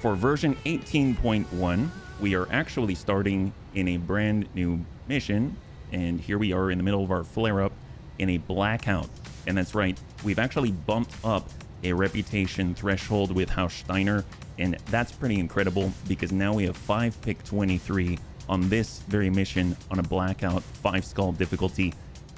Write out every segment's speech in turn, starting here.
For version 18.1, we are actually starting in a brand new mission, and here we are in the middle of our flare-up in a blackout. And that's right, we've actually bumped up a reputation threshold with House Steiner, and that's pretty incredible because now we have 5 pick 23 on this very mission on a blackout 5 skull difficulty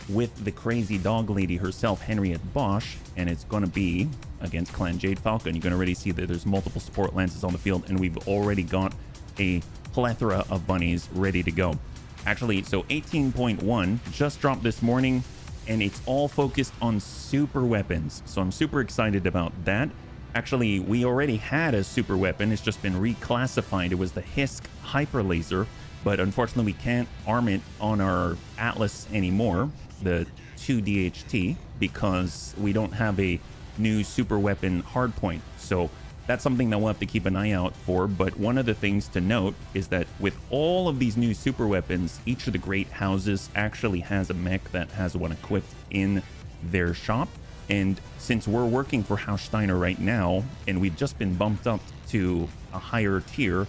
with the crazy dog lady herself, Henriette Bosch, and it's going to be against Clan Jade Falcon. You can already see that there's multiple support lances on the field, and we've already got a plethora of bunnies ready to go. Actually, so 18.1 just dropped this morning, and it's all focused on super weapons, so I'm super excited about that. Actually, we already had a super weapon. It's just been reclassified. It was the Hisk Hyper Laser, but unfortunately we can't arm it on our Atlas anymore, the 2DHT, because we don't have a new super weapon hardpoint. So that's something that we'll have to keep an eye out for. But one of the things to note is that with all of these new super weapons, each of the great houses actually has a mech that has one equipped in their shop. And since we're working for House Steiner right now, and we've just been bumped up to a higher tier,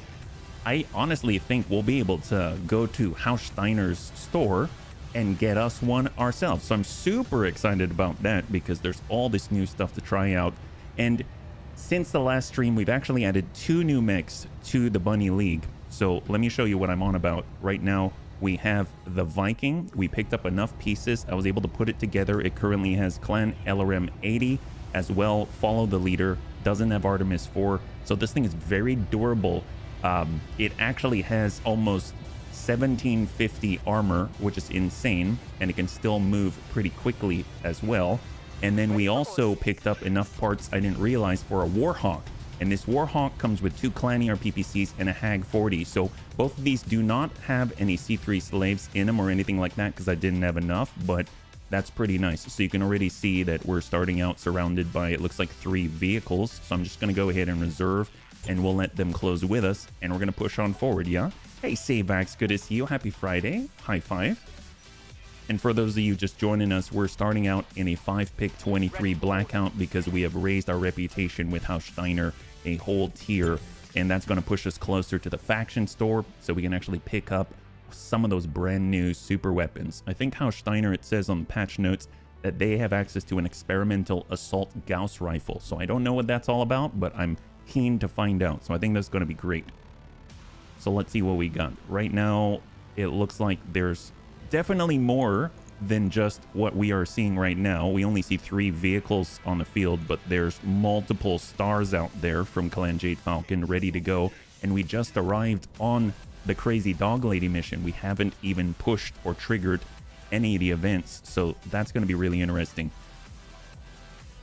I honestly think we'll be able to go to House Steiner's store and get us one ourselves. So I'm super excited about that because there's all this new stuff to try out. And since the last stream, we've actually added 2 new mechs to the Bunny League. So let me show you what I'm on about. Right now, we have the Viking. We picked up enough pieces. I was able to put it together. It currently has Clan LRM 80 as well. Follow the leader. Doesn't have Artemis 4. So this thing is very durable. It actually has almost 1750 armor, which is insane, and it can still move pretty quickly as well. And then we also picked up enough parts I didn't realize for a Warhawk, and this Warhawk comes with 2 Clan ER PPCs and a Hag 40. So both of these do not have any C3 slaves in them or anything like that because I didn't have enough, but that's pretty nice. So you can already see that we're starting out surrounded by, it looks like 3 vehicles. So I'm just going to go ahead and reserve, and we'll let them close with us, and we're going to push on forward, yeah? Hey, Savax, good to see you. Happy Friday. High five. And for those of you just joining us, we're starting out in a 5 pick 23 blackout because we have raised our reputation with House Steiner a whole tier, and that's going to push us closer to the faction store so we can actually pick up some of those brand new super weapons. I think House Steiner, it says on the patch notes that they have access to an experimental assault Gauss rifle. So I don't know what that's all about, but I'm keen to find out. So I think that's going to be great. So let's see what we got. Right now, it looks like there's definitely more than just what we are seeing right now. We only see 3 vehicles on the field, but there's multiple stars out there from Clan Jade Falcon ready to go. And we just arrived on the crazy dog lady mission. We haven't even pushed or triggered any of the events. So that's going to be really interesting.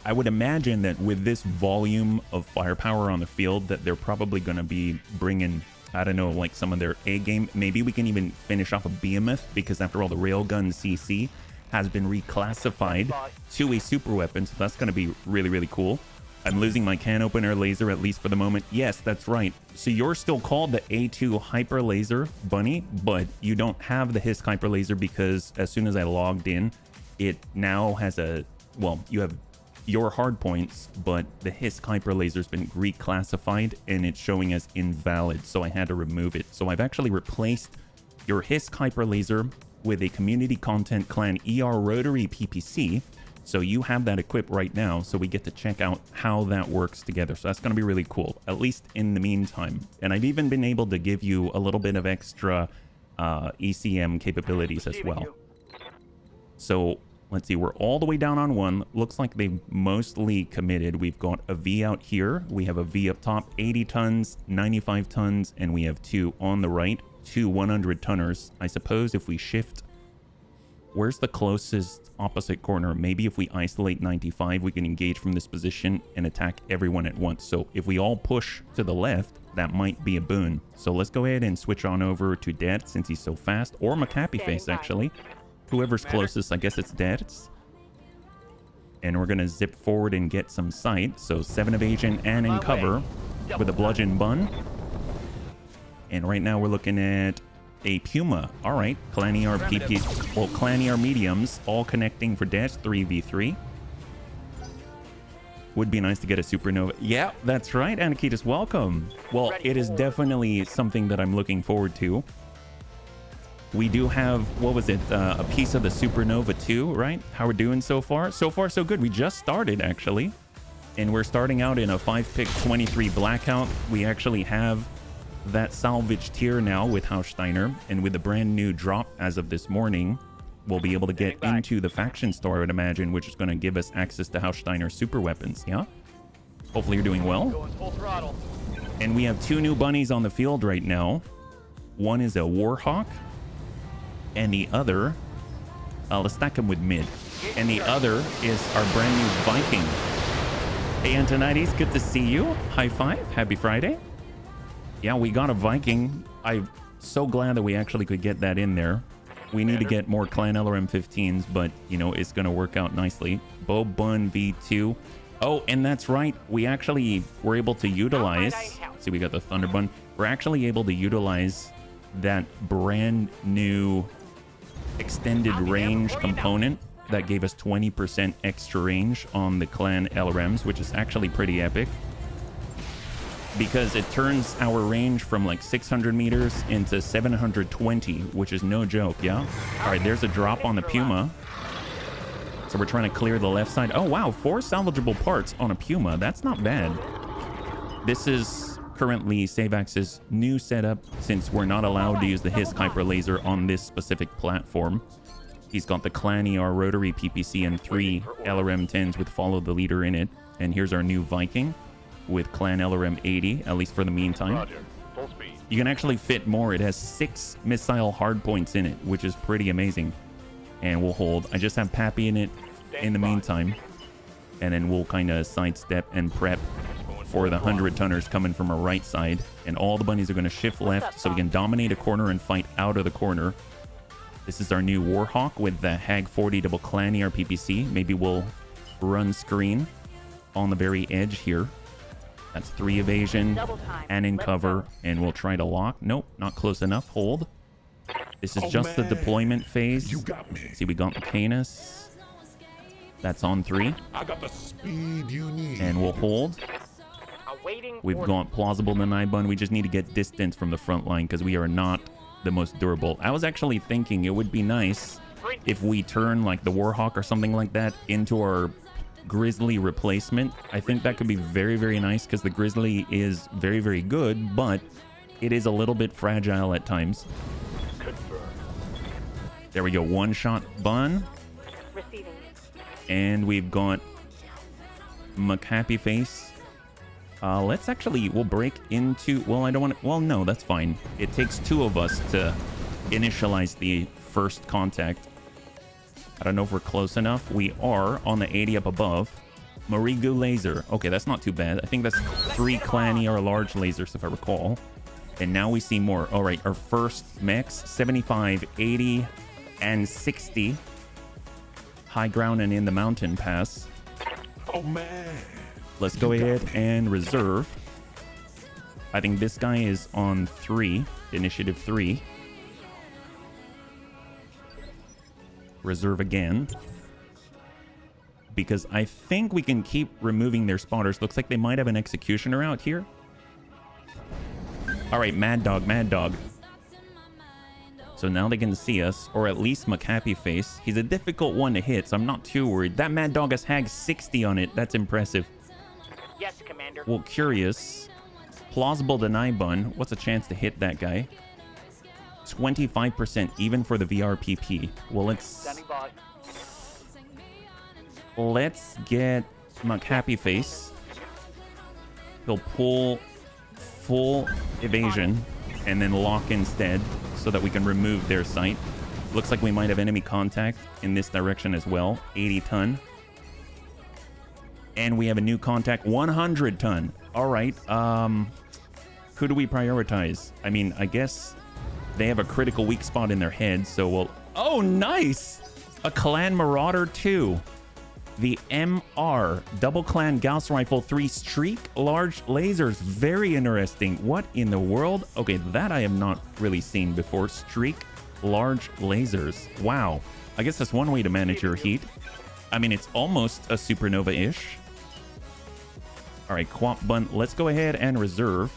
I would imagine that with this volume of firepower on the field that they're probably going to be bringing, I don't know, like some of their A game. Maybe we can even finish off a Behemoth because after all, the Railgun CC has been reclassified to a super weapon. So that's going to be really, really cool. I'm losing my can opener laser, at least for the moment. Yes, that's right. So you're still called the A2 Hyper Laser Bunny, but you don't have the Hisk Hyper Laser because as soon as I logged in, it now has a, well, you have your hard points, but the Hisk Hyper Laser's been reclassified and it's showing as invalid, so I had to remove it. So I've actually replaced your Hisk Hyper Laser with a community content Clan ER Rotary PPC. So you have that equipped right now, so we get to check out how that works together. So that's going to be really cool, at least in the meantime. And I've even been able to give you a little bit of extra ECM capabilities as well. So let's see, we're all the way down on 1. Looks like they've mostly committed. We've got a V out here. We have a V up top, 80 tons, 95 tons, and we have 2 on the right, 2 100 tonners. I suppose if we shift, where's the closest opposite corner? Maybe if we isolate 95, we can engage from this position and attack everyone at once. So if we all push to the left, that might be a boon. So let's go ahead and switch on over to Dad since he's so fast, or Macappy Face actually. Whoever's closest, I guess it's Dad's. And we're going to zip forward and get some sight. So 7 evasion and in cover with a bludgeon bun. And right now we're looking at a Puma. All right, Clan ER PP, well, Clan ER mediums all connecting for Dad's 3v3. Would be nice to get a supernova. Yeah, that's right, Anakitas, welcome. Well, it is definitely something that I'm looking forward to. We do have, what was it, a piece of the supernova too, right? How we're doing so far? So far, so good. We just started, actually. And we're starting out in a 5-pick 23 blackout. We actually have that salvage tier now with Hausteiner. And with the brand new drop as of this morning, we'll be able to get into the faction store, I would imagine, which is going to give us access to Hausteiner super weapons, yeah? Hopefully you're doing well. Going full throttle. And we have 2 new bunnies on the field right now. One is a Warhawk, and the other, let's stack him with mid. And the other is our brand new Viking. Hey, Antonides, good to see you. High five. Happy Friday. Yeah, we got a Viking. I'm so glad that we actually could get that in there. We need to get more Clan LRM 15s, but, you know, it's going to work out nicely. Bo Bun V2. Oh, and that's right. We actually were able to utilize... See, we got the Thunder Bun. We're actually able to utilize that brand new extended range component that gave us 20% extra range on the Clan LRMs, which is actually pretty epic. Because it turns our range from like 600 meters into 720, which is no joke, yeah? All right, there's a drop on the Puma. So we're trying to clear the left side. Oh, wow, 4 salvageable parts on a Puma. That's not bad. This is currently Savax's new setup since we're not allowed to use the Hiss Kuiper laser on this specific platform. He's got the Clan ER rotary PPC and 3 LRM-10s with Follow the Leader in it. And here's our new Viking with Clan LRM 80, at least for the meantime. Roger. Full speed. You can actually fit more. It has 6 missile hardpoints in it, which is pretty amazing. And we'll hold. I just have Pappy in it in the meantime. And then we'll kind of sidestep and prep for the 100-tonners coming from our right side. And all the bunnies are going to shift left so we can dominate a corner and fight out of the corner. This is our new Warhawk with the Hag 40 double Clan ER PPC. Maybe we'll run screen on the very edge here. That's 3 evasion and in cover, and we'll try to lock. Nope, not close enough. Hold. This is just the deployment phase. You got me. See, we got the Canis. That's on 3. I got the speed you need. And we'll hold. We've got plausible deny bun. We just need to get distance from the front line because we are not the most durable. I was actually thinking it would be nice if we turn like the Warhawk or something like that into our Grizzly replacement. I think that could be very, very nice because the Grizzly is very, very good, but it is a little bit fragile at times. There we go. 1-shot bun. Receiving. And we've got McHappy Face. Let's actually, we'll break into, well, I don't want to, well, no, that's fine. It takes 2 of us to initialize the first contact. I don't know if we're close enough. We are on the 80 up above. Marigu laser. Okay, that's not too bad. I think that's 3 Clan ER large lasers, if I recall. And now we see more. All right, our first mechs, 75, 80, and 60. High ground and in the mountain pass. Oh, man. Let's go ahead and reserve. I think this guy is on 3, initiative 3. Reserve again. Because I think we can keep removing their spotters. Looks like they might have an executioner out here. All right, Mad Dog, Mad Dog. So now they can see us, or at least McHappy Face. He's a difficult one to hit, so I'm not too worried. That Mad Dog has Hag 60 on it. That's impressive. Yes, Commander. Well, curious. Plausible deny bun. What's a chance to hit that guy? 25% even for the VRPP. Well, let's get McHappy Face. He'll pull full evasion and then lock instead so that we can remove their sight. Looks like we might have enemy contact in this direction as well. 80 ton. And we have a new contact, 100 ton. All right. Who do we prioritize? I mean, I guess they have a critical weak spot in their head, so we'll... Oh, nice! A Clan Marauder 2. The MR, Double Clan Gauss Rifle 3 Streak Large Lasers. Very interesting. What in the world? Okay, that I have not really seen before. Streak Large Lasers. Wow. I guess that's one way to manage your heat. I mean, it's almost a supernova-ish. All right, Quap Bun, let's go ahead and reserve,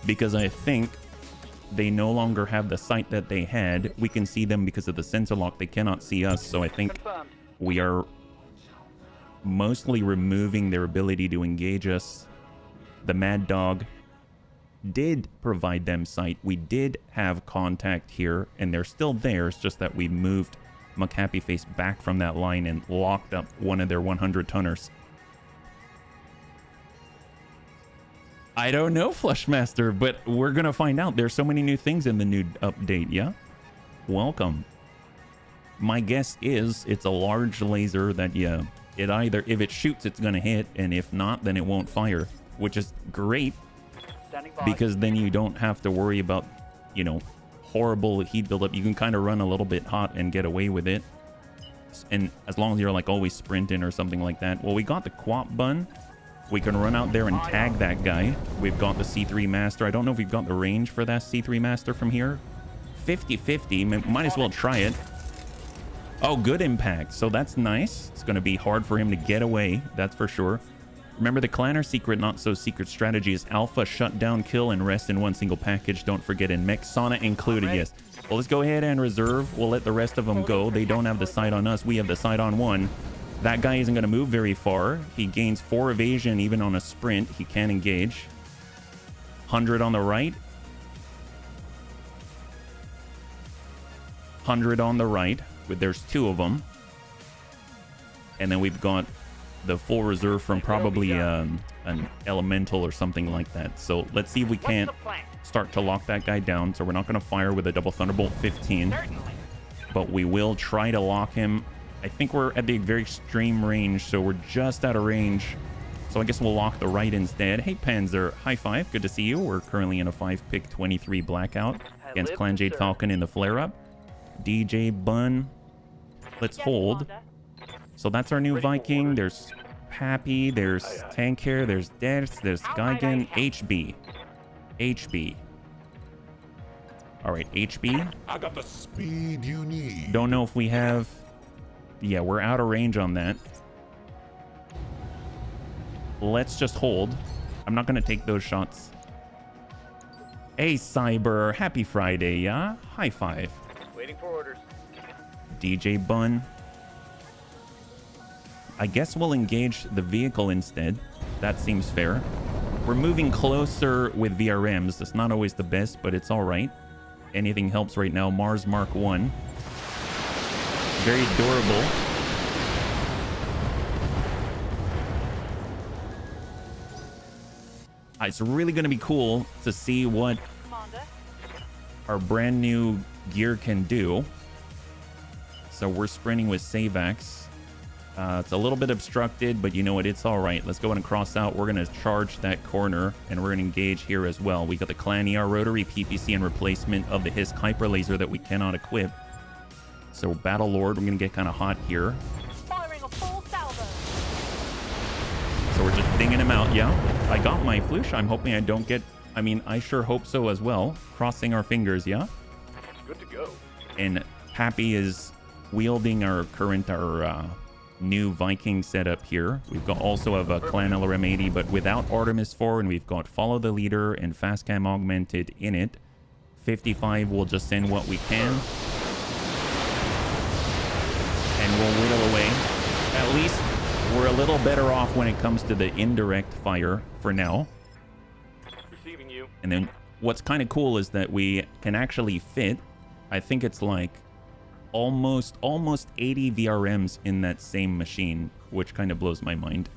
because I think they no longer have the sight that they had. We can see them because of the sensor lock. They cannot see us, so I think Confirmed. we are mostly removing their ability to engage us. The Mad Dog did provide them sight. We did have contact here, and they're still there. It's just that we moved McHappy Face back from that line and locked up one of their 100-tonners. I don't know, Flushmaster, but we're going to find out. There's so many new things in the new update, yeah? Welcome. My guess is it's a large laser that, yeah, it either, if it shoots, it's going to hit, and if not, then it won't fire, which is great, because then you don't have to worry about, you know, horrible heat buildup. You can kind of run a little bit hot and get away with it, and as long as you're like always sprinting or something like that. Well, we got the Quap Bun. We can run out there and tag that guy. We've got the C3 Master. I don't know if we've got the range for that C3 Master from here. 50-50. Might as well try it. Oh, good impact. So that's nice. It's going to be hard for him to get away. That's for sure. Remember, the clanner secret, not so secret strategy is alpha, shut down, kill, and rest in one single package. Don't forget, in mech, sauna included. Yes. Well, let's go ahead and reserve. We'll let the rest of them go. They don't have the sight on us. We have the sight on one. That guy isn't going to move very far. He gains 4 evasion even on a sprint. He can't engage. 100 on the right. 100 on the right. There's 2 of them. And then we've got the full reserve from probably an elemental or something like that. So let's see if we can't start to lock that guy down. So we're not going to fire with a double Thunderbolt 15. But we will try to lock him. I think we're at the very extreme range, so we're just out of range. So I guess we'll lock the right instead. Hey, Panzer, high five. Good to see you. We're currently in a 5-pick 23 blackout against Clan Jade Falcon in the flare-up. DJ Bun. Let's hold. So that's our new Viking. There's Pappy. There's Tank Hair. There's Death. There's Geigen. HB. HB. All right, HB. I got the speed you need. Don't know if we have... Yeah, we're out of range on that. Let's just hold. I'm not going to take those shots. Hey, Cyber. Happy Friday, yeah? High five. Waiting for orders. DJ Bun. I guess we'll engage the vehicle instead. That seems fair. We're moving closer with VRMs. It's not always the best, but it's all right. Anything helps right now. Mars Mark 1. Very durable. It's really going to be cool to see what our brand new gear can do. So we're sprinting with Savax. It's a little bit obstructed, but you know what? It's all right. Let's go ahead and cross out. We're going to charge that corner, and we're going to engage here as well. We got the Clan ER rotary PPC and replacement of the Hisk hyper laser that we cannot equip. So Battle Lord, we're going to get kind of hot here. Firing a full salvo. So we're just dinging him out. Yeah, I got my Flush. I'm hoping I don't get... I mean, I sure hope so as well. Crossing our fingers, yeah? Good to go. And Happy is wielding our new Viking setup here. We've got also have a Clan LRM 80, but without Artemis 4, and we've got Follow the Leader and Fast Cam Augmented in it. 55 will just send what we can. And we'll whittle away. At least we're a little better off when it comes to the indirect fire for now. Receiving you. And then what's kind of cool is that we can actually fit, I think it's like almost 80 VRMs in that same machine, which kind of blows my mind.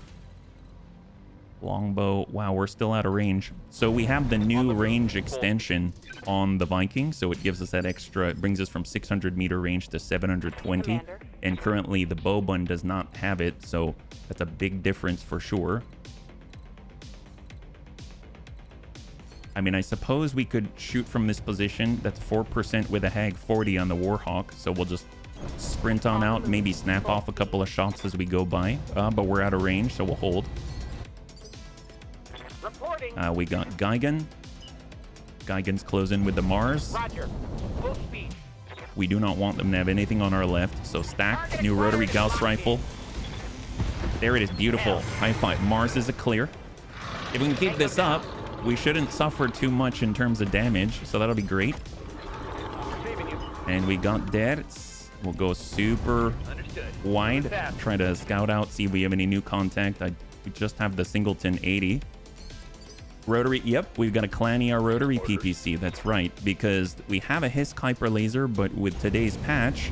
Longbow. Wow, we're still out of range. So we have the new range extension on the Viking, so it gives us that extra, it brings us from 600 meter range to 720. Commander. And currently the bow bun does not have it, so that's a big difference for sure. I mean, I suppose we could shoot from this position. That's 4% with a Hag 40 on the Warhawk, so we'll just sprint on out, maybe snap off a couple of shots as we go by. But we're out of range, so we'll hold. Reporting. We got Geigen. Geigen's closing with the Mars. Roger. Full speed. We do not want them to have anything on our left, so stack. New rotary Gauss rifle. There it is. Beautiful. High five. Mars is a clear. If we can keep this up, we shouldn't suffer too much in terms of damage. So that'll be great. Receiving you. And we got dead. We'll go super Understood. wide. Try to scout out, see if we have any new contact. We just have the Singleton 80. Rotary, yep, we've got a Clania rotary PPC. That's right, because we have a Hiss Kuiper laser, but with today's patch,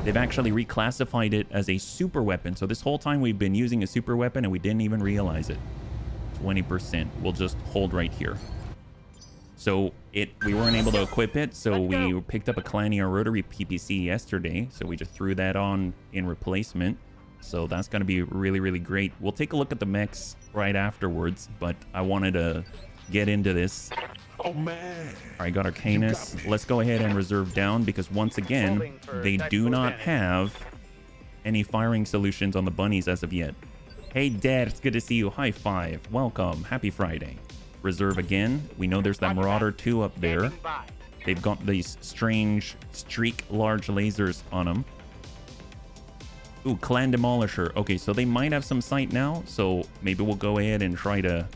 they've actually reclassified it as a super weapon. So this whole time we've been using a super weapon and we didn't even realize it. 20%. We'll just hold right here. So we weren't able to equip it, so we picked up a Clania rotary PPC yesterday. So we just threw that on in replacement. So that's going to be really, really great. We'll take a look at the mechs right afterwards, but I wanted to get into this. Oh man. All right, got Arcanus. Let's go ahead and reserve down because once again, they do not have any firing solutions on the bunnies as of yet. Hey, Dad, it's good to see you. High five. Welcome. Happy Friday. Reserve again. We know there's that Marauder 2 up there. They've got these strange streak large lasers on them. Ooh, Clan Demolisher. Okay, so they might have some sight now. So maybe we'll go ahead and try to...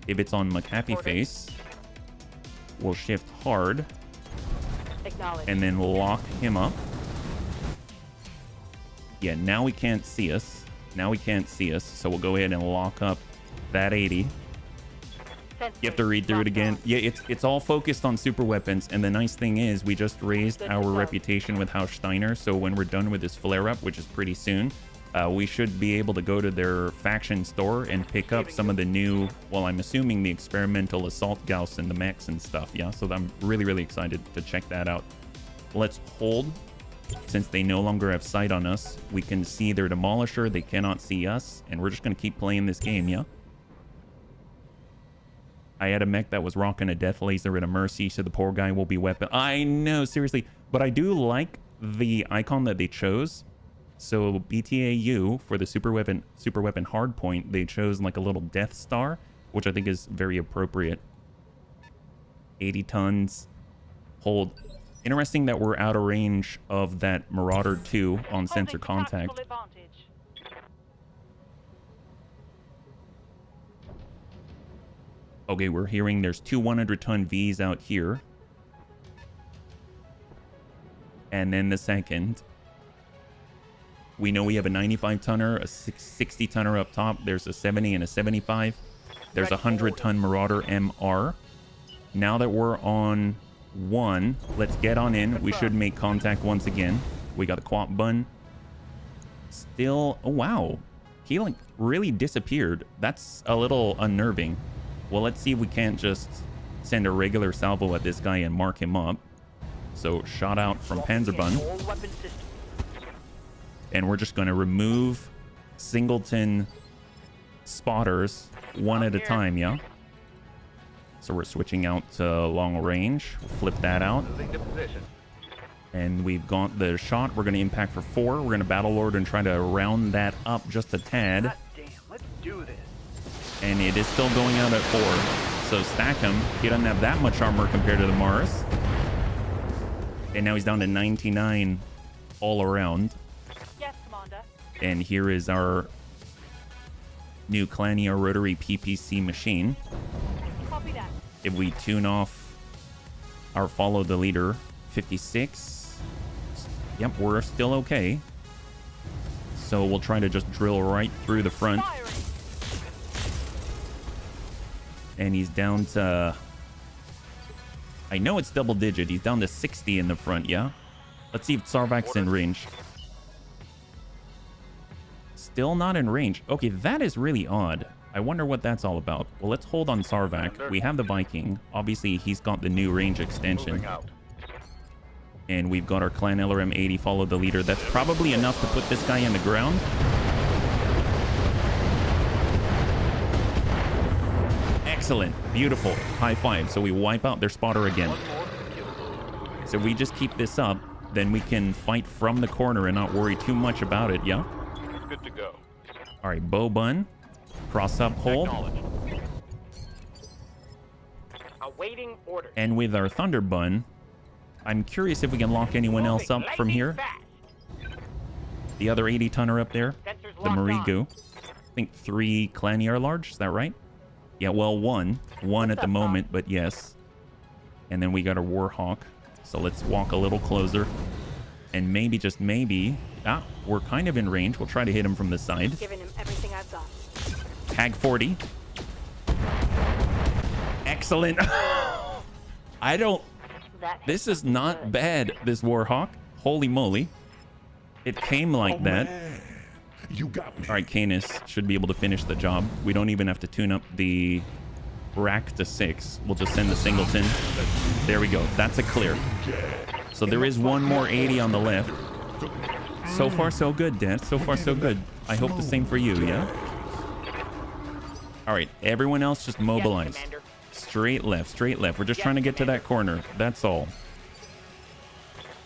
If it's on McHappy Face, we'll shift hard. And then we'll lock him up. Yeah, now he can't see us. Now he can't see us. So we'll go ahead and lock up that 80. You have to read through it again. Yeah, it's all focused on super weapons, and the nice thing is we just raised our reputation with House Steiner, so when we're done with this flare-up, which is pretty soon, we should be able to go to their faction store and pick up some of the new, well, I'm assuming the experimental assault Gauss and the mechs and stuff, yeah? So I'm really, really excited to check that out. Let's hold. Since they no longer have sight on us, we can see their Demolisher, they cannot see us, and we're just going to keep playing this game, yeah? I had a mech that was rocking a death laser and a mercy, so the poor guy will be weapon. I know, seriously. But I do like the icon that they chose. So BTAU for the super weapon hardpoint, they chose like a little Death Star, which I think is very appropriate. 80 tons. Hold. Interesting that we're out of range of that Marauder 2 on sensor contact. Okay, we're hearing there's two 100-ton Vs out here. And then the second. We know we have a 95-tonner, a 60-tonner up top. There's a 70 and a 75. There's a 100-ton Marauder MR. Now that we're on 1, let's get on in. We should make contact once again. We got a Quap Bun. Still, oh wow. He like really disappeared. That's a little unnerving. Well, let's see if we can't just send a regular salvo at this guy and mark him up. So, shot out from Panzerbun. And we're just going to remove Singleton spotters one at a time, yeah? So we're switching out to long range. We'll flip that out. And we've got the shot. We're going to impact for 4. We're going to Battle Lord and try to round that up just a tad. God damn, let's do this. And it is still going out at 4. So stack him. He doesn't have that much armor compared to the Mars. And now he's down to 99 all around. Yes, Commander. And here is our new Clania rotary PPC machine. Copy that. If we tune off our follow the leader 56, yep, we're still okay. So we'll try to just drill right through the front. Firing. And he's down to, I know it's double digit. He's down to 60 in the front, yeah? Let's see if Sarvak's in range. Still not in range. Okay, that is really odd. I wonder what that's all about. Well, let's hold on Sarvak. We have the Viking. Obviously, he's got the new range extension. And we've got our Clan LRM 80 follow the leader. That's probably enough to put this guy in the ground. Excellent. Beautiful. High five. So we wipe out their spotter again. So if we just keep this up, then we can fight from the corner and not worry too much about it, yeah? Good to go. All right, bow bun. Cross up hole. Awaiting order. And with our thunder bun, I'm curious if we can lock anyone else up from here. The other 80-tonner up there. Sensors the Marigu. I think 3 Clanier large, is that right? Yeah, well, one at the moment, but yes. And then we got a Warhawk. So let's walk a little closer. And maybe, just maybe... Ah, we're kind of in range. We'll try to hit him from the side. Giving him everything I've got. Tag 40. Excellent. I don't... This is not bad, this Warhawk. Holy moly. It came like that. Man. You got me. All right, Canis should be able to finish the job. We don't even have to tune up the rack to 6. We'll just send the singleton. There we go. That's a clear. So there is one more 80 on the left. So far, so good, Dad. So far, so good. I hope the same for you, yeah? All right, everyone else just mobilize. Commander. Straight left, straight left. We're just trying to get to that corner. That's all.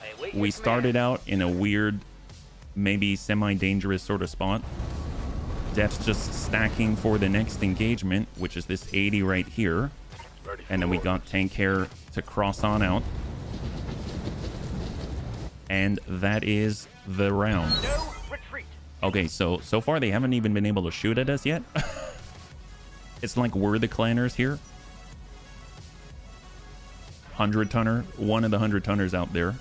I await We your started out in a weird, maybe semi-dangerous sort of spot. Death's just stacking for the next engagement, which is this 80 right here. Ready And then we for got Tank Hair to cross on out. And that is the round. no retreat. Okay, so far they haven't even been able to shoot at us yet. It's like we're the clanners here. 100-tonner, one of the 100-tonners out there.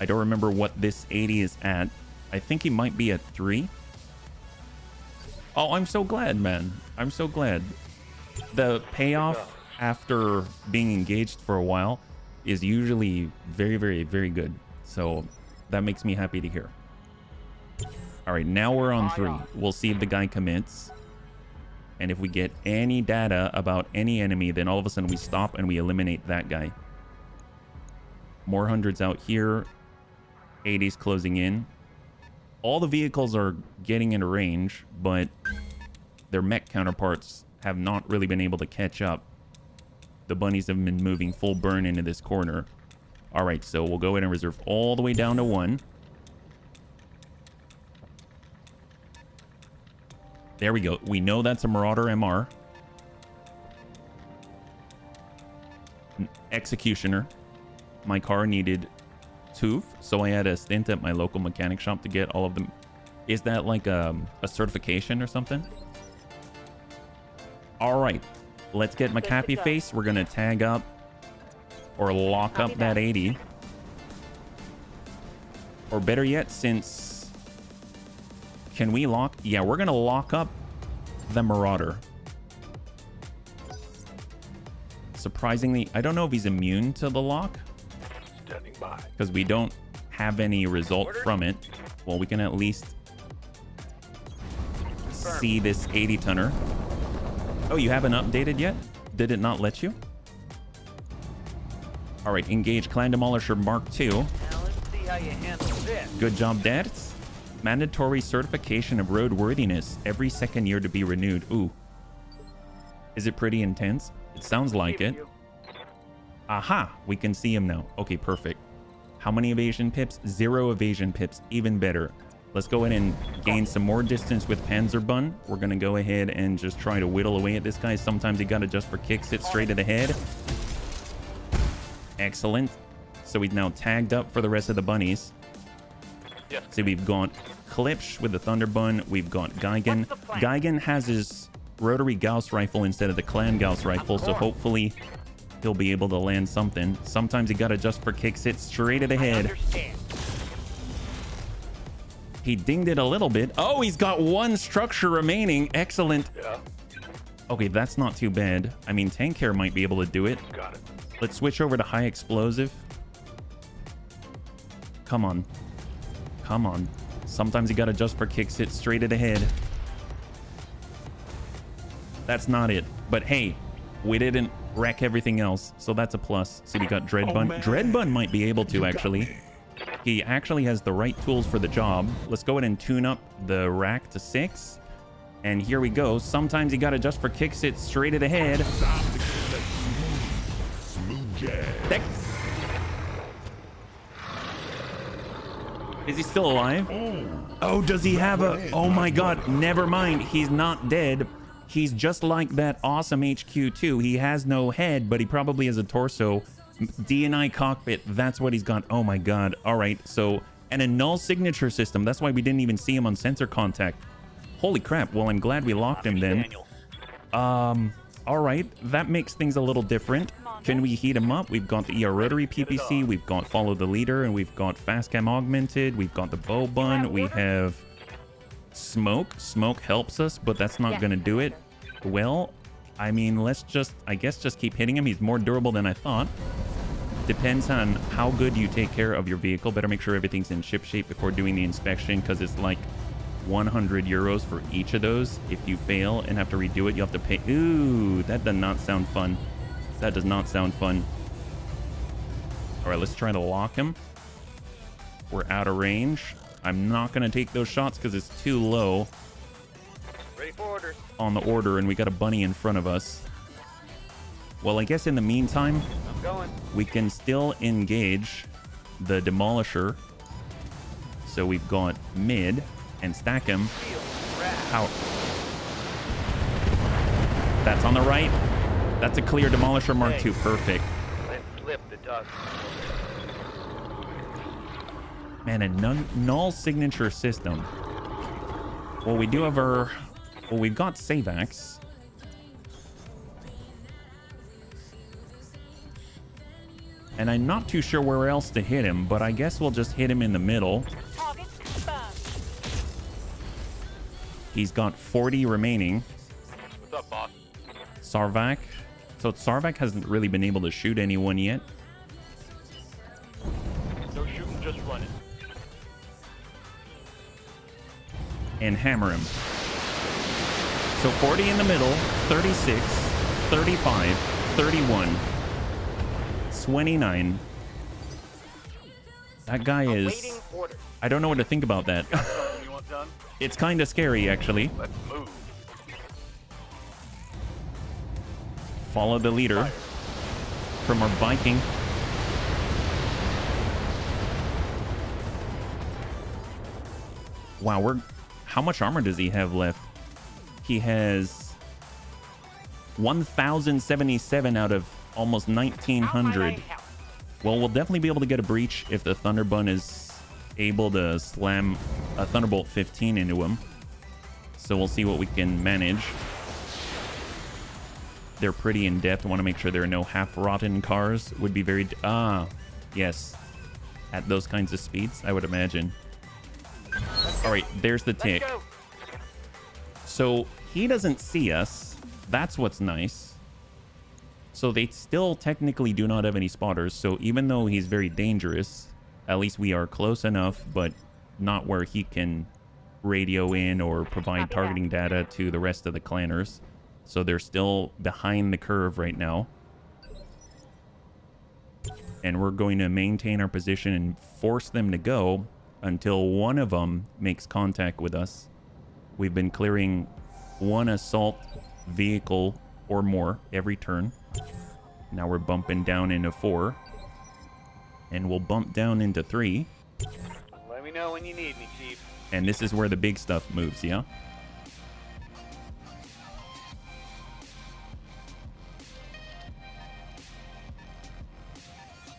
I don't remember what this 80 is at. I think he might be at 3. Oh, I'm so glad, man. I'm so glad. The payoff after being engaged for a while is usually very, very, very good. So that makes me happy to hear. All right, now we're on 3. We'll see if the guy commits. And if we get any data about any enemy, then all of a sudden we stop and we eliminate that guy. More hundreds out here. 80s closing in. All the vehicles are getting into range, but their mech counterparts have not really been able to catch up. The bunnies have been moving full burn into this corner. All right, so we'll go ahead and reserve all the way down to 1. There we go. We know that's a Marauder MR. An Executioner. My car needed TOOF, so I had a stint at my local mechanic shop to get all of them. Is that like a certification or something? All right. Let's get McHappy Face. We're going to tag up or lock up that 80. Or better yet, since... Can we lock? Yeah, we're going to lock up the Marauder. Surprisingly, I don't know if he's immune to the lock. Standing by. Because we don't have any result from it. Well, we can at least see this 80-tonner. Oh, you haven't updated yet? Did it not let you? All right, engage Clan Demolisher Mark II. Now let's see how you handle this. Good job, Dad. Mandatory certification of roadworthiness every second year to be renewed. Ooh. Is it pretty intense? It sounds like it. Aha! We can see him now. Okay, perfect. How many evasion pips? 0 evasion pips. Even better. Let's go ahead and gain some more distance with Panzerbun. We're going to go ahead and just try to whittle away at this guy. Sometimes you got to just for kicks it straight to the head. Excellent. So he's now tagged up for the rest of the bunnies. Yes. See, we've got Klipsch with the Thunderbun. We've got Geigen. Geigen has his rotary Gauss rifle instead of the clan Gauss rifle, so hopefully he'll be able to land something. Sometimes you gotta just for kicks it straight to the head. Understand. He dinged it a little bit. Oh, he's got 1 structure remaining. Excellent. Yeah. Okay, that's not too bad. I mean, Tank Hair might be able to do it. Got it. Let's switch over to high explosive. Come on. Come on. Sometimes you gotta just for kicks it straight to the head. That's not it. But hey, we didn't wreck everything else, so that's a plus. See, we got Dreadbun. man. Dreadbun might be able to, You got actually. me. He actually has the right tools for the job. Let's go ahead and tune up the rack to 6. And here we go. Sometimes you gotta just for kicks it straight to the head. Smooth jazz. That- Is he still alive? Oh, does he have a... Oh my god, never mind. He's not dead. He's just like that awesome HQ2. He has no head, but he probably has a torso. DNI cockpit, that's what he's got. Oh my god. All right, so And a null signature system. That's why we didn't even see him on sensor contact. Holy crap. Well, I'm glad we locked him then. Daniel. All right. That makes things a little different. Can we heat him up? We've got the ER rotary PPC. We've got follow the leader. And we've got fast cam augmented. We've got the bow bun. We have smoke. Smoke helps us, but that's not going to do it. Well, I mean, let's just, I guess, just keep hitting him. He's more durable than I thought. Depends on how good you take care of your vehicle. Better make sure everything's in ship shape before doing the inspection, because it's like 100 euros for each of those. If you fail and have to redo it, you have to pay. Ooh, that does not sound fun. That does not sound fun. All right, let's try to lock him. We're out of range. I'm not going to take those shots because it's too low Ready for orders. on the order, and we got a bunny in front of us. Well, I guess in the meantime, I'm going. we can still engage the Demolisher. So we've got mid and stack him. Shield. Rat. How? That's on the right. That's a clear Demolisher Mark II. Perfect. Let's slip the dust. Man, a null signature system. Well, we do have our... Well, we've got Savax. And I'm not too sure where else to hit him, but I guess we'll just hit him in the middle. Target confirmed. He's got 40 remaining. What's up, boss? Sarvac. So Sarvac hasn't really been able to shoot anyone yet. No shooting, just running. And hammer him. So 40 in the middle, 36, 35, 31, 29. That guy is... Awaiting orders. I don't know what to think about that. Something you want done? It's kind of scary, actually. Let's move. Follow the leader from our Viking. Wow, we're... How much armor does he have left? He has 1,077 out of almost 1,900. Well, we'll definitely be able to get a breach if the Thunderbun is able to slam a Thunderbolt 15 into him. So we'll see what we can manage. They're pretty in depth. I want to make sure there are no half-rotten cars. Would be very... yes. At those kinds of speeds, I would imagine. All right, there's the tick. Let's go. So he doesn't see us. That's what's nice. So they still technically do not have any spotters. So even though he's very dangerous, at least we are close enough, but not where he can radio in or provide targeting data to the rest of the clanners. So they're still behind the curve right now. And we're going to maintain our position and force them to go until one of them makes contact with us. We've been clearing one assault vehicle or more every turn. Now we're bumping down into 4. And we'll bump down into 3. Let me know when you need me, Chief. And this is where the big stuff moves, yeah?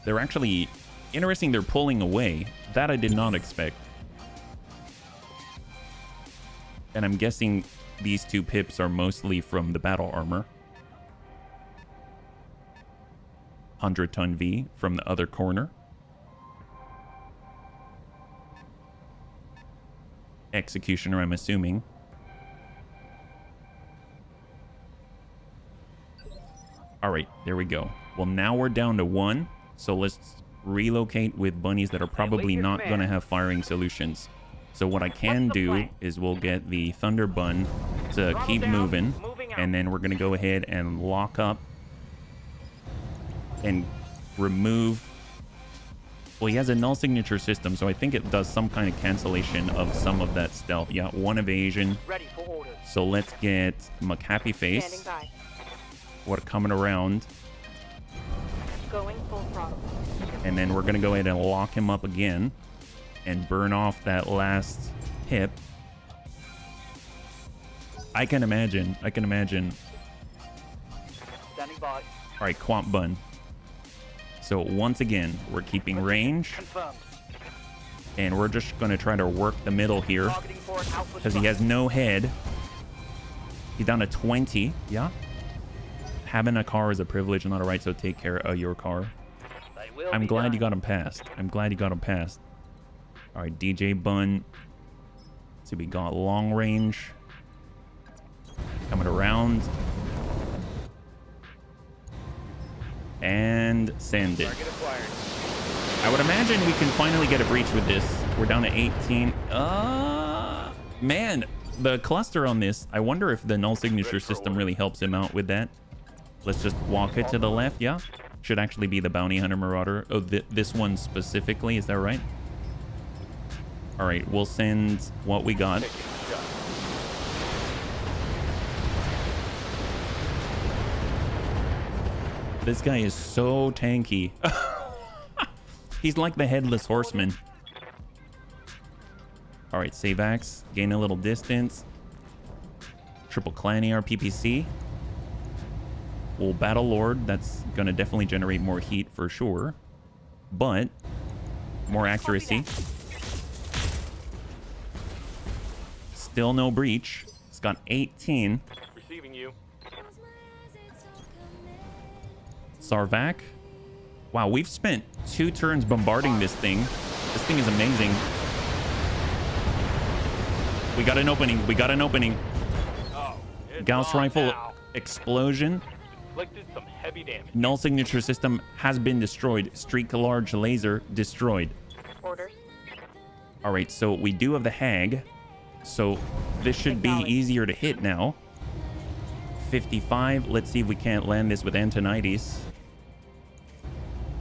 They're actually... Interesting, they're pulling away. That I did not expect. And I'm guessing these 2 pips are mostly from the battle armor. 100-ton V from the other corner. Executioner, I'm assuming. All right, there we go. Well, now we're down to 1. So let's relocate with bunnies that are probably not going to have firing solutions. So what I can do is we'll get the Thunderbun to keep moving, and then we're going to go ahead and lock up and remove... Well, he has a null signature system, so I think it does some kind of cancellation of some of that stealth. Yeah, 1 evasion. Ready for orders. So let's get McHappy Standing Face. by. What coming around. Going full throttle. And then we're going to go ahead and lock him up again and burn off that last hip. I can imagine. Standing by. All right, Quant Bun. So once again, we're keeping range. Confirmed. And we're just going to try to work the middle here Targeting for an Alpha because he has no head. He's down to 20. Yeah. Having a car is a privilege, not a right, so take care of your car. They will I'm be glad done. you got him passed. I'm glad you got him passed. All right, DJ Bun. So we got long range. Coming around. And send it. Target acquired. I would imagine we can finally get a breach with this. We're down to 18. Man, the cluster on this, I wonder if the null signature system really helps him out with that. Let's just walk it to the left. Yeah. Should actually be the bounty hunter marauder. Oh, this one specifically. Is that right? All right. We'll send what we got. This guy is so tanky. He's like the headless horseman. All right, save axe, gain a little distance. Triple clan AR PPC. We'll battle lord. That's gonna definitely generate more heat for sure, but more accuracy. Still no breach. It's got 18. Receiving you. Sarvac. Wow, we've spent 2 turns bombarding this thing. This thing is amazing. We got an opening. We got an opening. Oh, it's Gauss on rifle now. explosion. Inflicted some heavy damage. Null signature system has been destroyed. Streak large laser destroyed. Orders. All right, so we do have the hag. So this should be easier to hit now. 55. Let's see if we can't land this with Antonides.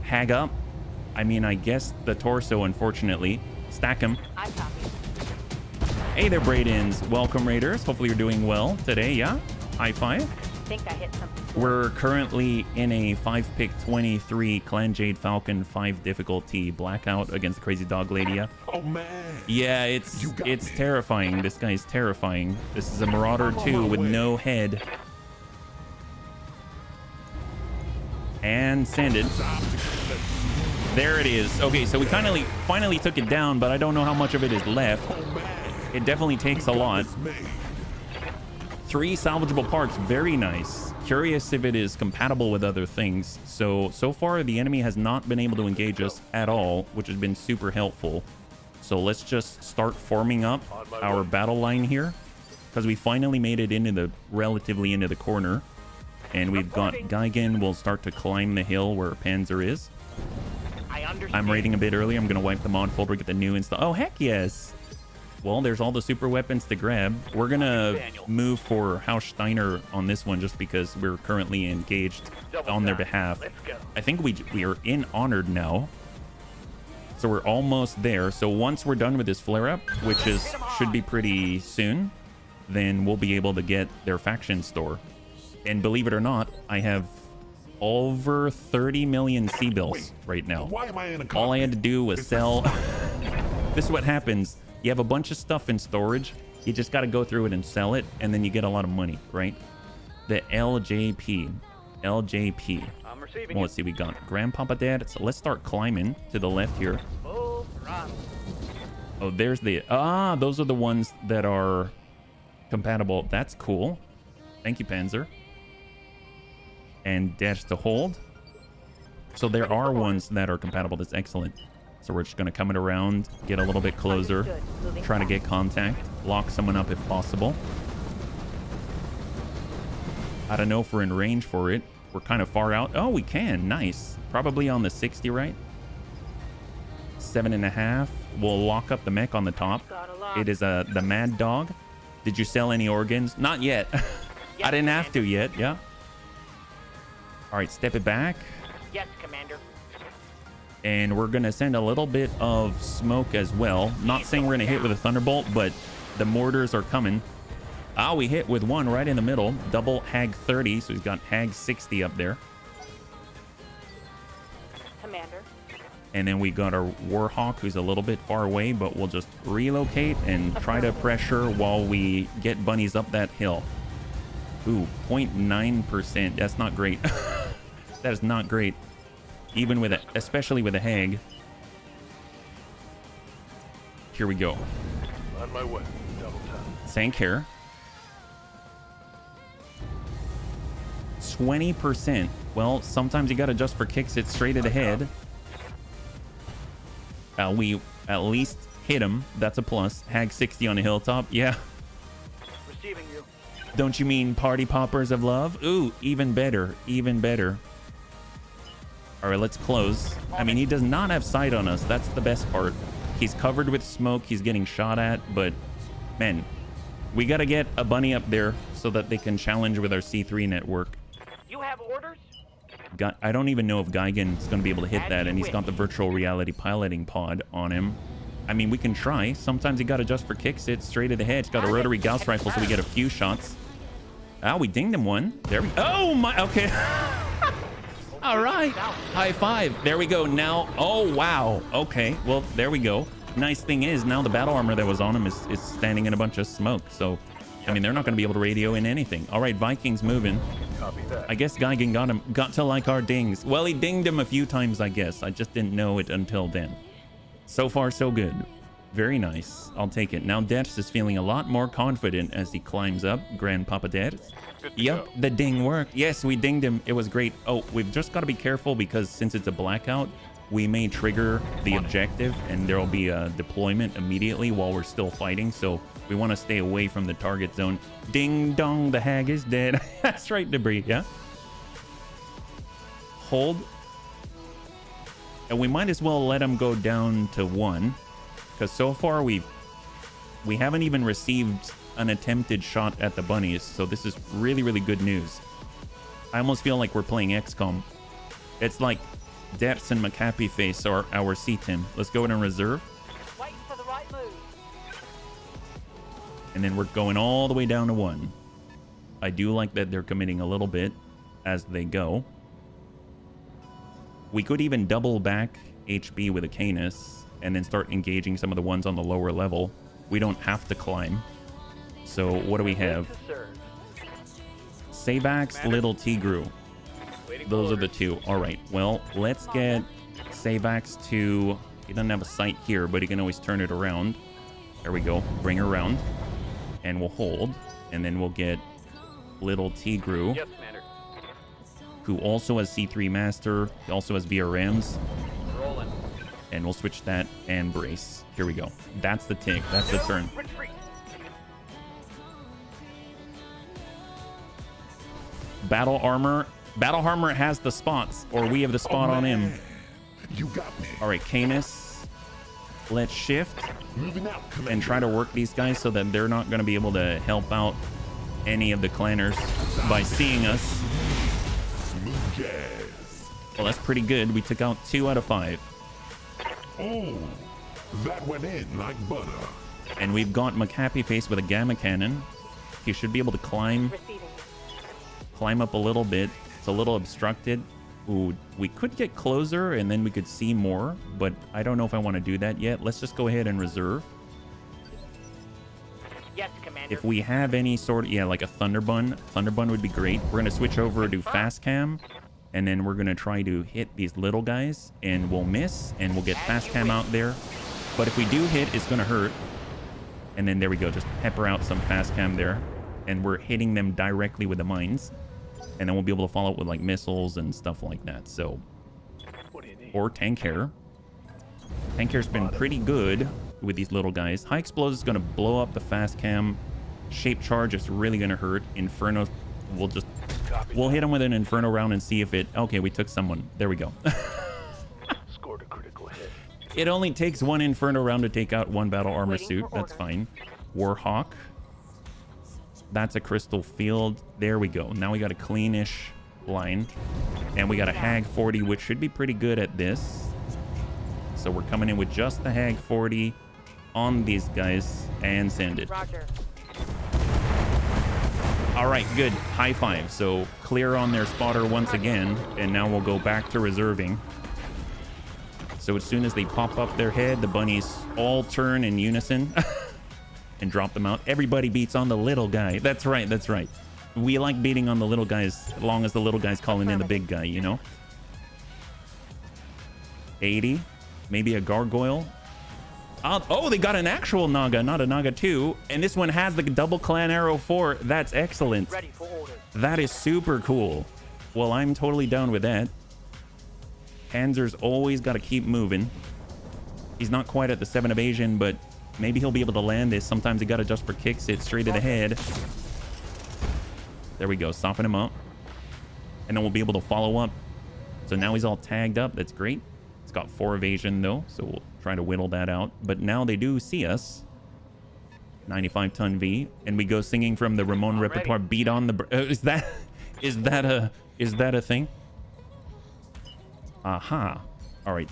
Hag up. I mean, I guess the torso, unfortunately. Stack him. I copy. Hey there, Braidens. Welcome, Raiders. Hopefully you're doing well today, yeah? High five. Think I hit something. We're currently in a 5-pick 23 Clan Jade Falcon 5 difficulty blackout against the Crazy Dog Lady. Yeah? Oh man. Yeah, You it's got me. terrifying. This guy's terrifying. This is a Marauder 2 with no head. And sanded. There it is. Okay, so we finally took it down, but I don't know how much of it is left. Oh man. It definitely takes a lot. It's me. 3 salvageable parts, very nice. Curious if it is compatible with other things. So far the enemy has not been able to engage us at all, which has been super helpful. So let's just start forming up our battle line here, because we finally made it relatively into the corner. And we've got Geigen will start to climb the hill where Panzer is. I understand. I'm raiding a bit early. I'm going to wipe the mod folder, get the new install. Oh, heck yes. Well, there's all the super weapons to grab. We're going to move for House Steiner on this one just because we're currently engaged on their behalf. Let's go. I think we are in Honored now. So we're almost there. So once we're done with this flare-up, which should be pretty soon, then we'll be able to get their faction store. And believe it or not, I have over 30 million C-bills right now. Why am I in a All I had to cockpit? do was sell. This is what happens. You have a bunch of stuff in storage. You just got to go through it and sell it, and then you get a lot of money, right? The LJP. I'm receiving Well, you. let's see. We got Grandpapa Dad. So let's start climbing to the left here. Full throttle. Oh, there's the... those are the ones that are compatible. That's cool. Thank you, Panzer. And dash to hold. So there are ones that are compatible. That's excellent. So we're just going to come it around, get a little bit closer, Understood. Moving try to fast. get contact, lock someone up if possible. I don't know if we're in range for it. We're kind of far out. Oh, we can. Nice. Probably on the 60, right? 7.5. We'll lock up the mech on the top. Got a lock. It is the Mad Dog. Did you sell any organs? Not yet. I didn't have to yet. Yeah. All right, step it back. Yes, Commander. And we're going to send a little bit of smoke as well. Not saying we're going to hit with a Thunderbolt, but the mortars are coming. We hit with one right in the middle. Double Hag 30, so he's got Hag 60 up there. Commander. And then we got our Warhawk, who's a little bit far away, but we'll just relocate and try to pressure while we get bunnies up that hill. Ooh, 0.9%. That's not great. That is not great. Even with it, especially with a Hag. Here we go. On my way. Double time. Thank care. 20%. Well, sometimes you gotta adjust for kicks. It's straight at the head. We at least hit him. That's a plus. Hag 60 on a hilltop. Yeah. Receiving you. Don't you mean party poppers of love? Ooh, even better. Even better. All right, let's close. I mean, he does not have sight on us. That's the best part. He's covered with smoke. He's getting shot at. But, man, we got to get a bunny up there so that they can challenge with our C3 network. You have orders? I don't even know if Geigen's going to be able to hit that, and he's got the virtual reality piloting pod on him. I mean, we can try. Sometimes you got to adjust for kicks. It's straight at the head. He's got a rotary Gauss rifle, so we get a few shots. Ah, we dinged him one. There we go. Oh, my. Okay. All right. High five. There we go. Now. Oh, wow. Okay. Well, there we go. Nice thing is, now the battle armor that was on him is standing in a bunch of smoke. So, I mean, they're not going to be able to radio in anything. All right, Vikings moving. Copy that. I guess Geigen got to like our dings. Well, he dinged him a few times, I guess. I just didn't know it until then. So far, so good. Very nice. I'll take it. Now, Debs is feeling a lot more confident as he climbs up. Grandpapa Debs. Yep, the ding worked. Yes, we dinged him. It was great. Oh, we've just got to be careful because since it's a blackout, we may trigger the objective and there will be a deployment immediately while we're still fighting. So we want to stay away from the target zone. Ding dong, the hag is dead. That's right, Debris. Yeah. Hold. And we might as well let him go down to 1 because so far we haven't even received an attempted shot at the bunnies. So this is really, really good news. I almost feel like we're playing XCOM. It's like Depths and McAppy Face are our C-Team. Let's go in and reserve. Waiting for the right move. And then we're going all the way down to 1. I do like that they're committing a little bit as they go. We could even double back HB with a Canis and then start engaging some of the ones on the lower level. We don't have to climb. So what do we have? Savax, Little Tigru. Those are the two. All right. Well, let's get Savax to... He doesn't have a sight here, but he can always turn it around. There we go. Bring her around. And we'll hold. And then we'll get Little Tigru. Yes, Commander. Who also has C3 Master. He also has VRMs. Rolling. And we'll switch that and brace. Here we go. That's the tick. That's the turn. Retreat. Battle armor. Battle armor has the spots, or we have the spot on him. You got me. All right, Canis. Let's shift Moving out, Commander. and try to work these guys so that they're not going to be able to help out any of the clanners by seeing us. Smooth jazz. Well, that's pretty good. We took out 2 out of 5. Oh, that went in like butter. And we've got McHappy Face with a gamma cannon. He should be able to climb up a little bit. It's a little obstructed. Ooh, we could get closer and then we could see more, but I don't know if I want to do that yet. Let's just go ahead and reserve. Yes, Commander. If we have any sort of, yeah, like a Thunderbun would be great. We're going to switch over to Fast Cam, and then we're going to try to hit these little guys, and we'll miss, and we'll get Fast Cam out there. But if we do hit, it's going to hurt. And then there we go. Just pepper out some Fast Cam there, and we're hitting them directly with the mines. And then we'll be able to follow up with like missiles and stuff like that. So, or tank hair. Tank hair's been pretty good with these little guys. High explosive is going to blow up the fast cam. Shape charge is really going to hurt. Inferno, we'll hit him with an Inferno round and see if it. Okay, we took someone. There we go. Scored a critical hit. It only takes 1 Inferno round to take out 1 battle armor suit. That's fine. Warhawk. That's a crystal field. There we go. Now we got a cleanish line. And we got a Hag 40, which should be pretty good at this. So we're coming in with just the Hag 40 on these guys and send it. Roger. All right, good. High five. So clear on their spotter once again. And now we'll go back to reserving. So as soon as they pop up their head, the bunnies all turn in unison. And drop them out. Everybody beats on the little guy. That's right. That's right. We like beating on the little guys as long as the little guy's calling in the big guy, you know? 80. Maybe a gargoyle. Oh, they got an actual Naga, not a Naga 2. And this one has the double clan arrow 4. That's excellent. Ready for orders. That is super cool. Well, I'm totally down with that. Panzer's always got to keep moving. He's not quite at the 7 evasion, but maybe he'll be able to land this. Sometimes you got to just for kicks it straight to the head. There we go. Soften him up. And then we'll be able to follow up. So now he's all tagged up. That's great. It's got 4 evasion, though, so we'll try to whittle that out. But now they do see us. 95-ton V. And we go singing from the Ramon repertoire, Beat on the... is that a thing? Aha. All right.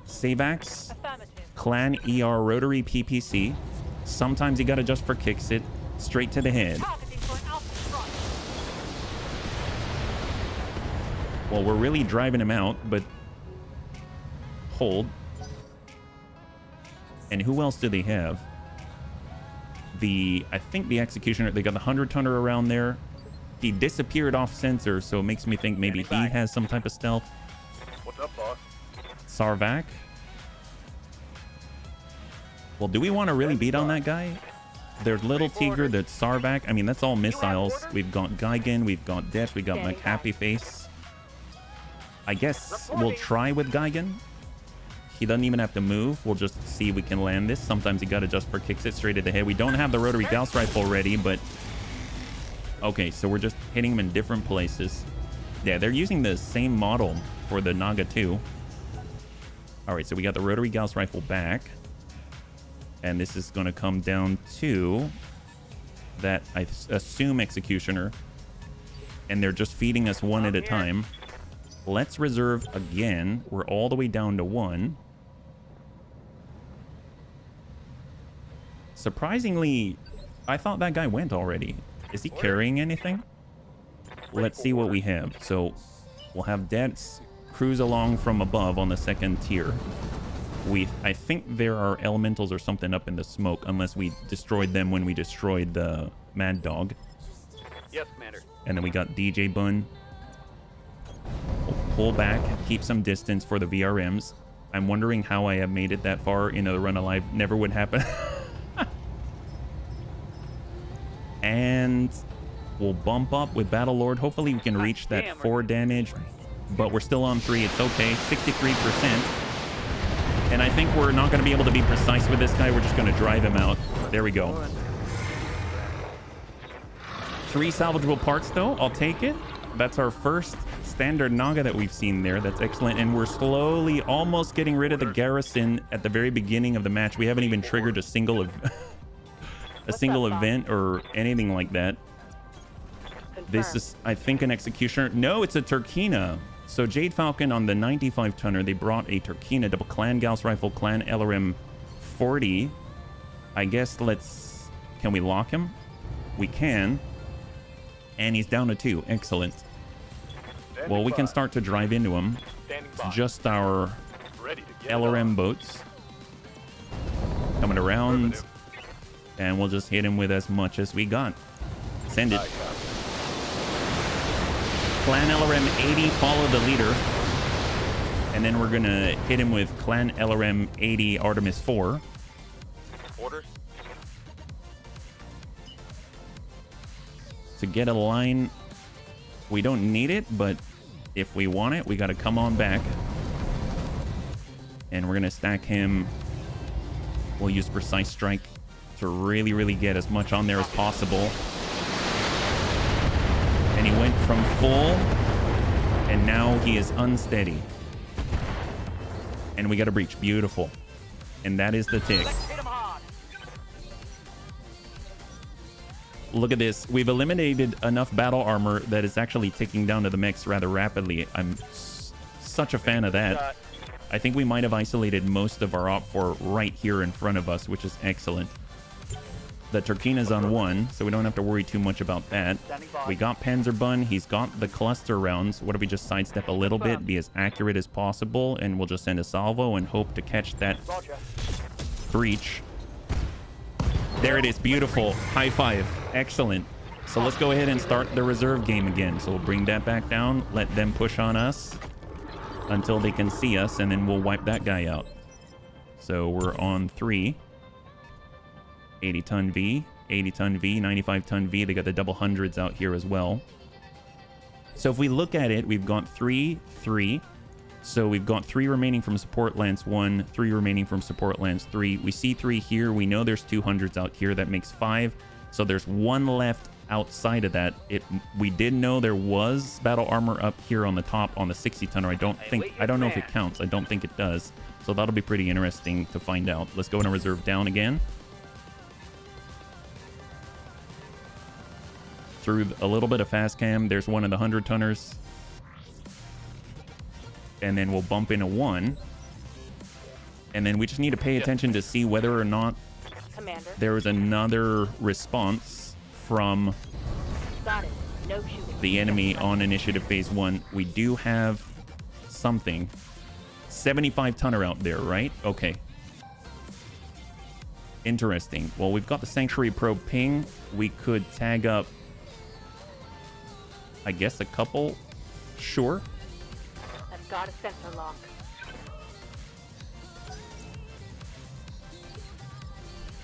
Savax, Clan ER Rotary PPC. Sometimes you got to just for kicks it straight to the head. Well, we're really driving him out, but hold. And who else do they have? I think the Executioner, they got the 100-tonner around there. He disappeared off sensor, so it makes me think maybe he has some type of stealth. What's up, boss? Sarvac. Well, do we want to really beat on that guy? There's Little Tiger, that's Sarvac. I mean, that's all missiles. We've got Gigan, we've got Death, we got McHappy Face. I guess we'll try with Gigan. He doesn't even have to move. We'll just see if we can land this. Sometimes you got to just for kicks it straight at the head. We don't have the rotary Gauss rifle ready, but... Okay, so we're just hitting him in different places. Yeah, they're using the same model for the Naga 2. All right, so we got the rotary Gauss rifle back. And this is going to come down to that, I assume, Executioner. And they're just feeding us one at a time. Let's reserve again. We're all the way down to 1. Surprisingly, I thought that guy went already. Is he carrying anything? Let's see what we have. So we'll have Dets cruise along from above on the 2nd tier. I think there are elementals or something up in the smoke, unless we destroyed them when we destroyed the Mad Dog. Yes, Commander. And then we got DJ Bun. We'll pull back, keep some distance for the VRMs. I'm wondering how I have made it that far into the run alive. Never would happen. And we'll bump up with Battlelord. Hopefully we can reach that 4 damage, but we're still on 3. It's okay. 63%. And I think we're not going to be able to be precise with this guy. We're just going to drive him out. There we go. 3 salvageable parts, though. I'll take it. That's our first standard Naga that we've seen there. That's excellent. And we're slowly almost getting rid of the garrison at the very beginning of the match. We haven't even triggered a single event or anything like that. This is, I think, an Executioner. No, it's a Turkina. So Jade Falcon on the 95-tonner, they brought a Turkina double clan Gauss rifle, clan LRM 40. I guess can we lock him? We can. And he's down to 2. Excellent. Well, we can start to drive into him. It's just our LRM boats coming around. And we'll just hit him with as much as we got. Send it. Clan LRM 80, follow the leader. And then we're going to hit him with Clan LRM 80 Artemis 4. Orders. To get a line, we don't need it, but if we want it, we got to come on back. And we're going to stack him. We'll use Precise Strike to really, really get as much on there as possible. And he went from full, and now he is unsteady. And we got a breach. Beautiful. And that is the tick. Look at this. We've eliminated enough battle armor that it's actually ticking down to the mix rather rapidly. I'm such a fan of that. I think we might have isolated most of our op for right here in front of us, which is excellent. The Turkina's on 1, so we don't have to worry too much about that. We got Panzerbun. He's got the cluster rounds. What if we just sidestep a little bit, be as accurate as possible, and we'll just send a salvo and hope to catch that breach. There it is. Beautiful. High five. Excellent. So let's go ahead and start the reserve game again. So we'll bring that back down, let them push on us until they can see us, and then we'll wipe that guy out. So we're on 3. 80-ton V, 80-ton V, 95-ton V. They got the double hundreds out here as well. So if we look at it, we've got 3, 3. So we've got 3 remaining from support lance 1, 3 remaining from support lance 3. We see 3 here. We know there's 200s out here. That makes 5. So there's 1 left outside of that. We did know there was battle armor up here on the top on the 60-tonner. I don't know if it counts. I don't think it does. So that'll be pretty interesting to find out. Let's go into reserve down again. Through a little bit of fast cam, there's one of the 100-tonners. And then we'll bump into 1. And then we just need to pay attention to see whether or not Commander. there is another response from Got it. No shooting. the enemy on initiative phase 1. We do have something. 75-tonner out there, right? Okay. Interesting. Well, we've got the Sanctuary probe ping. We could tag up, I guess, a couple. Sure. I've got a sensor lock.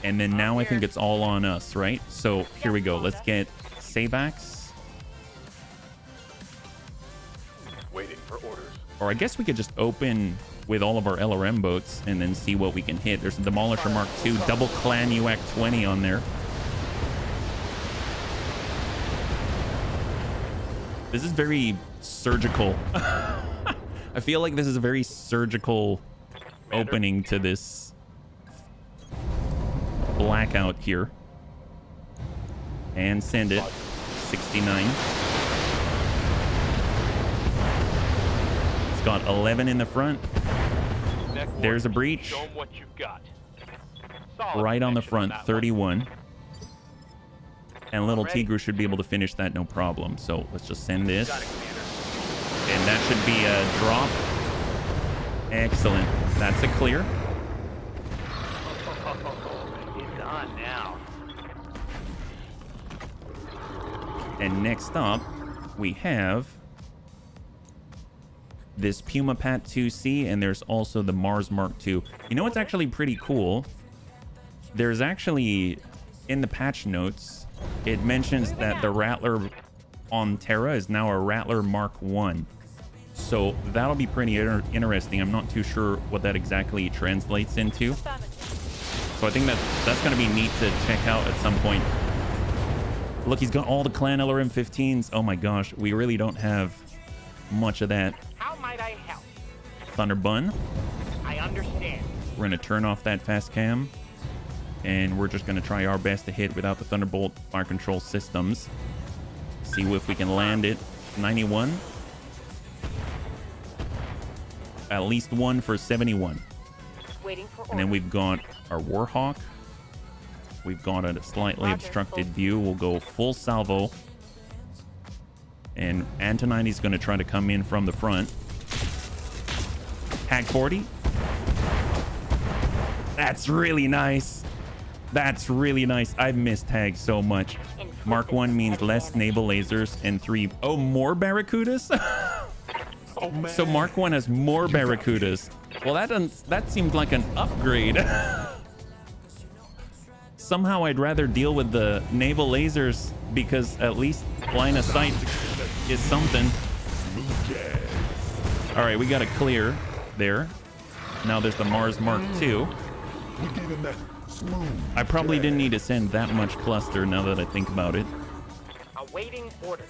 And then now I think it's all on us, right? So here we go. Let's get Savax. Waiting for orders. Or I guess we could just open with all of our LRM boats and then see what we can hit. There's a Demolisher Mark II, double Clan UAC 20 on there. This is very surgical. I feel like this is a very surgical opening to this blackout here. And send it. 69. It's got 11 in the front. There's a breach. Show 'em what you've got. Right on the front, 31. And little Tigru should be able to finish that no problem. So let's just send this. And that should be a drop. Excellent. That's a clear. It's on now. And next up, we have this Puma Pat 2C, and there's also the Mars Mark II. You know what's actually pretty cool? There's actually, in the patch notes, it mentions that the Rattler on Terra is now a Rattler Mark I. So that'll be pretty interesting. I'm not too sure what that exactly translates into. So I think that's going to be neat to check out at some point. Look, he's got all the Clan LRM 15s. Oh my gosh, we really don't have much of that. How might I help? Thunder Bun. I understand. We're going to turn off that fast cam. And we're just going to try our best to hit without the Thunderbolt fire control systems. See if we can land it. 91. At least 1 for 71. Waiting for And then orders. we've got our Warhawk. We've got a slightly Roger, obstructed full. view. We'll go full salvo. And Antonini's going to try to come in from the front. Tag 40. That's really nice. That's really nice. I've missed tags so much. Mark 1 means less naval lasers and 3... Oh, more Barracudas? Oh man. So Mark 1 has more Barracudas. Well, that seemed like an upgrade. Somehow I'd rather deal with the naval lasers because at least line of sight is something. All right, we got a clear there. Now there's the Mars Mark II. We gave him that smooth I probably jazz. didn't need to send that much cluster now that I think about it. Awaiting orders.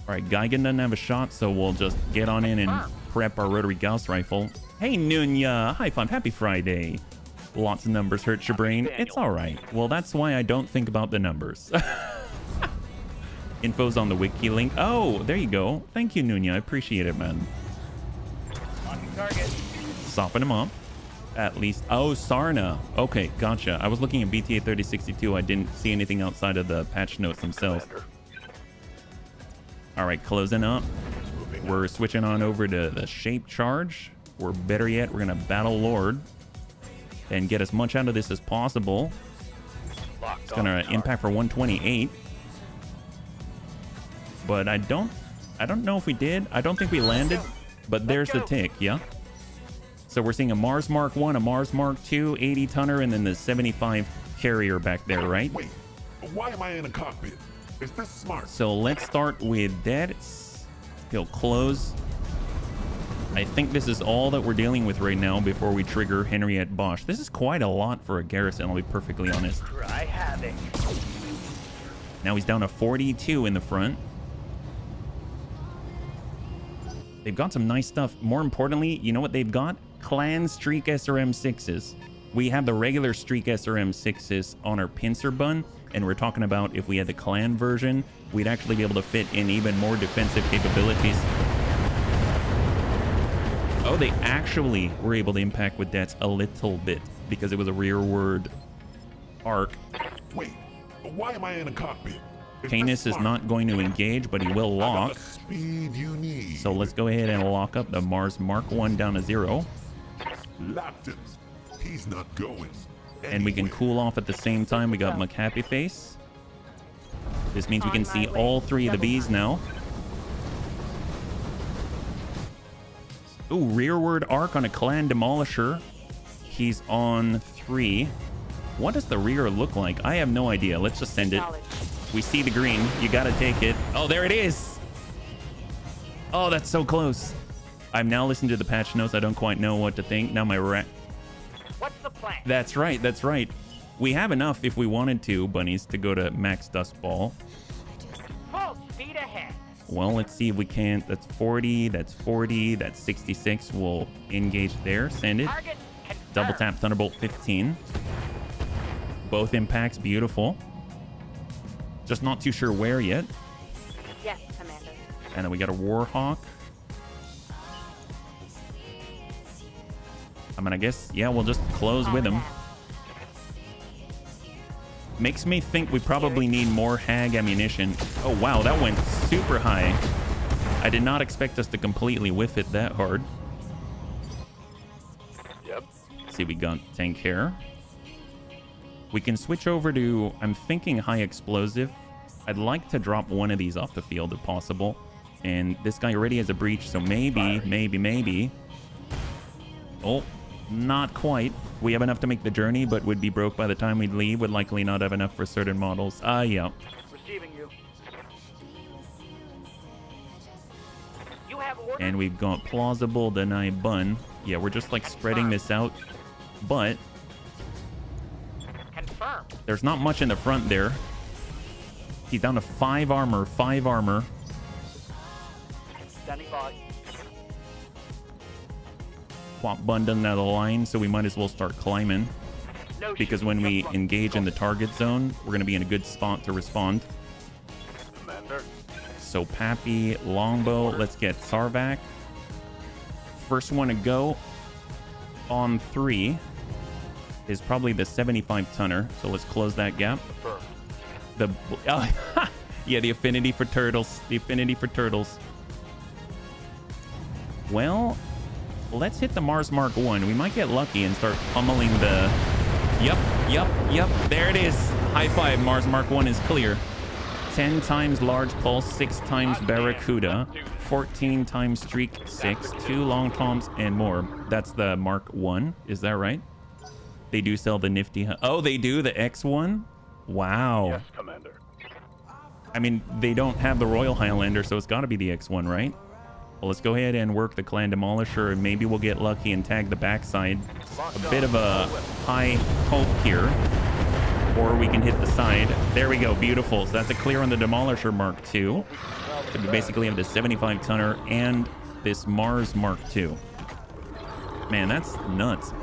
All right, Geigen doesn't have a shot, so we'll just get on in and prep our rotary Gauss rifle. Hey, Nunya. High five. Happy Friday. Lots of numbers hurt your brain. It's all right. Well, that's why I don't think about the numbers. Info's on the wiki link. Oh, there you go. Thank you, Nunya. I appreciate it, man. Locking target. Sopping him up. At least. Oh, Sarna. Okay, gotcha. I was looking at BTA 3062. I didn't see anything outside of the patch notes themselves. Commander. All right, closing up. We're switching on over to the shape charge. Or better yet, we're going to Battle Lord and get as much out of this as possible. It's going to impact for 128. But I don't know if we did. I don't think we landed. But there's the tick, yeah? So we're seeing a Mars Mark 1, a Mars Mark 2, 80 tonner, and then the 75 carrier back there, right? Wait, why am I in a cockpit? Is this smart? So let's start with that. He'll close. I think this is all that we're dealing with right now before we trigger Henriette Bosch. This is quite a lot for a garrison, I'll be perfectly honest. Try having. Now he's down to 42 in the front. They've got some nice stuff. More importantly, you know what they've got? Clan Streak SRM-6s. We have the regular Streak SRM-6s on our pincer bun, and we're talking about if we had the clan version, we'd actually be able to fit in even more defensive capabilities. Oh, they actually were able to impact with that a little bit because it was a rearward arc. Wait, why am I in a cockpit? Canis is not going to engage, but he will lock. Speed you need. So let's go ahead and lock up the Mars Mark 1 down to 0. Laptons. He's not going. And we can cool off at the same time. We got McHappy Face. This means we can see all 3 of the bees now. Ooh, rearward arc on a clan demolisher. He's on 3. What does the rear look like? I have no idea. Let's just send it. We see the green. You gotta take it. Oh, there it is. Oh, that's so close. I'm now listening to the patch notes. I don't quite know what to think. Now my rat. What's the plan? That's right. That's right. We have enough if we wanted to, bunnies, to go to max dust ball. Full speed ahead. Well, let's see if we can. That's 40. That's 40. That's 66. We'll engage there. Send it. Target confirmed. Double tap Thunderbolt 15. Both impacts. Beautiful. Just not too sure where yet. Yes, Commander. And then we got a Warhawk. I mean, I guess, yeah, we'll just close with him. Makes me think we probably need more Hag ammunition. Oh, wow, that went super high. I did not expect us to completely whiff it that hard. Yep. See, we got tank hair. We can switch over to, I'm thinking high explosive. I'd like to drop one of these off the field if possible. And this guy already has a breach, so maybe. Oh, not quite. We have enough to make the journey, but would be broke by the time we'd leave. Would likely not have enough for certain models. Yeah. Receiving you. You have orders. And we've got plausible deny bun. Yeah, we're just like spreading this out. But Confirmed. there's not much in the front there. He's down to 5 armor, 5 armor. Standing by. Swap bun doesn't have the line, so we might as well start climbing. No Because when we engage in the target zone, we're going to be in a good spot to respond. Commander. So Pappy, Longbow, let's get Sarvac. First one to go on 3 is probably the 75 tonner. So let's close that gap. Confirmed. Yeah, the affinity for turtles. The affinity for turtles. Well, let's hit the Mars Mark 1. We might get lucky and start pummeling the... Yep. There it is. High five. Mars Mark 1 is clear. 10 times Large Pulse, 6 times Barracuda, 14 times Streak 6, 2 Long Toms, and more. That's the Mark 1. Is that right? They do sell the nifty... Oh, they do? The X1? Wow. Yes, Commander. I mean, they don't have the Royal Highlander, so it's got to be the X1, right? Well, let's go ahead and work the Clan Demolisher, and maybe we'll get lucky and tag the backside. A bit of a high hope here. Or we can hit the side. There we go. Beautiful. So that's a clear on the Demolisher Mark II. So we basically have the 75 tonner and this Mars Mark II. Man, that's nuts.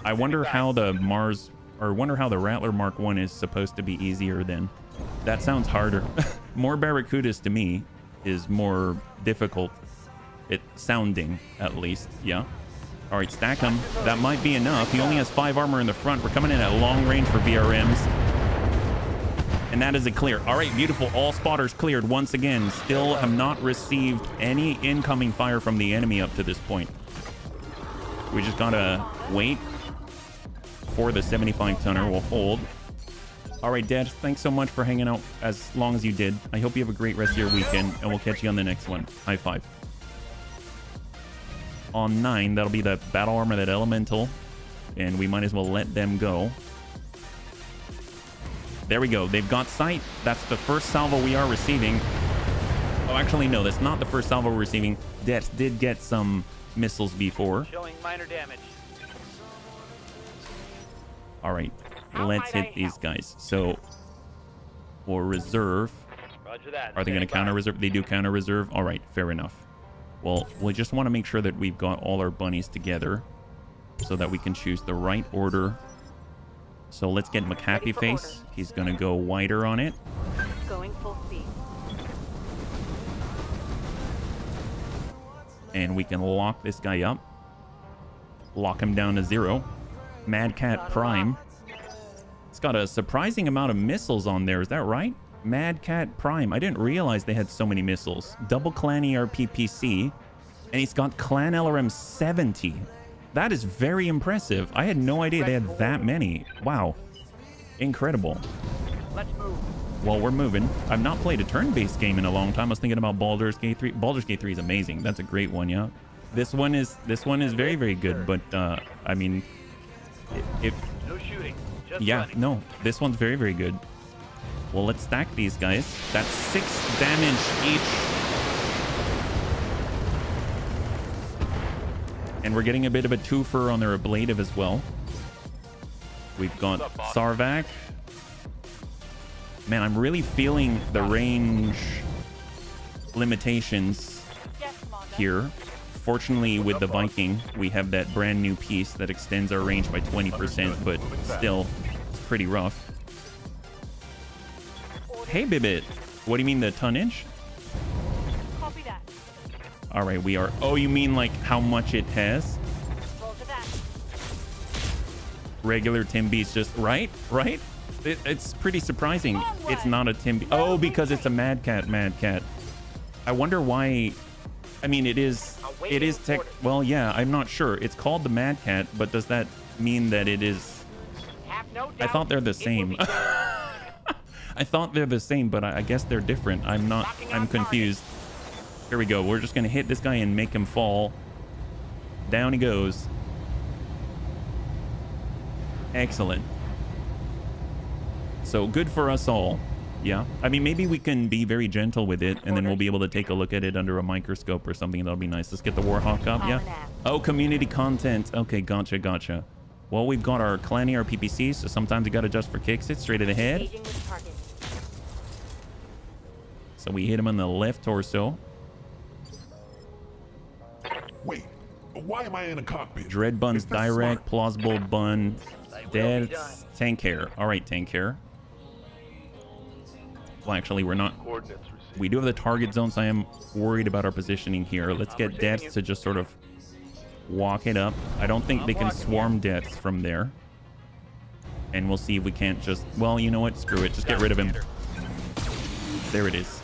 I wonder how the Mars... Or wonder how the Rattler Mark 1 is supposed to be easier than. That sounds harder. More Barracudas to me is more difficult. It sounding, at least. Yeah. All right, stack him. That might be enough. He only has 5 armor in the front. We're coming in at long range for VRMs. And that is a clear. All right, beautiful. All spotters cleared once again. Still have not received any incoming fire from the enemy up to this point. We just gotta wait for the 75 tonner. We'll hold. All right, Dad, thanks so much for hanging out as long as you did. I hope you have a great rest of your weekend, and we'll catch you on the next one. High five. on 9. That'll be the battle armor, that elemental. And we might as well let them go. There we go. They've got sight. That's the first salvo we are receiving. Oh, actually, no. That's not the first salvo we're receiving. Dex did get some missiles before. Showing minor damage. All right. How Let's might hit I these help? guys. So, for reserve. Roger that. Are they going to counter reserve? They do counter reserve. All right, fair enough. Well, we just want to make sure that we've got all our bunnies together so that we can choose the right order. So let's get McHappy Face. He's going to go wider on it. Going full speed. And we can lock this guy up. Lock him down to 0. Mad Cat Prime. It's got a surprising amount of missiles on there. Is that right? Mad Cat Prime. I didn't realize they had so many missiles. Double Clan ERPPC. And he's got Clan LRM 70. That is very impressive. I had no idea they had that many. Wow. Incredible. Let's move. Well, we're moving. I've not played a turn-based game in a long time. I was thinking about Baldur's Gate 3. Baldur's Gate 3 is amazing. That's a great one, yeah. This one is very, very good. But I mean, if No shooting. Just yeah, running. no, this one's very, very good. Well, let's stack these guys. That's 6 damage each. And we're getting a bit of a twofer on their ablative as well. We've got Sarvac. Man, I'm really feeling the range limitations Yes, Commander. here. Fortunately, with the Viking, we have that brand new piece that extends our range by 20%, but still, it's pretty rough. Hey, Bibbit. What do you mean, the tonnage? Copy that. All right, we are... Oh, you mean like how much it has? Roll to that. Regular Timby's just... Right? It's pretty surprising. It's not a Timby. Oh, because it's a Mad Cat. I wonder why... I mean, it is tech... Well, yeah, I'm not sure. It's called the Mad Cat, but does that mean that it is... Have no doubt I thought they're the it will same. be done. I thought they're the same, but I guess they're different. I'm confused. Here we go. We're just going to hit this guy and make him fall. Down he goes. Excellent. So good for us all. Yeah. I mean, maybe we can be very gentle with it, and then we'll be able to take a look at it under a microscope or something. That'll be nice. Let's get the Warhawk up. Yeah. Oh, community content. Okay, gotcha. Well, we've got our Clan ERPPC, so sometimes you got to adjust for kicks. It straight to the head. Engaging with target. So we hit him on the left torso. Wait, why am I in a cockpit? Dread Bun's Is this direct, smart? plausible bun. They will be Death's tank hair. All right, tank hair. Well, actually, we're not. Coordinates received. We do have the target zone, so I am worried about our positioning here. Let's get Deaths to just sort of walk it up. I don't think they can swarm Deaths from there. And we'll see if we can't just... Well, you know what? Screw it. Just get rid of him. There it is.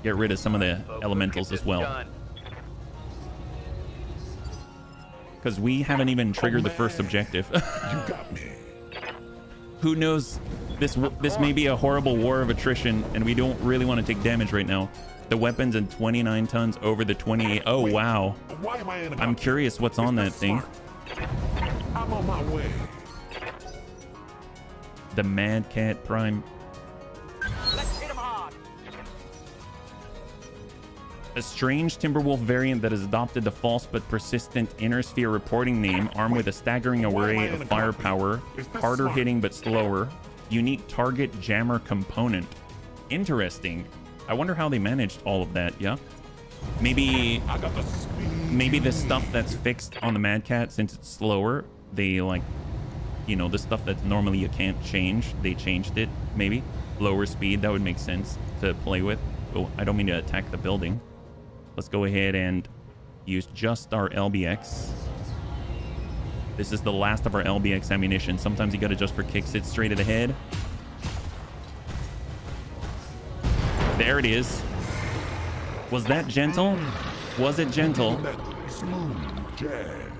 Get rid of some of the elementals as well. Done. Because we haven't even triggered the first objective. You got me. Who knows? This may be a horrible war of attrition, and we don't really want to take damage right now. The weapon's in 29 tons over the 28. Oh, Wait, wow. Why am I in a I'm cockpit? curious what's Is on this that thing. smart? I'm on my way. The Mad Cat Prime. Let's hit him hard. A strange Timberwolf variant that has adopted the false but persistent Inner Sphere reporting name, armed with a staggering array of firepower, harder hitting but slower, unique target jammer component. Interesting. I wonder how they managed all of that, yeah? Maybe I got the speed. maybe you the stuff need. that's fixed on the Mad Cat, since it's slower, they like, you know, the stuff that normally you can't change, they changed it, maybe. Lower speed, that would make sense to play with. Oh, I don't mean to attack the building. Let's go ahead and use just our LBX. This is the last of our LBX ammunition. Sometimes you got to just for kicks it straight to the head. There it is. Was that gentle? Was it gentle? That smooth jazz.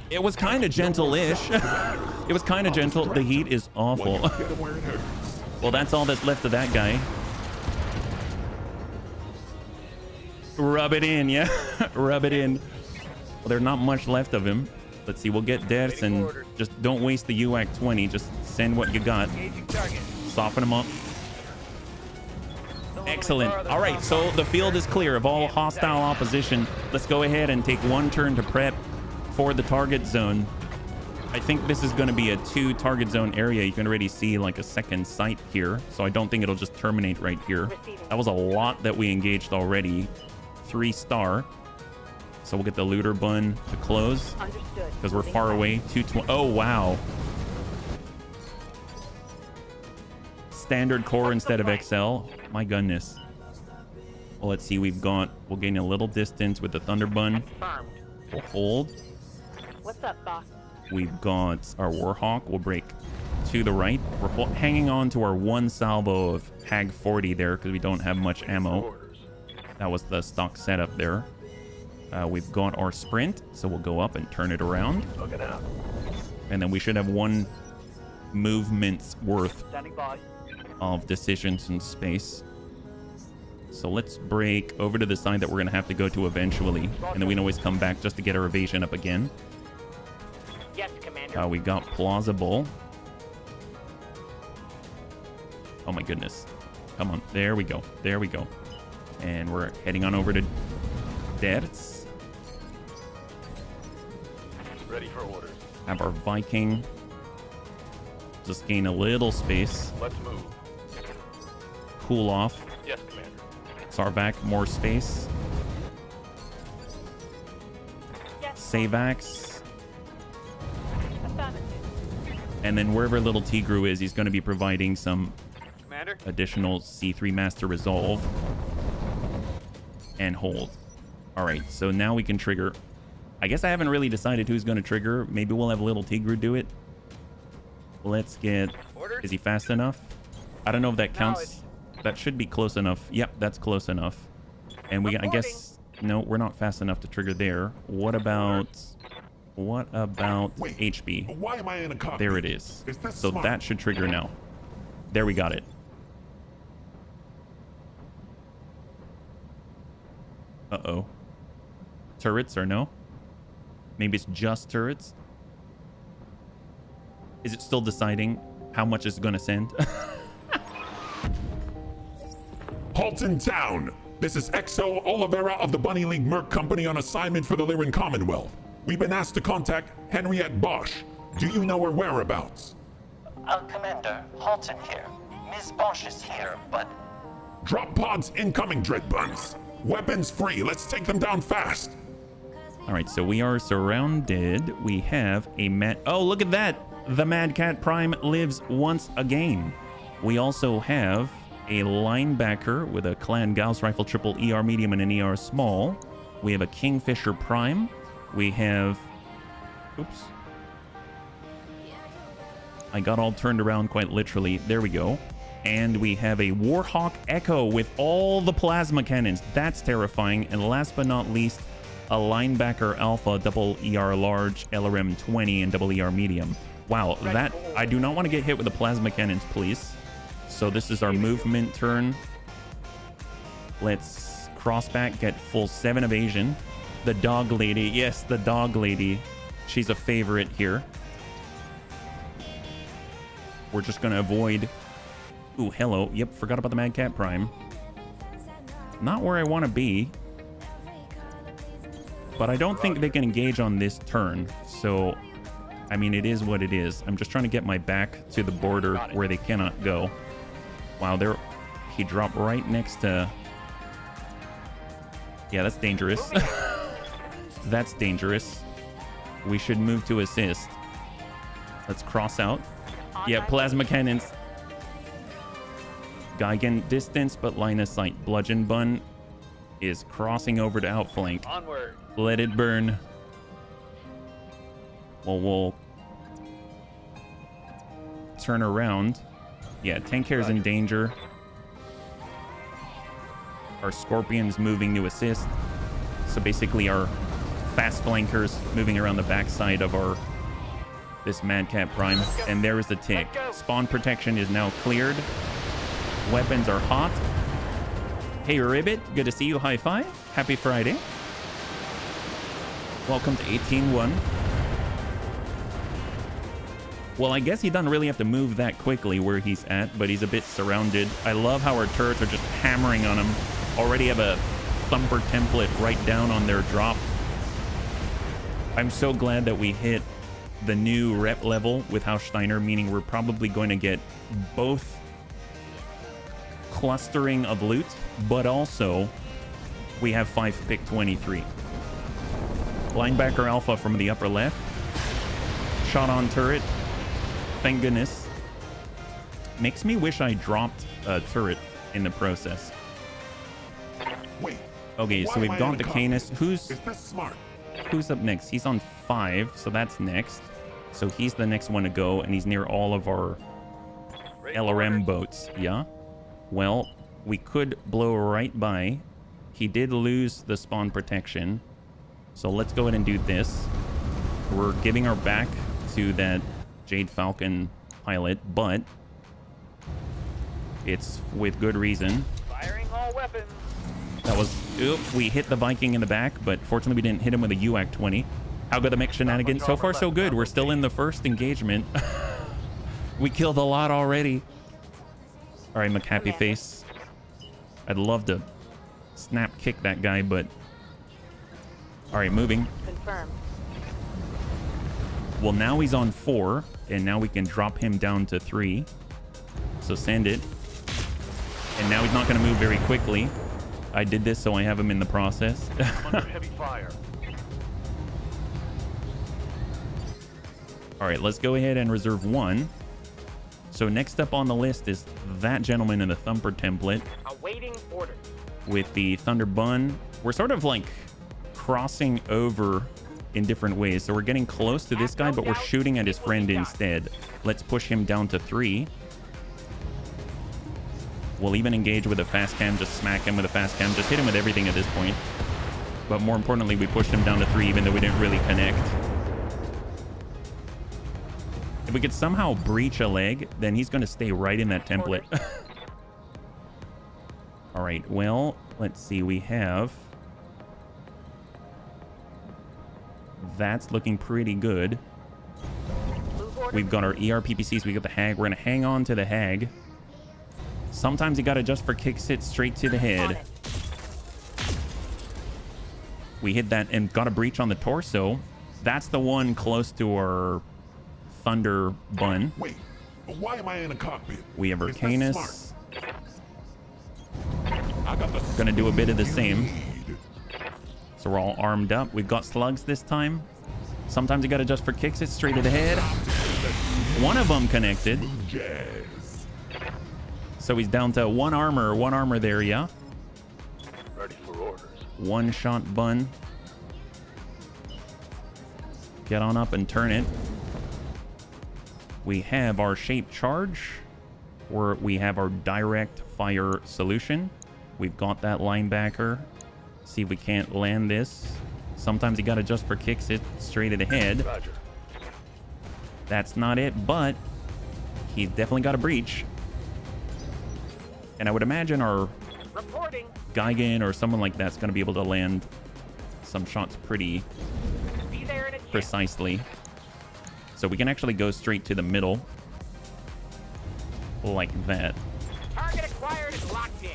It was kind of gentle-ish. It was kind of gentle. The heat is awful. Well, you get 'em where it hurts. Well, that's all that's left of that guy. Rub it in, yeah? Rub it in. Well, there's not much left of him. Let's see. We'll get deaths and just don't waste the UAC 20. Just send what you got. Engaging target. Soften him up. Excellent. All right, so the field is clear of all hostile opposition. Let's go ahead and take one turn to prep for the target zone. I think this is going to be a 2 target zone area. You can already see like a second site here, so I don't think it'll just terminate right here. That was a lot that we engaged already. 3-star. So we'll get the looter bun to close Understood. because we're far away. 220. Oh, wow. Standard core instead of XL. My goodness. Well, let's see. We'll gain a little distance with the thunder bun. Confirmed. We'll hold. What's up, boss? We've got our Warhawk. We'll break to the right. We're hanging on to our 1 salvo of Hag 40 there because we don't have much ammo. That was the stock setup there. We've got our sprint, so we'll go up and turn it around. And then we should have 1 movement's worth Standing by. of decisions in space. So let's break over to the side that we're going to have to go to eventually. And then we can always come back just to get our evasion up again. Yes, Commander. We got plausible. Oh my goodness. Come on. There we go. There we go. And we're heading on over to Deaths. Ready for orders. Have our Viking. Just gain a little space. Let's move. Cool off. Yes, Commander. Sarvac, more space. Yes. Savax. Affirmative. And then wherever little Tigru is, he's going to be providing some Commander. additional C3 Master Resolve. And hold. All right, so now we can trigger. I guess I haven't really decided who's going to trigger. Maybe we'll have little Tigru do it. Let's get... Orders. Is he fast enough? I don't know if that counts. That should be close enough. Yep, that's close enough. And I guess... No, we're not fast enough to trigger there. What about Wait, HB? Why am I in a cockpit? There it is. Is this So smart? that should trigger now. There, we got it. Uh-oh. Turrets or no? Maybe it's just turrets? Is it still deciding how much it's going to send? Halt in town! This is XO Oliveira of the Bunny League Merc Company on assignment for the Lyran Commonwealth. We've been asked to contact Henriette Bosch. Do you know her whereabouts? Commander, Halton here. Ms. Bosch is here, but... Drop pods incoming, Dreadbuns. Weapons free. Let's take them down fast. All right, so we are surrounded. We have a Oh, look at that. The Mad Cat Prime lives once again. We also have a linebacker with a Clan Gauss rifle, triple ER medium and an ER small. We have a Kingfisher Prime. We have... Oops. I got all turned around quite literally. There we go. And we have a Warhawk Echo with all the plasma cannons. That's terrifying. And last but not least, a linebacker Alpha, double ER large, LRM 20, and double ER medium. Wow, that... I do not want to get hit with the plasma cannons, please. So this is our movement turn. Let's cross back, get full 7 evasion. The dog lady. Yes, the dog lady. She's a favorite here. We're just going to avoid... Ooh, hello. Yep, forgot about the Mad Cat Prime. Not where I want to be. But I don't think they can engage on this turn. So, I mean, it is what it is. I'm just trying to get my back to the border where they cannot go. Wow, there... He dropped right next to... Yeah, that's dangerous. That's dangerous. We should move to assist. Let's cross out. Yeah, plasma cannons. Geigen distance, but line of sight. Bludgeon Bun is crossing over to outflank. Onward. Let it burn. Well, we'll turn around. Yeah, tank care is in danger. Our Scorpion's moving to assist. So basically our fast flankers moving around the backside of our this Mad Cat Prime. And there is the tick. Spawn protection is now cleared. Weapons are hot. Hey Ribbit, good to see you. High five. Happy Friday. Welcome to 18.1. Well, I guess he doesn't really have to move that quickly where he's at, but he's a bit surrounded. I love how our turrets are just hammering on him. Already have a thumper template right down on their drop. I'm so glad that we hit the new rep level with Haussteiner, meaning we're probably going to get both clustering of loot, but also we have 5 pick 23. Linebacker alpha from the upper left. Shot on turret. Thank goodness. Makes me wish I dropped a turret in the process. Wait. Okay, so we've got the Canis. Is this smart? Who's up next? He's on 5, so that's next. So he's the next one to go, and he's near all of our LRM boats. Yeah. Well, we could blow right by. He did lose the spawn protection. So let's go ahead and do this. We're giving our back to that Jade Falcon pilot, but it's with good reason. Firing all weapons. That was... Oop, we hit the Viking in the back, but fortunately we didn't hit him with a UAC 20. How good the mech shenanigans? So far, so good. We're still in the first engagement. We killed a lot already. All right, McHappy Face. I'd love to snap kick that guy, but... All right, moving. Confirmed. Well, now he's on 4, and now we can drop him down to 3. So send it. And now he's not going to move very quickly. I did this so I have him in the process. Under heavy fire. All right, let's go ahead and reserve 1. So next up on the list is that gentleman in the Thumper template Awaiting order. with the Thunder Bun. We're sort of like crossing over in different ways. So we're getting close to this guy, but we're shooting at his friend instead. Let's push him down to 3. We'll even engage with a fast cam, just smack him with a fast cam, just hit him with everything at this point. But more importantly, we pushed him down to 3, even though we didn't really connect. If we could somehow breach a leg, then he's going to stay right in that template. All right, well, let's see. We have... That's looking pretty good. We've got our ERPPCs. We got the Hag. We're going to hang on to the Hag. Sometimes you got to just for kicks it straight to the head. We hit that and got a breach on the torso. That's the one close to our Thunder Bun. Wait, why am I in a cockpit? We have Is this Arcanus. I got the Gonna do a bit of the you same. need. So we're all armed up. We've got slugs this time. Sometimes you got to just for kicks it straight to the head. One of them connected. Jazz. So he's down to 1 armor. 1 armor there, yeah. Ready for orders. 1 shot bun. Get on up and turn it. We have our shape charge, or we have our direct fire solution. We've got that linebacker. See if we can't land this. Sometimes you got to just for kicks it straight at the head. Roger. That's not it, but he's definitely got a breach. And I would imagine our Reporting. Geigen or someone like that's going to be able to land some shots pretty Be there in a jiff. precisely. So we can actually go straight to the middle. Like that. Target acquired and locked in.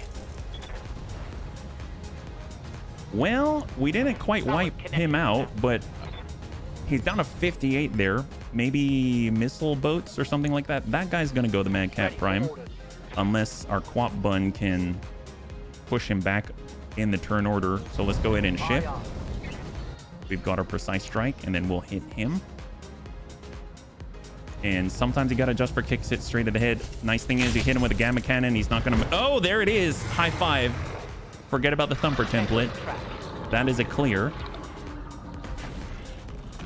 Well, we didn't quite wipe him out, but he's down to 58 there. Maybe missile boats or something like that. That guy's going to go the Mad Cat Prime. Unless our Quap Bun can push him back in the turn order. So let's go ahead and shift. We've got our Precise Strike, and then we'll hit him. And sometimes you got to just for kicks it straight to the head. Nice thing is you hit him with a Gamma Cannon. He's not going to... Oh, there it is. High five. Forget about the Thumper template. That is a clear.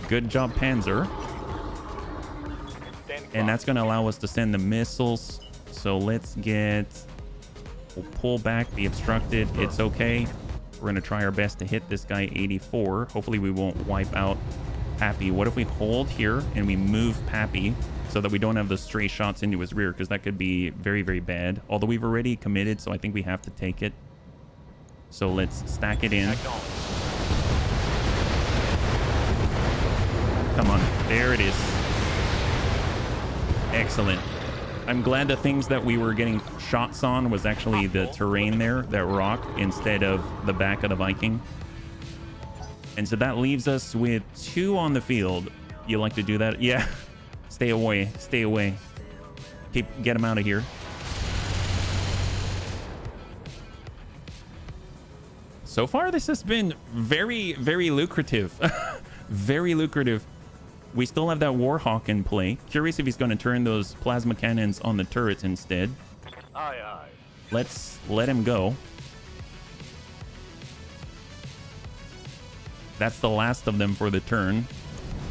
Good job, Panzer. And that's going to allow us to send the missiles. So let's get... We'll pull back, be obstructed. It's okay. We're going to try our best to hit this guy 84. Hopefully we won't wipe out Pappy. What if we hold here and we move Pappy so that we don't have the stray shots into his rear? Because that could be very, very bad. Although we've already committed, so I think we have to take it. So let's stack it in. Come on. There it is. Excellent. I'm glad the things that we were getting shots on was actually the terrain there, that rock, instead of the back of the Viking. And so that leaves us with 2 on the field. You like to do that? Yeah. Stay away. Stay away. Get him out of here. So far, this has been very, very lucrative. Very lucrative. We still have that Warhawk in play. Curious if he's going to turn those plasma cannons on the turrets instead. Aye, aye. Let's let him go. That's the last of them for the turn.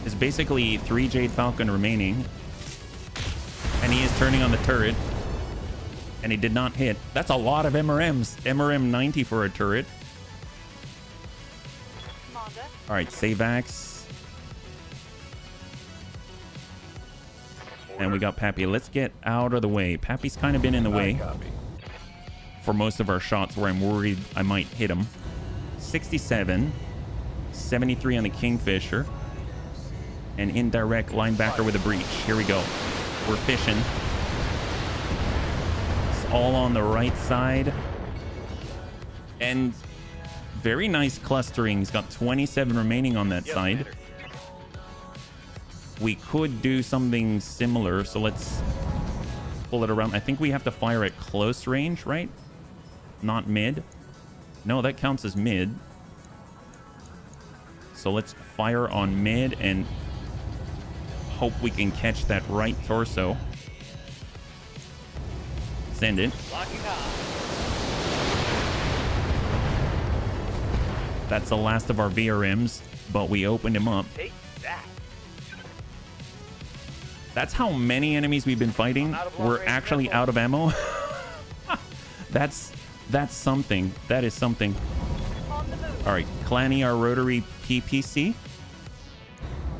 There's basically 3 Jade Falcon remaining. And he is turning on the turret. And he did not hit. That's a lot of MRMs. MRM 90 for a turret. Commander. All right, Savax. And we got Pappy. Let's get out of the way. Pappy's kind of been in the way Copy. for most of our shots where I'm worried I might hit him. 67. 73 on the Kingfisher. An indirect linebacker with a breach. Here we go. We're fishing. It's all on the right side. And very nice clustering. He's got 27 remaining on that side. Commander. We could do something similar, so let's pull it around. I think we have to fire at close range, right? Not mid. No, that counts as mid. So let's fire on mid and hope we can catch that right torso. Send it. Locking on. That's the last of our VRMs, but we opened him up. Take that. That's how many enemies we've been fighting. We're actually out of ammo. That's something. That is something. On the move. All right, Clanny, our rotary PPC.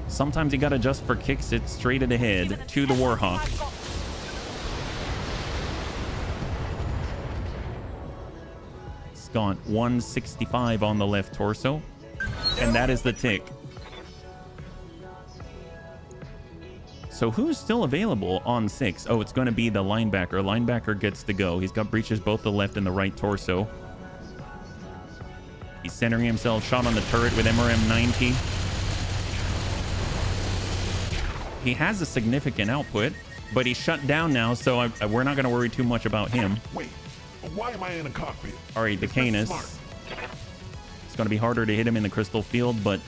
Sometimes you gotta adjust for kicks it straight at the head to the Warhawk. It's gone 165 on the left torso, and that is the tick. So who's still available on 6? Oh, it's going to be the linebacker. Linebacker gets to go. He's got breaches both the left and the right torso. He's centering himself. Shot on the turret with MRM 90. He has a significant output, but he's shut down now, so we're not going to worry too much about him. Wait, why am I in a cockpit? All right, the It's not Canis. smart. It's going to be harder to hit him in the crystal field, but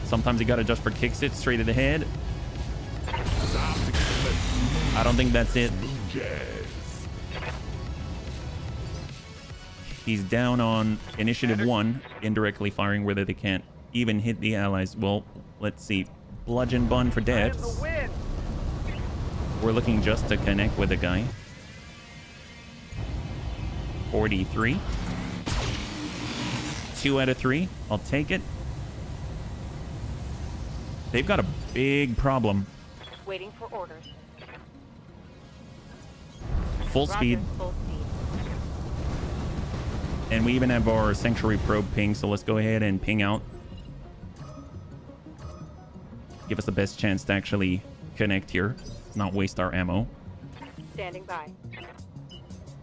sometimes you got to adjust for kicks it straight at the head. I don't think that's it. Jazz. He's down on initiative 1, indirectly firing whether they can't even hit the allies. Well, let's see. Bludgeon bun for I have the deaths. win. We're looking just to connect with a guy. 43. 2 out of 3. I'll take it. They've got a big problem. Waiting for orders. Full speed. Roger, full speed. And we even have our sanctuary probe ping, so let's go ahead and ping out. Give us the best chance to actually connect here, not waste our ammo. Standing by.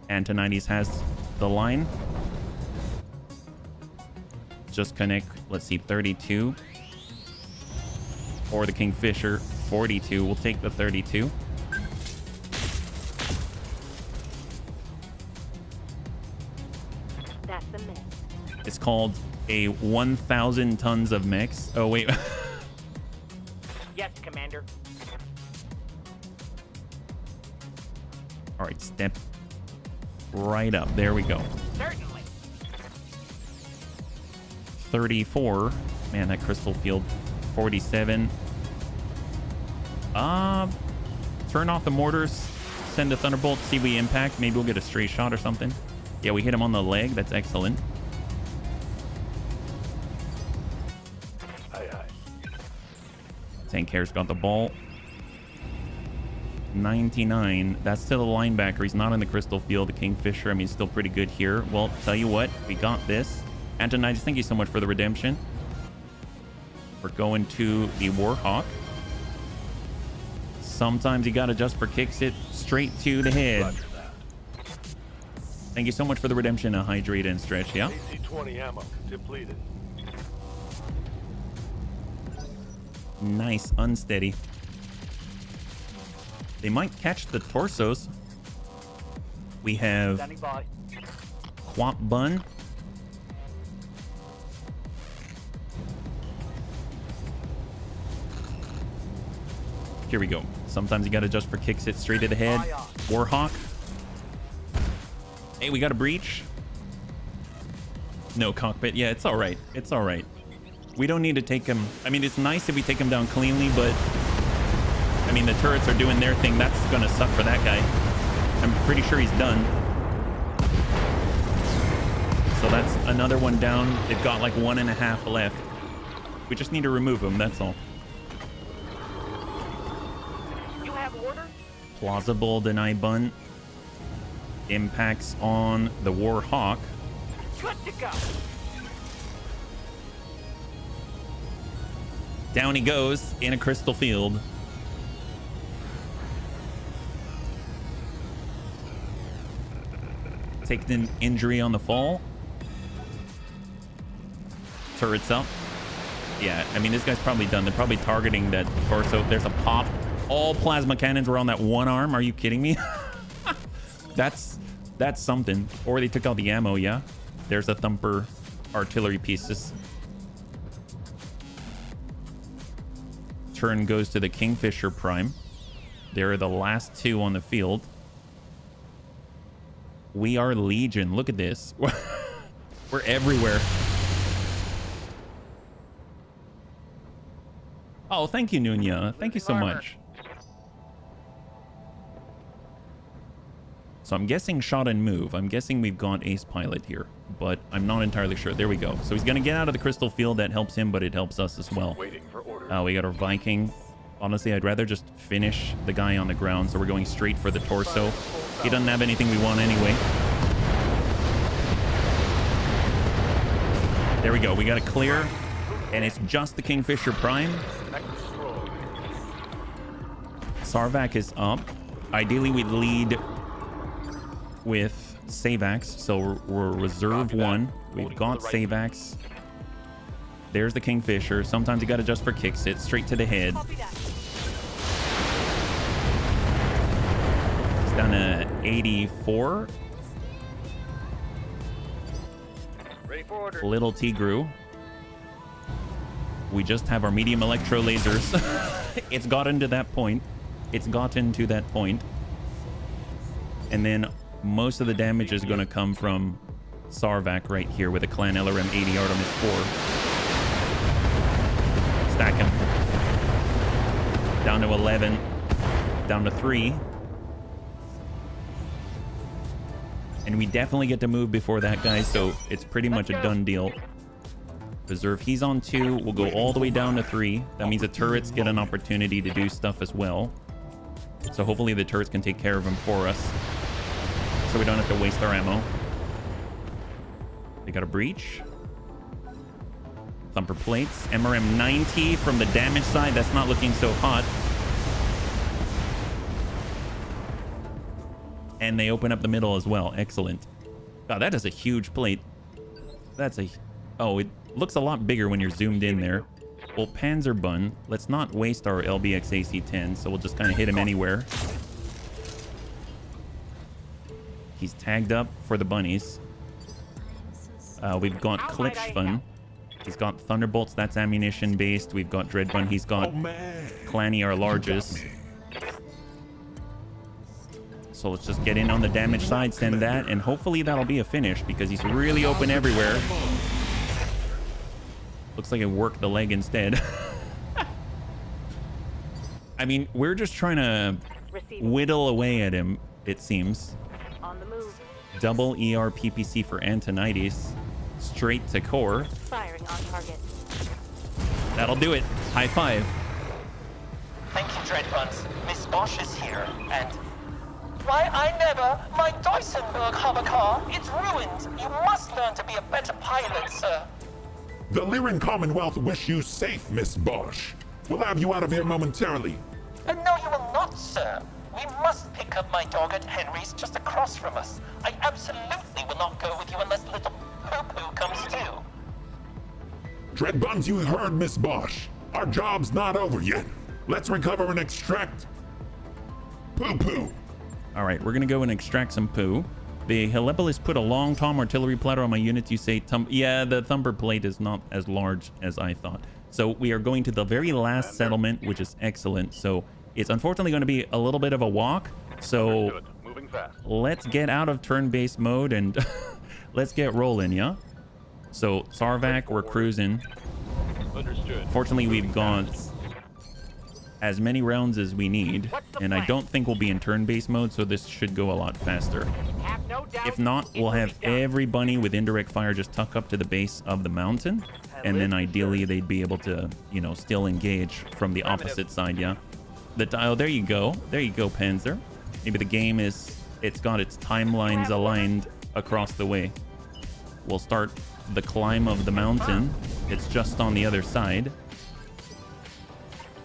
Antonides has the line. Just connect, let's see, 32. Or the Kingfisher, 42. We'll take the 32. That's the mix. It's called a 1,000 tons of mix. Oh, wait. Yes, Commander. All right, step right up. There we go. Certainly. 34. Man, that crystal field. 47. Turn off the mortars. Send a thunderbolt. See if we impact. Maybe we'll get a stray shot or something. Yeah, we hit him on the leg. That's excellent. Aye, aye. Tank Hair's got the ball. 99. That's still a linebacker. He's not in the crystal field. The Kingfisher, I mean, he's still pretty good here. Well, tell you what, we got this. Antonides, thank you so much for the redemption. We're going to the Warhawk. Sometimes you gotta just for kicks it straight to the head. Roger that. Thank you so much for the redemption, hydrate and stretch, yeah? AC-20 ammo. Depleted. Nice, unsteady. They might catch the torsos. We have Standing by. Quap Bun. Here we go. Sometimes you gotta just for kicks it straight to the head. Warhawk. Hey, we got a breach. No cockpit. Yeah, it's all right. It's all right. We don't need to take him. I mean, it's nice if we take him down cleanly, but I mean, the turrets are doing their thing. That's gonna suck for that guy. I'm pretty sure he's done. So that's another one down. They've got like 1.5 left. We just need to remove him. That's all. You have orders? Plausible deny bun. Impacts on the Warhawk. Good to go. Down he goes in a crystal field. Taking an injury on the fall. Turrets up. Yeah, I mean, this guy's probably done. They're probably targeting that torso. There's a pop. All plasma cannons were on that one arm. Are you kidding me? That's something. Or they took out the ammo, yeah. There's a thumper artillery pieces. Turn goes to the Kingfisher Prime. They're the last two on the field. We are Legion. Look at this. We're everywhere. Oh, thank you, Nunya. Thank you so much. So I'm guessing shot and move. I'm guessing we've got Ace Pilot here, but I'm not entirely sure. There we go. So he's going to get out of the crystal field. That helps him, but it helps us as well. Waiting for orders. We got our Viking. Honestly, I'd rather just finish the guy on the ground, so we're going straight for the torso. He doesn't have anything we want anyway. There we go. We got it clear, and it's just the Kingfisher Prime. Sarvac is up. Ideally, we'd lead with Savax, so we're reserve one. We've got Savax. There's the Kingfisher. Sometimes you got to just for kicks it straight to the head. It's down to 84. Ready for orders. Little Tigru. We just have our medium electro lasers. It's gotten to that point. It's gotten to that point. And then most of the damage is going to come from Sarvac right here with a Clan LRM 80 Artemis 4. Stack him. Down to 11. Down to 3. And we definitely get to move before that guy, so it's pretty much a done deal. Reserve, he's on 2. We'll go all the way down to 3. That means the turrets get an opportunity to do stuff as well. So hopefully the turrets can take care of him for us, so we don't have to waste our ammo. They got a breach. Thumper plates. MRM 90 from the damage side. That's not looking so hot. And they open up the middle as well. Excellent. God, that is a huge plate. That's a... Oh, it looks a lot bigger when you're zoomed in there. Well, Panzer Bun. Let's not waste our LBX AC-10, so we'll just kind of hit him anywhere. He's tagged up for the bunnies. We've got Klitsch Fun. He's got Thunderbolts. That's ammunition based. We've got Dread Bun. He's got Clanny, our largest. So let's just get in on the damage side, send that, and hopefully that'll be a finish because he's really open everywhere. Looks like it worked the leg instead. I mean, we're just trying to whittle away at him, it seems. On the move. Double ER PPC for Antonides. Straight to core. Firing on target. That'll do it. High five. Thank you, Dreadbuns. Miss Bosch is here, and... Why, I never! My Duisenberg hover car! It's ruined! You must learn to be a better pilot, sir. The Lyran Commonwealth wish you safe, Miss Bosch. We'll have you out of here momentarily. No, you will not, sir. We must pick up my dog at Henry's just across from us. I absolutely will not go with you unless little Poo-Poo comes too. Dread Buns, you heard Miss Bosch. Our job's not over yet. Let's recover and extract Poo-Poo. All right, we're gonna go and extract some poo. The Helepolis put a long tom artillery platter on my units. You say yeah, the thumper plate is not as large as I thought. So we are going to the very last settlement, which is excellent. So it's unfortunately going to be a little bit of a walk. So Moving fast. let's get out of turn-based mode and let's get rolling, yeah? So Sarvac, we're cruising. Understood. Fortunately, we've got as many rounds as we need, and I don't think we'll be in turn-based mode, so this should go a lot faster. Have no doubt. If not, we'll have every bunny with indirect fire just tuck up to the base of the mountain, and then ideally they'd be able to, you know, still engage from the opposite side, yeah? Oh, there you go, Panzer. Maybe the game it's got its timelines aligned across the way. We'll start the climb of the mountain. It's just on the other side.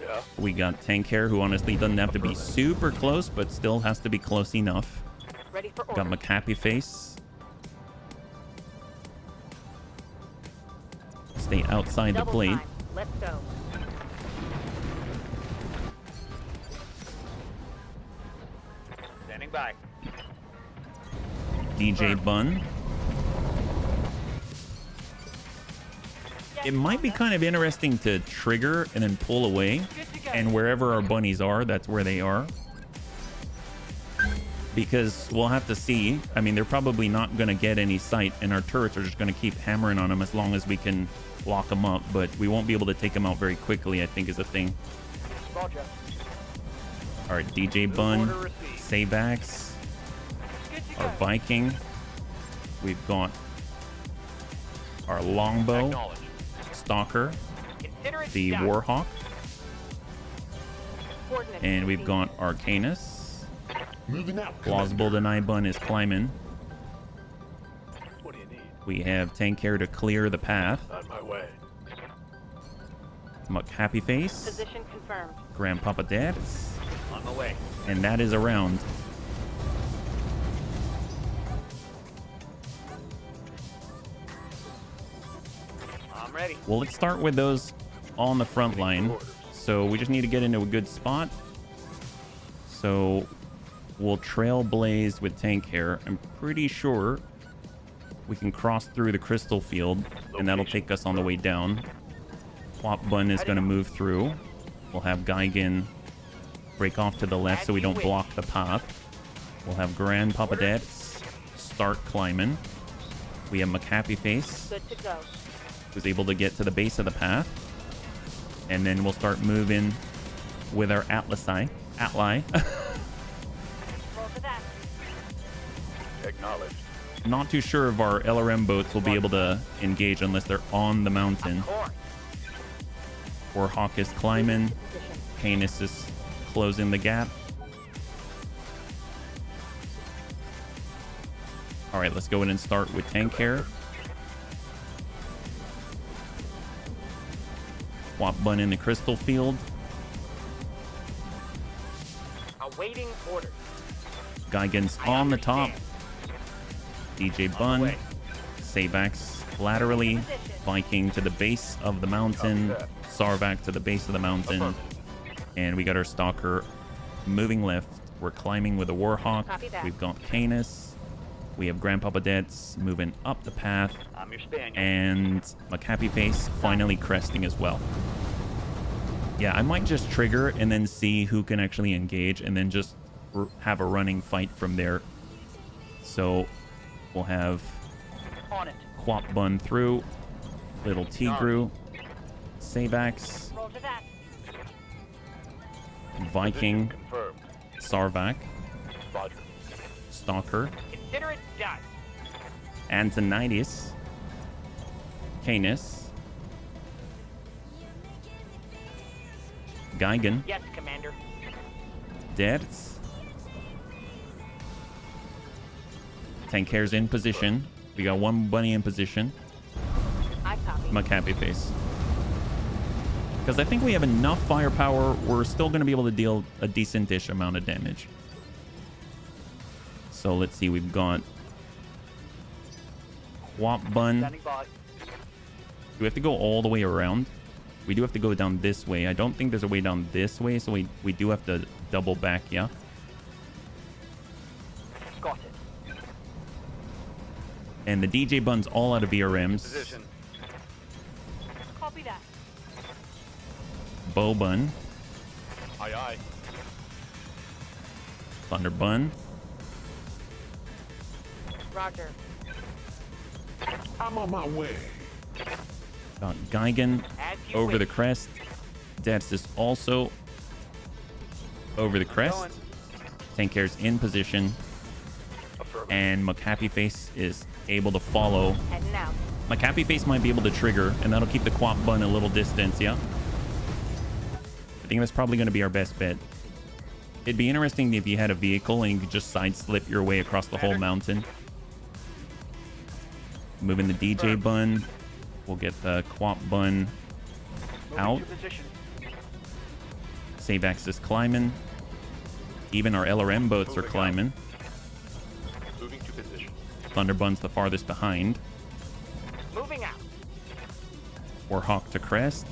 Yeah. We got Tank Hair, who honestly doesn't have to be super close, but still has to be close enough. Ready for Got order. McHappy Face. Stay outside the Double plate. time. Let's go. Standing by. DJ Bun. It might be kind of interesting to trigger and then pull away. Good to go. And wherever our bunnies are, that's where they are. Because we'll have to see. I mean, they're probably not going to get any sight, and our turrets are just going to keep hammering on them as long as we can lock them up. But we won't be able to take them out very quickly, I think, is a thing. Roger. All right, DJ Bun, Order received. Sabax, Good to our go. Viking. We've got our Longbow, Acknowledge. Stalker, Consider it the done. Warhawk, Coordinates and we've received. got Arcanus. Moving out. Plausible Deny Bun is climbing. What do you need? We have Tank Hair to clear the path. On my way. Happy Face, Position confirmed. Grandpapa Debs, On my way. and that is a round. I'm ready. Well, let's start with those on the front line. So we just need to get into a good spot. So we'll trailblaze with Tank Hair. I'm pretty sure we can cross through the crystal field, and that'll take us on the way down. Plop Bun is going to move through. We'll have Geigen break off to the left so we don't block the path. We'll have Grandpapa Debs start climbing. We have McHappy Face, Good to go. who's able to get to the base of the path. And then we'll start moving with our Atli. Roll for that. Acknowledge. Not too sure if our LRM boats will be able to engage unless they're on the mountain. Of course. Warhawk is climbing. Position. Canis is closing the gap. All right, let's go in and start with Tank Hair. Swap Bun in the crystal field. Awaiting orders. Geigen's I on the top. understand. DJ On Bun. the way. Sabax laterally. Viking to the base of the mountain. Sarvac to the base of the mountain. And we got our Stalker moving left. We're climbing with a Warhawk. Copy that. We've got Canis. We have Grandpapa Debs moving up the path. I'm your spaniel. And McHappy Face finally cresting as well. Yeah, I might just trigger and then see who can actually engage and then just have a running fight from there. So we'll have On it. Quap Bun through, Little Tigru, Sabax, Roll for that. Viking, Confirmed. Sarvac, Roger. Stalker, Consider it done. Antonitis, Canis, Geigen, Yes, Commander. Debs. Tank Hair's in position. We got one bunny in position. I copy. McHappy Face. Because I think we have enough firepower. We're still going to be able to deal a decent-ish amount of damage. So let's see. We've got Quap Bun. Standing by. Do we have to go all the way around? We do have to go down this way. I don't think there's a way down this way, so we do have to double back, yeah? Got it. And the DJ Bun's all out of VRMs. Position. Copy that. Bow Bun. Aye, aye. Thunder Bun. Roger. I'm on my way. Got Geigen As you over the wish. crest. That's just also over the crest. Going. Tanker's in position. Affirmative. And McHappy Face is able to follow. Heading out. McHappy Face might be able to trigger, and that'll keep the Quap Bun a little distance, yeah? I think that's probably going to be our best bet. It'd be interesting if you had a vehicle and you could just side slip your way across the whole mountain. Moving the DJ Bun. We'll get the Quap Bun out. Moving to position. Save axis climbing. Even our LRM boats are climbing. Moving to position. Thunder Bun's the farthest behind. Moving out. Warhawk to crest.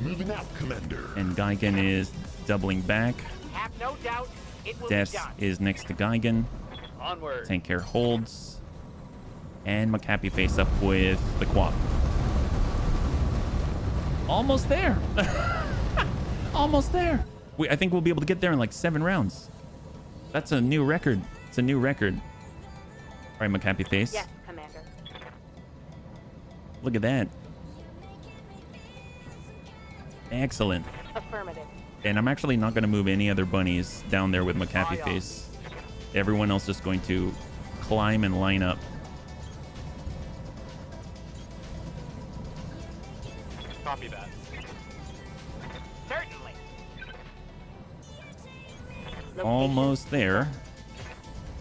Moving out, Commander. And Geigen is doubling back. Have no doubt it will Des be done. is next to Geigen. Onward. Tanker holds. And McHappy Face up with the Quap. Almost there. Almost there. I think we'll be able to get there in like 7 rounds. That's a new record. It's a new record. All right, McHappy Face. Yes, Commander. Look at that. Excellent. Affirmative. And I'm actually not going to move any other bunnies down there with McHappy Aye, aye. Face. Everyone else is going to climb and line up. Copy that. Certainly. Location Almost there.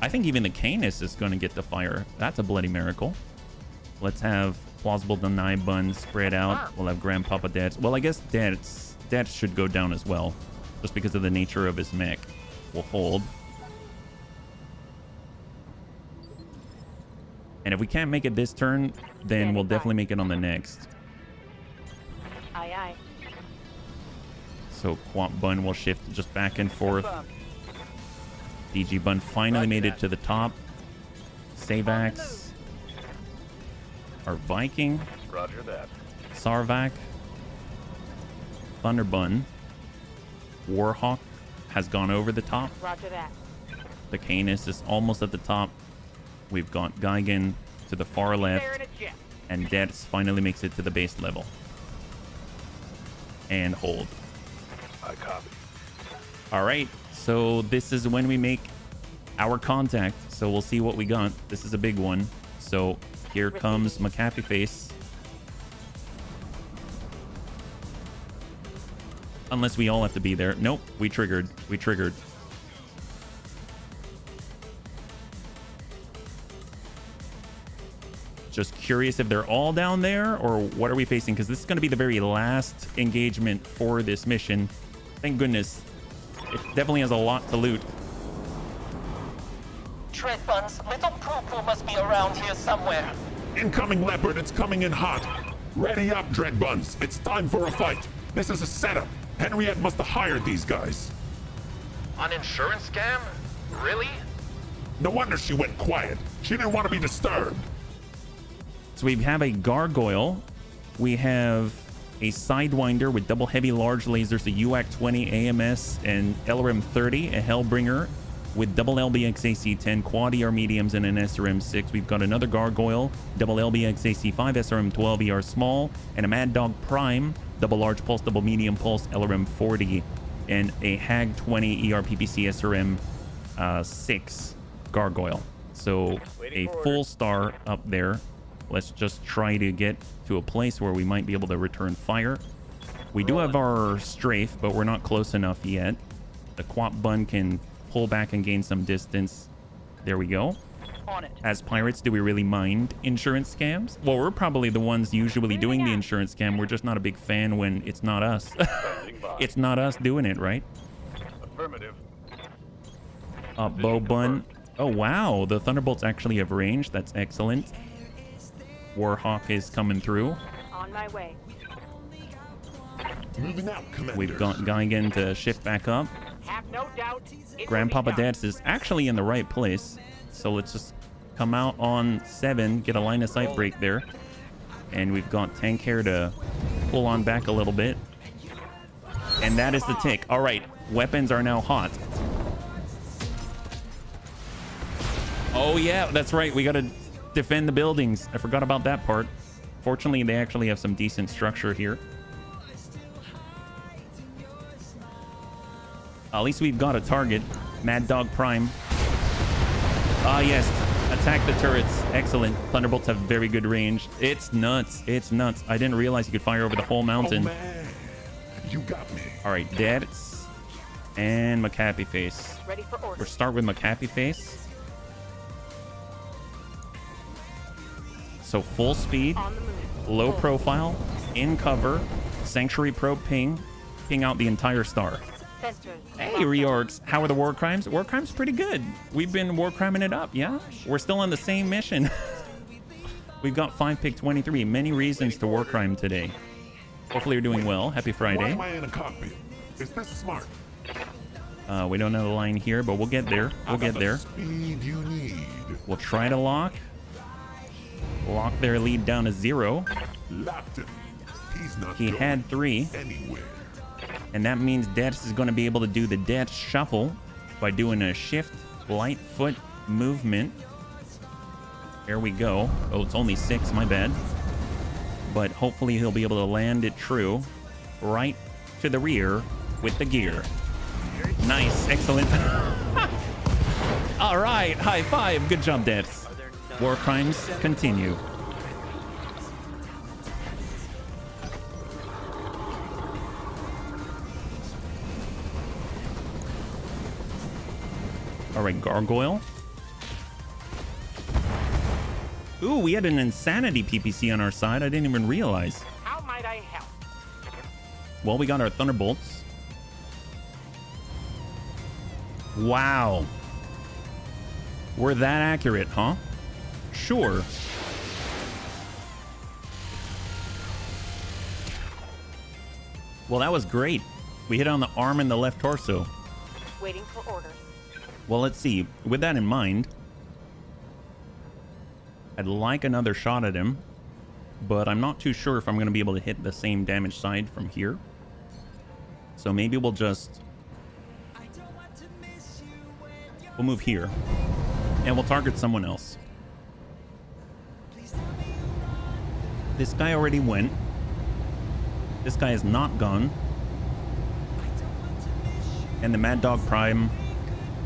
I think even the Canis is going to get the fire. That's a bloody miracle. Let's have Plausible Deny Bun spread out. We'll have Grandpapa Dad. Well, I guess Dad should go down as well, just because of the nature of his mech. We'll hold. And if we can't make it this turn, then we'll definitely make it on the next. Aye, aye. So Quap Bun will shift just back and forth. Confirmed. DG Bun finally Roger made it that. to the top. Savax. Our Viking. Roger that. Sarvac. Thunder Bun. Warhawk has gone over the top. Roger that. The Canis is almost at the top. We've got Geigen to the far There left. in a jet. And Dets finally makes it to the base level. And hold. I copy. All right. So this is when we make our contact. So we'll see what we got. This is a big one. So here comes McHappy Face. Unless we all have to be there. Nope. We triggered. We triggered. Just curious if they're all down there or what are we facing? Because this is going to be the very last engagement for this mission. Thank goodness. It definitely has a lot to loot. Tread Buns, little poo-poo must be around here somewhere. Incoming Leopard, it's coming in hot. Ready up, Dread Buns. It's time for a fight. This is a setup. Henriette must have hired these guys. An insurance scam? Really? No wonder she went quiet. She didn't want to be disturbed. So we have a gargoyle. We have a sidewinder with double heavy large lasers, a UAC 20 AMS and LRM 30, a Hellbringer with double LBX AC10, quad ER mediums, and an SRM 6. We've got another gargoyle, double LBX AC5, SRM 12 ER small, and a Mad Dog Prime, double large pulse, double medium pulse, LRM 40, and a Hag 20 ER PPC SRM 6 gargoyle. So a full star up there. Let's just try to get to a place where we might be able to return fire. We do have our strafe, but we're not close enough yet. The Quap Bun can pull back and gain some distance. There we go. On it. As pirates, do we really mind insurance scams? Well, we're probably the ones usually doing the insurance scam. We're just not a big fan when it's not us. Standing by. It's not us doing it, right? Affirmative. Bow bun. Oh, wow. The Thunderbolts actually have range. That's excellent. Warhawk is coming through. On my way. Moving out, Commander. We've got Geigen to shift back up. Have no doubt. It Grandpapa will be done. Dads is actually in the right place. So let's just come out on 7, get a line of sight break there. And we've got Tank Hair to pull on back a little bit. And that is the tick. All right, weapons are now hot. Oh yeah, that's right. We got to defend the buildings. I forgot about that part. Fortunately, they actually have some decent structure here. At least we've got a target. Mad Dog Prime. Ah, yes. Attack the turrets. Excellent. Thunderbolts have very good range. It's nuts. It's nuts. I didn't realize you could fire over the whole Oh, mountain. man. You got me. All right, Dads and McAppy Face. Ready for We'll orders. start with McAppy Face. So full speed, On the move. low Full. profile, in cover, Sanctuary Probe ping out the entire star. Sensors. Hey, locked on. Reorgs, how are the war crimes? War crimes pretty good. We've been war criming it up, yeah? We're still on the same mission. We've got 5 pick 23. Many reasons to war crime today. Hopefully you're doing well. Happy Why Friday. am I in a cockpit? Is this smart? We don't know the line here, but we'll get there. We'll get there. Speed you need. We'll try to lock. Lock their lead down to 0. Locked him. He's not He going had 3. anywhere. And that means Deaths is going to be able to do the Death Shuffle by doing a shift light foot movement. There we go. Oh, it's only 6, my bad. But hopefully he'll be able to land it true right to the rear with the gear. Nice. Excellent. All right. High five. Good job, Deaths. War crimes continue. All right, Gargoyle. Ooh, we had an Insanity PPC on our side. I didn't even realize. How might I help? Well, we got our Thunderbolts. Wow. We're that accurate, huh? Sure. Well, that was great. We hit on the arm and the left torso. Waiting for orders. Well, let's see. With that in mind, I'd like another shot at him, but I'm not too sure if I'm going to be able to hit the same damage side from here. So maybe we'll just... We'll move here, and we'll target someone else. This guy already went. This guy is not gone. And the Mad Dog Prime,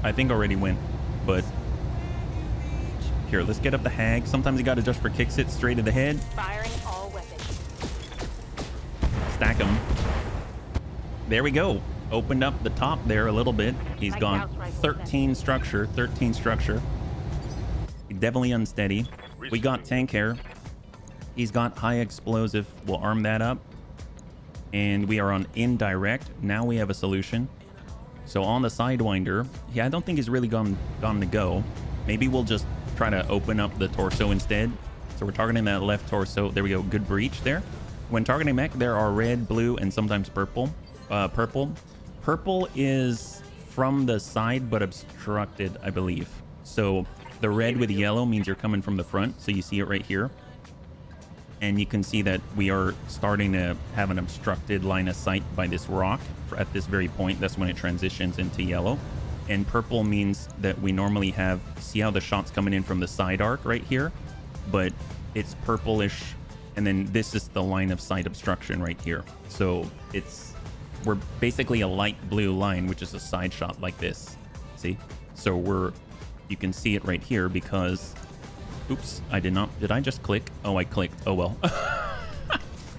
I think already went, but here, let's get up the Hag. Sometimes you got to just for kicks it straight to the head. Firing all weapons. Stack him. There we go. Opened up the top there a little bit. He's My gone Gauss rifle 13 structure. 13 structure. Definitely unsteady. We got Tank Hair. He's got high explosive. We'll arm that up. And we are on indirect. Now we have a solution. So on the Sidewinder, yeah, I don't think he's really gone to go. Maybe we'll just try to open up the torso instead. So we're targeting that left torso. There we go. Good breach there. When targeting mech, there are red, blue, and sometimes purple. Purple is from the side but obstructed, I believe. So the red with yellow means you're coming from the front. So you see it right here. And you can see that we are starting to have an obstructed line of sight by this rock at this very point. That's when it transitions into yellow. And purple means that we normally have, see how the shot's coming in from the side arc right here? But it's purplish. And then this is the line of sight obstruction right here. So we're basically a light blue line, which is a side shot like this. See? So you can see it right here because, oops, I did not, did I just click? Oh, I clicked. Oh, well.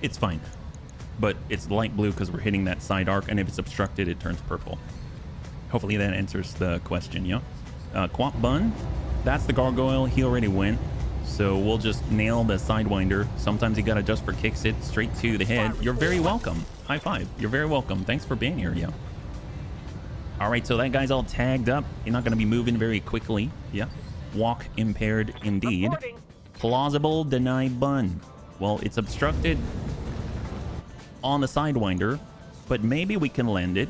It's fine. But it's light blue because we're hitting that side arc, and if it's obstructed, it turns purple. Hopefully that answers the question, yeah? Quap Bun, that's the gargoyle. He already went. So we'll just nail the Sidewinder. Sometimes you gotta just for kicks it straight to the head. You're very welcome. High five. You're very welcome. Thanks for being here, yeah. All right, so that guy's all tagged up. You're not gonna be moving very quickly. Yeah. Walk impaired indeed. Reporting. Plausible deny bun. Well, it's obstructed on the Sidewinder, but maybe we can land it.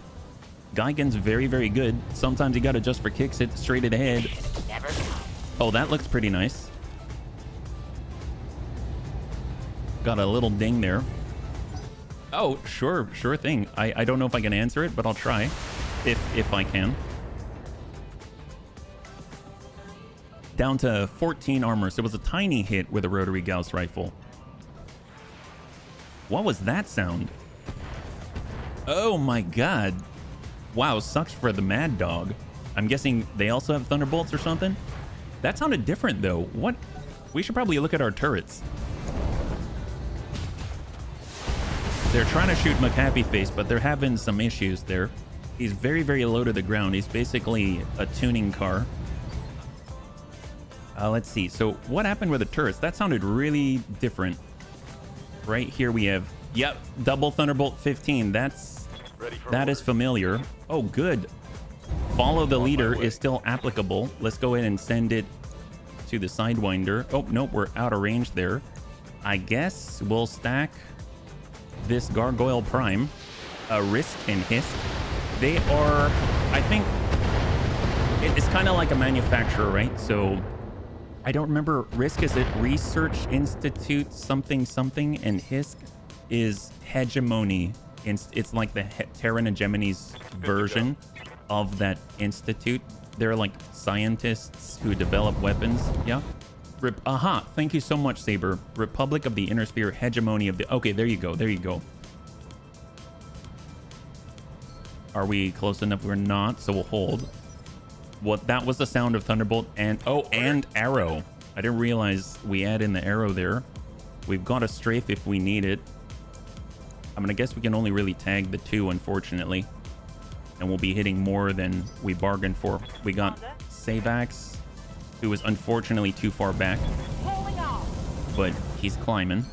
Geigen's very, very good. Sometimes you gotta just for kicks it straight at the head. Never. Oh, that looks pretty nice. Got a little ding there. Oh, sure thing. I don't know if I can answer it, but I'll try if I can. Down to 14 armor. So it was a tiny hit with a rotary Gauss rifle. What was that sound? Oh my god. Wow, sucks for the Mad Dog. I'm guessing they also have Thunderbolts or something? That sounded different though. What? We should probably look at our turrets. They're trying to shoot McHappy Face, but they're having some issues there. He's very, very low to the ground. He's basically a tuning car. Let's see. So what happened with the turrets? That sounded really different. Right here we have, yep, double Thunderbolt 15. That is familiar. Oh, good. Follow the leader is still applicable. Let's go ahead and send it to the Sidewinder. Oh, nope, we're out of range there. I guess we'll stack this Gargoyle Prime, Risk and Hiss. They are, I think, it's kind of like a manufacturer, right? So I don't remember. Risk is it Research Institute something, and Hisk is Hegemony. It's like the Terran and Gemini's version of that institute. They're like scientists who develop weapons. Yeah. Aha, thank you so much, Saber. Republic of the Inner Sphere, Hegemony of the... Okay, there you go, there you go. Are we close enough? We're not, so we'll hold. What? That was the sound of Thunderbolt and... Oh, and Arrow. I didn't realize we add in the Arrow there. We've got a strafe if we need it. I'm gonna guess we can only really tag the 2, unfortunately. And we'll be hitting more than we bargained for. We got Savax, who was unfortunately too far back, but he's climbing.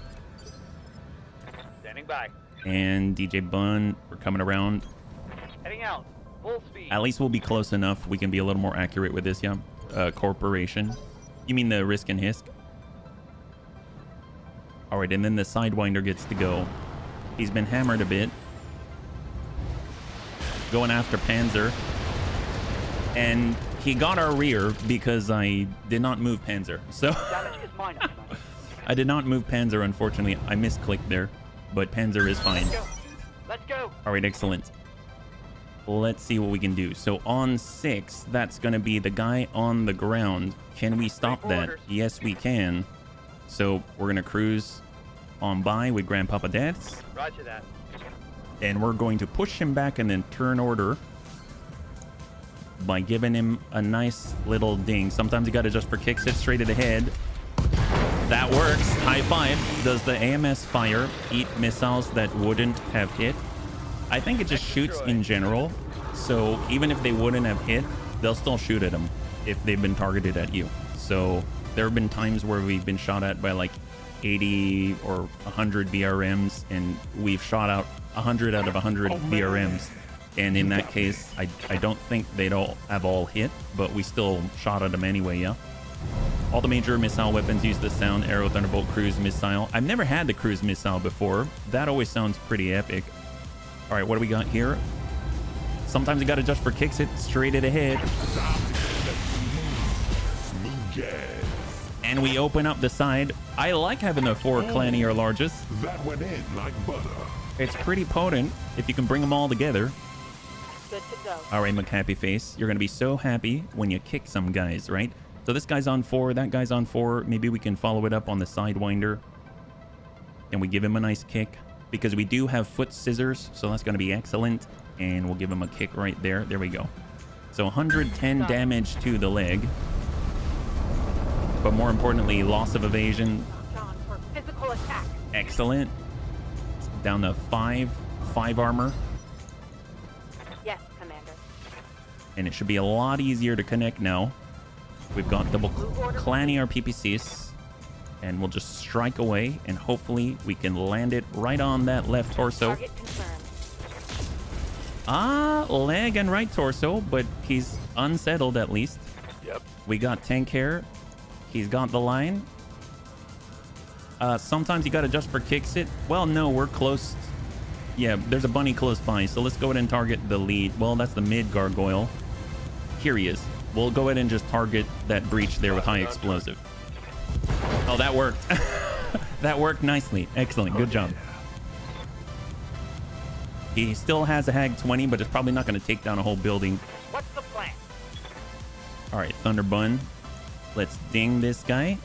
Standing by. And DJ Bun, we're coming around. Heading out. Full speed. At least we'll be close enough. We can be a little more accurate with this, yeah. Corporation. You mean the Risk and Hisk? All right, and then the Sidewinder gets to go. He's been hammered a bit. Going after Panzer. And he got our rear because I did not move Panzer. So Damage is minor. I did not move Panzer, unfortunately. I misclicked there, but Panzer is fine. Let's go. Let's go. All right, excellent. Let's see what we can do. So on 6, that's going to be the guy on the ground. Can we stop that? Yes, we can. So we're going to cruise on by with Grandpapa Deaths. Roger that. And we're going to push him back and then turn order by giving him a nice little ding. Sometimes you got to just for kicks it straight to the head. That works. High five. Does the AMS fire eat missiles that wouldn't have hit? I think it just shoots in general. So even if they wouldn't have hit, they'll still shoot at them if they've been targeted at you. So there have been times where we've been shot at by like 80 or 100 BRMs, and we've shot out 100 out of 100 BRMs. And in that case, I don't think they'd all have all hit, but we still shot at them anyway, yeah? All the major missile weapons use the sound Arrow, Thunderbolt, Cruise Missile. I've never had the Cruise Missile before. That always sounds pretty epic. All right, what do we got here? Sometimes you got to just for kicks it straight at the head. And we open up the side. I like having the 4 Clanny or largest. That went in like butter. It's pretty potent if you can bring them all together. Good to go. All right, McHappy Face. You're going to be so happy when you kick some guys, right? So this guy's on 4, that guy's on 4. Maybe we can follow it up on the Sidewinder. And we give him a nice kick because we do have foot scissors. So that's going to be excellent. And we'll give him a kick right there. There we go. So 110 damage to the leg. But more importantly, loss of evasion. John, for physical attack. Excellent. Down to 5 armor. Yes, Commander. And it should be a lot easier to connect now. We've got double clanny our PPCs, and we'll just strike away, and hopefully we can land it right on that left torso. Target confirmed. Leg and right torso, but he's unsettled at least. Yep. We got tank hair. He's got the line. Sometimes you gotta just for kicks it. Well, no, we're close. Yeah, there's a bunny close by, so let's go ahead and target the lead. Well, that's the mid gargoyle. Here he is. We'll go ahead and just target that breach there with high explosive. Oh, that worked. That worked nicely. Excellent. Good job. He still has a Hag 20, but it's probably not going to take down a whole building. What's the plan? All right, Thunderbun. Let's ding this guy.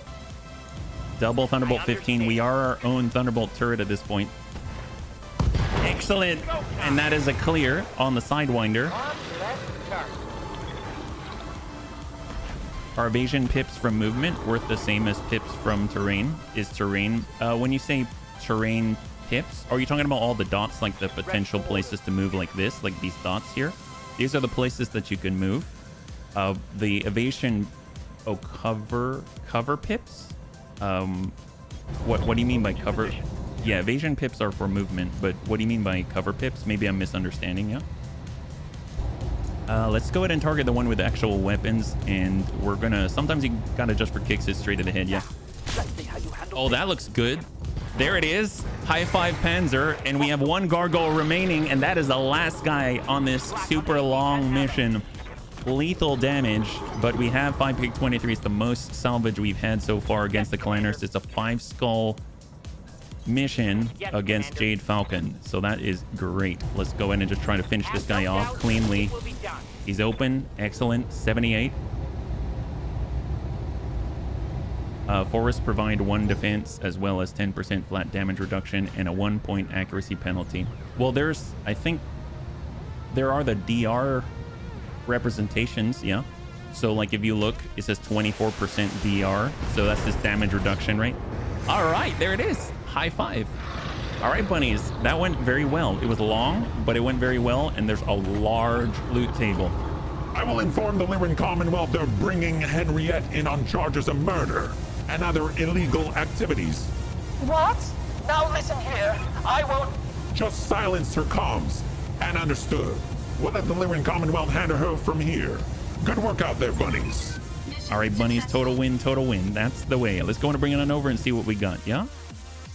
Double Thunderbolt 15. We are our own Thunderbolt turret at this point. Excellent. And that is a clear on the Sidewinder. On to that target. Are evasion pips from movement worth the same as pips from terrain? Is terrain, when you say terrain pips, are you talking about all the dots, like the potential places to move like this, like these dots here? These are the places that you can move. The evasion, cover pips? What do you mean by cover? Yeah, evasion pips are for movement, but what do you mean by cover pips? Maybe I'm misunderstanding you. Let's go ahead and target the one with actual weapons, and we're gonna, sometimes you gotta just for kicks it straight to the head. Yeah. Let's see how you handle Oh, that looks good. There it is. High five Panzer, and we have one gargoyle remaining, and that is the last guy on this super long mission. Lethal damage, but we have 5 Pig 23. It's the most salvage we've had so far against the Clanners. It's a 5 skull mission against Jade Falcon, so that is great. Let's go in and just try to finish this guy off cleanly. will be done. He's open. Excellent. 78. Forests provide 1 defense as well as 10% flat damage reduction and a 1-point accuracy penalty. Well, there's, I think there are the DR representations. Yeah, so like if you look, it says 24% DR, so that's his damage reduction rate. All right, there it is. High five. All right, bunnies, that went very well. It was long, but it went very well, and there's a large loot table. I will inform the Lyran Commonwealth they're bringing Henriette in on charges of murder and other illegal activities. What? Now listen here. I won't. Just silence her comms. And understood. We'll let the Lyran Commonwealth handle her from here. Good work out there, bunnies. All right, bunnies, total win, total win. That's the way. Let's go and bring it on over and see what we got, yeah?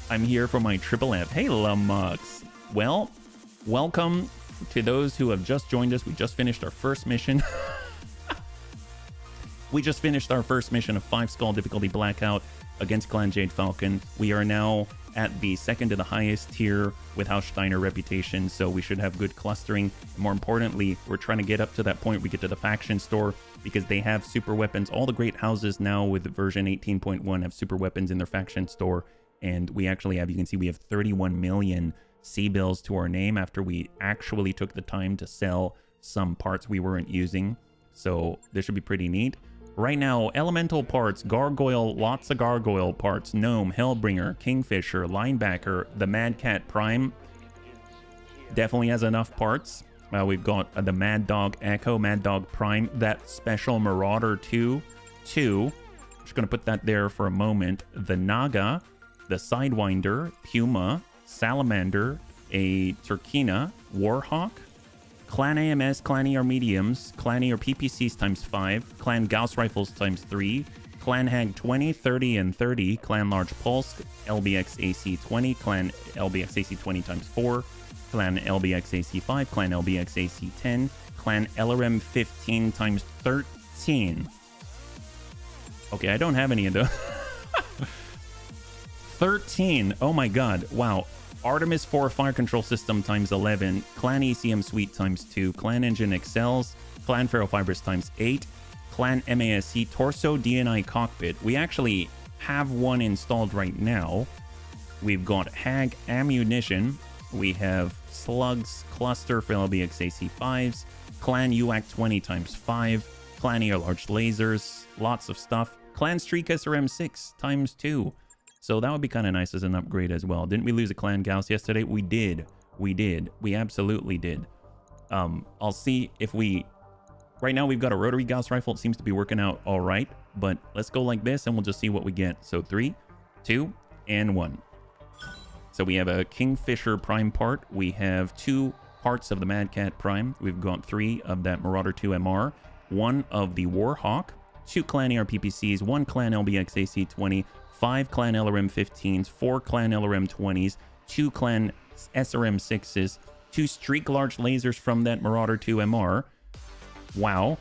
I'm here for my triple F. Hey, Lumux. Well, welcome to those who have just joined us. We just finished our first mission. We just finished our first mission of 5 skull difficulty blackout against Clan Jade Falcon. We are now at the second to the highest tier with House Steiner reputation, so we should have good clustering. More importantly, we're trying to get up to that point we get to the faction store because they have super weapons. All the great houses now with version 18.1 have super weapons in their faction store, and we actually have, you can see we have 31 million C-bills to our name after we actually took the time to sell some parts we weren't using. So this should be pretty neat. Right now, elemental parts, gargoyle, lots of gargoyle parts, gnome, hellbringer, kingfisher, linebacker, the Mad Cat Prime definitely has enough parts. We've got the Mad Dog Echo, Mad Dog Prime, that special Marauder 2. Just gonna put that there for a moment. The Naga, the Sidewinder, Puma, Salamander, a Turkina, Warhawk, Clan AMS, Clan ER Mediums, Clan ER PPCs times 5, Clan Gauss Rifles times 3, Clan Hag 20, 30, and 30, Clan Large Pulse, LBX AC 20, Clan LBX AC 20 times 4, Clan LBX AC 5, Clan LBX AC 10, Clan LRM 15 times 13. Okay, I don't have any of those. 13. Oh my god. Wow. Artemis 4 Fire Control System times 11, Clan ECM Suite times 2, Clan Engine Excels, Clan Ferrofibers times 8, Clan MASC Torso DNI Cockpit. We actually have one installed right now. We've got Hag Ammunition. We have Slugs Cluster for LBX AC5s, Clan UAC 20 times 5, Clan ER Large Lasers, lots of stuff. Clan Streak SRM 6 times 2. So that would be kind of nice as an upgrade as well. Didn't we lose a Clan Gauss yesterday? We did. We absolutely did. I'll see if we Right now we've got a rotary Gauss rifle. It seems to be working out all right, but let's go like this and we'll just see what we get. So 3, 2, and 1. So we have a Kingfisher Prime part. We have 2 parts of the Mad Cat Prime. We've got 3 of that Marauder 2 MR, 1 of the Warhawk, 2 Clan AR PPCs, 1 Clan LBX AC-20, 5 Clan LRM 15s, 4 Clan LRM 20s, 2 Clan SRM 6s, 2 Streak Large lasers from that Marauder 2 MR. Wow.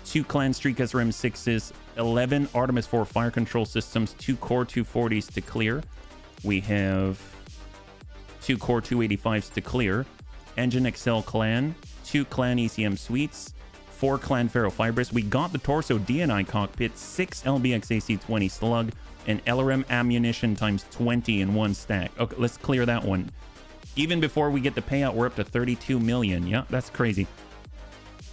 2 Clan Streak SRM 6s, 11 Artemis 4 fire control systems, 2 Core 240s to clear. We have 2 Core 285s to clear. Engine Excel Clan, 2 Clan ECM Suites, 4 Clan Ferrofibrous. We got the Torso DNI cockpit, 6 LBX AC-20 Slug, and LRM ammunition times 20 in 1 stack. Okay, let's clear that one. Even before we get the payout, we're up to 32 million. Yeah, that's crazy.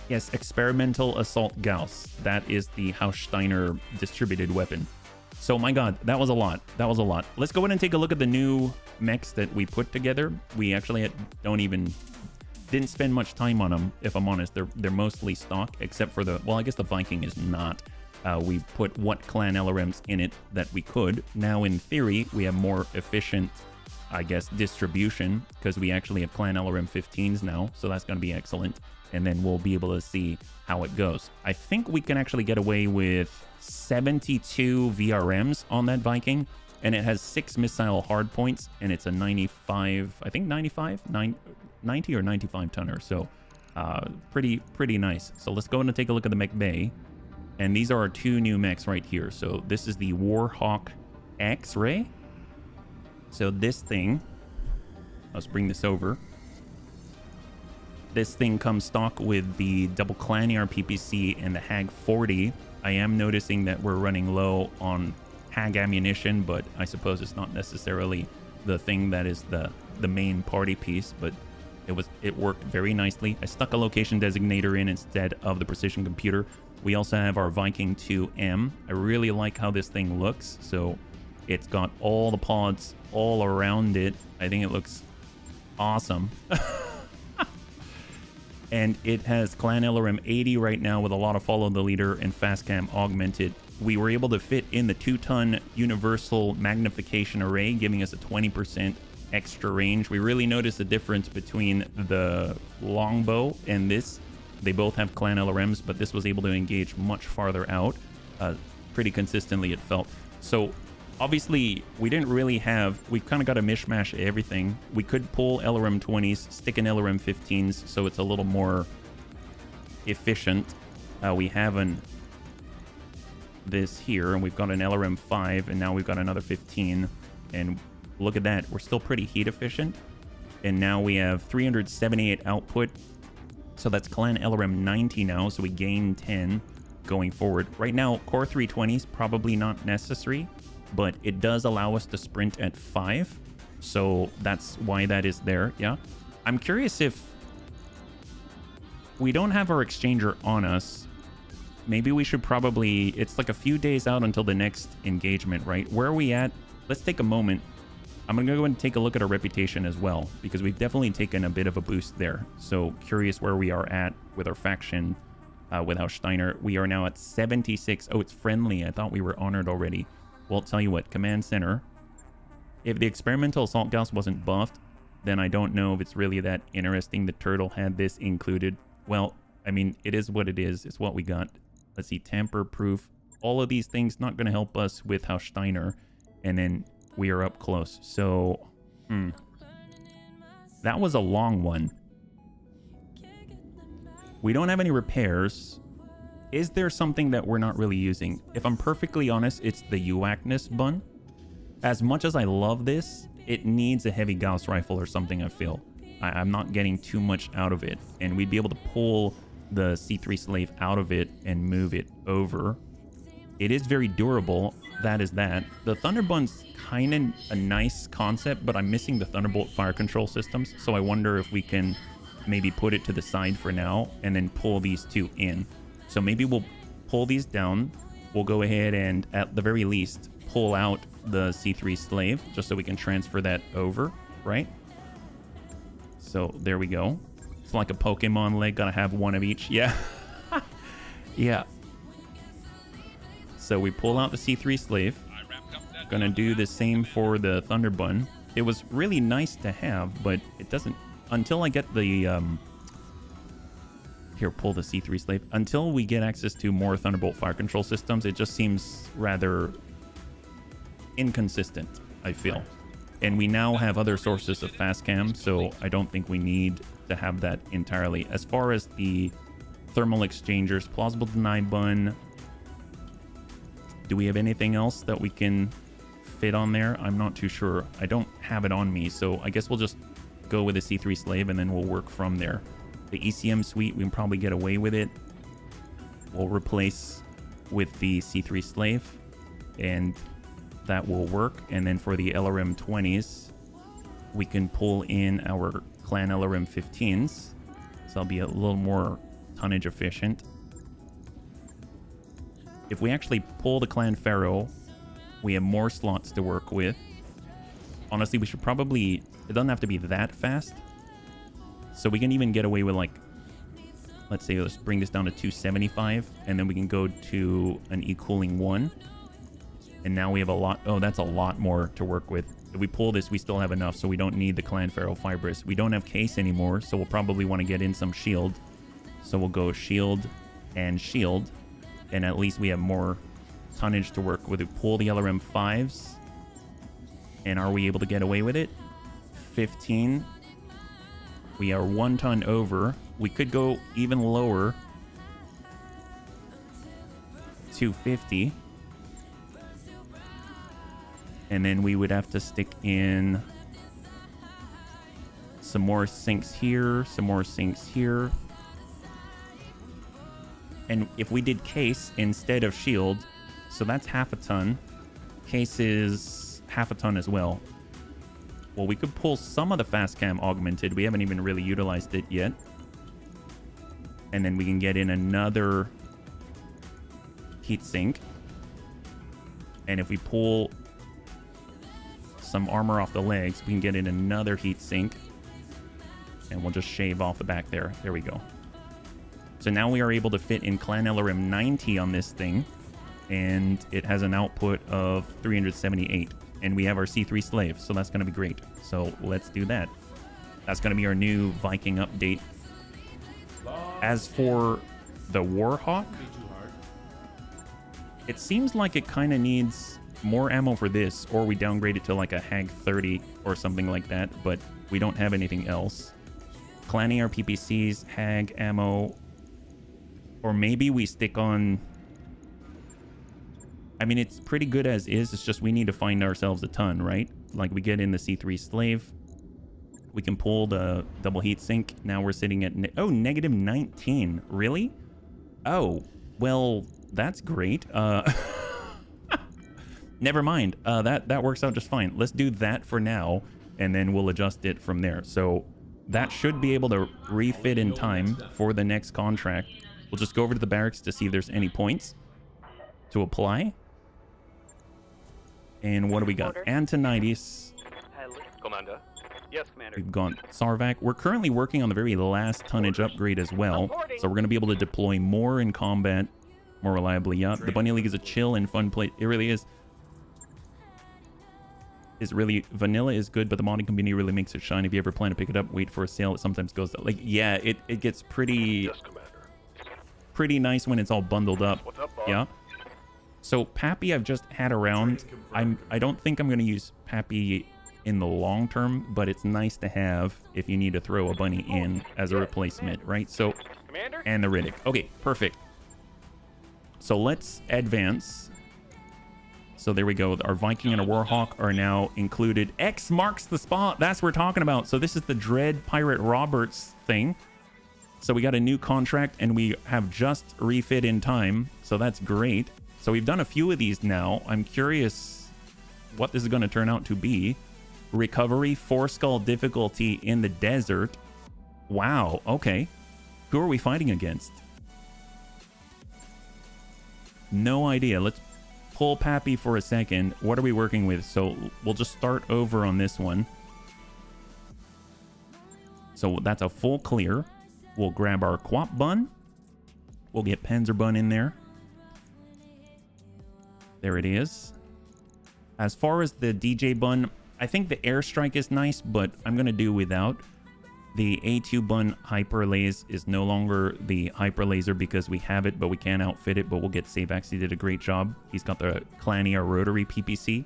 Yes, Experimental Assault Gauss. That is the Haussteiner distributed weapon. So, my god, that was a lot. That was a lot. Let's go ahead and take a look at the new mechs that we put together. We actually didn't spend much time on them, if I'm honest. They're mostly stock, except for the... Well, I guess the Viking is not. We put what clan LRMs in it that we could. Now, in theory, we have more efficient, I guess, distribution, because we actually have clan LRM 15s now, so that's going to be excellent. And then we'll be able to see how it goes. I think we can actually get away with 72 VRMs on that Viking, and it has 6 missile hardpoints, and it's a 95, I think 90 or 95 tonner, so pretty nice. So let's go and take a look at the mech bay, and these are our 2 new mechs right here. So this is the Warhawk X-Ray. So this thing, let's bring this over. This thing comes stock with the double Clan AR PPC and the Hag 40. I am noticing that we're running low on Hag ammunition, but I suppose it's not necessarily the thing that is the main party piece, but it worked very nicely. I stuck a location designator in instead of the precision computer. We also have our Viking 2M. I really like how this thing looks. So it's got all the pods all around it. I think it looks awesome. And it has Clan LRM 80 right now with a lot of follow the leader and fast cam augmented. We were able to fit in the 2-ton universal magnification array, giving us a 20% extra range. We really noticed the difference between the longbow and this. They both have Clan LRMs, but this was able to engage much farther out, pretty consistently, it felt. So obviously we didn't really have, we kind of got a mishmash of everything. We could pull LRM 20s, stick in LRM 15s, so it's a little more efficient. We have this here, and we've got an LRM 5, and now we've got another 15, and look at that, we're still pretty heat efficient. And now we have 378 output, so that's Clan LRM 90 now, so we gain 10 going forward. Right now, Core 320s probably not necessary, but it does allow us to sprint at 5, so that's why that is there. Yeah, I'm curious if we don't have our exchanger on us. Maybe we should probably, it's like a few days out until the next engagement, right? Where are we at? Let's take a moment. I'm gonna go and take a look at our reputation as well, because we've definitely taken a bit of a boost there. So curious where we are at with our faction with Haussteiner. We are now at 76. Oh, it's friendly. I thought we were honored already. Well, tell you what, Command Center. If the Experimental Assault Gauss wasn't buffed, then I don't know if it's really that interesting. The Turtle had this included. Well, I mean, it is what it is. It's what we got. Let's see, tamper-proof. All of these things not going to help us with Haussteiner. And then we are up close. So, that was a long one. We don't have any repairs. Is there something that we're not really using? If I'm perfectly honest, it's the UACness bun. As much as I love this, it needs a heavy Gauss rifle or something, I feel. I'm not getting too much out of it. And we'd be able to pull the C3 Slave out of it and move it over. It is very durable. That is that. The Thunderbund's kind of a nice concept, but I'm missing the Thunderbolt fire control systems. So I wonder if we can maybe put it to the side for now and then pull these 2 in. So maybe we'll pull these down. We'll go ahead and, at the very least, pull out the C3 Slave just so we can transfer that over, right? So there we go. It's like a Pokemon leg. Gotta have one of each. Yeah. Yeah. So we pull out the C3 slave. Gonna do the same for the Thunder Bun. It was really nice to have, but it doesn't... Until I get the... Here, pull the C3 slave. Until we get access to more Thunderbolt fire control systems, it just seems rather inconsistent, I feel. And we now have other sources of fast cam, so I don't think we need to have that entirely. As far as the thermal exchangers, plausible deny bun, do we have anything else that we can fit on there? I'm not too sure. I don't have it on me, so I guess we'll just go with the C3 slave and then we'll work from there. The ECM suite, we can probably get away with it. We'll replace with the C3 slave and that will work. And then for the LRM 20s, we can pull in our clan LRM 15s. So that'll be a little more tonnage efficient. If we actually pull the clan Pharaoh, we have more slots to work with. Honestly, we should probably... It doesn't have to be that fast. So we can even get away with, like... Let's say, let's bring this down to 275. And then we can go to an E-cooling 1. And now we have a lot... Oh, that's a lot more to work with. If we pull this, we still have enough. So we don't need the clan Pharaoh Fibrous. We don't have case anymore. So we'll probably want to get in some shield. So we'll go shield and shield. And at least we have more tonnage to work with. We pull the LRM 5s. And are we able to get away with it? 15. We are 1 ton over. We could go even lower. 250. And then we would have to stick in some more sinks here, some more sinks here. And if we did case instead of shield, so that's half a ton. Case is half a ton as well. Well, we could pull some of the fast cam augmented. We haven't even really utilized it yet. And then we can get in another heatsink. And if we pull some armor off the legs, we can get in another heatsink. And we'll just shave off the back there. There we go. So now we are able to fit in Clan LRM 90 on this thing. And it has an output of 378. And we have our C3 slave, so that's going to be great. So let's do that. That's going to be our new Viking update. As for the Warhawk, it seems like it kind of needs more ammo for this, or we downgrade it to like a Hag 30 or something like that, but we don't have anything else. Clan AR PPCs, Hag ammo, or maybe we stick on... I mean, it's pretty good as is. It's just we need to find ourselves a ton, right? Like we get in the C3 slave. We can pull the double heat sink. Now we're sitting at... negative 19. Really? Oh, well, that's great. Never mind. That works out just fine. Let's do that for now, and then we'll adjust it from there. So that should be able to refit in time for the next contract. We'll just go over to the barracks to see if there's any points to apply. And what do we got? Antonitis. Commander. Yes, Commander. We've got Sarvac. We're currently working on the very last tonnage upgrade as well. So we're going to be able to deploy more in combat more reliably. Yeah, the Bunny League is a chill and fun place. It really is. Vanilla is good, but the modding community really makes it shine. If you ever plan to pick it up, wait for a sale. It sometimes goes down. Like, yeah, it gets pretty nice when it's all bundled up. What's up, boss? Yeah. So Pappy I've just had around. I don't think I'm going to use Pappy in the long term, but it's nice to have if you need to throw a bunny in as a replacement, right? So, Commander? and the Riddick. Okay, perfect. So let's advance. So there we go. Our Viking and a Warhawk are now included. X marks the spot. That's what we're talking about. So this is the Dread Pirate Roberts thing. So we got a new contract and we have just refit in time. So that's great. So we've done a few of these now. I'm curious what this is going to turn out to be. Recovery, 4-skull difficulty in the desert. Wow. Okay. Who are we fighting against? No idea. Let's pull Pappy for a second. What are we working with? So we'll just start over on this one. So that's a full clear. We'll grab our Quap Bun. We'll get Panzerbun in there. There it is. As far as the DJ bun, I think the airstrike is nice, but I'm going to do without. The A2 bun hyper laser is no longer the hyper laser because we have it, but we can't outfit it. But we'll get Savax. He did a great job. He's got the Clania rotary PPC.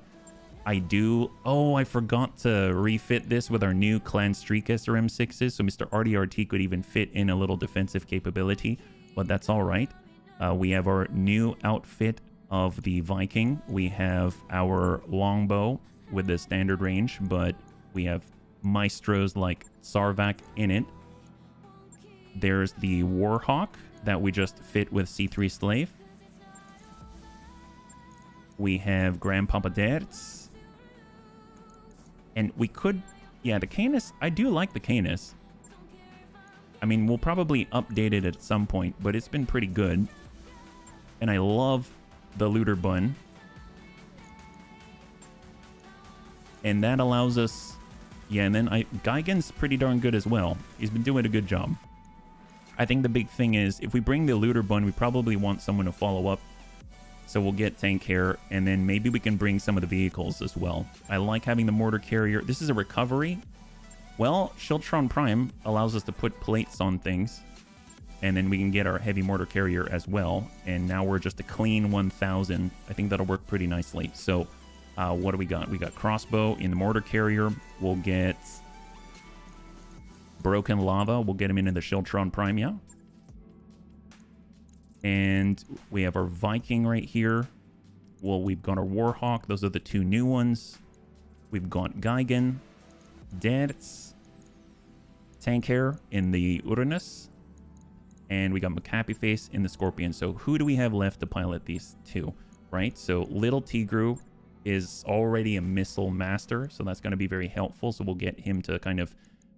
I forgot to refit this with our new Clan Streak SRM6s. So Mr. RDRT could even fit in a little defensive capability, but that's all right. We have our new outfit of the Viking. We have our longbow with the standard range, but we have maestros like Sarvak in it. There's the Warhawk that we just fit with C3 Slave. We have Grandpapa Dertz. And we could... Yeah, the Canis... I do like the Canis. I mean, we'll probably update it at some point, but it's been pretty good. And I love the Looter Bun. And that allows us... Yeah, and then Geigen's pretty darn good as well. He's been doing a good job. I think the big thing is, if we bring the Looter Bun, we probably want someone to follow up. So we'll get Tank Hair, and then maybe we can bring some of the vehicles as well. I like having the Mortar Carrier. This is a recovery. Well, Shieldtron Prime allows us to put plates on things, and then we can get our Heavy Mortar Carrier as well. And now we're just a clean 1000. I think that'll work pretty nicely. So what do we got? We got Crossbow in the Mortar Carrier. We'll get Broken Lava. We'll get him into the Shieldtron Prime, yeah. And we have our Viking right here. Well, we've got our Warhawk. Those are the two new ones. We've got Geigen, Dertz, Tank Hair in the Uranus, and we got Macapi Face in the Scorpion. So who do we have left to pilot these two, right? So Little Tigru is already a missile master, so that's going to be very helpful. So we'll get him to kind of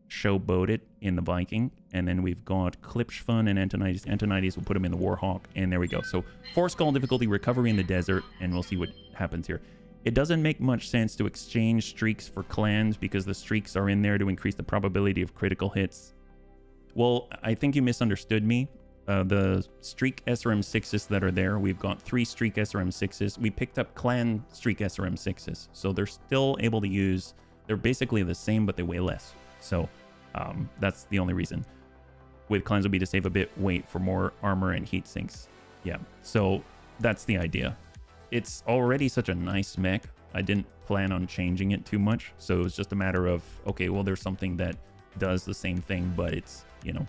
showboat it in the Viking. And then we've got Klipschfun and Antonides. Antonides will put him in the Warhawk, and there we go. So 4 skull difficulty, recovery in the desert, and we'll see what happens here. It doesn't make much sense to exchange streaks for clans because the streaks are in there to increase the probability of critical hits. Well, I think you misunderstood me. The streak SRM6s that are there, we've got 3 streak SRM6s. We picked up clan streak SRM6s, so they're still able to use... They're basically the same, but they weigh less. So that's the only reason. With clans would be to save a bit weight for more armor and heat sinks. Yeah, so that's the idea. It's already such a nice mech. I didn't plan on changing it too much, so it was just a matter of, okay, well, there's something that does the same thing, but it's, you know...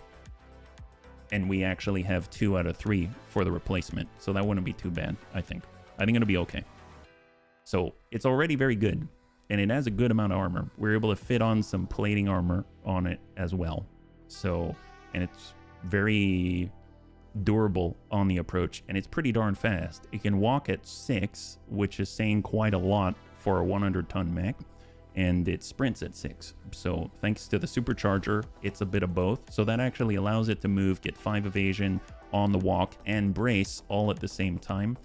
And we actually have 2 out of 3 for the replacement, so that wouldn't be too bad, I think. I think it'll be okay. So it's already very good, and it has a good amount of armor. We're able to fit on some plating armor on it as well. So, and it's very durable on the approach, and it's pretty darn fast. It can walk at 6, which is saying quite a lot for a 100-ton mech, and it sprints at 6. So thanks to the supercharger, it's a bit of both. So that actually allows it to move, get 5 evasion on the walk, and brace all at the same time.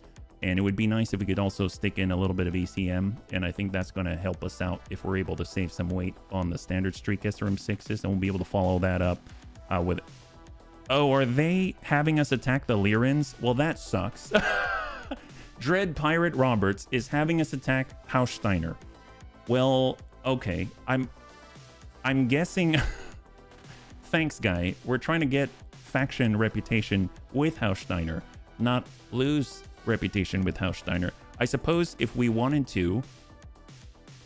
And it would be nice if we could also stick in a little bit of ECM, and I think that's going to help us out if we're able to save some weight on the standard streak SRM6s, and we'll be able to follow that up with... Oh, are they having us attack the Lyrans? Well, that sucks. Dread Pirate Roberts is having us attack Haussteiner. Well, okay. I'm guessing... Thanks, guy. We're trying to get faction reputation with Haussteiner, not lose reputation with Haussteiner. I suppose if we wanted to...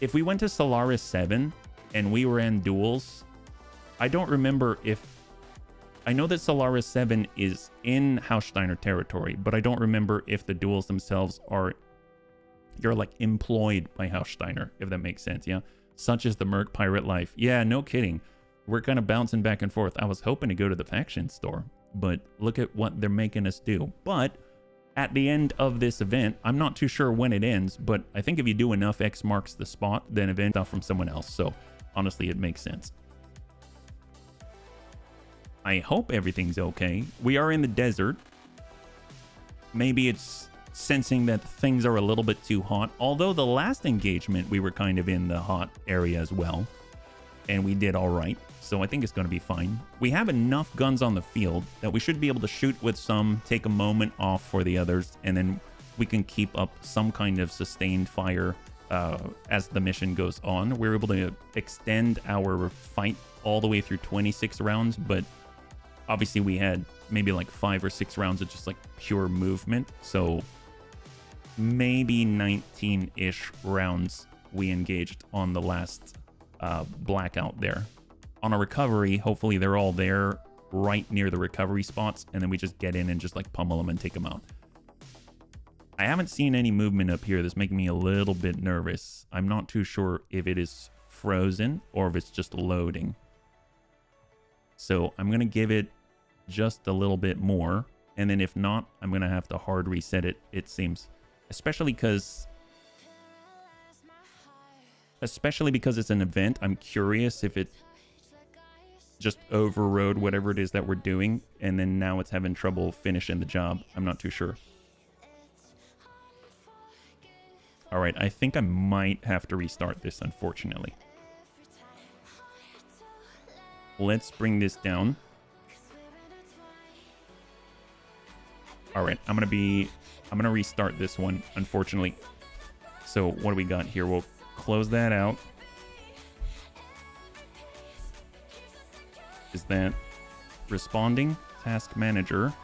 If we went to Solaris 7 and we were in duels, I don't remember if... I know that Solaris 7 is in Haussteiner territory, but I don't remember if the duels themselves are... You're like employed by Haussteiner, if that makes sense, yeah? Such as the Merc Pirate life. Yeah, no kidding. We're kind of bouncing back and forth. I was hoping to go to the faction store, but look at what they're making us do. But at the end of this event, I'm not too sure when it ends, but I think if you do enough X marks the spot, then event off from someone else. So honestly, it makes sense. I hope everything's okay. We are in the desert. Maybe it's sensing that things are a little bit too hot. Although the last engagement, we were kind of in the hot area as well. and we did all right. So I think it's going to be fine. We have enough guns on the field that we should be able to shoot with some, take a moment off for the others, and then we can keep up some kind of sustained fire as the mission goes on. We're able to extend our fight all the way through 26 rounds, but obviously we had maybe like 5 or 6 rounds of just like pure movement. So maybe 19-ish rounds we engaged on the last blackout there. On a recovery, hopefully they're all there right near the recovery spots, and then we just get in and just like pummel them and take them out. I haven't seen any movement up here that's making me a little bit nervous. I'm not too sure if it is frozen or if it's just loading. So I'm going to give it just a little bit more, and then if not, I'm going to have to hard reset it, it seems. Especially because it's an event, I'm curious if it just overrode whatever it is that we're doing, and then now it's having trouble finishing the job. I'm not too sure. All right, I think I might have to restart this, unfortunately. Let's bring this down. All right, I'm gonna restart this one, unfortunately. So what do we got here? We'll close that out. Is that responding? Task manager.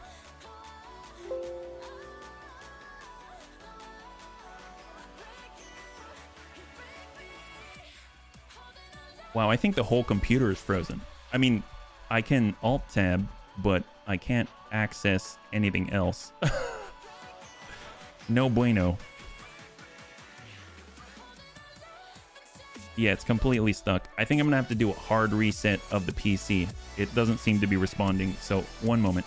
Wow, I think the whole computer is frozen. I mean, I can Alt-Tab, but I can't access anything else. No bueno. Yeah, it's completely stuck. I think I'm gonna have to do a hard reset of the PC. It doesn't seem to be responding, so one moment.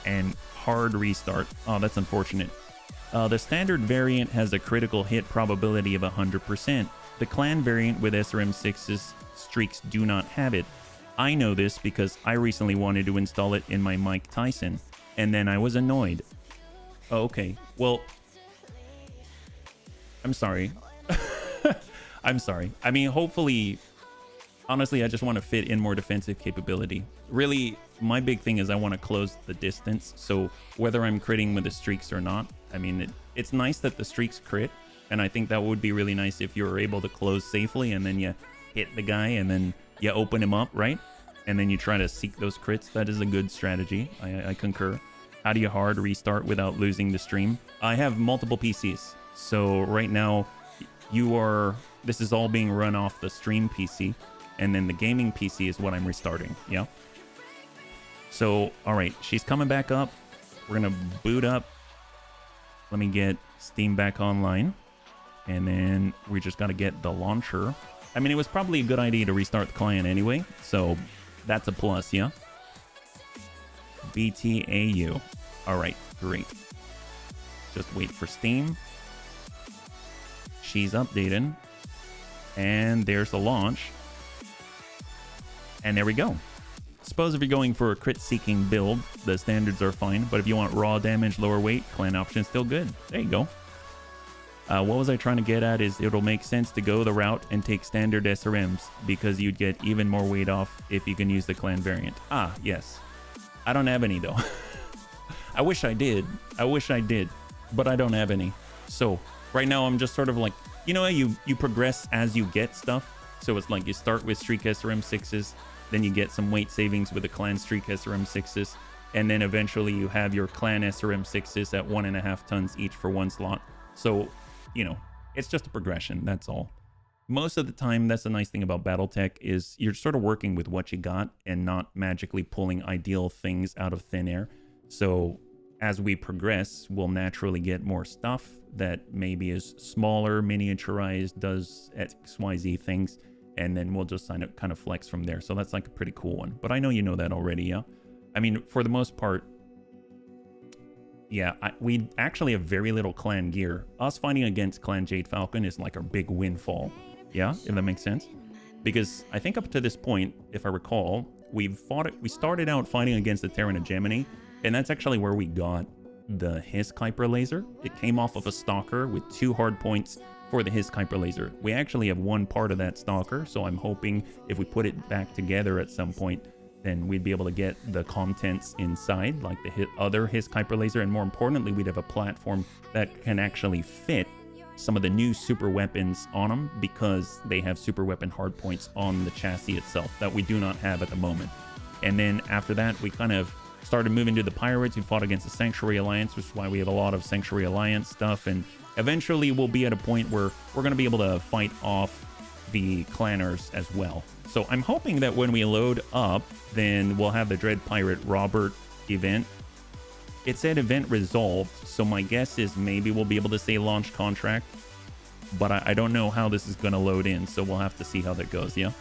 And hard restart. Oh, that's unfortunate. The standard variant has a critical hit probability of 100%. The clan variant with SRM6's streaks do not have it. I know this because I recently wanted to install it in my Mike Tyson, and then I was annoyed. Oh, okay. Well, I'm sorry. I'm sorry. I mean, hopefully, honestly, I just want to fit in more defensive capability. Really, my big thing is I want to close the distance. So whether I'm critting with the streaks or not, I mean, it's nice that the streaks crit. And I think that would be really nice if you were able to close safely and then you hit the guy and then you open him up, right? And then you try to seek those crits. That is a good strategy. I concur. How do you hard restart without losing the stream? I have multiple PCs. So right now, this is all being run off the stream PC. And then the gaming PC is what I'm restarting, yeah? So, all right, she's coming back up. We're going to boot up. Let me get Steam back online. And then we just got to get the launcher. I mean, it was probably a good idea to restart the client anyway. So that's a plus, yeah? BTA. All right, great. Just wait for Steam. She's updated. And there's the launch. And there we go. Suppose if you're going for a crit-seeking build, the standards are fine. But if you want raw damage, lower weight, clan option is still good. There you go. What was I trying to get at is it'll make sense to go the route and take standard SRMs because you'd get even more weight off if you can use the clan variant. Ah, yes. I don't have any, though. I wish I did. But I don't have any. So right now I'm just sort of like, you know, you progress as you get stuff. So it's like you start with Streak SRM 6s, then you get some weight savings with the clan Streak SRM 6s, and then eventually you have your clan SRM 6s at 1.5 tons each for one slot. So, you know, it's just a progression, that's all. Most of the time, that's the nice thing about Battletech is you're sort of working with what you got and not magically pulling ideal things out of thin air. So as we progress, we'll naturally get more stuff that maybe is smaller, miniaturized, does XYZ things, and then we'll just kind of flex from there. So that's like a pretty cool one. But I know you know that already, yeah? I mean, for the most part, yeah, we actually have very little clan gear. Us fighting against Clan Jade Falcon is like our big windfall. Yeah, if that makes sense. Because I think up to this point, if I recall, we started out fighting against the Terran Hegemony, and that's actually where we got the His Kuiper laser. It came off of a stalker with 2 hard points for the His Kuiper laser. We actually have one part of that stalker, so I'm hoping if we put it back together at some point, then we'd be able to get the contents inside, like the other His Kuiper laser, and more importantly, we'd have a platform that can actually fit some of the new super weapons on them, because they have super weapon hardpoints on the chassis itself that we do not have at the moment. And then after that, we kind of started moving to the pirates. We fought against the Sanctuary Alliance, which is why we have a lot of Sanctuary Alliance stuff, and eventually we'll be at a point where we're going to be able to fight off the clanners as well. So I'm hoping that when we load up, then we'll have the Dread Pirate Robert event. It said event resolved, so my guess is maybe we'll be able to say launch contract, but I don't know how this is going to load in, so we'll have to see how that goes, yeah?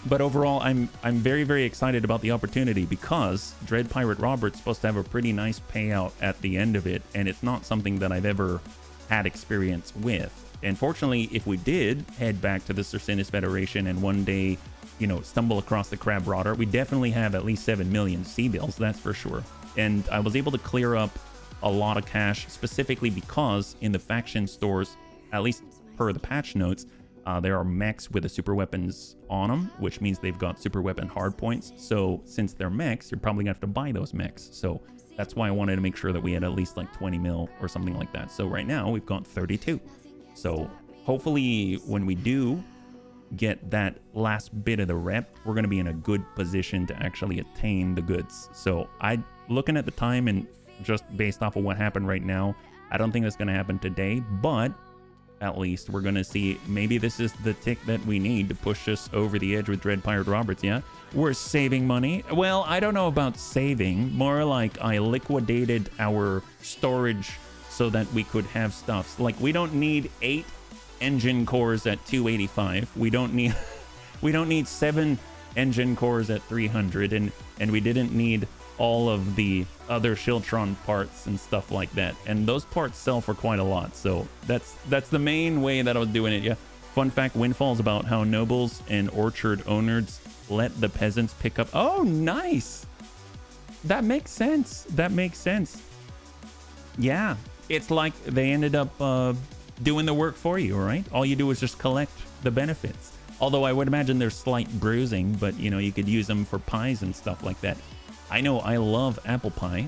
But overall, I'm very, very excited about the opportunity, because Dread Pirate Robert's supposed to have a pretty nice payout at the end of it, and it's not something that I've ever had experience with. And fortunately, if we did head back to the Circinus Federation and one day, you know, stumble across the Crab Rotter, we definitely have at least 7 million C-bills, that's for sure. And I was able to clear up a lot of cash, specifically because in the faction stores, at least per the patch notes, there are mechs with the super weapons on them, which means they've got super weapon hard points. So since they're mechs, you're probably gonna have to buy those mechs. So that's why I wanted to make sure that we had at least like 20 mil or something like that. So right now we've got 32. So hopefully when we do get that last bit of the rep, we're going to be in a good position to actually attain the goods. So looking at the time and just based off of what happened right now, I don't think that's going to happen today, but at least we're going to see maybe this is the tick that we need to push us over the edge with Dread Pirate Roberts. Yeah, we're saving money. Well, I don't know about saving, more like I liquidated our storage so that we could have stuff. Like, we don't need 8 engine cores at 285. We don't need 7 engine cores at 300, and we didn't need all of the other Shiltron parts and stuff like that. And those parts sell for quite a lot. So that's the main way that I was doing it. Yeah. Fun fact, Windfall's about how nobles and orchard owners let the peasants pick up. Oh, nice. That makes sense. That makes sense. Yeah. It's like they ended up doing the work for you, right? All you do is just collect the benefits. Although I would imagine there's slight bruising, but you know, you could use them for pies and stuff like that. I know I love apple pie.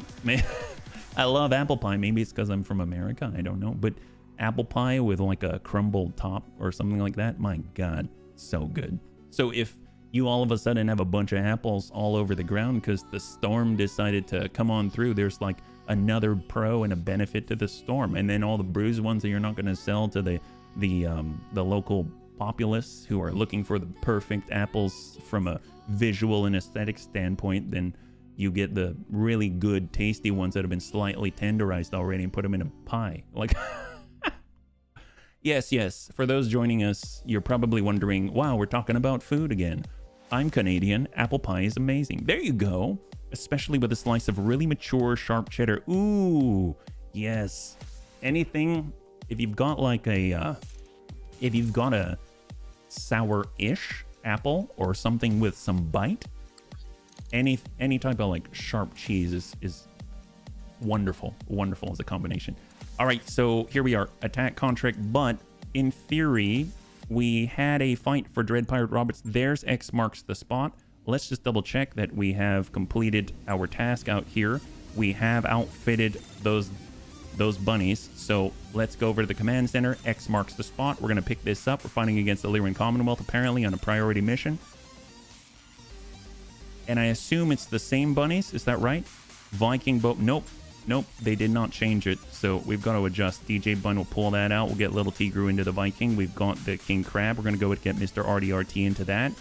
I love apple pie. Maybe it's because I'm from America. I don't know. But apple pie with like a crumbled top or something like that. My God, so good. So if you all of a sudden have a bunch of apples all over the ground because the storm decided to come on through, there's like another pro and a benefit to the storm. And then all the bruised ones that you're not going to sell to the local populace who are looking for the perfect apples from a visual and aesthetic standpoint, then you get the really good tasty ones that have been slightly tenderized already and put them in a pie. Like, yes, for those joining us, you're probably wondering, wow, we're talking about food again. I'm Canadian. Apple pie is amazing. There you go. Especially with a slice of really mature sharp cheddar. Ooh, yes. Anything, if you've got like a sour-ish apple or something with some bite, any type of like sharp cheese is wonderful as a combination. All right, so here we are, attack contract, but in theory, we had a fight for Dread Pirate Roberts. There's X marks the spot. Let's just double check that we have completed our task out here. We have outfitted those bunnies. So let's go over to the command center. X marks the spot. We're going to pick this up. We're fighting against the Lyran Commonwealth, apparently on a priority mission. And I assume it's the same bunnies. Is that right? Viking boat. Nope, they did not change it. So we've got to adjust. DJ Bun will pull that out. We'll get Little Tigru into the Viking. We've got the King Crab. We're going to go and get Mr. RDRT into that.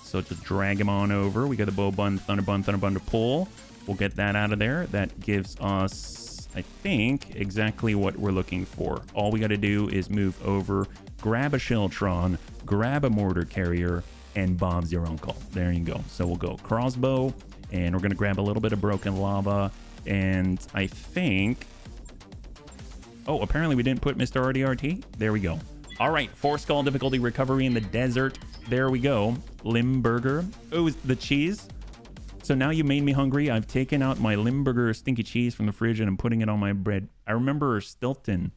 So just drag him on over. We got the Bow Bun, Thunder Bun to pull. We'll get that out of there. That gives us, I think, exactly what we're looking for. All we got to do is move over, grab a Shiltron, grab a Mortar Carrier, and Bob's your uncle. There you go. So we'll go crossbow, and we're going to grab a little bit of broken lava, and I think... Oh, apparently we didn't put Mr. RDRT. There we go. All right, 4 skull difficulty recovery in the desert. There we go. Limburger. Oh, the cheese. So now you made me hungry. I've taken out my Limburger stinky cheese from the fridge and I'm putting it on my bread. I remember Stilton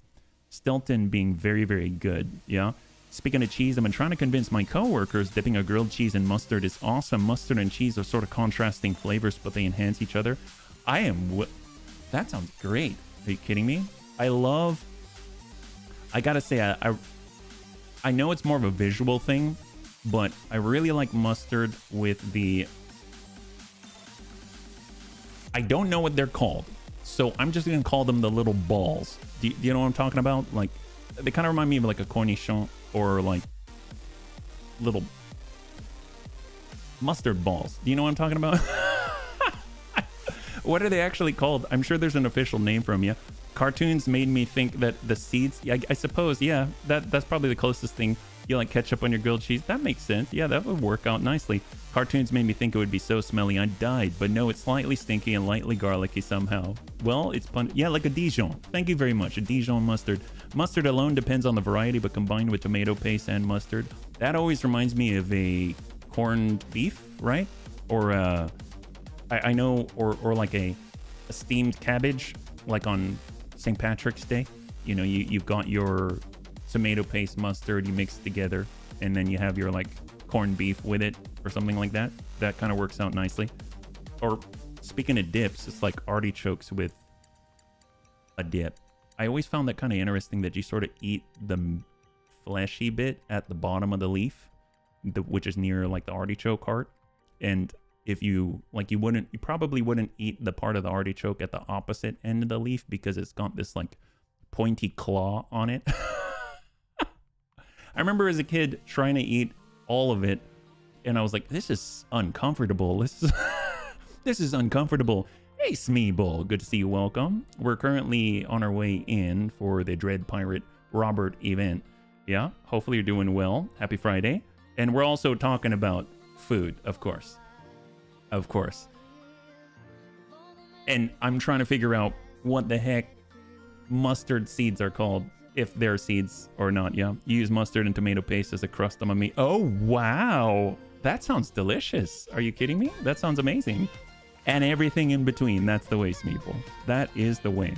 being very, very good. Yeah. Speaking of cheese, I've been trying to convince my coworkers dipping a grilled cheese in mustard is awesome. Mustard and cheese are sort of contrasting flavors, but they enhance each other. That sounds great. Are you kidding me? I gotta say, I know it's more of a visual thing, but I really like mustard with the... I don't know what they're called, so I'm just gonna call them the little balls. Do you know what I'm talking about? Like, they kind of remind me of like a cornichon or like little mustard balls. Do you know what I'm talking about? What are they actually called? I'm sure there's an official name for them. Yeah, cartoons made me think that the seeds. Yeah, I suppose. Yeah, that's probably the closest thing. You like ketchup on your grilled cheese? That makes sense. Yeah, that would work out nicely. Cartoons made me think it would be so smelly I died, but no, it's slightly stinky and lightly garlicky somehow. Well, it's yeah, like a Dijon. Thank you very much. A Dijon mustard. Mustard alone depends on the variety, but combined with tomato paste and mustard, that always reminds me of a corned beef, right? Or I know, or like a steamed cabbage, like on St. Patrick's Day. You know, you've got your tomato paste, mustard, you mix it together, and then you have your like corned beef with it or something like that. That kind of works out nicely. Or speaking of dips, it's like artichokes with a dip. I always found that kind of interesting that you sort of eat the fleshy bit at the bottom of the leaf, which is near like the artichoke heart. And if you like, you probably wouldn't eat the part of the artichoke at the opposite end of the leaf because it's got this like pointy claw on it. I remember as a kid trying to eat all of it, and I was like, this is uncomfortable. This is uncomfortable. Hey, Smeeble, good to see you. Welcome. We're currently on our way in for the Dread Pirate Robert event. Yeah, hopefully you're doing well. Happy Friday. And we're also talking about food, of course. Of course. And I'm trying to figure out what the heck mustard seeds are called, if they're seeds or not. Yeah, you use mustard and tomato paste as a crust on my meat. Oh, wow. That sounds delicious. Are you kidding me? That sounds amazing. And everything in between. That's the way, Smeeple. That is the way.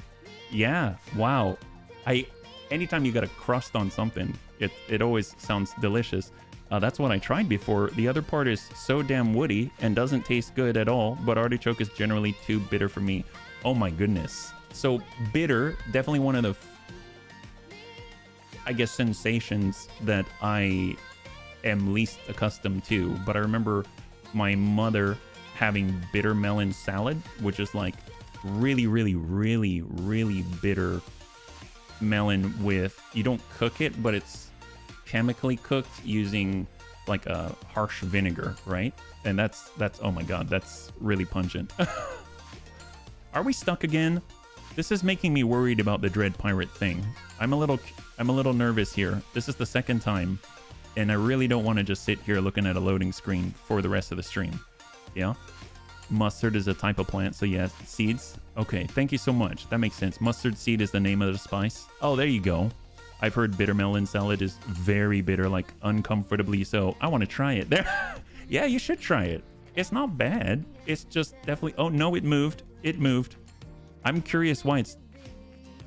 Yeah, wow. Anytime you got a crust on something, it always sounds delicious. That's what I tried before. The other part is so damn woody and doesn't taste good at all, but artichoke is generally too bitter for me. Oh my goodness. So bitter, definitely one of the, I guess, sensations that I am least accustomed to. But I remember my mother having bitter melon salad, which is like really, really, really, really bitter melon with, you don't cook it, but it's chemically cooked using like a harsh vinegar, right? And that's oh my god, that's really pungent. Are we stuck again? This is making me worried about the Dread Pirate thing. I'm a little nervous here. This is the second time, and I really don't want to just sit here looking at a loading screen for the rest of the stream. Yeah? Mustard is a type of plant, so yes. Seeds? Okay, thank you so much. That makes sense. Mustard seed is the name of the spice. Oh, there you go. I've heard bitter melon salad is very bitter, like uncomfortably so. I want to try it. There. Yeah, you should try it. It's not bad. It's just definitely... Oh, no, it moved. It moved. I'm curious why it's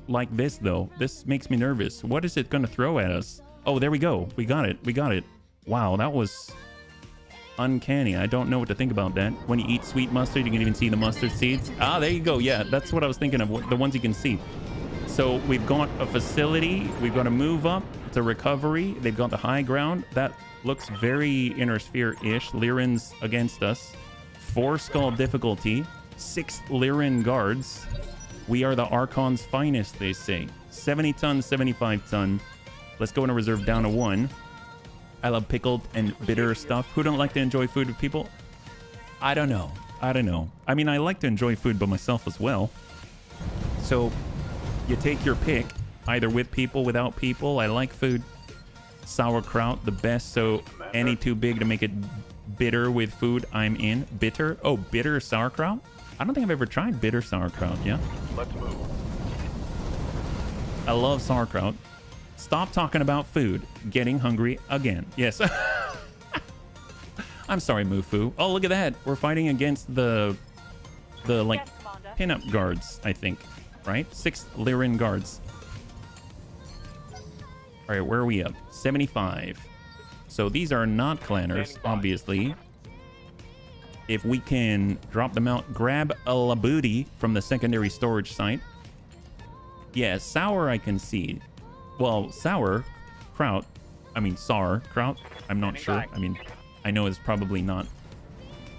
like this, though. This makes me nervous. What is it going to throw at us? Oh, there we go. We got it. We got it. Wow, that was uncanny. I don't know what to think about that. When you eat sweet mustard, you can even see the mustard seeds. Ah, there you go. Yeah, that's what I was thinking of. The ones you can see. So we've got a facility. We've got to move up. It's a recovery. They've got the high ground. That looks very Inner Sphere-ish. Lyran's against us. 4 skull difficulty. 6 Lyran guards. We are the Archon's finest, they say. 70 ton, 75 ton. Let's go in a reserve down to 1. I love pickled and bitter stuff. Who don't like to enjoy food with people? I don't know. I don't know. I mean, I like to enjoy food by myself as well. So you take your pick, either with people, without people. I like food. Sauerkraut, the best. So any too big to make it bitter with food, I'm in. Bitter? Oh, bitter sauerkraut? I don't think I've ever tried bitter sauerkraut, yeah? Let's move. I love sauerkraut. Stop talking about food. Getting hungry again. Yes. I'm sorry, Mufu. Oh, look at that. We're fighting against the like Yes, Commander. pinup guards, I think, right? 6 Lyran guards. All right, where are we up? 75. So these are not clanners, obviously. If we can drop them out, grab a la booty from the secondary storage site. Yeah, sour I can see. Well, sour, kraut. I mean, sour, kraut. I'm not sure. I mean, I know it's probably not.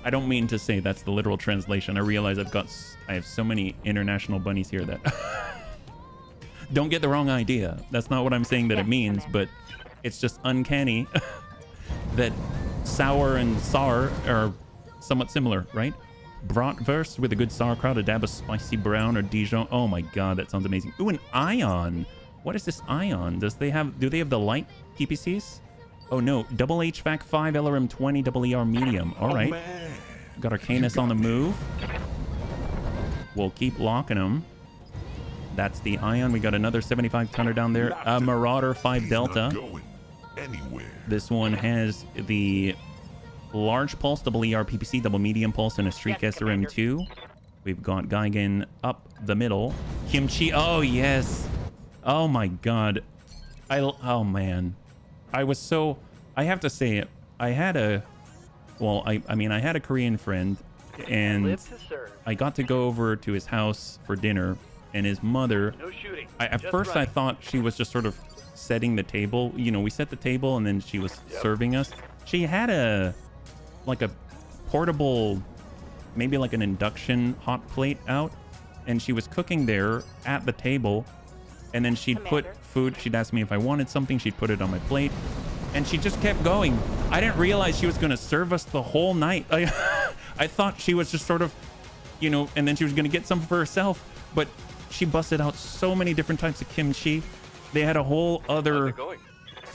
I don't mean to say that's the literal translation. I realize I have so many international bunnies here that don't get the wrong idea. That's not what I'm saying that it means, but it's just uncanny that sour and sour are somewhat similar, right? Bratwurst with a good sauerkraut, a dab of spicy brown or Dijon. Oh my god, that sounds amazing. Ooh, an ion. What is this ion? Do they have the light PPCs? Oh no, double HVAC 5, LRM 20, double ER medium. All right. Got our Canis on the move. We'll keep locking them. That's the ion. We got another 75 tonner down there. A Marauder 5 Delta. This one has the large pulse, double ER PPC, double medium pulse, and a streak SRM 2. We've got Geigen up the middle. Kimchi. Oh yes. Oh my god. Oh man. I have to say it. I had a Korean friend, and Live to serve. I got to go over to his house for dinner, and his mother, No shooting. at Just first I running. thought she was just sort of setting the table. You know, we set the table and then she was serving us. She had a portable, maybe like an induction hot plate out, and she was cooking there at the table, and then she'd put food. She'd ask me if I wanted something. She'd put it on my plate, and she just kept going. I didn't realize she was going to serve us the whole night. I thought she was just sort of, you know, and then she was going to get some for herself, but she busted out so many different types of kimchi. They had a whole other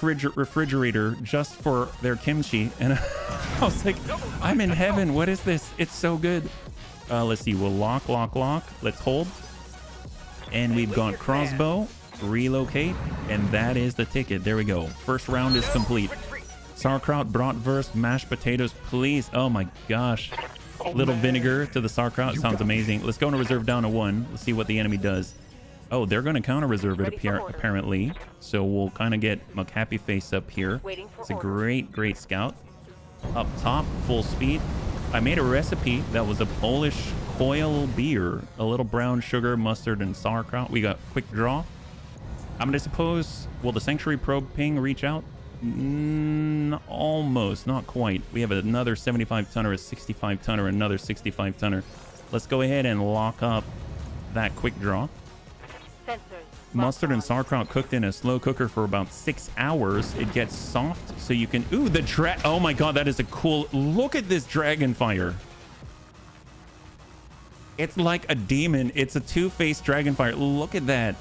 refrigerator just for their kimchi, and I was like, I'm in heaven. What is this? It's so good. Let's see. We'll lock. Let's hold. And we've got crossbow, relocate, and that is the ticket. There we go. First round is complete. Sauerkraut, bratwurst, mashed potatoes, please. Oh my gosh. Little vinegar to the sauerkraut. Sounds amazing. Let's go into reserve down to 1. Let's see what the enemy does. Oh, they're going to counter reserve it apparently. So we'll kind of get McHappy Face up here. It's a great scout. Up top, full speed. I made a recipe that was a Polish coil beer. A little brown sugar, mustard, and sauerkraut. We got quick draw. I'm going to suppose, will the Sanctuary Probe ping reach out? Almost, not quite. We have another 75 tonner, a 65 tonner, another 65 tonner. Let's go ahead and lock up that quick draw. Sensors. Mustard and sauerkraut cooked in a slow cooker for about 6 hours. It gets soft, so you can... Ooh, the oh my god, that is a cool... Look at this dragon fire. It's like a demon. It's a two-faced dragon fire. Look at that.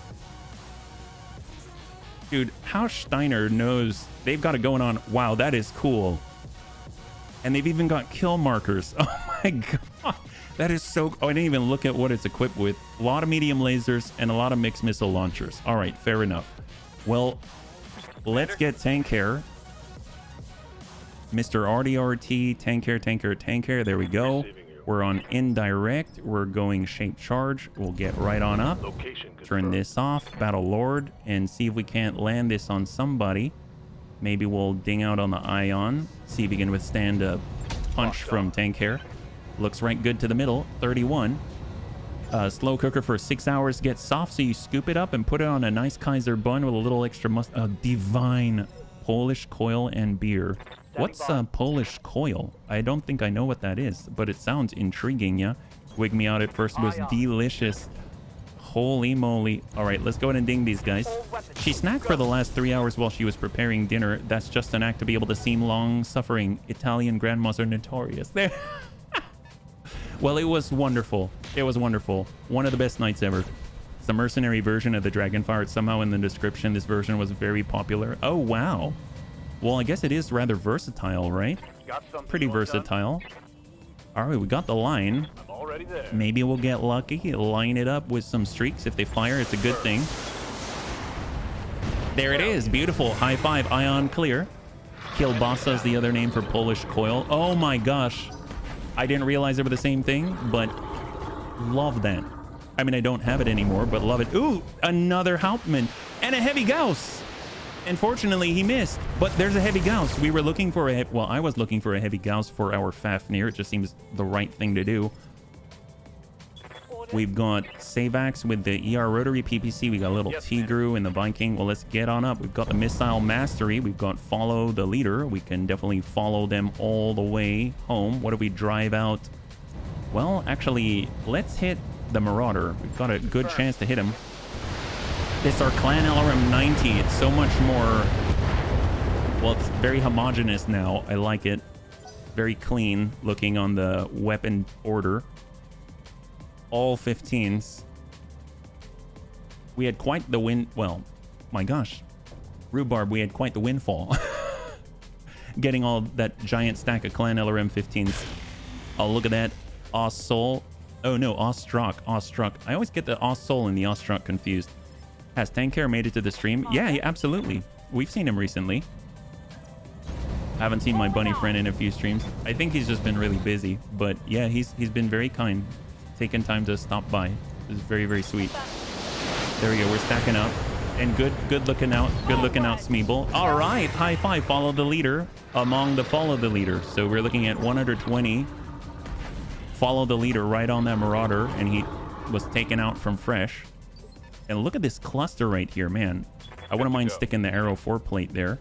Dude, how Steiner knows they've got it going on. Wow, that is cool. And they've even got kill markers. Oh my god. That is so... Oh, I didn't even look at what it's equipped with. A lot of medium lasers and a lot of mixed missile launchers. All right, fair enough. Well, let's get tank care. Mr. RDRT, tank care. There we go. We're on indirect. We're going shape charge. We'll get right on up. Turn this off. Battle Lord. And see if we can't land this on somebody. Maybe we'll ding out on the ion. See if we can withstand a punch from tank care. Looks right good to the middle. 31. Slow cooker for 6 hours. Gets soft, so you scoop it up and put it on a nice Kaiser bun with a little extra divine Polish coil and beer. What's Polish coil? I don't think I know what that is, but it sounds intriguing, yeah? Wig me out at first was delicious. Holy moly. All right, let's go ahead and ding these guys. She snacked for the last 3 hours while she was preparing dinner. That's just an act to be able to seem long-suffering. Italian grandmas are notorious. There. Well, it was wonderful. It was wonderful. One of the best nights ever. It's the mercenary version of the Dragonfire. It's somehow in the description. This version was very popular. Oh, wow. Well, I guess it is rather versatile, right? Pretty versatile. All right, we got the line. I'm already there. Maybe we'll get lucky. Line it up with some streaks. If they fire, it's a good thing. There it is. Beautiful. High five. Ion clear. Kielbasa is the other name for Polish coil. Oh my gosh. I didn't realize they were the same thing, but love that. I mean, I don't have it anymore, but love it. Ooh, another Hauptmann and a heavy Gauss. Unfortunately, he missed, but there's a heavy Gauss. We were looking for a, well, I was looking for a heavy Gauss for our Fafnir. It just seems the right thing to do. We've got Savax with the ER rotary PPC. We got a little Tigru in the Viking. Well, let's get on up. We've got the missile mastery. We've got follow the leader. We can definitely follow them all the way home. What do we drive out? Well, actually, let's hit the Marauder. We've got a good chance to hit him. This our Clan LRM 90. It's so much more, well, it's very homogeneous now. I like it. Very clean looking on the weapon order. All 15s. We had quite the win. Well, my gosh, Rhubarb, we had quite the windfall. Getting all that giant stack of Clan LRM 15s. Oh, look at that. Ossol. Oh no, Ostruck. I always get the Ossol and the Ostruck confused. Has Tanker made it to the stream? Yeah, absolutely. We've seen him recently. Haven't seen my bunny friend in a few streams. I think he's just been really busy, but yeah, he's been very kind. Taken time to stop by. It's very, very sweet. There we go. We're stacking up. And good looking out. Good looking out, Smeeble. All right. High five. Follow the leader among the follow the leader. So we're looking at 120. Follow the leader right on that Marauder. And he was taken out from fresh. And look at this cluster right here, man. I wouldn't mind sticking the Arrow 4 plate there.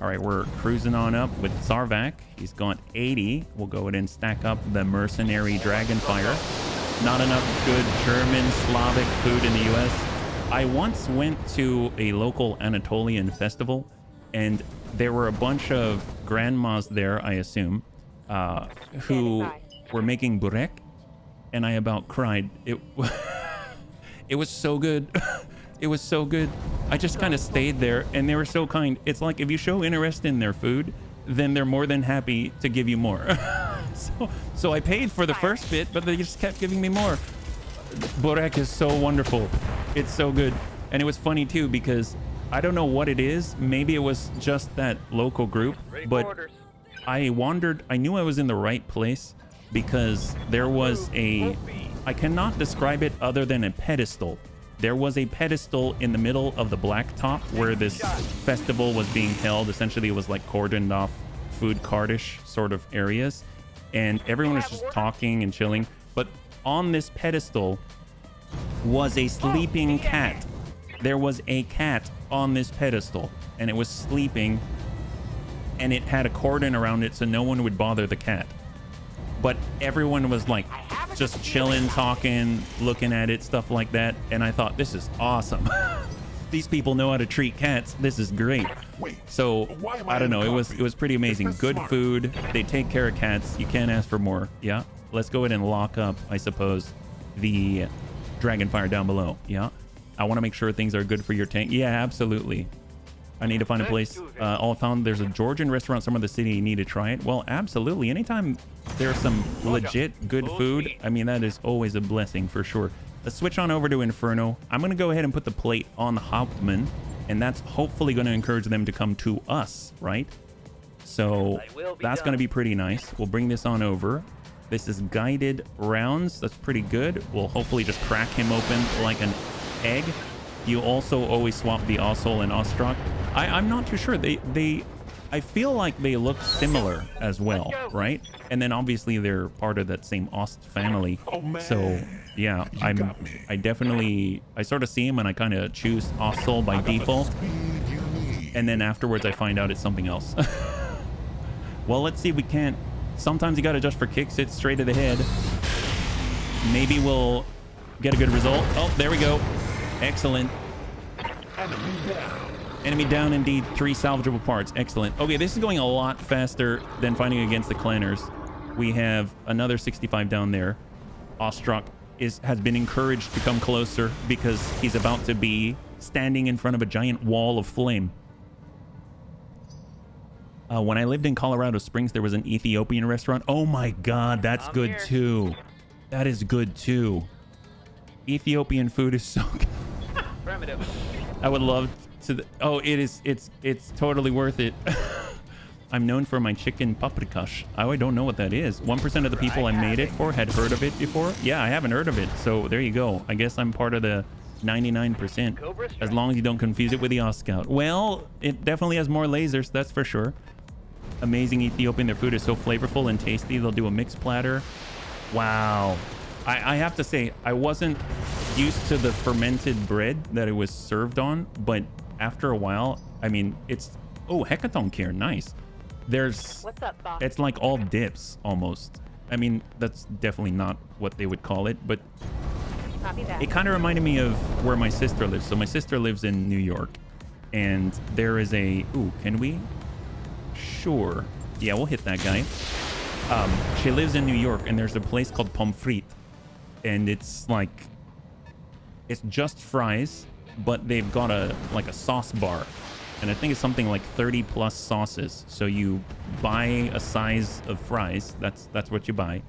All right, we're cruising on up with Sarvak. He's got 80. We'll go ahead and stack up the Mercenary Dragonfire. Not enough good German Slavic food in the U.S. I once went to a local Anatolian festival, and there were a bunch of grandmas there, I assume, who were making burek, and I about cried. It was so good. It was so good. I just kind of stayed there, and they were so kind. It's like if you show interest in their food, then they're more than happy to give you more. So I paid for the first bit, but they just kept giving me more. Burek is so wonderful. It's so good. And it was funny too, because I don't know what it is. Maybe it was just that local group, but I wandered. I knew I was in the right place because there was a, I cannot describe it other than a pedestal. There was a pedestal in the middle of the blacktop where this festival was being held. Essentially, it was like cordoned off food cartish sort of areas. And everyone was just talking and chilling. But on this pedestal was a sleeping cat. There was a cat on this pedestal, and it was sleeping. And it had a cordon around it so no one would bother the cat. But everyone was like just chilling, talking, looking at it, stuff like that. And I thought, this is awesome. These people know how to treat cats. This is great. So I don't know. It was pretty amazing. Good food. They take care of cats. You can't ask for more. Yeah. Let's go ahead and lock up, I suppose, the Dragonfire down below. Yeah. I want to make sure things are good for your tank. Yeah, absolutely. I need to find a place. All found there's a Georgian restaurant somewhere in the city. You need to try it. Well, absolutely. Anytime there's some legit good food, I mean, that is always a blessing for sure. Let's switch on over to Inferno. I'm going to go ahead and put the plate on the Hauptmann, and that's hopefully going to encourage them to come to us, right? So that's going to be pretty nice. We'll bring this on over. This is guided rounds. That's pretty good. We'll hopefully just crack him open like an egg. You also always swap the Ossol and Ostruck. I'm not too sure. I feel like they look similar as well, right? And then obviously they're part of that same Ost family. So yeah, I definitely, I sort of see him and I kind of choose Ossol by default. And then afterwards I find out it's something else. Well, let's see if we can't. Sometimes you got to just for kicks it straight to the head. Maybe we'll get a good result. Oh, there we go. Excellent. Enemy down indeed. 3 salvageable parts. Excellent. Okay, this is going a lot faster than fighting against the clanners. We have another 65 down there. Ostruck has been encouraged to come closer because he's about to be standing in front of a giant wall of flame. When I lived in Colorado Springs, there was an Ethiopian restaurant. Oh my God, that's good too. That is good too. Ethiopian food is so good. I would love to. Oh, it is. It's totally worth it. I'm known for my chicken paprikash. Oh, I don't know what that is. 1% of the people I made it for had heard of it before. Yeah, I haven't heard of it. So there you go. I guess I'm part of the 99%. As long as you don't confuse it with the Oscout. Well, it definitely has more lasers, that's for sure. Amazing Ethiopian. Their food is so flavorful and tasty. They'll do a mixed platter. Wow. I have to say, I wasn't used to the fermented bread that it was served on, but after a while, I mean, it's... Oh, Hecaton Care, nice. There's... What's up, boss? It's like all dips, almost. I mean, that's definitely not what they would call it, but... Copy that. It kind of reminded me of where my sister lives. So my sister lives in New York, and there is a... Ooh, can we? Sure. Yeah, we'll hit that guy. She lives in New York, and there's a place called Pomfrit, and it's like... It's just fries, but they've got a sauce bar, and I think it's something like 30 plus sauces. So you buy a size of fries. That's what you buy,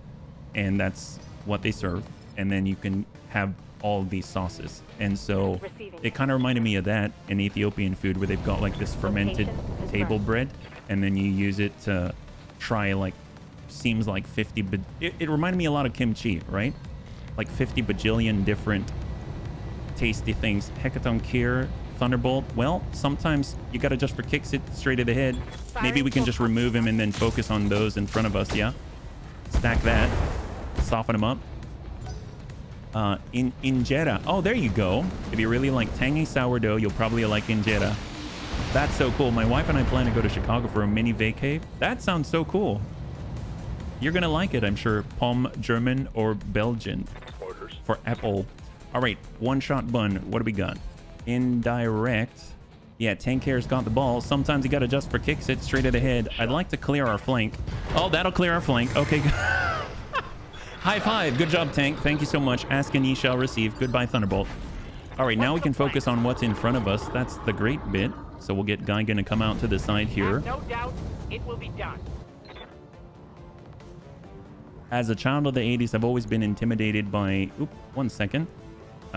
and that's what they serve, and then you can have all these sauces. And so it kind of reminded me of that in Ethiopian food, where they've got like this fermented table bread, and then you use it to try like, seems like 50, but it reminded me a lot of kimchi, right? Like 50 bajillion different tasty things. Hecaton Kier, Thunderbolt. Well, sometimes you gotta just for kicks it straight to the head. Maybe we can just remove him and then focus on those in front of us. Yeah, stack that, soften him up. Injera. Oh, there you go. If you really like tangy sourdough, you'll probably like injera. That's so cool. My wife and I plan to go to Chicago for a mini vacay. That sounds so cool. You're gonna like it, I'm sure. Palm, German, or Belgian. Orders. For Apple. All right, one-shot bun. What do we got? Indirect. Yeah, Tank Care's got the ball. Sometimes you gotta just for kicks it straight to the head. I'd like to clear our flank. Oh, that'll clear our flank. Okay. High five. Good job, Tank. Thank you so much. Ask and ye shall receive. Goodbye, Thunderbolt. All right, now we can focus on what's in front of us. That's the great bit. So we'll get Guy gonna come out to the side here. Have no doubt, it will be done. As a child of the 80s, I've always been intimidated by... Oop, 1 second.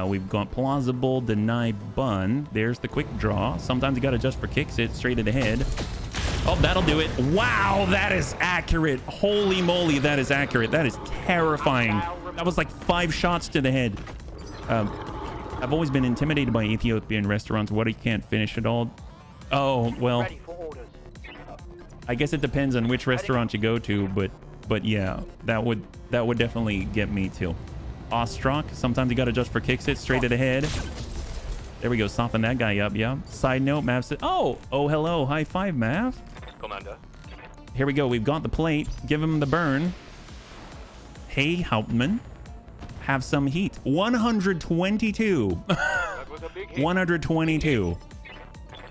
We've got plausible, deny, bun. There's the quick draw. Sometimes you gotta just for kicks it straight to the head. Oh, that'll do it. Wow, that is accurate. Holy moly, that is accurate. That is terrifying. That was like 5 shots to the head. I've always been intimidated by Ethiopian restaurants. What, you can't finish it all? Oh, well, Ready for orders. I guess it depends on which restaurant you go to, but yeah, that would definitely get me too. Ostrok, sometimes you gotta just for kicks it straight to the head. There we go, soften that guy up. Yeah. Side note, Mav said, oh hello, high five, Mav. Commander. Here we go, we've got the plate. Give him the burn. Hey, Hauptmann, have some heat. 122. That was a big hit. 122.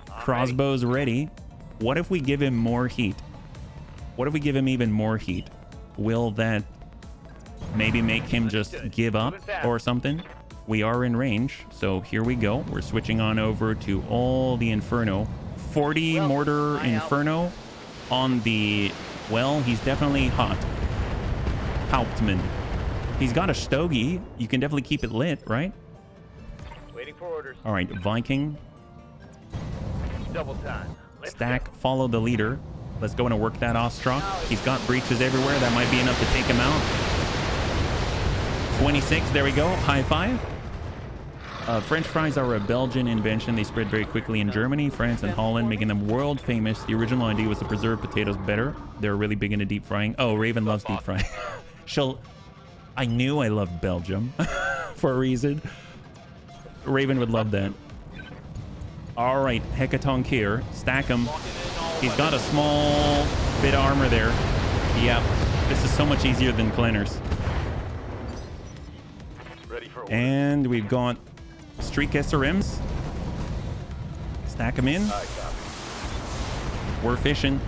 Crossbows ready. What if we give him more heat? What if we give him even more heat? Will that maybe make him just give up or something? We are in range, so here we go. We're switching on over to all the Inferno. 40 mortar Inferno on the... Well, he's definitely hot. Hauptmann. He's got a stogie. You can definitely keep it lit, right? Waiting for orders. All right, Viking. Double time. Let's Stack, follow the leader. Let's go in and work that Ostrok. He's got breaches everywhere. That might be enough to take him out. 26, there we go. High five. French fries are a Belgian invention. They spread very quickly in Germany, France, and Holland, making them world famous. The original idea was to preserve potatoes better. They're really big into deep frying. Oh, Raven loves deep frying. I knew I loved Belgium for a reason. Raven would love that. All right, Hecaton Kier. Stack him. He's got a small bit of armor there. Yep. This is so much easier than Cleaners. ready for orders. And we've got Street SRMs. Stack them in. We're fishing.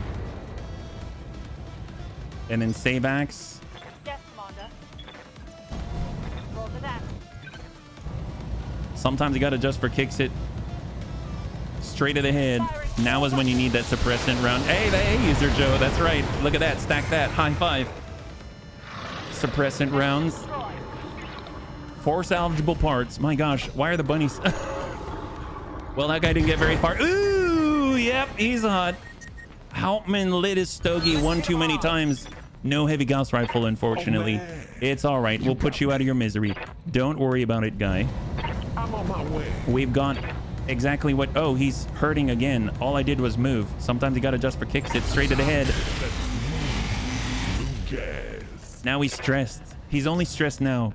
And then save axe. Yes, Commander. Roll to that. Sometimes you got to just for kicks it straight to the head. Now is when you need that suppressant round. Hey, the user Joe. That's right. Look at that. Stack that. High five. Suppressant rounds. 4 salvageable parts. My gosh. Why are the bunnies? Well, that guy didn't get very far. Ooh, yep. He's hot. Hauptmann lit his stogie one too many times. No heavy Gauss rifle, unfortunately. It's all right. We'll put you out of your misery. Don't worry about it, guy. I'm on my way. We've got exactly what... Oh, he's hurting again. All I did was move. Sometimes you got to adjust for kicks. It's straight to the head. Now he's stressed. He's only stressed now.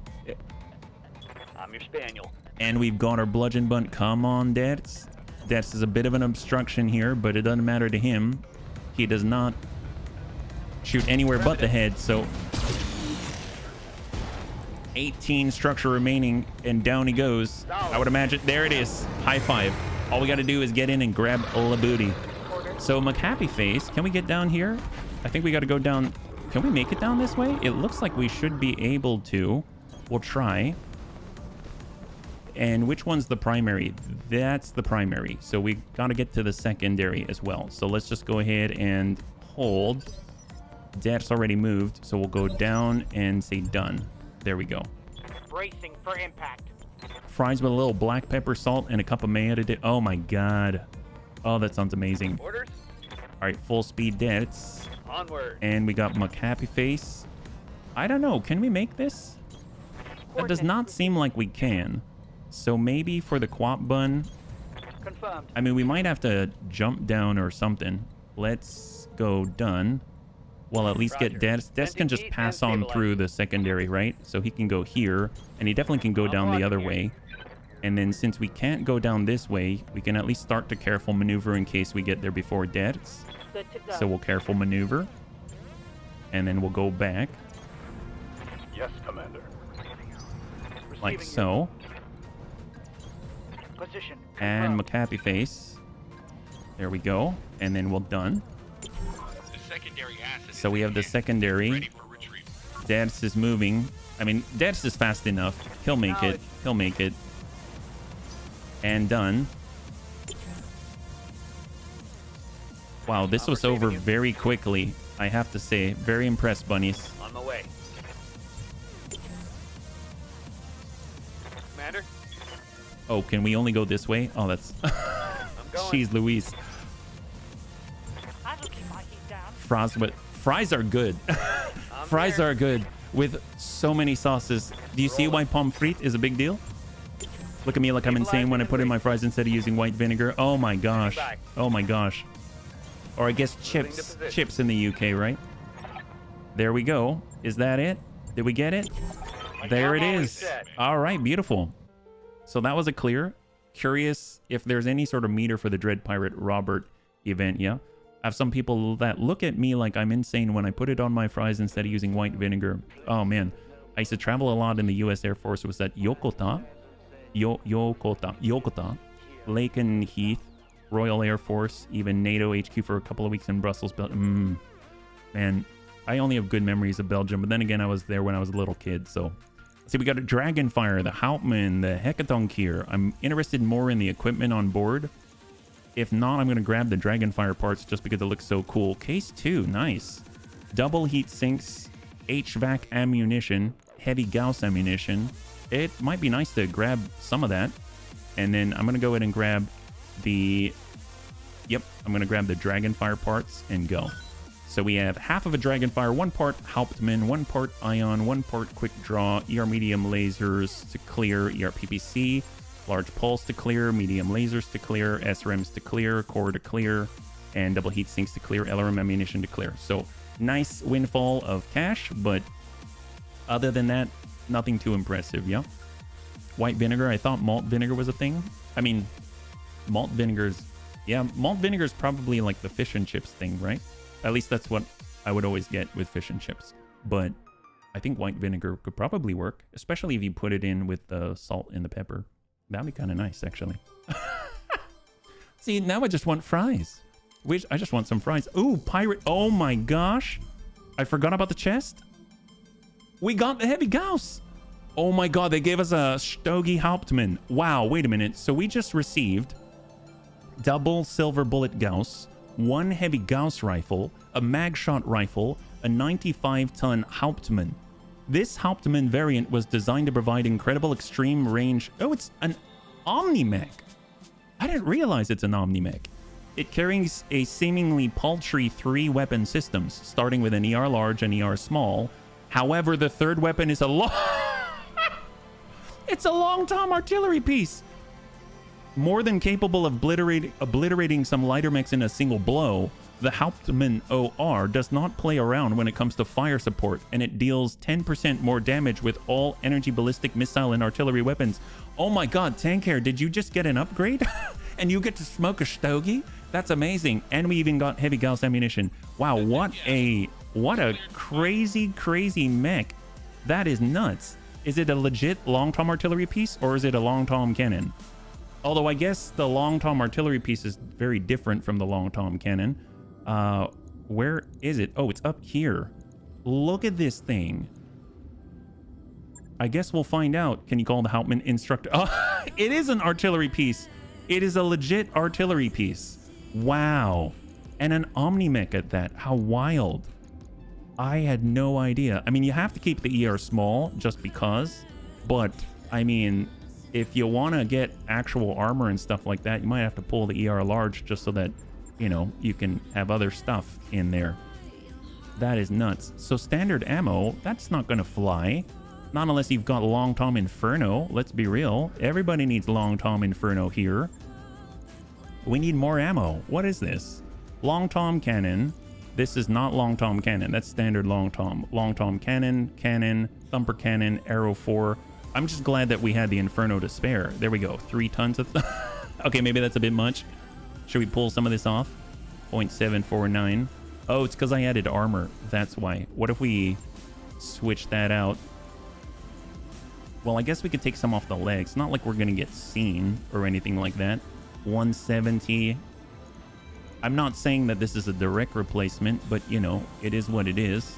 I'm your spaniel. And we've got our bludgeon bunt. Come on, Dets. Dets is a bit of an obstruction here, but it doesn't matter to him. He does not shoot anywhere but the head, so 18 structure remaining, and down he goes. I would imagine. There it is. High five. All we got to do is get in and grab the booty. So McHappy Face, can we get down here? I think we got to go down. Can we make it down this way? It looks like we should be able to. We'll try. And which one's the primary? That's the primary. So we got to get to the secondary as well. So let's just go ahead and hold. That's already moved. So we'll go down and say done. There we go. Bracing for impact. Fries with a little black pepper, salt, and a cup of mayo to dip. Oh my God. Oh, that sounds amazing. Orders? All right, full speed Dets. Onward. And we got McHappy Face. I don't know. Can we make this? That does not seem like we can. So maybe for the quap bun. Confirmed. I mean, we might have to jump down or something. Let's go done. Well, at least get Dets. Dets can just pass on through the secondary, right? So he can go here, and he definitely can go down the other way. And then since we can't go down this way, we can at least start to careful maneuver in case we get there before Dets. Good to go. So we'll careful maneuver. And then we'll go back. Yes, Commander. Like so. Position. And confirmed. McHappy Face. There we go. And then we're done. So we have the secondary. Dets is moving. I mean, Dets is fast enough. He'll make it. He'll make it. And done. Wow, this was over very quickly. I have to say, very impressed, bunnies. On my way. Commander? Oh, can we only go this way? Oh, that's... I'm going. Jeez Louise. I will keep my heat down. Fries are good. Fries are good with so many sauces. Do you see why pommes frites is a big deal? Look at me like I'm insane when I put in my fries instead of using white vinegar. Oh my gosh. Oh my gosh. Or I guess chips. Chips in the UK, right? There we go. Is that it? Did we get it? There it is. All right, beautiful. So that was a clear. Curious if there's any sort of meter for the Dread Pirate Robert event, yeah? I have some people that look at me like I'm insane when I put it on my fries instead of using white vinegar. Oh man, I used to travel a lot in the U.S. Air Force. It was at Yokota, Laken Heath, Royal Air Force, even NATO HQ for a couple of weeks in Brussels. Man, I only have good memories of Belgium, but then again, I was there when I was a little kid. So, see, we got a Dragonfire, the Hauptmann, the Hecatonk here. I'm interested more in the equipment on board. If not, I'm going to grab the Dragonfire parts just because it looks so cool. Case 2, nice. Double heat sinks, HVAC ammunition, heavy Gauss ammunition. It might be nice to grab some of that. And then I'm going to go ahead and grab the... Yep, I'm going to grab the Dragonfire parts and go. So we have half of a Dragonfire, 1 part Hauptmann, 1 part Ion, 1 part Quick Draw, ER medium lasers to clear, ER PPC, large pulse to clear, medium lasers to clear, SRMs to clear, core to clear, and double heat sinks to clear, LRM ammunition to clear. So nice windfall of cash, but other than that, nothing too impressive, yeah? White vinegar, I thought malt vinegar was a thing. I mean, malt vinegar's... Yeah, malt vinegar is probably like the fish and chips thing, right? At least that's what I would always get with fish and chips. But I think white vinegar could probably work, especially if you put it in with the salt and the pepper. That'd be kind of nice, actually. See, now I just want fries. I just want some fries. Ooh, pirate. Oh my gosh. I forgot about the chest. We got the heavy Gauss. Oh my god, they gave us a Stogie Hauptmann. Wow, wait a minute. So we just received double silver bullet Gauss, 1 heavy Gauss rifle, a mag shot rifle, a 95-ton Hauptmann. This Hauptmann variant was designed to provide incredible extreme range. Oh, it's an Omni-Mech. I didn't realize it's an Omni-Mech. It carries a seemingly paltry 3 weapon systems, starting with an ER large and ER small. However, the third weapon is a long... It's a long Tom artillery piece. More than capable of obliterating some lighter mechs in a single blow, the Hauptmann OR does not play around when it comes to fire support, and it deals 10% more damage with all energy ballistic missile and artillery weapons. Oh my god, Tankhair, did you just get an upgrade? And you get to smoke a stogie? That's amazing. And we even got heavy Gauss ammunition. Wow, what a crazy mech. That is nuts. Is it a legit long Tom artillery piece, or is it a long Tom cannon? Although I guess the long Tom artillery piece is very different from the long Tom cannon. Where is it? Oh, it's up here. Look at this thing. I guess we'll find out. Can you call the Hauptmann instructor? Oh, it is an artillery piece. It is a legit artillery piece. Wow. And an Omni-mech at that. How wild. I had no idea. I mean, you have to keep the ER small just because. But, I mean, if you want to get actual armor and stuff like that, you might have to pull the ER large just so that, you know, you can have other stuff in there. That is nuts. So standard ammo, that's not going to fly. Not unless you've got Long Tom Inferno. Let's be real. Everybody needs Long Tom Inferno here. We need more ammo. What is this? Long Tom Cannon. This is not Long Tom Cannon. That's standard Long Tom. Long Tom Cannon, Thumper Cannon, Arrow 4. I'm just glad that we had the Inferno to spare. There we go. 3 tons of... Okay, maybe that's a bit much. Should we pull some of this off? 0.749. Oh, it's because I added armor. That's why. What if we switch that out? Well, I guess we could take some off the legs. Not like we're going to get seen or anything like that. 170. I'm not saying that this is a direct replacement, but, you know, it is what it is.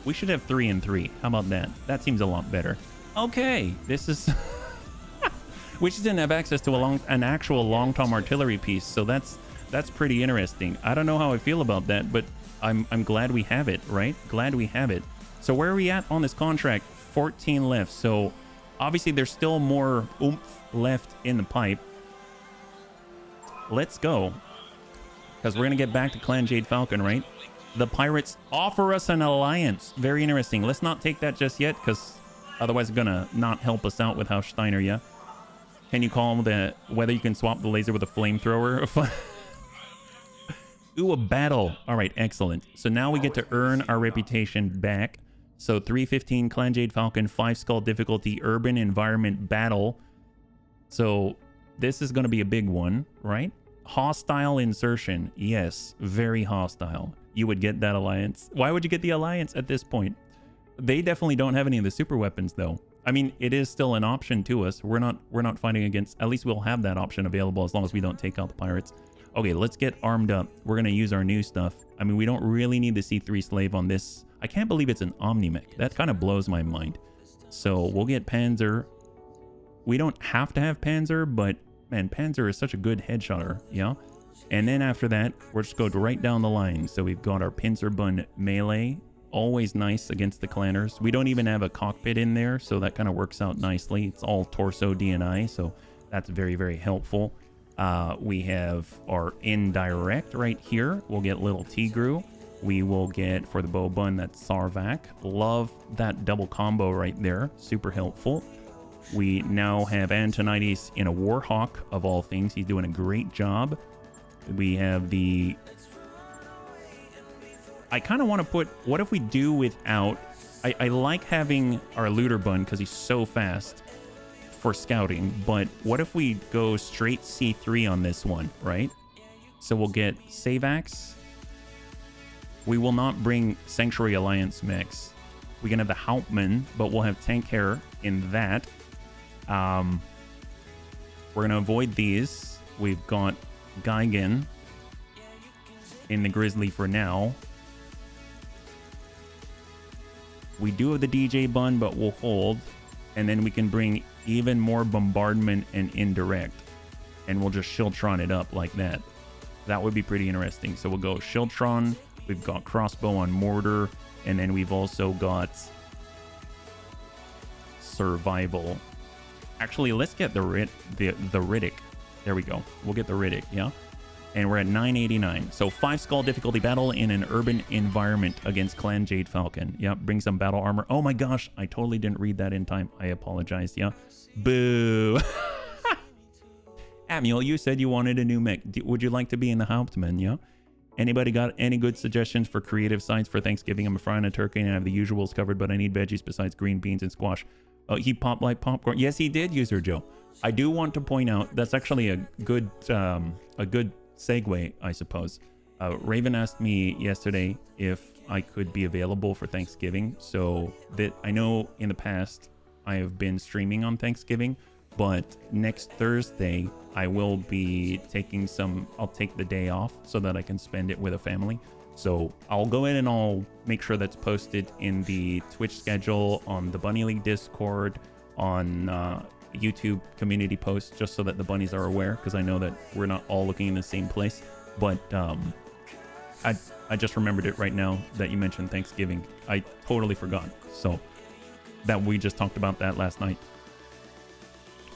We should have 3 and 3. How about that? That seems a lot better. Okay, this is... We just didn't have access to an actual Long Tom artillery piece, so that's pretty interesting. I don't know how I feel about that, but I'm glad we have it, right? Glad we have it. So where are we at on this contract? 14 left. So obviously there's still more oomph left in the pipe. Let's go. Because we're going to get back to Clan Jade Falcon, right? The pirates offer us an alliance. Very interesting. Let's not take that just yet, because otherwise it's going to not help us out with how Steiner, yeah? Can you call the whether you can swap the laser with a flamethrower? Ooh, a battle. All right, excellent. So now we get to earn our reputation back. So 315 Clan Jade Falcon, 5 skull difficulty, urban environment battle. So this is going to be a big one, right? Hostile insertion. Yes, very hostile. You would get that alliance. Why would you get the alliance at this point? They definitely don't have any of the super weapons, though. I mean, it is still an option to us. We're not fighting against... At least we'll have that option available as long as we don't take out the pirates. Okay, let's get armed up. We're going to use our new stuff. I mean, we don't really need the C3 slave on this. I can't believe it's an Omni-mech. That kind of blows my mind. So we'll get Panzer. We don't have to have Panzer, but man, Panzer is such a good headshotter, yeah? And then after that, we'll just go right down the line. So we've got our Pinzerbund melee. Always nice against the clanners. We don't even have a cockpit in there, so that kind of works out nicely. It's all torso DNI, so that's very, very helpful. We have our indirect right here. We'll get little Tigru. We will get, for the bow bun, that's Sarvac. Love that double combo right there. Super helpful. We now have Antonides in a Warhawk, of all things. He's doing a great job. We have the... I kind of want to put... What if we do without... I like having our Looter Bun because he's so fast for scouting. But what if we go straight C3 on this one, right? So we'll get Savax. We will not bring Sanctuary Alliance mechs. We can have the Hauptmann, but we'll have Tank Hair in that. We're going to avoid these. We've got Geigen in the Grizzly for now. We do have the DJ Bun, but we'll hold. And then we can bring even more bombardment and indirect. And we'll just Shieldtron it up like that. That would be pretty interesting. So we'll go Shieldtron. We've got crossbow on mortar. And then we've also got survival. Actually, let's get the Riddick. There we go. We'll get the Riddick, yeah? And we're at 989. So 5 skull difficulty battle in an urban environment against Clan Jade Falcon. Yep, bring some battle armor. Oh my gosh, I totally didn't read that in time. I apologize. Yeah. Boo. Amiel, you said you wanted a new mech. Would you like to be in the Hauptmann? Yeah. Anybody got any good suggestions for creative sides for Thanksgiving? I'm frying a turkey and I have the usuals covered, but I need veggies besides green beans and squash. Oh, he popped like popcorn. Yes, he did, User Joe. I do want to point out that's actually a good segue, I suppose. Raven asked me yesterday if I could be available for Thanksgiving. So that I know in the past I have been streaming on Thanksgiving, but next Thursday I will be taking I'll take the day off so that I can spend it with a family. So I'll go in and I'll make sure that's posted in the Twitch schedule, on the Bunny League Discord, on YouTube community posts, just so that the bunnies are aware, because I know that we're not all looking in the same place. But I just remembered it right now that you mentioned Thanksgiving. I totally forgot. So that we just talked about that last night.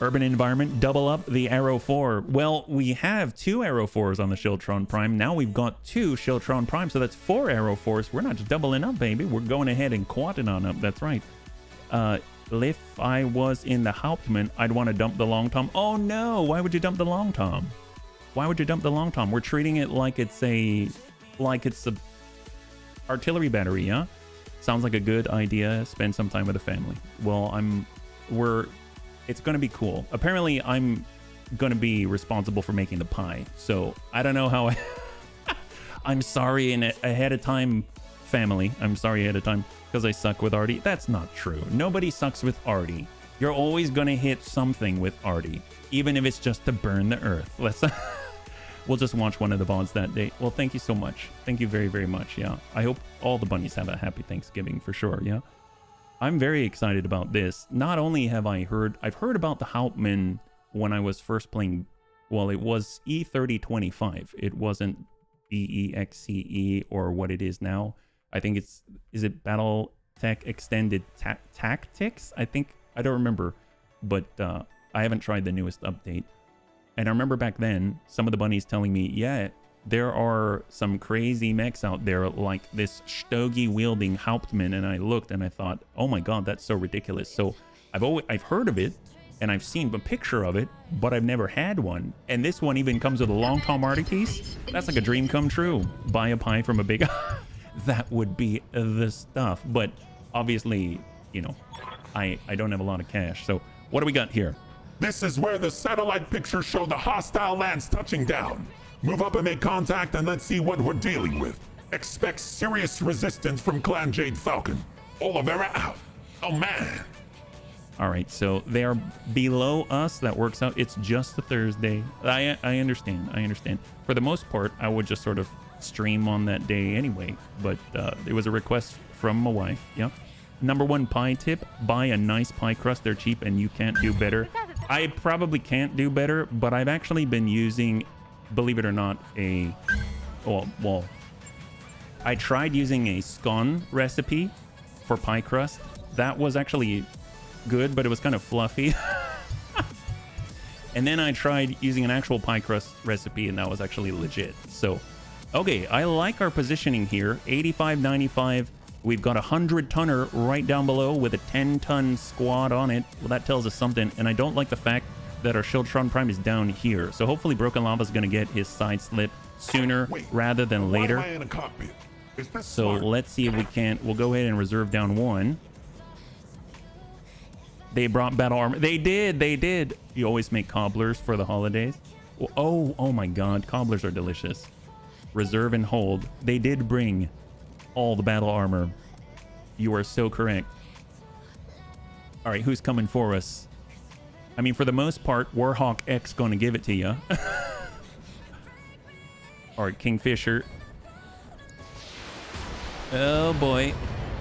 Urban environment, double up the Arrow 4. Well, we have 2 Arrow 4s on the Shieldtron Prime. Now we've got 2 Shieldtron Prime, so that's 4 Arrow 4s. We're not just doubling up, baby. We're going ahead and quadding on up. That's right. If I was in the Hauptmann, I'd want to dump the Long Tom. Oh no, why would you dump the Long Tom? Why would you dump the Long Tom? We're treating it like it's a artillery battery, yeah? Sounds like a good idea. Spend some time with the family. Well, it's going to be cool. Apparently, I'm going to be responsible for making the pie. So I don't know how I'm sorry ahead of time, family. I'm sorry ahead of time because I suck with Artie. That's not true. Nobody sucks with Artie. You're always going to hit something with Artie, even if it's just to burn the earth. We'll just watch one of the VODs that day. Well, thank you so much. Thank you very, very much. Yeah. I hope all the bunnies have a happy Thanksgiving for sure. Yeah. I'm very excited about this. Not only have I've heard about the Hauptmann when I was first playing. Well, it was E3025. It wasn't BEXCE or what it is now. I think is it Battletech Extended Tactics? I don't remember, but I haven't tried the newest update. And I remember back then, some of the bunnies telling me, yeah, there are some crazy mechs out there like this Stogie wielding Hauptmann, and I looked and I thought, oh my god, that's so ridiculous. So I've heard of it and I've seen a picture of it, but I've never had one. And this one even comes with a Long Tom Artie piece. That's like a dream come true. Buy a pie from a big that would be the stuff. But obviously, you know, I don't have a lot of cash. So what do we got here? This is where the satellite pictures show the hostile lands touching down. Move up and make contact, and let's see what we're dealing with. Expect serious resistance from Clan Jade Falcon. Oliveira out. Oh man. All right, so they are below us. That works out. It's just a Thursday. I understand. For the most part, I would just sort of stream on that day anyway. But it was a request from my wife. Yeah. Number 1 pie tip: buy a nice pie crust. They're cheap, and you can't do better. I probably can't do better, but I've actually been using, believe it or not, well, I tried using a scone recipe for pie crust. That was actually good, but it was kind of fluffy. And then I tried using an actual pie crust recipe, and that was actually legit. So, okay, I like our positioning here. 85-95. We've got a 100-tonner right down below with a 10-ton squad on it. Well, that tells us something. And I don't like the fact that our Shieldtron Prime is down here. So hopefully Broken Lava is going to get his side slip sooner rather than later. Why am I in a cockpit? Is this so smart? let's see if we can't. We'll go ahead and reserve down 1. They brought battle armor. They did. You always make cobblers for the holidays. Oh my god. Cobblers are delicious. Reserve and hold. They did bring all the battle armor. You are so correct. All right, who's coming for us? I mean, for the most part, Warhawk X going to give it to you. All right, Kingfisher. Oh boy.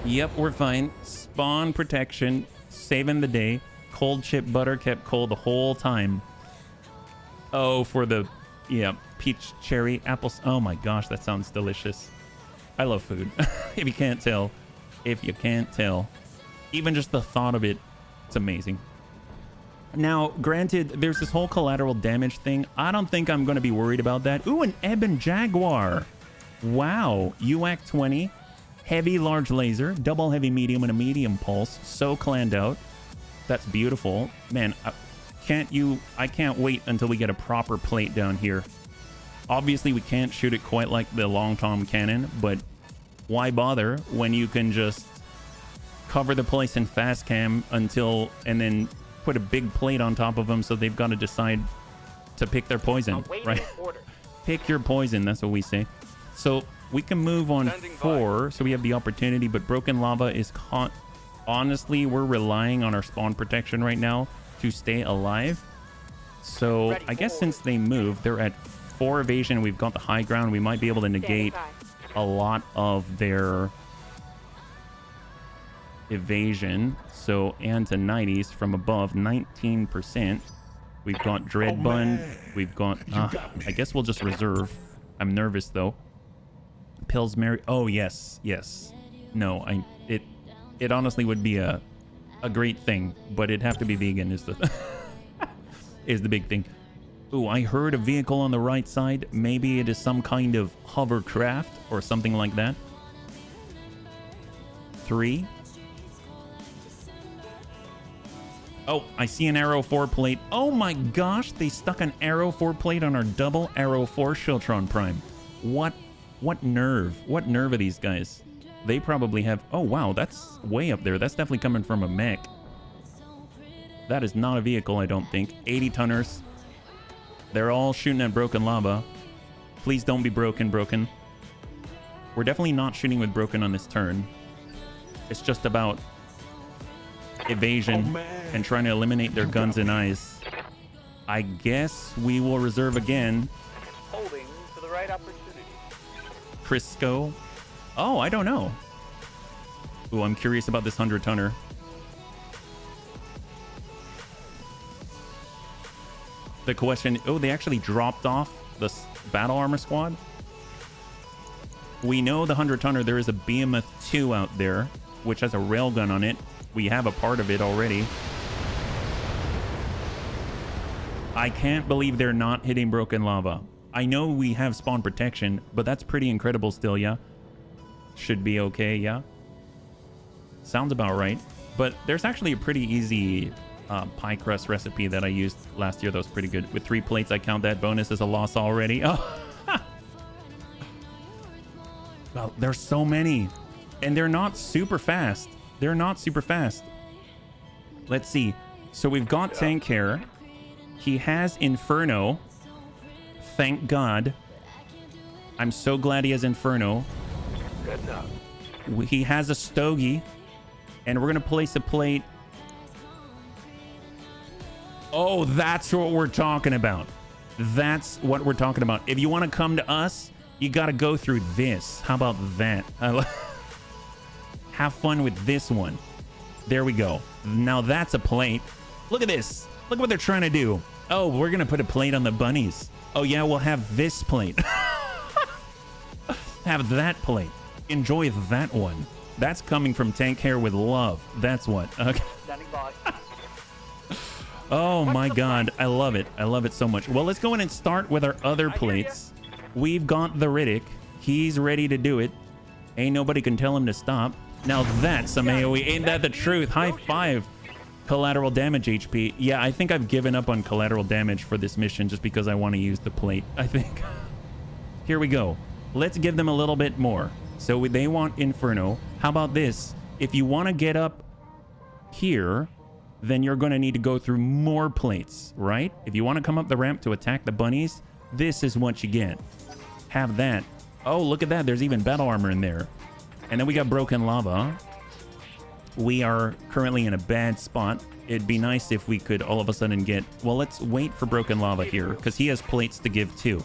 Yep, we're fine. Spawn protection, saving the day. Cold chip butter kept cold the whole time. Oh, for the peach cherry apples. Oh my gosh, that sounds delicious. I love food. If you can't tell, even just the thought of it, it's amazing. Now, granted, there's this whole collateral damage thing. I don't think I'm going to be worried about that. Ooh, an Ebon Jaguar. Wow. UAC 20. Heavy large laser. Double heavy medium and a medium pulse. So clanned out. That's beautiful. Man, I can't wait until we get a proper plate down here. Obviously, we can't shoot it quite like the long tom cannon, but why bother when you can just cover the place in fast cam until, and then put a big plate on top of them so they've got to decide to pick their poison, right? Pick your poison, that's what we say. So we can move on 4, so we have the opportunity, but Broken Lava is honestly, we're relying on our spawn protection right now to stay alive. So I guess since they moved, they're at 4 evasion, we've got the high ground, we might be able to negate a lot of their evasion. So, and to 90s from above, 19%. We've got Dread Bun. We've got, I guess we'll just reserve. I'm nervous though. Pillsbury. Oh, yes. Yes. No, it honestly would be a great thing, but it'd have to be vegan is the, is the big thing. Ooh, I heard a vehicle on the right side. Maybe it is some kind of hovercraft or something like that. 3. Oh, I see an Arrow 4 plate. Oh my gosh, they stuck an Arrow 4 plate on our double Arrow 4 Shiltron Prime. What nerve? What nerve are these guys? They probably have... Oh wow, that's way up there. That's definitely coming from a mech. That is not a vehicle, I don't think. 80 tonners. They're all shooting at Broken Lava. Please don't be broken. We're definitely not shooting with broken on this turn. It's just about evasion and trying to eliminate their guns and eyes. I guess we will reserve again. Holding for the right opportunity. Crisco. Oh, I don't know. Ooh, I'm curious about this 100-tonner. The question... Oh, they actually dropped off the battle armor squad. We know the 100-tonner, there is a Behemoth 2 out there, which has a railgun on it. We have a part of it already. I can't believe they're not hitting Broken Lava. I know we have spawn protection, but that's pretty incredible still, yeah? Should be okay, yeah? Sounds about right. But there's actually a pretty easy pie crust recipe that I used last year that was pretty good. With 3 plates, I count that bonus as a loss already. Oh, well, there's so many. And they're not super fast. They're not super fast. Let's see. So we've got Tank Hair. He has Inferno. Thank God. I'm so glad he has Inferno. Good enough. He has a Stogie. And we're going to place a plate. Oh, that's what we're talking about. That's what we're talking about. If you want to come to us, you got to go through this. How about that? Have fun with this one. There we go. Now that's a plate. Look at this. Look what they're trying to do. Oh, we're going to put a plate on the bunnies. Oh, yeah, we'll have this plate. Have that plate. Enjoy that one. That's coming from Tank Hair with love. That's what. Okay. Standing by. Oh, my God. I love it. I love it so much. Well, let's go in and start with our other plates. We've got the Riddick. He's ready to do it. Ain't nobody can tell him to stop. Now that's some AoE. Ain't that the truth? High five. Collateral damage HP. Yeah, I think I've given up on collateral damage for this mission just because I want to use the plate, I think. Here we go. Let's give them a little bit more. So they want Inferno. How about this? If you want to get up here, then you're going to need to go through more plates, right? If you want to come up the ramp to attack the bunnies, this is what you get. Have that. Oh, look at that. There's even battle armor in there. And then we got Broken Lava. We are currently in a bad spot. It'd be nice if we could all of a sudden get... Well, let's wait for Broken Lava here, because he has plates to give too.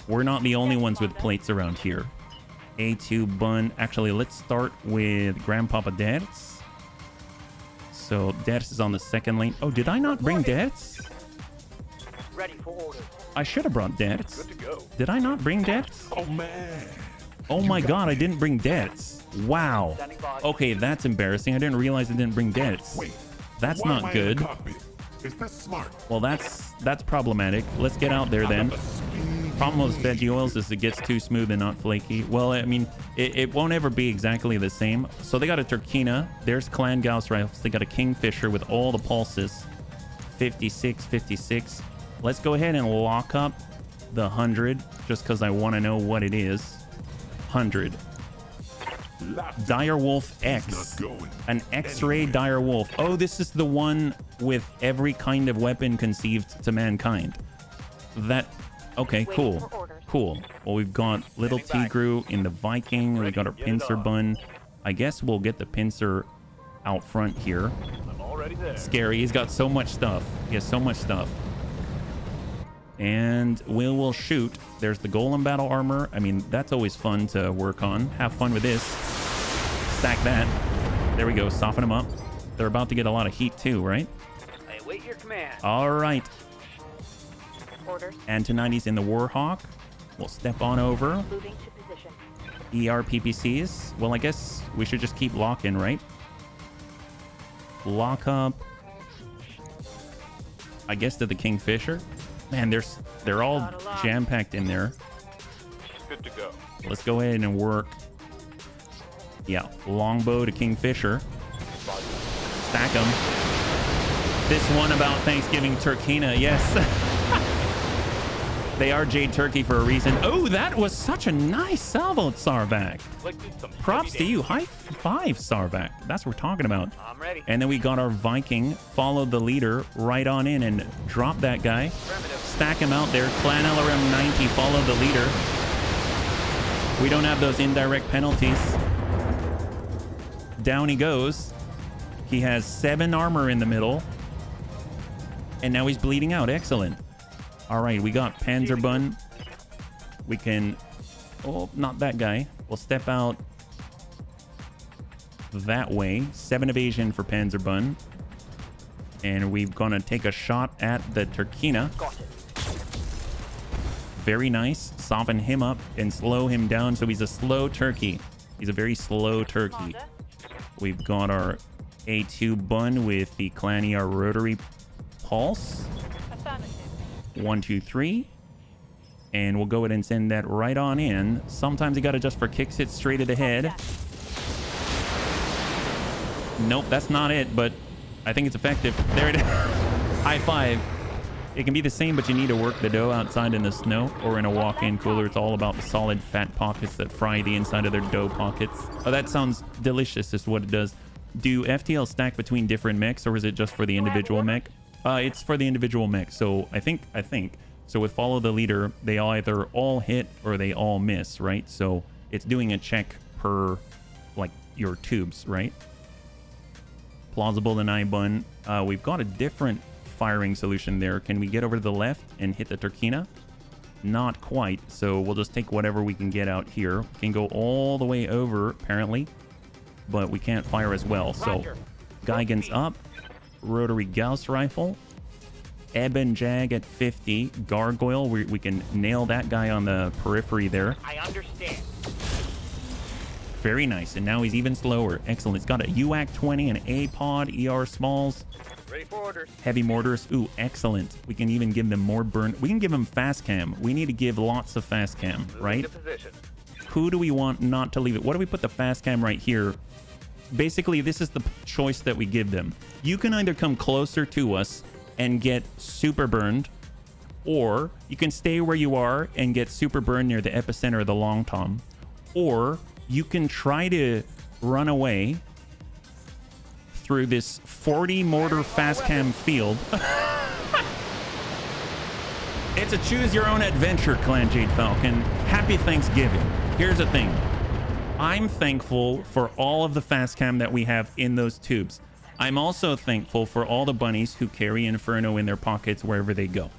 We're not the only ones with plates around here. A2 Bun. Actually, let's start with Grandpapa Dertz. So Dertz is on the second lane. Oh, did I not bring Dertz? Ready for orders. I should have brought Dertz. Good to go. Did I not bring Dertz? Oh, man. Oh my God, I didn't bring Dertz. Wow. Okay, that's embarrassing. I didn't realize I didn't bring Dertz. Wait. That's why am not I in the good. cockpit? Is this smart? Well, that's problematic. Let's get out there then. Problem with veggie oils is it gets too smooth and not flaky. Well, I mean, it won't ever be exactly the same. So they got a Turkina. There's Clan Gauss rifles. They got a Kingfisher with all the pulses. 56, 56. Let's go ahead and lock up the 100 just because I want to know what it is. 100. Dire Wolf X. An X-ray Dire Wolf. Oh, this is the one with every kind of weapon conceived to mankind. That... Okay, cool. Cool. Well, we've got Little Tigru in the Viking. We got our pincer bun. I guess we'll get the pincer out front here. I'm already there. Scary. He's got so much stuff. He has so much stuff. And we'll shoot. There's the Golem battle armor. I mean, that's always fun to work on. Have fun with this. Stack that. There we go. Soften them up. They're about to get a lot of heat too, right? I await your command. All right. Orders. Antonides in the Warhawk. We'll step on over. Moving to position. ER PPCs. Well, I guess we should just keep locking, right? Lock up. I guess to the Kingfisher. Man, they're all jam-packed in there. Good to go. Let's go ahead and work. Yeah, longbow to Kingfisher. Stack them. This one about Thanksgiving Turkina, yes. They are Jade Turkey for a reason. Oh, that was such a nice salvo, Sarvac. Props to you. High five, Sarvac. That's what we're talking about. I'm ready. And then we got our Viking, follow the leader right on in and drop that guy. Stack him out there. Clan LRM 90, follow the leader. We don't have those indirect penalties. Down he goes. He has 7 armor in the middle. And now he's bleeding out. Excellent. All right, we got Panzerbun. We can... Oh, not that guy. We'll step out that way. 7 evasion for Panzerbun. And we're going to take a shot at the Turkina. Got it. Very nice. Soften him up and slow him down. So he's a slow turkey. He's a very slow turkey. Commander. We've got our A2 bun with the Clan ER rotary pulse. Affirmative. 1, 2, 3. And we'll go ahead and send that right on in. Sometimes you got to just for kicks it straight to the head. Nope, that's not it, but I think it's effective. There it is. High five. It can be the same, but you need to work the dough outside in the snow or in a walk-in cooler. It's all about the solid fat pockets that fry the inside of their dough pockets. Oh, that sounds delicious is what it does. Do FTL stack between different mechs, or is it just for the individual mech? It's for the individual mech. So I think. So with follow the leader, they either all hit or they all miss, right? So it's doing a check per, like, your tubes, right? Plausible deny bun. We've got a different firing solution there. Can we get over to the left and hit the Turkina? Not quite. So we'll just take whatever we can get out here. We can go all the way over, apparently, but we can't fire as well. So Geigen's up. Rotary Gauss rifle. Eben Jag at 50. Gargoyle. We can nail that guy on the periphery there. I understand. Very nice. And now he's even slower. Excellent. It's got a UAC 20, an A-Pod, ER Smalls. Ready for orders. Heavy mortars. Ooh, excellent. We can even give them more burn. We can give them fast cam. We need to give lots of fast cam, right? Who do we want not to leave it? What do we put the fast cam right here? Basically, this is the choice that we give them. You can either come closer to us and get super burned, or you can stay where you are and get super burned near the epicenter of the long tom, or you can try to run away through this 40 mortar fast cam field. It's a choose your own adventure, Clan Jade Falcon. Happy Thanksgiving. Here's the thing. I'm thankful for all of the fast cam that we have in those tubes. I'm also thankful for all the bunnies who carry Inferno in their pockets wherever they go.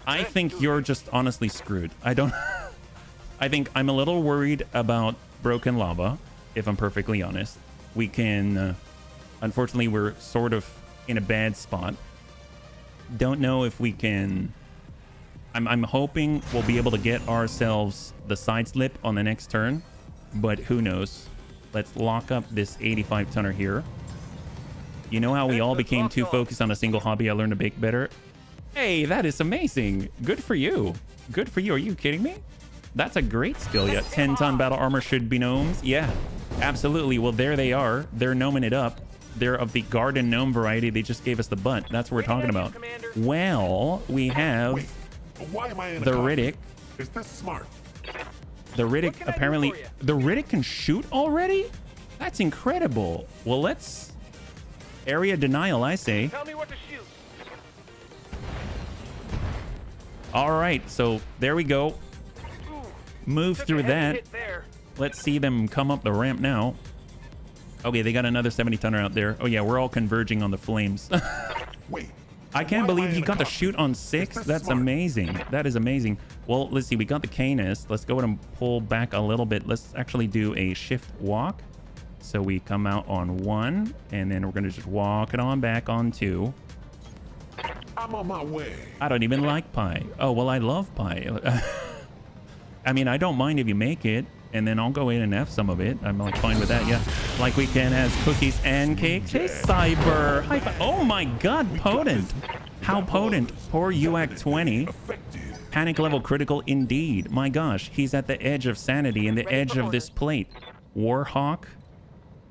I think you're just honestly screwed. I think I'm a little worried about broken lava, if I'm perfectly honest. We can, unfortunately, we're sort of in a bad spot. Don't know if we can... I'm hoping we'll be able to get ourselves the side slip on the next turn, but who knows. Let's lock up this 85 tonner here. You know how we all became too focused on a single hobby? I learned to bake better. Hey, that is amazing. Good for you. Good for you. Are you kidding me? That's a great skill. Yeah, 10-ton battle armor should be gnomes. Yeah, absolutely. Well, there they are. They're gnoming it up. They're of the garden gnome variety. They just gave us the butt. That's what we're talking about. Well, we have Wait, why am I in a the cockpit? Riddick. Is this smart? The Riddick can I do apparently... for you? The Riddick can shoot already? That's incredible. Well, let's... Area denial, I say. Tell me what to shoot. All right, so there we go. Ooh, Move took a through heavy that. hit there. Let's see them come up the ramp now. Okay, they got another 70-tonner out there. Oh, yeah, we're all converging on the flames. Wait. I can't why am believe in you a got to cockpit? shoot on Is 6. this That's smart? amazing. That is amazing. Well, let's see. We got the Canis. Let's go ahead and pull back a little bit. Let's actually do a shift walk. So we come out on 1, and then we're going to just walk it on back on 2. I'm on my way. I don't even like pie. Oh, well, I love pie. I mean, I don't mind if you make it, and then I'll go in and F some of it. I'm like fine with that, yeah. Like we can as cookies and cakes. Hey, Cyber. High five. Oh my God, potent. How potent. Poor UAC 20. Effective. Panic level critical indeed. My gosh, he's at the edge of sanity and the edge of this plate. Warhawk.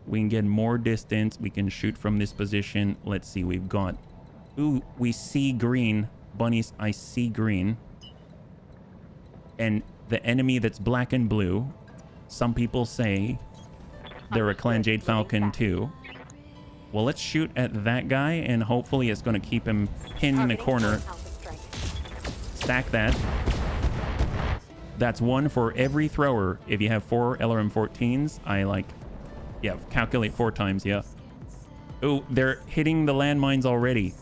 We can get more distance. We can shoot from this position. Let's see, we've got... Ooh, we see green. Bunnies, I see green. And the enemy that's black and blue, some people say they're a Clan Jade Falcon too. Well, let's shoot at that guy, and hopefully it's going to keep him pinned in the corner. Stack that. That's 1 for every thrower. If you have 4 LRM-14s, I like... Yeah, calculate 4 times, yeah. Oh, they're hitting the landmines already.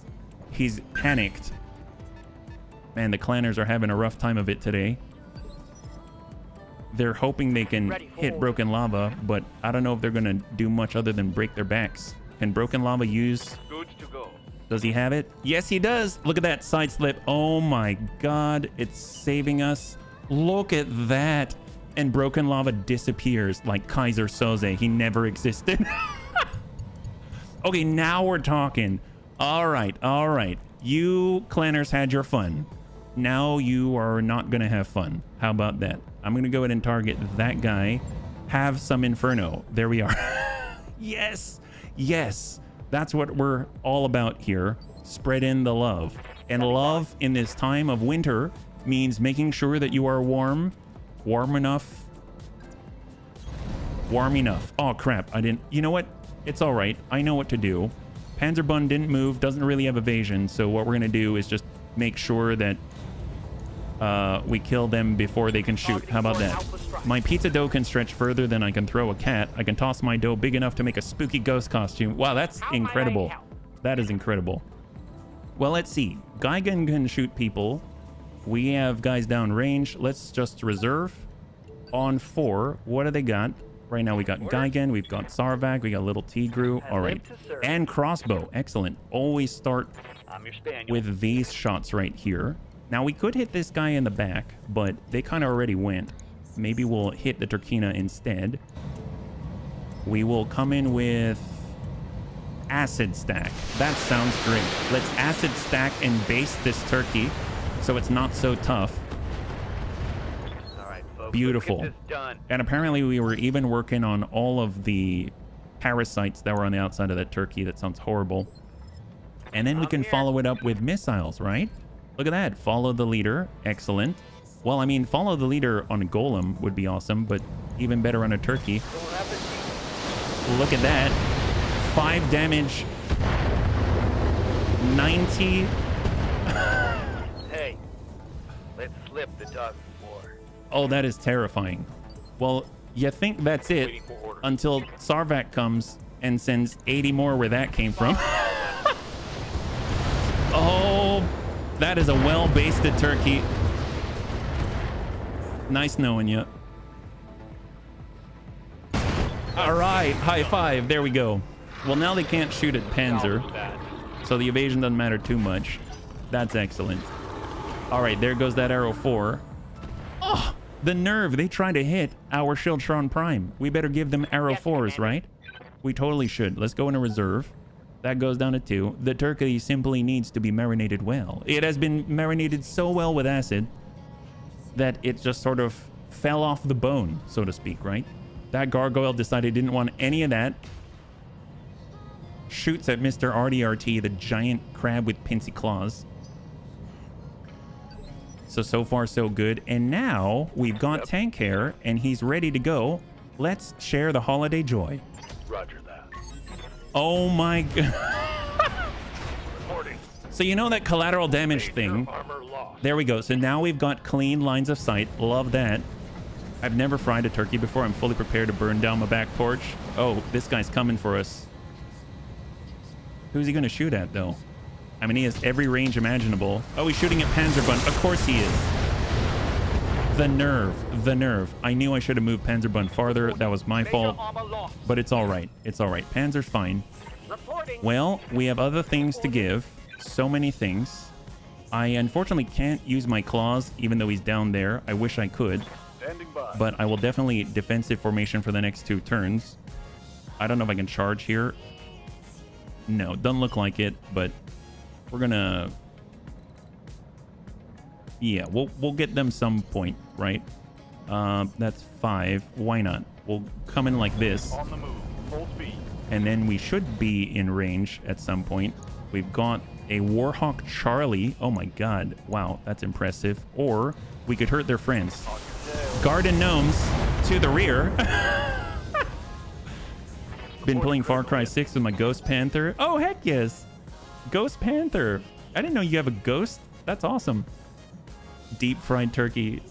He's panicked. Man, the clanners are having a rough time of it today. They're hoping they can hit broken lava, but I don't know if they're going to do much other than break their backs. Can broken lava use... Good to go. Does he have it? Yes, he does. Look at that side slip. Oh my God, it's saving us. Look at that. And broken lava disappears like Kaiser Soze. He never existed. Okay, now we're talking. All right, all right. You clanners had your fun. Now you are not going to have fun. How about that? I'm going to go ahead and target that guy. Have some Inferno. There we are. Yes, yes. That's what we're all about here. Spread in the love. And love in this time of winter means making sure that you are warm. Warm enough. Warm enough. Oh, crap. I didn't... You know what? It's all right. I know what to do. Panzerbun didn't move. Doesn't really have evasion. So what we're going to do is just make sure that we kill them before they can shoot. How about that? My pizza dough can stretch further than I can throw a cat. I can toss my dough big enough to make a spooky ghost costume. Wow, that's incredible. That is incredible. Well, let's see. Gigan can shoot people. We have guys down range. Let's just reserve. On 4, what do they got? Right now we got Gigan, we've got Sarvak, we got Little Tigru. All right. And crossbow. Excellent. Always start I'm your spaniel. with these shots right here. Now we could hit this guy in the back, but they kind of already went. Maybe we'll hit the Turkina instead. We will come in with acid stack. That sounds great. Let's acid stack and base this turkey so it's not so tough. All right, folks. Beautiful. Let's get this done. And apparently we were even working on all of the parasites that were on the outside of that turkey. That sounds horrible. And then we can follow it up with missiles, right? Look at that. Follow the leader. Excellent. Well, I mean, follow the leader on a golem would be awesome, but even better on a turkey. Look at that. 5 damage. 90. Hey, let's slip the dog war. Oh, that is terrifying. Well, you think that's it Waiting for orders. until Sarvak comes and sends 80 more where that came from. Oh, that is a well-basted turkey. Nice knowing you. All right, high five. There we go. Well, now they can't shoot at Panzer, so the evasion doesn't matter too much. That's excellent. All right, there goes that arrow 4. Oh, the nerve. They tried to hit our Shieldtron Prime. We better give them arrow 4s, right? We totally should. Let's go into reserve. That goes down to 2. The turkey simply needs to be marinated well. It has been marinated so well with acid that it just sort of fell off the bone, so to speak, right? That gargoyle decided it didn't want any of that. Shoots at Mr. RDRT, the giant crab with pincy claws. So far, so good. And now we've got Tank Hair, and he's ready to go. Let's share the holiday joy. Roger that. Oh my god. Reporting. So you know that collateral damage thing? Armor lost. There we go. So now we've got clean lines of sight. Love that. I've never fried a turkey before. I'm fully prepared to burn down my back porch. Oh, this guy's coming for us. Who's he going to shoot at, though? I mean, he has every range imaginable. Oh, he's shooting at Panzerbund. Of course he is. The nerve. The nerve. I knew I should have moved Panzerbund farther. That was my fault. But it's all right. It's all right. Panzer's fine. Well, we have other things to give. So many things. I unfortunately can't use my claws, even though he's down there. I wish I could. Standing by. But I will definitely defensive formation for the next 2 turns. I don't know if I can charge here. No, doesn't look like it, but we're gonna... Yeah, we'll get them some point, right? That's 5. Why not? We'll come in like this. On the move. Full speed. And then we should be in range at some point. We've got a Warhawk Charlie. Oh my god. Wow, that's impressive. Or we could hurt their friends. Garden Gnomes to the rear. Been playing Far Cry 6 with my Ghost Panther. Oh, heck yes. Ghost Panther. I didn't know you have a ghost. That's awesome. Deep fried turkey.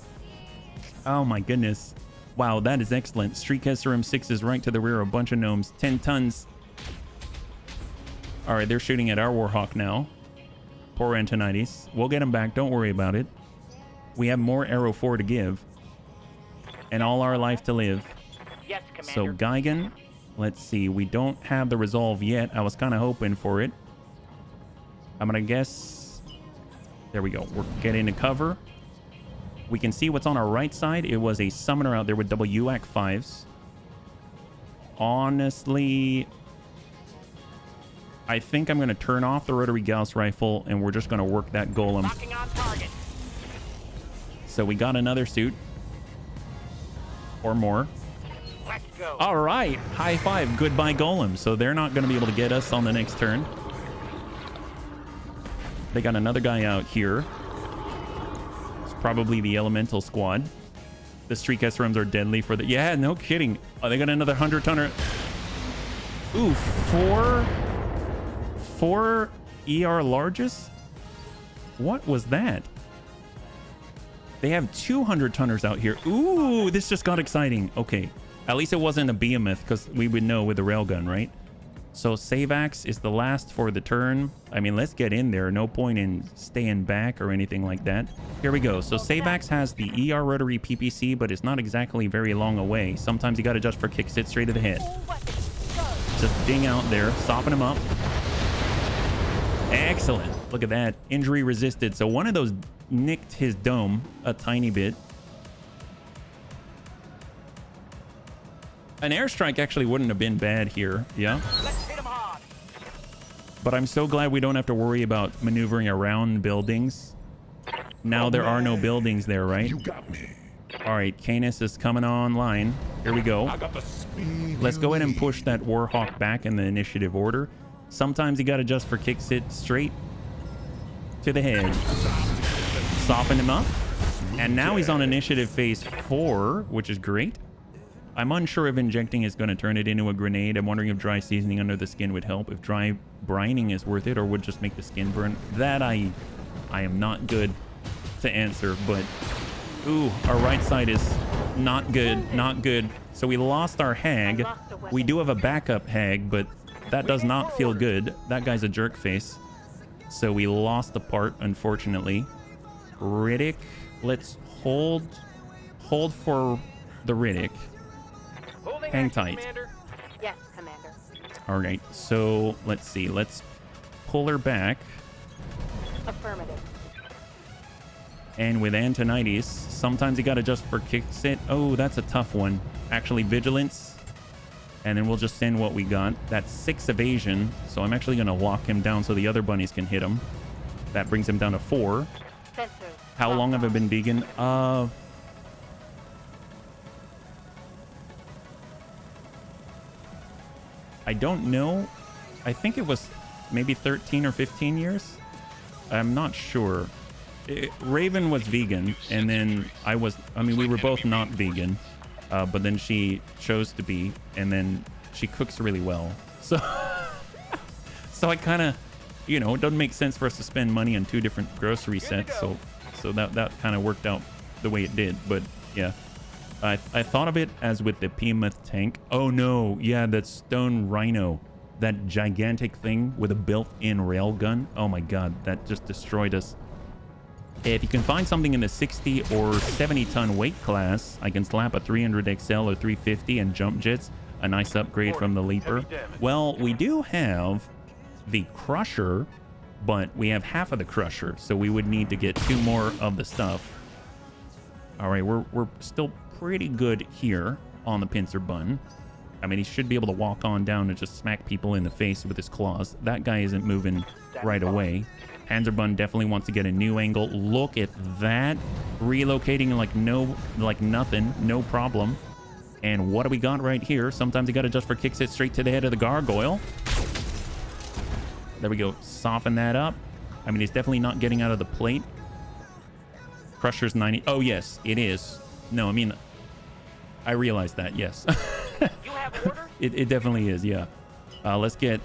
Oh my goodness. Wow, that is excellent. Street SRM 6 is right to the rear. A bunch of gnomes. 10 tons. All right, they're shooting at our Warhawk now. Poor Antonides. We'll get him back. Don't worry about it. We have more Arrow 4 to give. And all our life to live. Yes, Commander. So Geigen, let's see. We don't have the resolve yet. I was kind of hoping for it. I'm going to guess. There we go. We're getting to cover. We can see what's on our right side. It was a summoner out there with double UAC 5s. Honestly, I think I'm going to turn off the rotary Gauss rifle and we're just going to work that golem. Locking on target. So we got another suit. Or more. Let's go. All right. High five. Goodbye, golem. So they're not going to be able to get us on the next turn. They got another guy out here. It's probably the Elemental Squad. The Street SRMs are deadly for the... Yeah, no kidding. Oh, they got another 100-tonner. Ooh, four ER largest? What was that? They have 200-tonners out here. Ooh, this just got exciting. Okay, at least it wasn't a behemoth because we would know with the railgun, right? So Savax is the last for the turn. I mean, let's get in there. No point in staying back or anything like that. Here we go. So Savax has the ER rotary PPC, but it's not exactly very long away. Sometimes you got to adjust for kick sit straight to the head. Just ding out there, stopping him up. Excellent. Look at that. Injury resisted. So one of those nicked his dome a tiny bit. An airstrike actually wouldn't have been bad here. Yeah. Let's hit him hard. But I'm so glad we don't have to worry about maneuvering around buildings. Now there are no buildings there, right? You got me. All right, Canis is coming online. Here we go. I got the speed. Let's you go ahead and need. push that Warhawk back in the initiative order. Sometimes you got to adjust for kick sit straight to the head. Soften him up. And now he's on initiative phase 4, which is great. I'm unsure if injecting is going to turn it into a grenade. I'm wondering if dry seasoning under the skin would help. If dry brining is worth it or would just make the skin burn. That I am not good to answer, but ooh, our right side is not good, not good. So we lost our hag. We do have a backup hag, but that does not feel good. That guy's a jerk face. So we lost the part, unfortunately. Riddick, let's hold for the Riddick. Holding Hang action, tight. Commander. Yes, Commander. All right, so let's see. Let's pull her back. Affirmative. And with Antonides, sometimes you got to adjust for kick sit. Oh, that's a tough one. Actually, Vigilance. And then we'll just send what we got. That's 6 evasion. So I'm actually going to lock him down so the other bunnies can hit him. That brings him down to 4. Sensors. How long have I been vegan? I don't know. I think it was maybe 13 or 15 years. I'm not sure. Raven was vegan, and then I mean, we were both not vegan, but then she chose to be, and then she cooks really well. So, so I kind of, you know, it doesn't make sense for us to spend money on 2 different grocery sets. So that kind of worked out the way it did. But yeah, I thought of it as with the Plymouth tank. Oh no, yeah, that stone rhino, that gigantic thing with a built-in railgun. Oh my god, that just destroyed us. If you can find something in the 60 or 70 ton weight class, I can slap a 300 XL or 350 and jump jets, a nice upgrade from the Leaper. Well, we do have the Crusher, but we have half of the Crusher, so we would need to get 2 more of the stuff. All right, we're still pretty good here on the pincer bun. I mean, he should be able to walk on down and just smack people in the face with his claws. That guy isn't moving right away. Panzerbun definitely wants to get a new angle. Look at that. Relocating like nothing. No problem. And what do we got right here? Sometimes you got to just for kicks it straight to the head of the gargoyle. There we go. Soften that up. I mean, he's definitely not getting out of the plate. Crusher's 90. Oh, yes, it is. No, I mean, I realized that. Yes. You have orders? It definitely is. Yeah. Let's get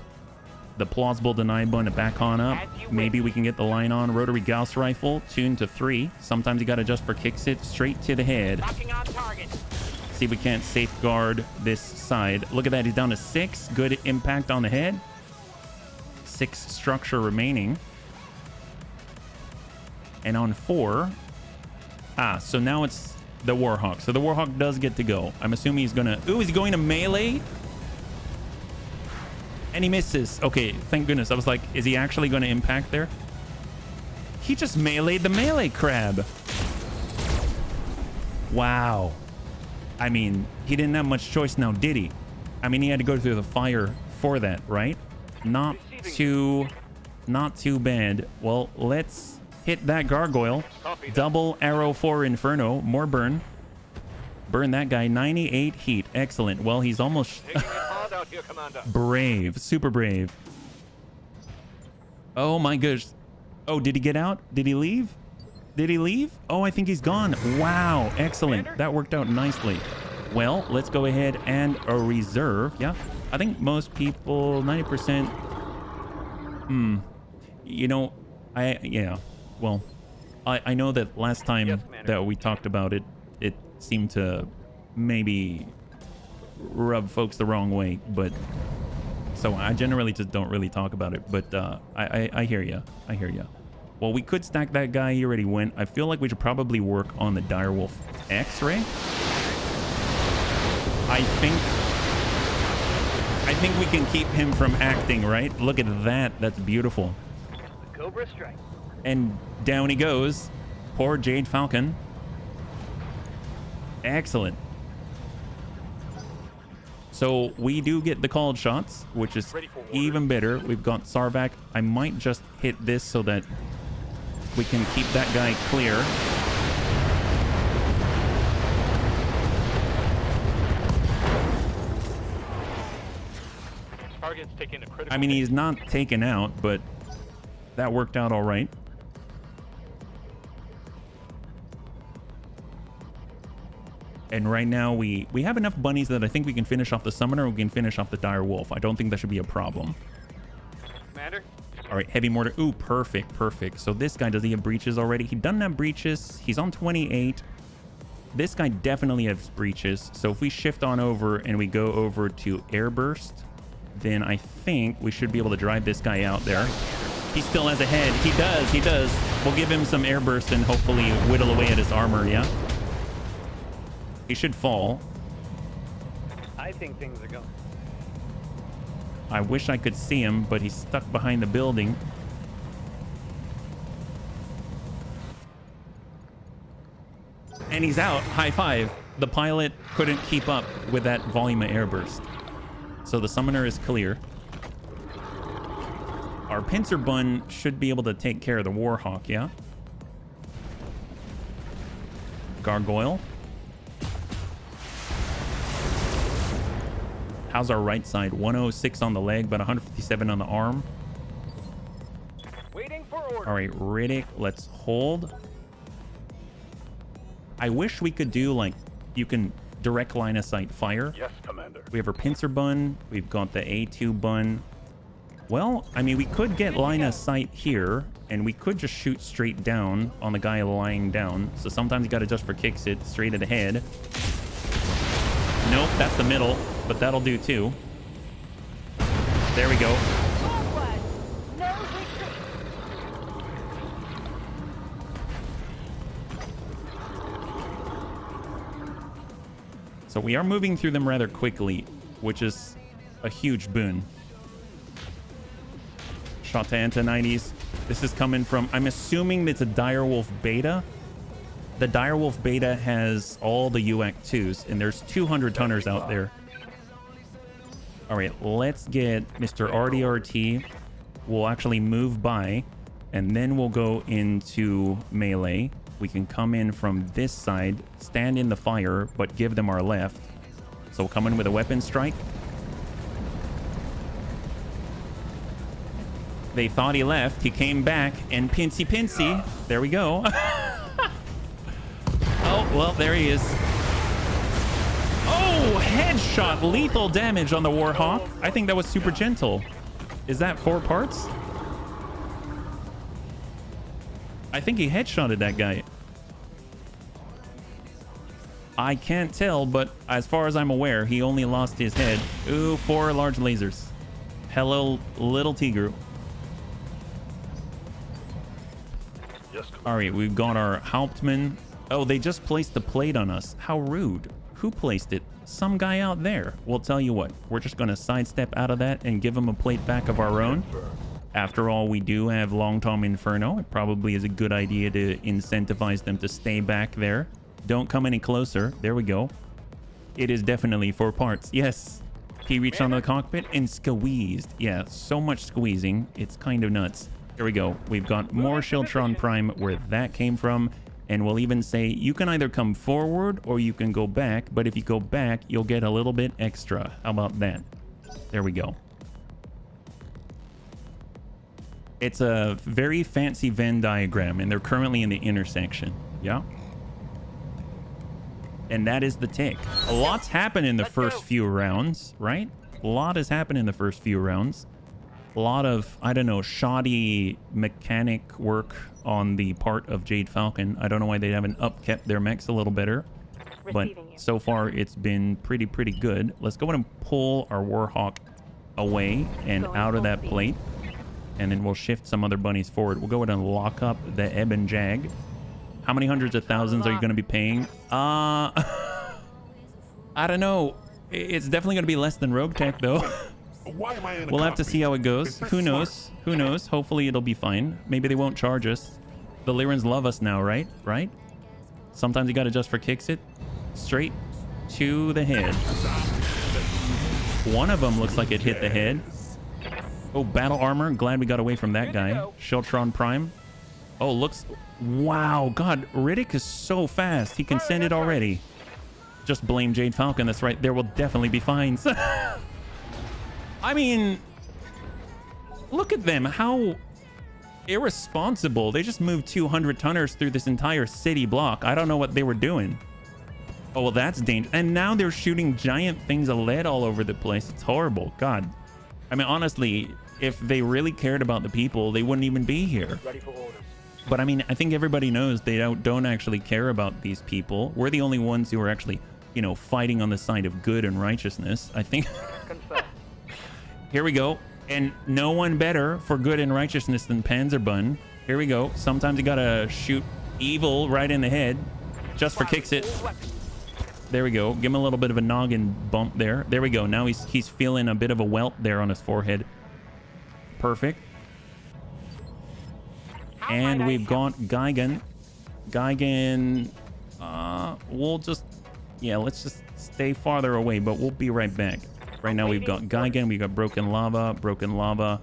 the plausible deny button back on up. Maybe we can get the line on. Rotary Gauss rifle tuned to 3. Sometimes you got to just for kicks it straight to the head. Locking on target. See if we can't safeguard this side. Look at that. He's down to 6. Good impact on the head. 6 structure remaining. And on 4. So now it's the Warhawk. So the Warhawk does get to go. I'm assuming he's going to... Ooh, is he going to melee? And he misses. Okay, thank goodness. I was like, is he actually going to impact there? He just meleeed the melee crab. Wow. I mean, he didn't have much choice now, did he? I mean, he had to go through the fire for that, right? Not too bad. Well, let's hit that gargoyle. Double arrow for Inferno. More burn. Burn that guy. 98 heat. Excellent. Well, he's almost... Out here, Commander. Brave. Super brave. Oh my gosh. Oh, did he get out? Did he leave? Did he leave? Oh, I think he's gone. Wow. Excellent. That worked out nicely. Well, let's go ahead and a reserve. Yeah. I think most people, 90%. You know, yeah. Well, I know that last time that we talked about it, it seemed to maybe rub folks the wrong way, but so I generally just don't really talk about it, but I hear you. I hear you. Well, we could stack that guy. He already went. I feel like we should probably work on the Direwolf X-Ray. I think we can keep him from acting, right? Look at that. That's beautiful. The Cobra strike. And down he goes. Poor Jade Falcon. Excellent. So we do get the called shots, which is even better. We've got Sarvac. I might just hit this so that we can keep that guy clear. Target's taking a critical I mean, he's not taken out, but that worked out all right. And right now we have enough bunnies that I think we can finish off the summoner. We can finish off the dire wolf. I don't think that should be a problem. Commander? All right, heavy mortar. Ooh, perfect, perfect. So this guy, does he have breaches already? He doesn't have breaches. He's on 28. This guy definitely has breaches. So if we shift on over and we go over to airburst, then I think we should be able to drive this guy out there. He still has a head. He does, he does. We'll give him some airburst and hopefully whittle away at his armor, yeah? He should fall. I think things are going. I wish I could see him, but he's stuck behind the building. And he's out. High five. The pilot couldn't keep up with that volume of airburst. So the summoner is clear. Our pincer bun should be able to take care of the warhawk, yeah? Gargoyle. How's our right side? 106 on the leg, but 157 on the arm. Waiting for orders. All right, Riddick, let's hold. I wish we could do, like, you can direct line of sight fire. Yes, Commander. We have our pincer bun. We've got the A2 bun. Well, I mean, we could get line of sight here, and we could just shoot straight down on the guy lying down. So sometimes you got to just for kicks it straight at the head. Nope, that's the middle, but that'll do too. There we go. Forward. No retreat. So we are moving through them rather quickly, which is a huge boon. Shot to Anti-90s. This is coming from, I'm assuming it's a Direwolf beta. The Direwolf beta has all the UAC2s, and there's 200 tonners out there. All right, let's get Mr. RDRT. We'll actually move by, and then we'll go into melee. We can come in from this side, stand in the fire, but give them our left. So we'll come in with a weapon strike. They thought he left. He came back, and pincy. There we go. Oh, well, there he is. Oh, headshot. Lethal damage on the Warhawk. I think that was super gentle. Is that 4 parts? I think he headshotted that guy. I can't tell, but as far as I'm aware, he only lost his head. Ooh, 4 large lasers. Hello, little Tigru. Yes, Commander. All right, we've got our Hauptmann. Oh, they just placed the plate on us. How rude. Who placed it? Some guy out there. We'll tell you what. We're just going to sidestep out of that and give them a plate back of our own. After all, we do have Long Tom Inferno. It probably is a good idea to incentivize them to stay back there. Don't come any closer. There we go. It is definitely 4 parts. Yes. He reached onto the cockpit and squeezed. Yeah, so much squeezing. It's kind of nuts. Here we go. We've got more Shieldtron Prime where that came from. And we'll even say you can either come forward or you can go back. But if you go back, you'll get a little bit extra. How about that? There we go. It's a very fancy Venn diagram, and they're currently in the intersection. Yeah. And that is the tick. A lot's happened in the first few rounds, right? A lot has happened in the first few rounds. A lot of, I don't know, shoddy mechanic work on the part of Jade Falcon. I don't know why they haven't upkept their mechs a little better. But so far, it's been pretty good. Let's go ahead and pull our Warhawk away and out of that plate. And then we'll shift some other bunnies forward. We'll go ahead and lock up the Eben Jag. How many hundreds of thousands are you going to be paying? I don't know. It's definitely going to be less than Rogue Tech, though. Why am I in a We'll have to cockpit? see how it goes. Is that Who smart? knows? Who knows? Hopefully it'll be fine. Maybe they won't charge us. The Lyrans love us now, right? Right? Sometimes you got to just for kicks it. Straight to the head. One of them looks like it hit the head. Oh, battle armor. Glad we got away from that guy. Shieldtron Prime. Oh, looks... Wow. God, Riddick is so fast. He can send it already. Just blame Jade Falcon. That's right. There will definitely be fines. I mean, look at them. How irresponsible. They just moved 200 tonners through this entire city block. I don't know what they were doing. Oh, well, that's dangerous. And now they're shooting giant things of lead all over the place. It's horrible. God. I mean, honestly, if they really cared about the people, they wouldn't even be here. Ready for orders. But I mean, I think everybody knows they don't actually care about these people. We're the only ones who are actually, you know, fighting on the side of good and righteousness. I think... Confirm. Here we go. And no one better for good and righteousness than Panzerbun. Here we go. Sometimes you gotta shoot evil right in the head. Just for kicks it. There we go. Give him a little bit of a noggin bump there. There we go. Now he's feeling a bit of a welt there on his forehead. Perfect. And we've got Gigan. Gigan. We'll just... Yeah, let's just stay farther away, but we'll be right back. Right now we've got Gigan, we've got Broken Lava. Broken Lava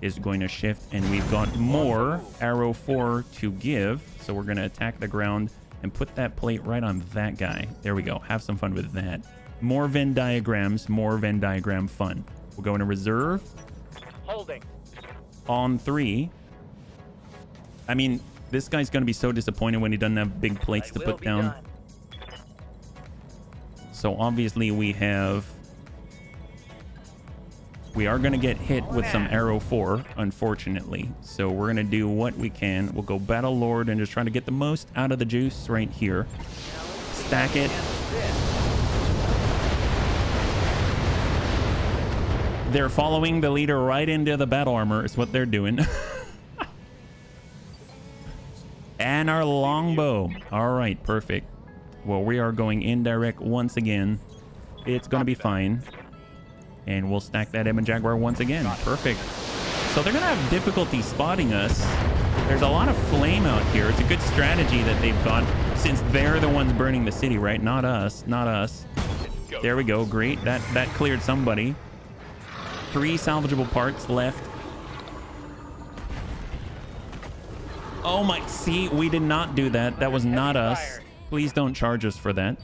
is going to shift, and we've got more Arrow 4 to give. So we're going to attack the ground and put that plate right on that guy. There we go. Have some fun with that. More Venn diagrams, more Venn diagram fun. We'll go into reserve. Holding. On 3. I mean, this guy's going to be so disappointed when he doesn't have big plates to put down. So obviously we are going to get hit with some Arrow 4, unfortunately. So we're going to do what we can. We'll go Battle Lord and just try to get the most out of the juice right here. Stack it. They're following the leader right into the battle armor is what they're doing. And our longbow. All right, perfect. Well, we are going indirect once again. It's going to be fine. And we'll stack that Ebon Jaguar once again. Perfect. So they're going to have difficulty spotting us. There's a lot of flame out here. It's a good strategy that they've got since they're the ones burning the city, right? Not us. Not us. There we go. Great. That cleared somebody. 3 salvageable parts left. Oh my, see, we did not do that. That was not us. Please don't charge us for that.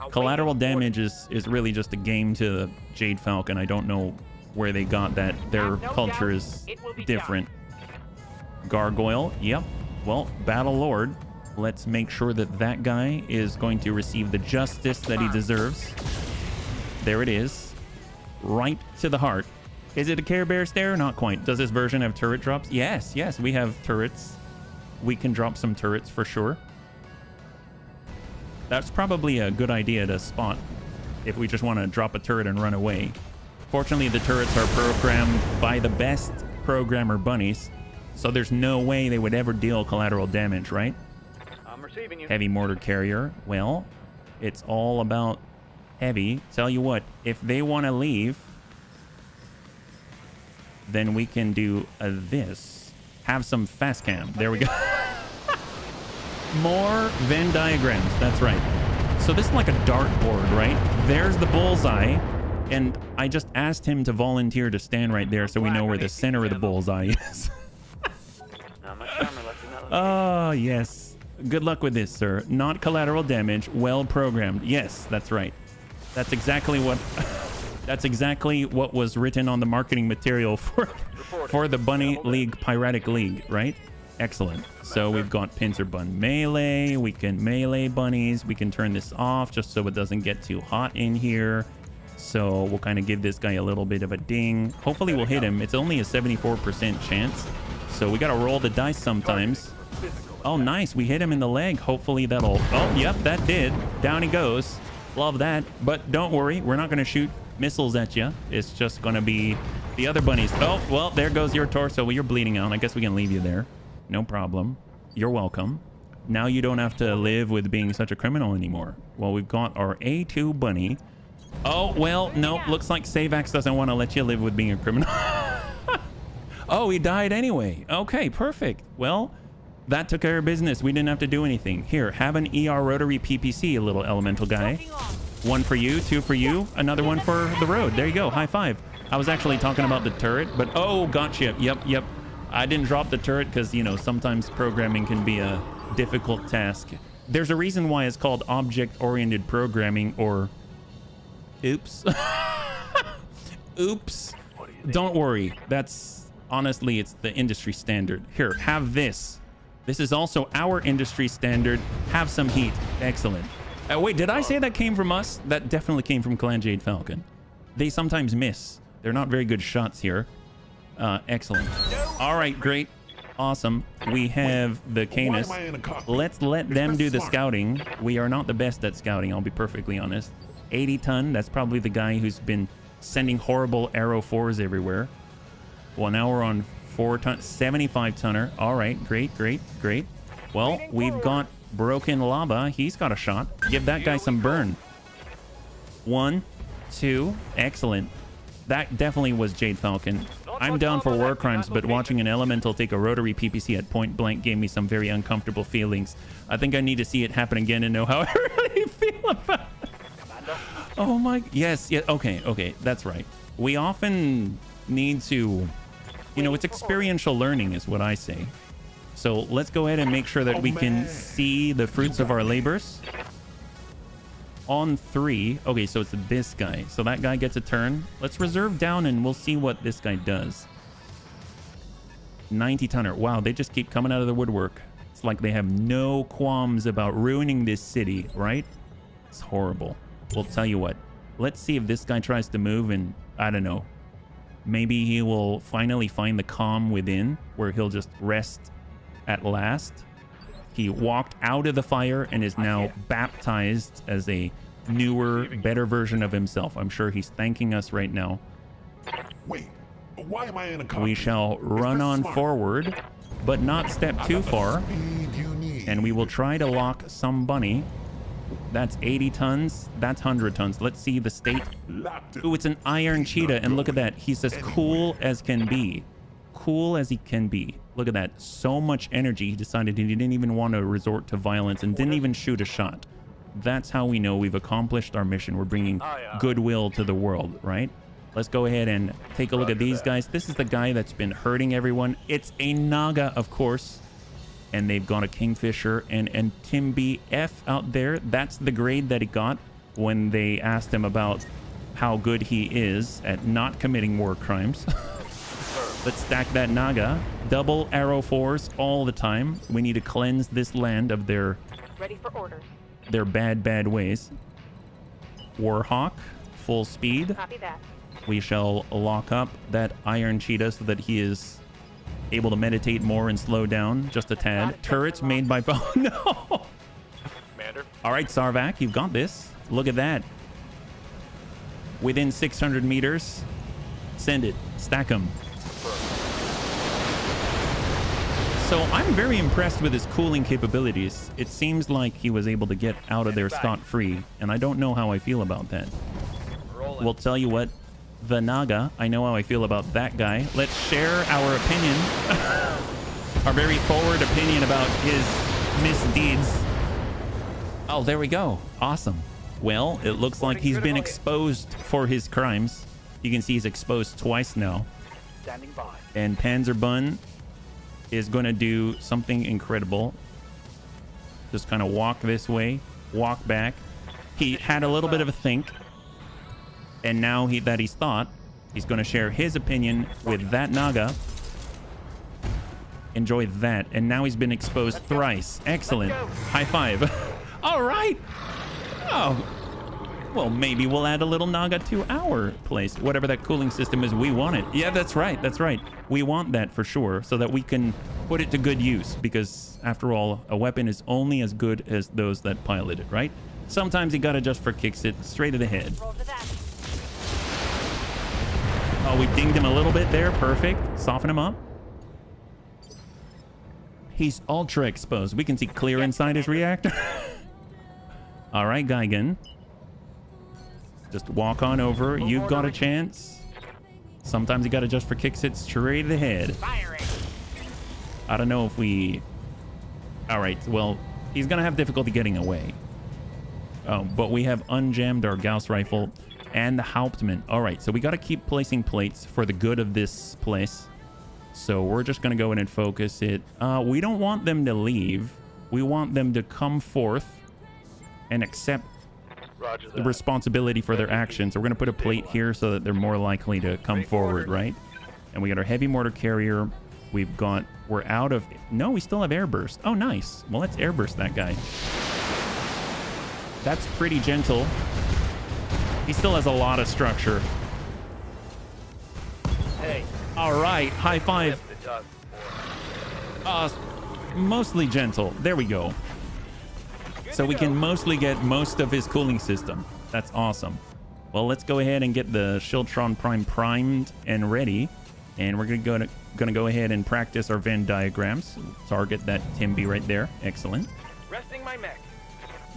Collateral damage is really just a game to Jade Falcon. I don't know where they got that. Their culture is different. Gargoyle, yep. Well, Battle Lord. Let's make sure that that guy is going to receive the justice that he deserves. There it is. Right to the heart. Is it a Care Bear stare? Not quite. Does this version have turret drops? Yes, yes, we have turrets. We can drop some turrets for sure. That's probably a good idea to spot if we just want to drop a turret and run away. Fortunately, the turrets are programmed by the best programmer bunnies, so there's no way they would ever deal collateral damage, right? I'm receiving you. Heavy mortar carrier. Well, it's all about heavy. Tell you what, if they want to leave, then we can do this. Have some fast cam. There we go. More Venn diagrams. That's right. So this is like a dartboard, right? There's the bullseye. And I just asked him to volunteer to stand right there so we know where the center of the bullseye is. Oh, yes. Good luck with this, sir. Not collateral damage. Well programmed. Yes, that's right. That's exactly what... That's exactly what was written on the marketing material for the Bunny League Piratic League, right? Excellent. So we've got pincer bun melee. We can melee bunnies. We can turn this off just so it doesn't get too hot in here. So we'll kind of give this guy a little bit of a ding. Hopefully we'll hit him. It's only a 74% chance. So we got to roll the dice sometimes. Oh, nice. We hit him in the leg. Hopefully that'll... Oh, yep, that did. Down he goes. Love that. But don't worry. We're not going to shoot missiles at you. It's just going to be the other bunnies. Oh, well, there goes your torso. Well, you're bleeding out. I guess we can leave you there. No problem. You're welcome. Now you don't have to live with being such a criminal anymore. Well, we've got our A2 bunny. Oh, well, no. Looks like Savax doesn't want to let you live with being a criminal. Oh, he died anyway. Okay, perfect. Well, that took care of business. We didn't have to do anything. Here, have an ER rotary PPC, a little elemental guy. 1 for you, 2 for you, another 1 for the road. There you go. High five. I was actually talking about the turret, but oh, gotcha. Yep. I didn't drop the turret because, you know, sometimes programming can be a difficult task. There's a reason why it's called object-oriented programming, or oops. Oops. Don't worry. That's honestly, it's the industry standard. Here, have this. This is also our industry standard. Have some heat. Excellent. Wait, did I say that came from us? That definitely came from Clan Jade Falcon. They sometimes miss. They're not very good shots here. Excellent. All right, great. Awesome. We have the Canis. Let's let them do the scouting. We are not the best at scouting, I'll be perfectly honest. 80 ton, that's probably the guy who's been sending horrible Arrow 4s everywhere. Well, now we're on 4 ton, 75 tonner. All right, great. Well, we've got Broken Lava. He's got a shot. Give that guy some burn. 1, 2, excellent. That definitely was Jade Falcon. I'm down for war crimes, but watching an elemental take a rotary PPC at point blank gave me some very uncomfortable feelings. I think I need to see it happen again and know how I really feel about it. Oh my, yes, yeah, okay, that's right. We often need to, you know, it's experiential learning is what I say. So let's go ahead and make sure that we can see the fruits of our labors. On 3, okay, so it's this guy. So that guy gets a turn. Let's reserve down and we'll see what this guy does. 90 tonner. Wow, they just keep coming out of the woodwork. It's like they have no qualms about ruining this city, right? It's horrible. We'll tell you what. Let's see if this guy tries to move and, I don't know, maybe he will finally find the calm within where he'll just rest at last. He walked out of the fire and is now baptized as a newer, better version of himself. I'm sure he's thanking us right now. Wait, why am I in a cockpit? We shall run on forward, but not step too far. And we will try to lock some bunny. That's 80 tons. That's 100 tons. Let's see the state. Ooh, it's an iron cheetah. And look at that. He's as cool as can be. Cool as he can be. Look at that. So much energy. He decided he didn't even want to resort to violence and didn't even shoot a shot. That's how we know we've accomplished our mission. We're bringing goodwill to the world, right? Let's go ahead and take a look at these guys. This is the guy that's been hurting everyone. It's a Naga, of course. And they've got a Kingfisher and Timby F out there. That's the grade that he got when they asked him about how good he is at not committing war crimes. Let's stack that Naga. Double arrow force all the time. We need to cleanse this land of their Ready for orders. Their bad ways. Warhawk, full speed. Copy that. We shall lock up that iron cheetah so that he is able to meditate more and slow down just a tad. Turrets made by... Oh, no! Commander. All right, Sarvac, you've got this. Look at that. Within 600 meters. Send it. Stack them. So I'm very impressed with his cooling capabilities. It seems like he was able to get out of there scot-free, and I don't know how I feel about that. We'll tell you what. The Naga, I know how I feel about that guy. Let's share our opinion. Our very forward opinion about his misdeeds. Oh, there we go. Awesome. Well, it looks like he's been exposed for his crimes. You can see he's exposed twice now. Standing by. And Panzerbun is going to do something incredible. Just kind of walk this way, walk back. He had a little bit of a think. And now he's thought, he's going to share his opinion with that Naga. Enjoy that. And now he's been exposed thrice. Excellent. High five. All right. Oh. Well, maybe we'll add a little Naga to our place. Whatever that cooling system is, we want it. Yeah, that's right. That's right. We want that for sure so that we can put it to good use. Because after all, a weapon is only as good as those that pilot it, right? Sometimes you got to just for kicks it straight to the head. Roll to that. Oh, we dinged him a little bit there. Perfect. Soften him up. He's ultra exposed. We can see clear inside his reactor. All right, Geigen. Just walk on over. You've got a chance. Sometimes you got to just for kicks it straight to the head. Firing. I don't know if we... All right, well, he's going to have difficulty getting away. Oh, but we have unjammed our Gauss rifle and the Hauptmann. All right, so we got to keep placing plates for the good of this place. So we're just going to go in and focus it. We don't want them to leave. We want them to come forth and accept the responsibility for their actions. So we're going to put a plate here so that they're more likely to come forward, right? And we got our heavy mortar carrier. We're out of... No, we still have airburst. Oh, nice. Well, let's airburst that guy. That's pretty gentle. He still has a lot of structure. Hey. All right, high five. Mostly gentle. There we go. So we can mostly get most of his cooling system. That's awesome. Well, let's go ahead and get the Schildtron Prime primed and ready. And we're gonna go ahead and practice our Venn diagrams. Target that Timby right there. Excellent. Resting my mech.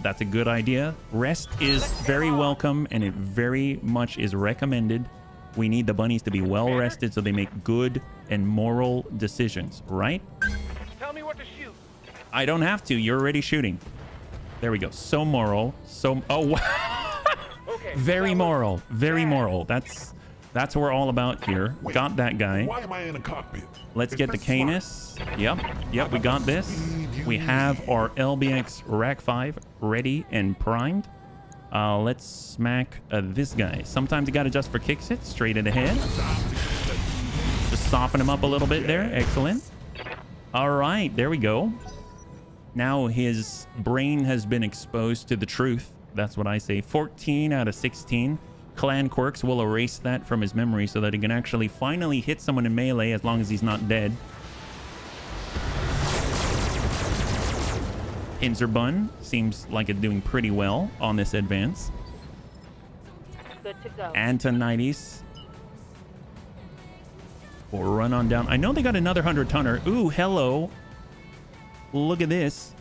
That's a good idea. Rest is very welcome, and it very much is recommended. We need the bunnies to be well rested so they make good and moral decisions, right? Tell me what to shoot. I don't have to. You're already shooting. There we go. So moral. So... Oh, wow. Very moral. Very moral. That's what we're all about here. Wait, Got that guy. Why am I in a cockpit? Let's Is get the this smart? Canis. Yep, we got this. We have our LBX Rack 5 ready and primed. Let's smack this guy. Sometimes you gotta adjust for kicks it straight in the head. Just soften him up a little bit there. Excellent. All right, there we go. Now his brain has been exposed to the truth. That's what I say. 14 out of 16. Clan quirks will erase that from his memory so that he can actually finally hit someone in melee as long as he's not dead. Pinzer Bun seems like it's doing pretty well on this advance. Good to go. Antonides will run on down. I know they got another 100-tonner. Ooh, hello. Look at this.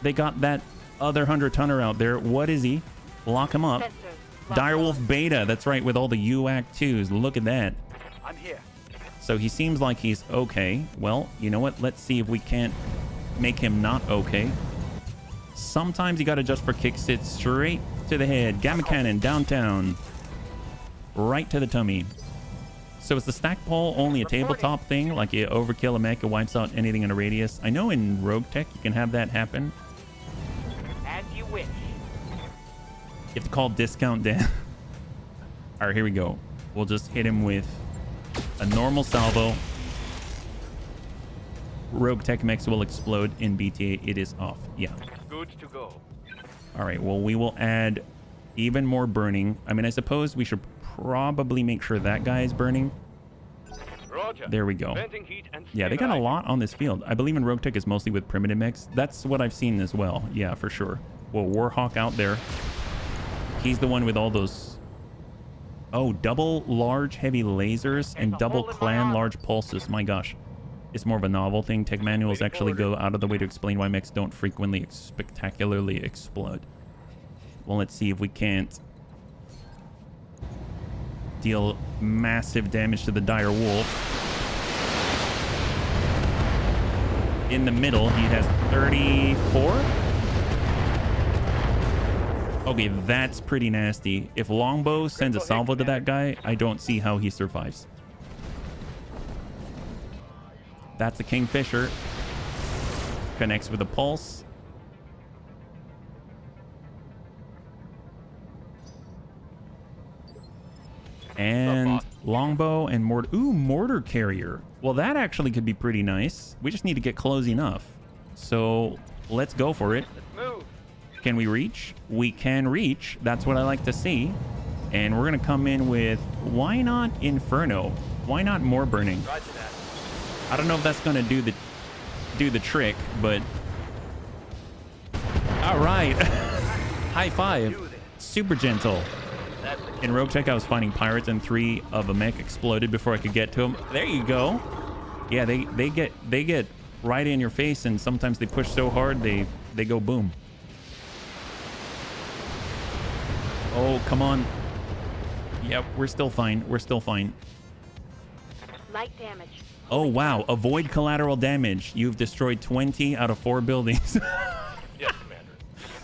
They got that other 100-tonner out there. What is he? Lock him up. Sensors. Direwolf Beta. That's right, with all the UAC 2s. Look at that. I'm here. So he seems like he's okay. Well, you know what? Let's see if we can't make him not okay. Sometimes you got to adjust for kick sit straight to the head. Gamma Cannon downtown. Right to the tummy. So is the stack pole only a tabletop thing? Like you overkill a mech, it wipes out anything in a radius? I know in Rogue Tech you can have that happen. As you wish. You have to call discount down. All right, here we go. We'll just hit him with a normal salvo. Rogue Tech mechs will explode in BTA. It is off. Yeah. Good to go. All right, well, we will add even more burning. I mean, I suppose we should probably make sure that guy is burning. Roger. There we go. Venting heat and Yeah, they got a stabilizing. lot on this field. I believe in Rogue Tech is mostly with primitive mechs. That's what I've seen as well. Yeah, for sure. Well, Warhawk out there. He's the one with all those... Oh, double large heavy lasers and double clan large pulses. My gosh. It's more of a novel thing. Tech manuals actually go out of the way to explain why mechs don't frequently spectacularly explode. Well, let's see if we can't deal massive damage to the dire wolf. In the middle, he has 34. Okay, that's pretty nasty. If Longbow sends a salvo to that guy, I don't see how he survives. That's a Kingfisher. Connects with a pulse. And Longbow and Mortar. Ooh, Mortar Carrier. Well, that actually could be pretty nice. We just need to get close enough. So let's go for it. Let's move. Can we reach? We can reach. That's what I like to see. And we're going to come in with, why not Inferno? Why not more burning? Roger that. I don't know if that's going to do the trick, but... All right. High five. Super gentle. In Rogue Tech, I was fighting pirates and 3 of a mech exploded before I could get to them. There you go. Yeah, they get right in your face, and sometimes they push so hard they go boom. Oh, come on. Yep, we're still fine. We're still fine. Light damage. Oh, wow. Avoid collateral damage. You've destroyed 20 out of 4 buildings. Yes, Commander.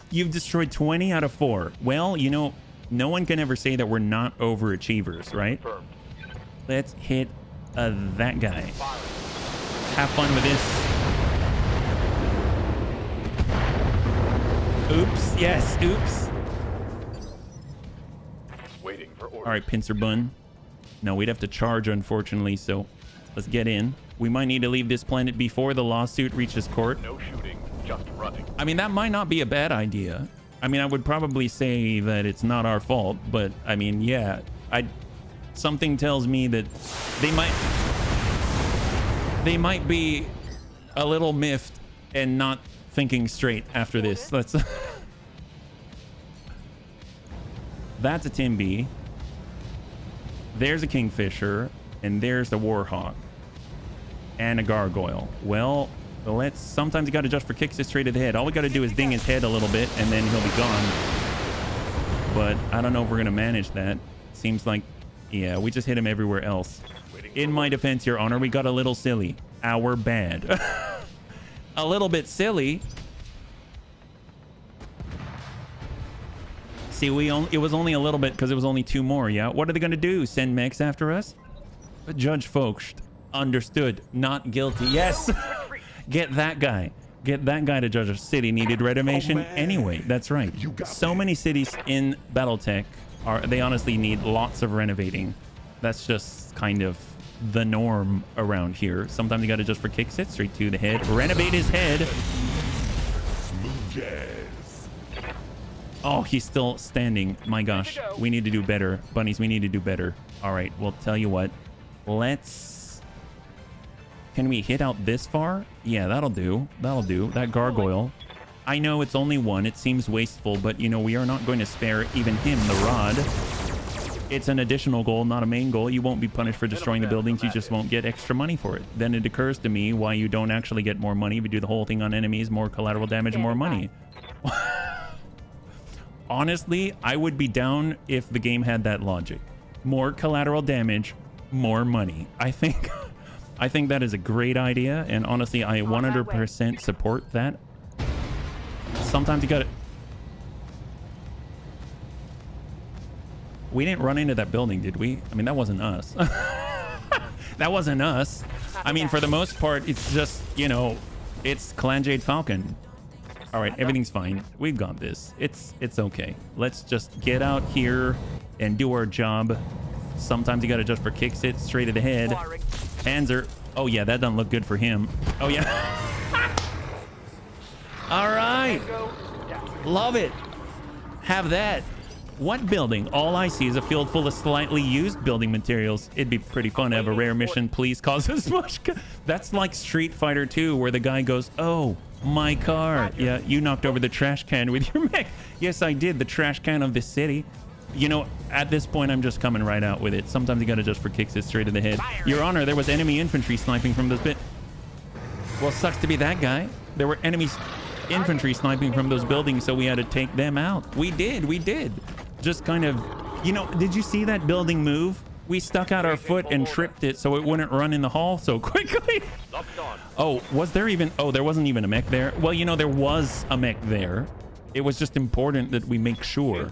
You've destroyed 20 out of 4. Well, you know, no one can ever say that we're not overachievers, right? Confirmed. Let's hit that guy. Have fun with this. Oops. Yes, oops. Waiting for orders. All right, Pincer Bun. No, we'd have to charge, unfortunately, so let's get in. We might need to leave this planet before the lawsuit reaches court. No shooting, just running. I mean, that might not be a bad idea. I mean, I would probably say that it's not our fault, but I mean, yeah, something tells me that they might be a little miffed and not thinking straight after this. Let's That's a Timby. There's a Kingfisher, and there's the Warhawk and a Gargoyle. Well, sometimes you got to adjust for kicks straight to the head. All we got to do is ding his head a little bit, and then he'll be gone. But I don't know if we're going to manage that. Seems like, yeah, we just hit him everywhere else. In my defense, Your Honor, we got a little silly. Our bad. A little bit silly. See, it was only a little bit because it was only 2 more, yeah? What are they going to do? Send mechs after us? Judge Folks, understood. Not guilty. Yes! Get that guy. Get that guy to judge a city. Needed renovation anyway. That's right. So many cities in Battletech, they honestly need lots of renovating. That's just kind of the norm around here. Sometimes you got to just for kicks it straight to the head. Renovate his head. Smooth jazz. Oh, he's still standing. My gosh, we need to do better. Bunnies, we need to do better. All right, well, tell you what. Let's... Can we hit out this far? Yeah, that'll do. That'll do. That gargoyle. I know it's only 1. It seems wasteful, but, you know, we are not going to spare even him the rod. It's an additional goal, not a main goal. You won't be punished for destroying the buildings. You just won't get extra money for it. Then it occurs to me why you don't actually get more money. If you do the whole thing on enemies, more collateral damage, more money. Honestly, I would be down if the game had that logic. More collateral damage, more money. I think that is a great idea, and honestly, I 100% support that. Sometimes you gotta... We didn't run into that building, did we? I mean, that wasn't us. That wasn't us. I mean, for the most part, it's just, you know, it's Clan Jade Falcon. All right, everything's fine. We've got this. It's okay. Let's just get out here and do our job. Sometimes you got to just for kicks it straight to the head. Panzer. Oh, yeah, that doesn't look good for him. Oh, yeah. All right. Love it. Have that. What building? All I see is a field full of slightly used building materials. It'd be pretty fun to have a rare mission. Please cause as much. That's like Street Fighter 2, where the guy goes, oh, my car. Yeah, you knocked over the trash can with your mech. Yes, I did. The trash can of this city. You know, at this point, I'm just coming right out with it. Sometimes you got to just for kicks it straight to the head. Your Honor, there was enemy infantry sniping from this bit. Well, sucks to be that guy. There were enemy infantry sniping from those buildings, so we had to take them out. We did. Just kind of, you know, did you see that building move? We stuck out our foot and tripped it so it wouldn't run in the hall so quickly. Oh, was there even... Oh, there wasn't even a mech there. Well, you know, there was a mech there. It was just important that we make sure.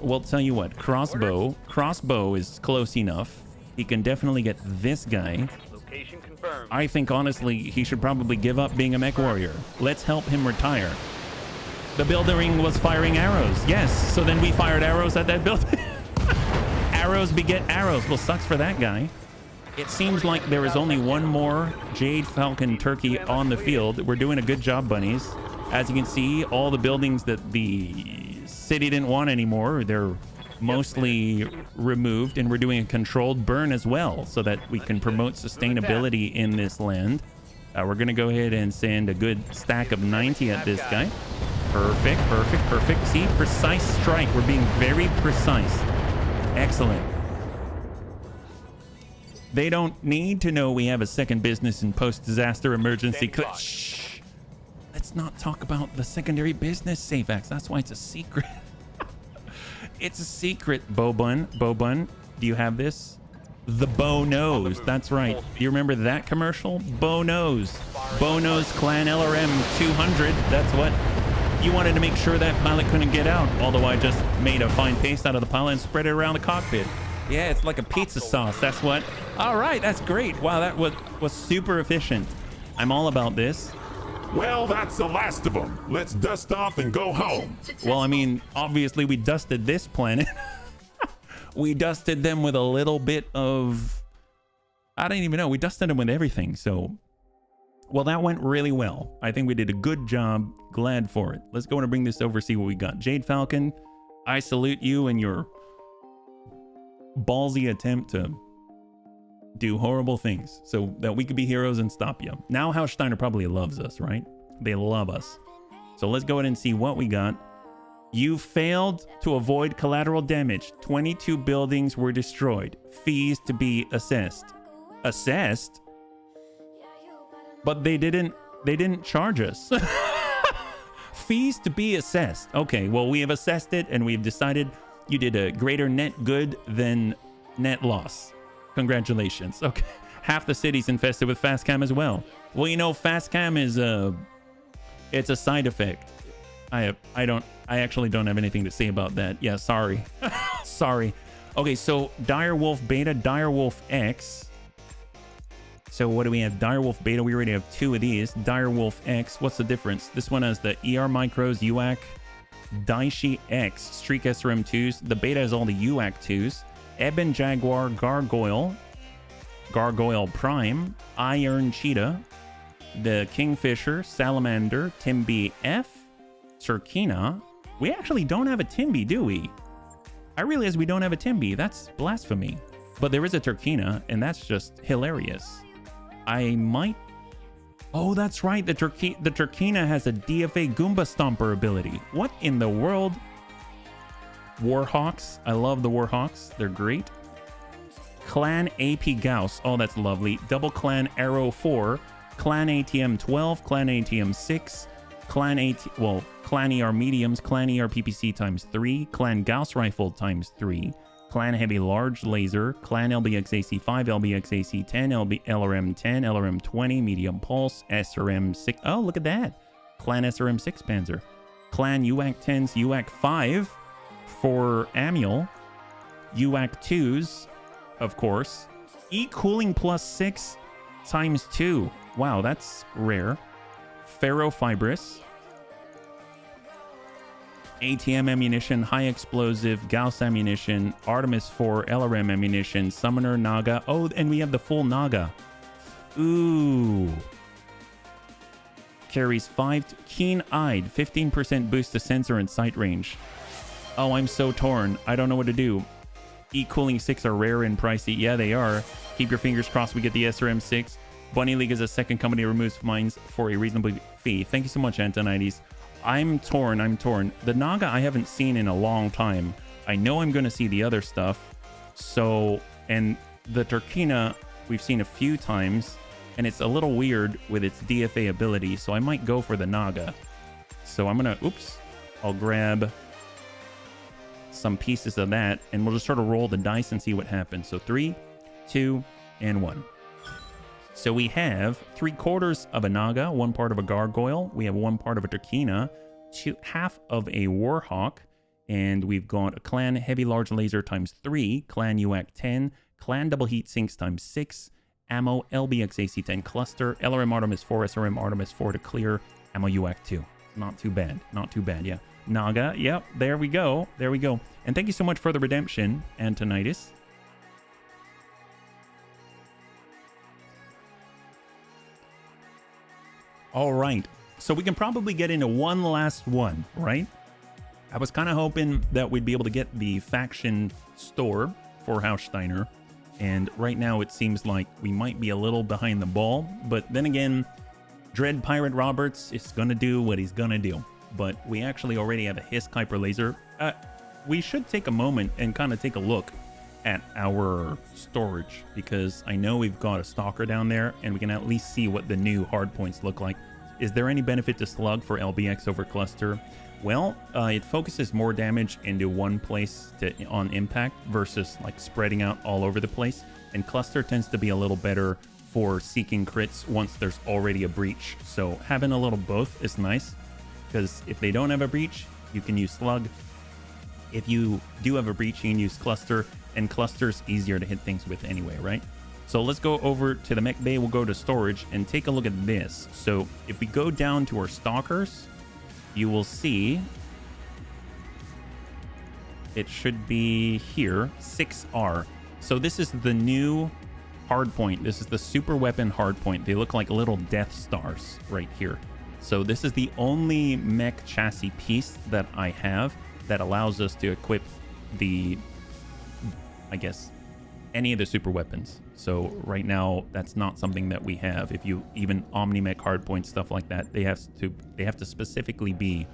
Well, tell you what, crossbow is close enough. He can definitely get this guy. Location confirmed. I think, honestly, he should probably give up being a mech warrior. Let's help him retire. The building was firing arrows. Yes, so then we fired arrows at that building. Arrows beget arrows. Well, sucks for that guy. It seems like there is only one more Jade Falcon turkey on the field. We're doing a good job, bunnies. As you can see, all the buildings that the city didn't want anymore, they're mostly removed, and we're doing a controlled burn as well so that we can promote sustainability in this land. We're going to go ahead and send a good stack of 90 at this guy. Perfect. See, precise strike. We're being very precise. Excellent. They don't need to know we have a second business in post-disaster emergency. Shh. Let's not talk about the secondary business, SafeX. That's why it's a secret. It's a secret, Bobun. Do you have this? The Bo Knows. That's right. You remember that commercial? Bo Knows. Bo Knows Clan LRM 200. That's what. You wanted to make sure that pilot couldn't get out, although I just made a fine paste out of the pilot and spread it around the cockpit. Yeah, it's like a pizza sauce. That's what. All right, that's great. Wow, that was super efficient. I'm all about this. Well, that's the last of them. Let's dust off and go home. Well, I mean, obviously we dusted this planet. We dusted them with a little bit of... I don't even know. We dusted them with everything, so... Well, that went really well. I think we did a good job. Glad for it. Let's go and bring this over, see what we got. Jade Falcon, I salute you and your ballsy attempt to do horrible things so that we could be heroes and stop you. Now Haussteiner probably loves us, right? They love us. So let's go ahead and see what we got. You failed to avoid collateral damage. 22 buildings were destroyed. Fees to be assessed. Assessed? But they didn't charge us. Fees to be assessed. Okay, well, we have assessed it and we've decided you did a greater net good than net loss. Congratulations. Okay. Half the city's infested with fast cam as well. Well, you know, fast cam is it's a side effect. I actually don't have anything to say about that. Yeah, sorry. Sorry. Okay, so Direwolf Beta, Direwolf X. So what do we have? Direwolf Beta, we already have 2 of these. Direwolf X, what's the difference? This one has the ER Micros, UAC, Daishi X, Streak SRM2s. The Beta has all the UAC 2s. Ebon Jaguar, Gargoyle Prime, Iron Cheetah, the Kingfisher, Salamander, Timby F, Turkina. We actually don't have a Timby, do we? I realize we don't have a Timby. That's blasphemy. But there is a Turkina, and that's just hilarious. I might... Oh, that's right. The Turkina has a DFA Goomba Stomper ability. What in the world? Warhawks. I love the Warhawks. They're great. Clan AP Gauss. Oh, that's lovely. Double Clan Arrow 4. Clan ATM 12. Clan ATM 6. Clan ER Mediums. Clan ER PPC times 3. Clan Gauss Rifle times 3. Clan Heavy Large Laser, Clan LBX AC5, LBX AC10, LRM 10, LRM 20, Medium Pulse, SRM 6. Oh, look at that. Clan SRM 6 Panzer. Clan UAC 10s, UAC 5 for Amiel. UAC 2s, of course. E-Cooling plus 6 times 2. Wow, that's rare. Ferrofibrous. ATM ammunition, high explosive, Gauss ammunition, Artemis 4, LRM ammunition, Summoner, Naga. Oh, and we have the full Naga. Ooh. Carries 5 keen-eyed, 15% boost to sensor and sight range. Oh, I'm so torn. I don't know what to do. E-Cooling 6 are rare and pricey. Yeah, they are. Keep your fingers crossed we get the SRM 6. Bunny League is a second company that removes mines for a reasonable fee. Thank you so much, Antonides. I'm torn. The Naga I haven't seen in a long time. I know I'm going to see the other stuff. So, and the Turkina we've seen a few times, and it's a little weird with its DFA ability, so I might go for the Naga. So I'm going to, I'll grab some pieces of that, and we'll just sort of roll the dice and see what happens. So 3, 2, and 1. So we have 3/4 of a Naga, 1 part of a Gargoyle. We have 1 part of a Turkina, half of a Warhawk, and we've got a Clan Heavy Large Laser times 3, Clan UAC 10, Clan Double Heat Sinks times 6, Ammo LBX AC10 Cluster, LRM Artemis 4, SRM Artemis 4 to clear, Ammo UAC 2. Not too bad. Not too bad, yeah. Naga, yep, there we go. There we go. And thank you so much for the redemption, Antonitis. All right, so we can probably get into one last one, right? I was kind of hoping that we'd be able to get the faction store for Haussteiner, and right now it seems like we might be a little behind the ball, but then again, Dread Pirate Roberts is going to do what he's going to do, but we actually already have a Hiss Kuiper laser. We should take a moment and kind of take a look at our storage, because I know we've got a stalker down there and we can at least see what the new hardpoints look like. Is there any benefit to slug for LBX over cluster? Well, it focuses more damage into one place on impact versus like spreading out all over the place, and cluster tends to be a little better for seeking crits once there's already a breach. So having a little both is nice, because if they don't have a breach, you can use slug. If you do have a breach, you can use cluster, and cluster's easier to hit things with anyway, right? So let's go over to the mech bay. We'll go to storage and take a look at this. So if we go down to our stalkers, you will see it should be here, 6R. So this is the new hardpoint. This is the Superweapon hardpoint. They look like little Death Stars right here. So this is the only mech chassis piece that I have that allows us to equip the, I guess, any of the super weapons. So right now, that's not something that we have. If you even Omni-Mech hardpoint, stuff like that, they have to specifically be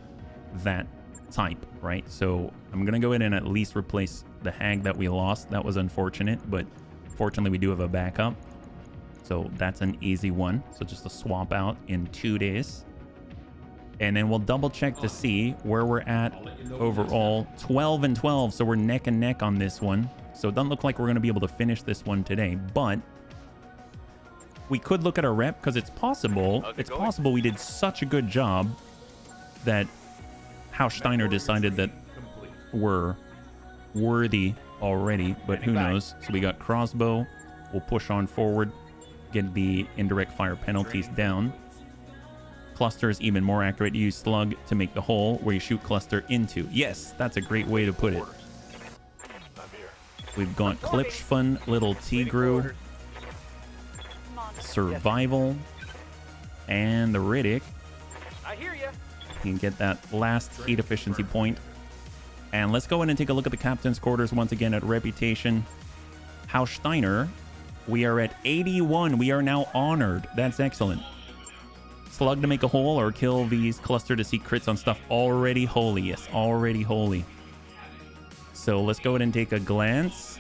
that type, right? So I'm gonna go ahead and at least replace the Hag that we lost. That was unfortunate, but fortunately we do have a backup. So that's an easy one. So just a swap out in 2 days. And then we'll double check to see where we're at overall. 12 and 12, so we're neck and neck on this one. So it doesn't look like we're going to be able to finish this one today, but we could look at our rep, because it's possible we did such a good job that House Steiner decided that we're worthy already, but who knows? So we got crossbow. We'll push on forward, get the indirect fire penalties down. Cluster is even more accurate. Use slug to make the hole where you shoot cluster into. Yes, that's a great way to put it. We've got Klipschfun, Little Tigru, Survival, and the Riddick. I hear you. You can get that last heat efficiency point. And let's go in and take a look at the captain's quarters once again at Reputation. House Steiner, we are at 81. We are now honored. That's excellent. Slug to make a hole or kill these cluster to see crits on stuff already holy. Yes, already holy. So let's go ahead and take a glance.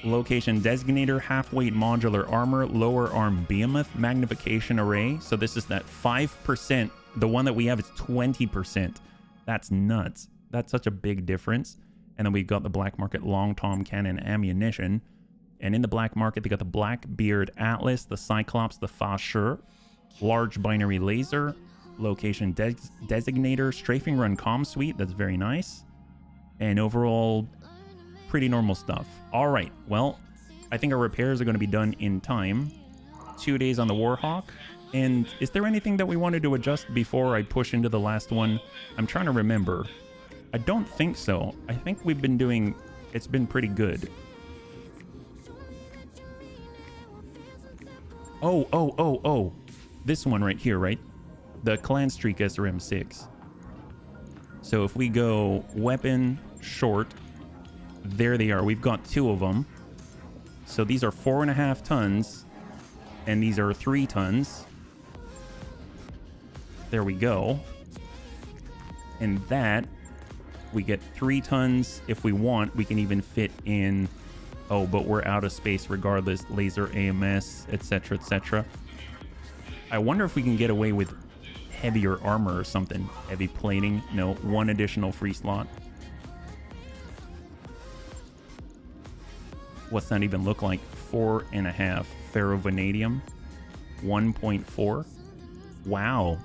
Location designator, half-weight modular armor, lower arm behemoth, magnification array. So this is that 5%. The one that we have is 20%. That's nuts. That's such a big difference. And then we've got the black market long tom cannon ammunition. And in the black market, they got the Blackbeard Atlas, the Cyclops, the Fasher, large binary laser, location designator, strafing run comm suite. That's very nice. And overall, pretty normal stuff. All right. Well, I think our repairs are going to be done in time. 2 days on the Warhawk. And is there anything that we wanted to adjust before I push into the last one? I'm trying to remember. I don't think so. I think we've been doing... It's been pretty good. Oh. This one right here, right? The Clan Streak SRM6. So if we go weapon, short, there they are. We've got 2 of them. So these are 4.5 tons. And these are 3 tons. There we go. And that... We get 3 tons if we want. We can even fit in... Oh, but we're out of space regardless. Laser AMS, etc., etc. I wonder if we can get away with heavier armor or something. Heavy plating. No, 1 additional free slot. What's that even look like? 4.5. Ferrovanadium. 1.4. Wow.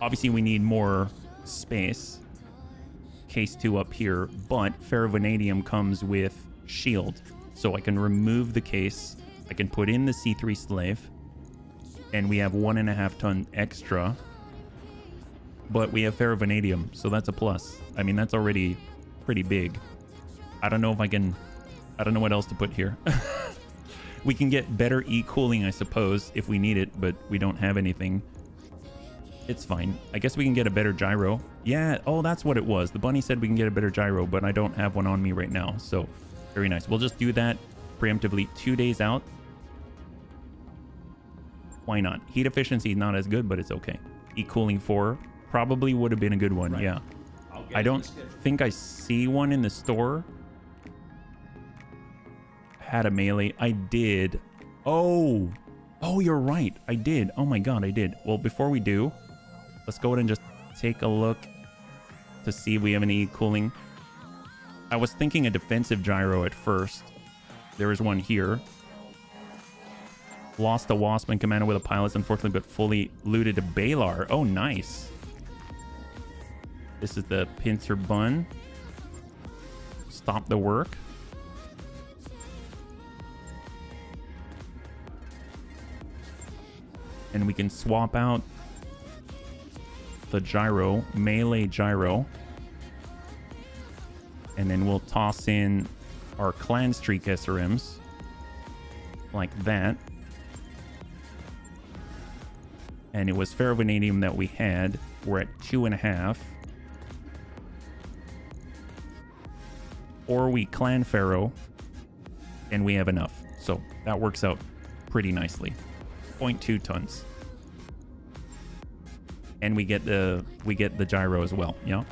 Obviously, we need more space. Case 2 up here, but ferrovanadium comes with shield, so I can remove the case, I can put in the C3 slave, and we have 1.5 ton extra, but we have ferrovanadium, so that's a plus. I mean, that's already pretty big. I don't know what else to put here. We can get better e-cooling, I suppose, if we need it, but we don't have anything. It's fine. I guess we can get a better gyro. Yeah, oh, that's what it was. The bunny said we can get a better gyro, but I don't have one on me right now. So, very nice. We'll just do that preemptively 2 days out. Why not? Heat efficiency is not as good, but it's okay. E-cooling 4 probably would have been a good one, right. Yeah. I don't think I see one in the store. Had a melee. I did. Oh, you're right. I did. Oh my god, I did. Well, before we do... Let's go ahead and just take a look to see if we have any cooling. I was thinking a defensive gyro at first. There is one here. Lost a Wasp and Commander with a pilot, unfortunately, but fully looted a Balar. Oh, nice. This is the Pincer Bun. Stop the work. And we can swap out the gyro, melee gyro. And then we'll toss in our Clan Streak SRMs. Like that. And it was ferrovanadium that we had. We're at 2.5. Or we Clan Ferro. And we have enough. So that works out pretty nicely. 0.2 tons. And we get the gyro as well. Yeah.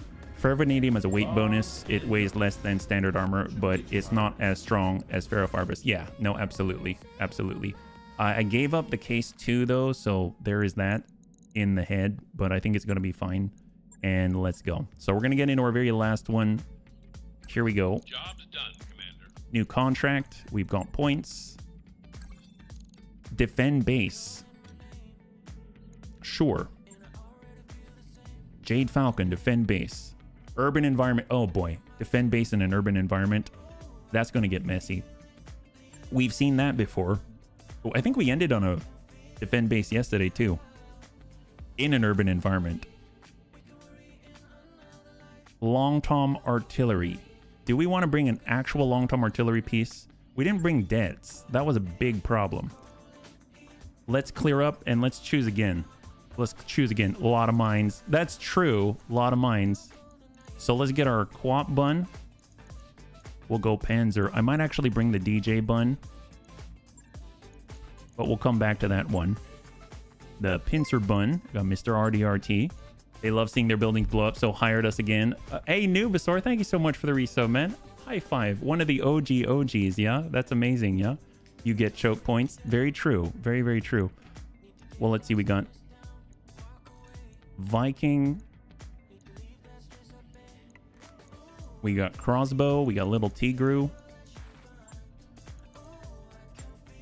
Ferrovanadium has a weight bonus. It weighs less than standard armor, but it's not as strong as ferrofibrous. Yeah, no, absolutely. Absolutely. I gave up the case 2 though, so there is that in the head, but I think it's going to be fine. And let's go. So we're going to get into our very last one. Here we go. Job's done, Commander. New contract. We've got points. Defend base. Sure. Jade Falcon, defend base. Urban environment. Oh boy, defend base in an urban environment. That's going to get messy. We've seen that before. Oh, I think we ended on a defend base yesterday too. In an urban environment. Long Tom artillery. Do we want to bring an actual Long Tom artillery piece? We didn't bring deads. That was a big problem. Let's clear up and let's choose again. Let's choose again. A lot of mines. That's true. A lot of mines. So let's get our Quap bun. We'll go Panzer. I might actually bring the DJ bun. But we'll come back to that one. The Pincer bun. Got Mr. RDRT. They love seeing their buildings blow up, so hired us again. Hey, Nubasaur, thank you so much for the resub, man. High five. One of the OGs, yeah? That's amazing, yeah? You get choke points. Very true. Very, very true. Well, let's see. We got Viking. We got Crossbow. We got Little Tigru.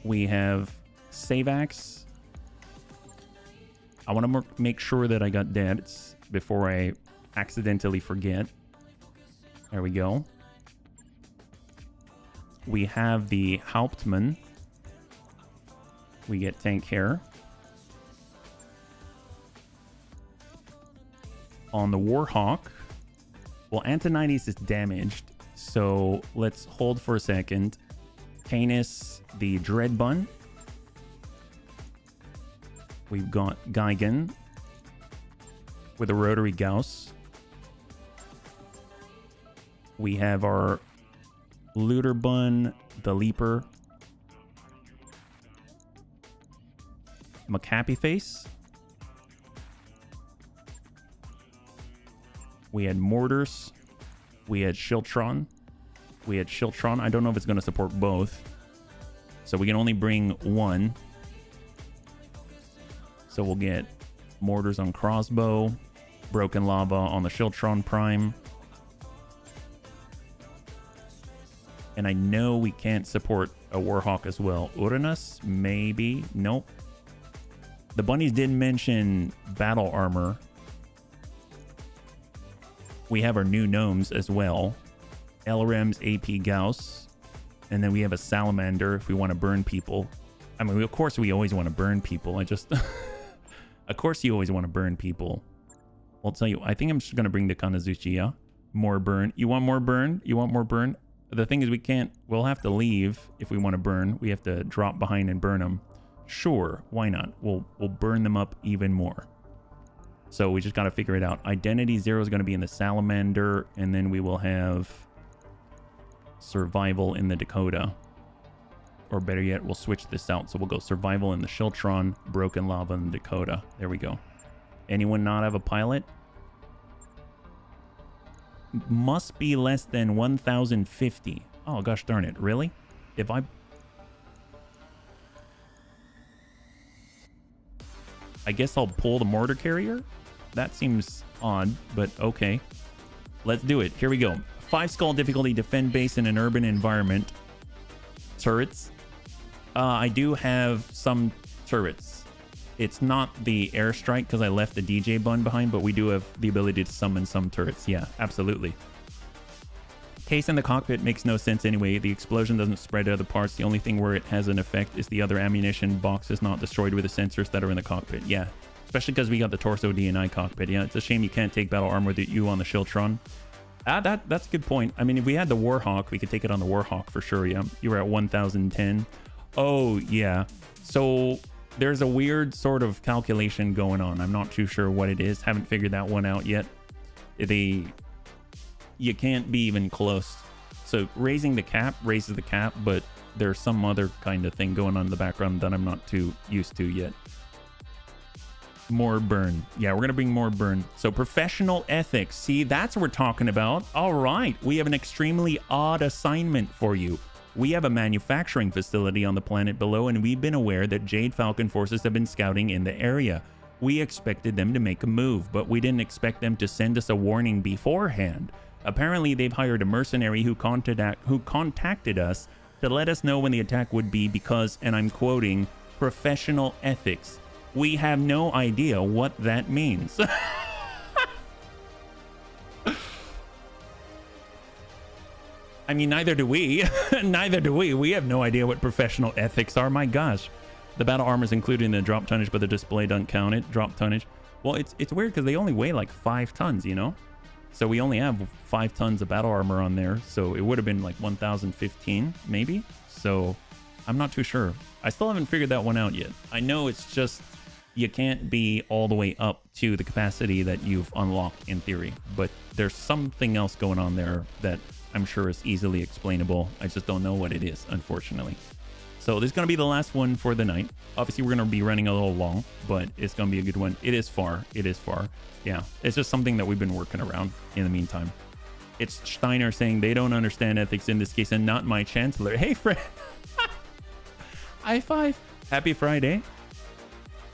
We have Savax. I want to make sure that I got deads before I accidentally forget. There we go. We have the Hauptmann. We get tank hair. On the Warhawk. Well, Antonides is damaged, so let's hold for a second. Canis, the Dread Bun. We've got Gigan with a Rotary Gauss. We have our Looter Bun, the Leaper. Macappy Face. We had Mortars. We had Shiltron. We had Shiltron. I don't know if it's going to support both. So we can only bring one. So we'll get Mortars on Crossbow. Broken Lava on the Shiltron Prime. And I know we can't support a Warhawk as well. Uranus? Maybe. Nope. The bunnies did mention battle armor. We have our new gnomes as well. LRM's AP Gauss. And then we have a Salamander if we want to burn people. I mean, of course we always want to burn people. Of course you always want to burn people. I'll tell you, I think I'm just going to bring the Kanazuchi, yeah? More burn. You want more burn? You want more burn? The thing is we'll have to leave if we want to burn. We have to drop behind and burn them. Sure, why not? We'll burn them up even more. So we just got to figure it out. Identity 0 is going to be in the Salamander, and then we will have Survival in the Dakota. Or better yet, we'll switch this out. So we'll go Survival in the Shiltron, Broken Lava in the Dakota. There we go. Anyone not have a pilot? Must be less than 1,050. Oh, gosh darn it. Really? If I guess I'll pull the mortar carrier? That seems odd, but okay. Let's do it. Here we go. 5 skull difficulty, defend base in an urban environment. Turrets. I do have some turrets. It's not the airstrike because I left the DJ bun behind, but we do have the ability to summon some turrets. Yeah, absolutely. Case in the cockpit makes no sense anyway. The explosion doesn't spread to other parts. The only thing where it has an effect is the other ammunition box is not destroyed with the sensors that are in the cockpit. Yeah, especially because we got the torso DNI cockpit. Yeah, it's a shame you can't take battle armor with you on the Shiltron. That's a good point. I mean, if we had the Warhawk, we could take it on the Warhawk for sure. Yeah, you were at 1,010. Oh, yeah. So there's a weird sort of calculation going on. I'm not too sure what it is. Haven't figured that one out yet. You can't be even close. So raising the cap raises the cap, but there's some other kind of thing going on in the background that I'm not too used to yet. More burn. Yeah, we're going to bring more burn. So professional ethics. See, that's what we're talking about. All right. We have an extremely odd assignment for you. We have a manufacturing facility on the planet below, and we've been aware that Jade Falcon forces have been scouting in the area. We expected them to make a move, but we didn't expect them to send us a warning beforehand. Apparently, they've hired a mercenary who contacted us to let us know when the attack would be because, and I'm quoting, professional ethics. We have no idea what that means. I mean, neither do we. Neither do we. We have no idea what professional ethics are. My gosh. The battle armor is included in the drop tonnage, but the display doesn't count it. Drop tonnage. Well, it's weird because they only weigh like 5 tons, you know? So we only have 5 tons of battle armor on there. So it would have been like 1,015 maybe. So I'm not too sure. I still haven't figured that one out yet. I know it's just you can't be all the way up to the capacity that you've unlocked in theory. But there's something else going on there that I'm sure is easily explainable. I just don't know what it is, unfortunately. So this is going to be the last one for the night. Obviously, we're going to be running a little long, but it's going to be a good one. It is far. It is far. Yeah, it's just something that we've been working around in the meantime. It's Steiner saying they don't understand ethics in this case and not my chancellor. Hey, friend. High five. Happy Friday.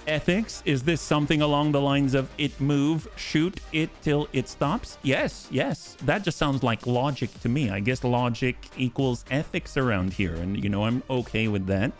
Ethics, is this something along the lines of it move, shoot it till it stops? Yes, yes. That just sounds like logic to me. I guess logic equals ethics around here. And, you know, I'm okay with that.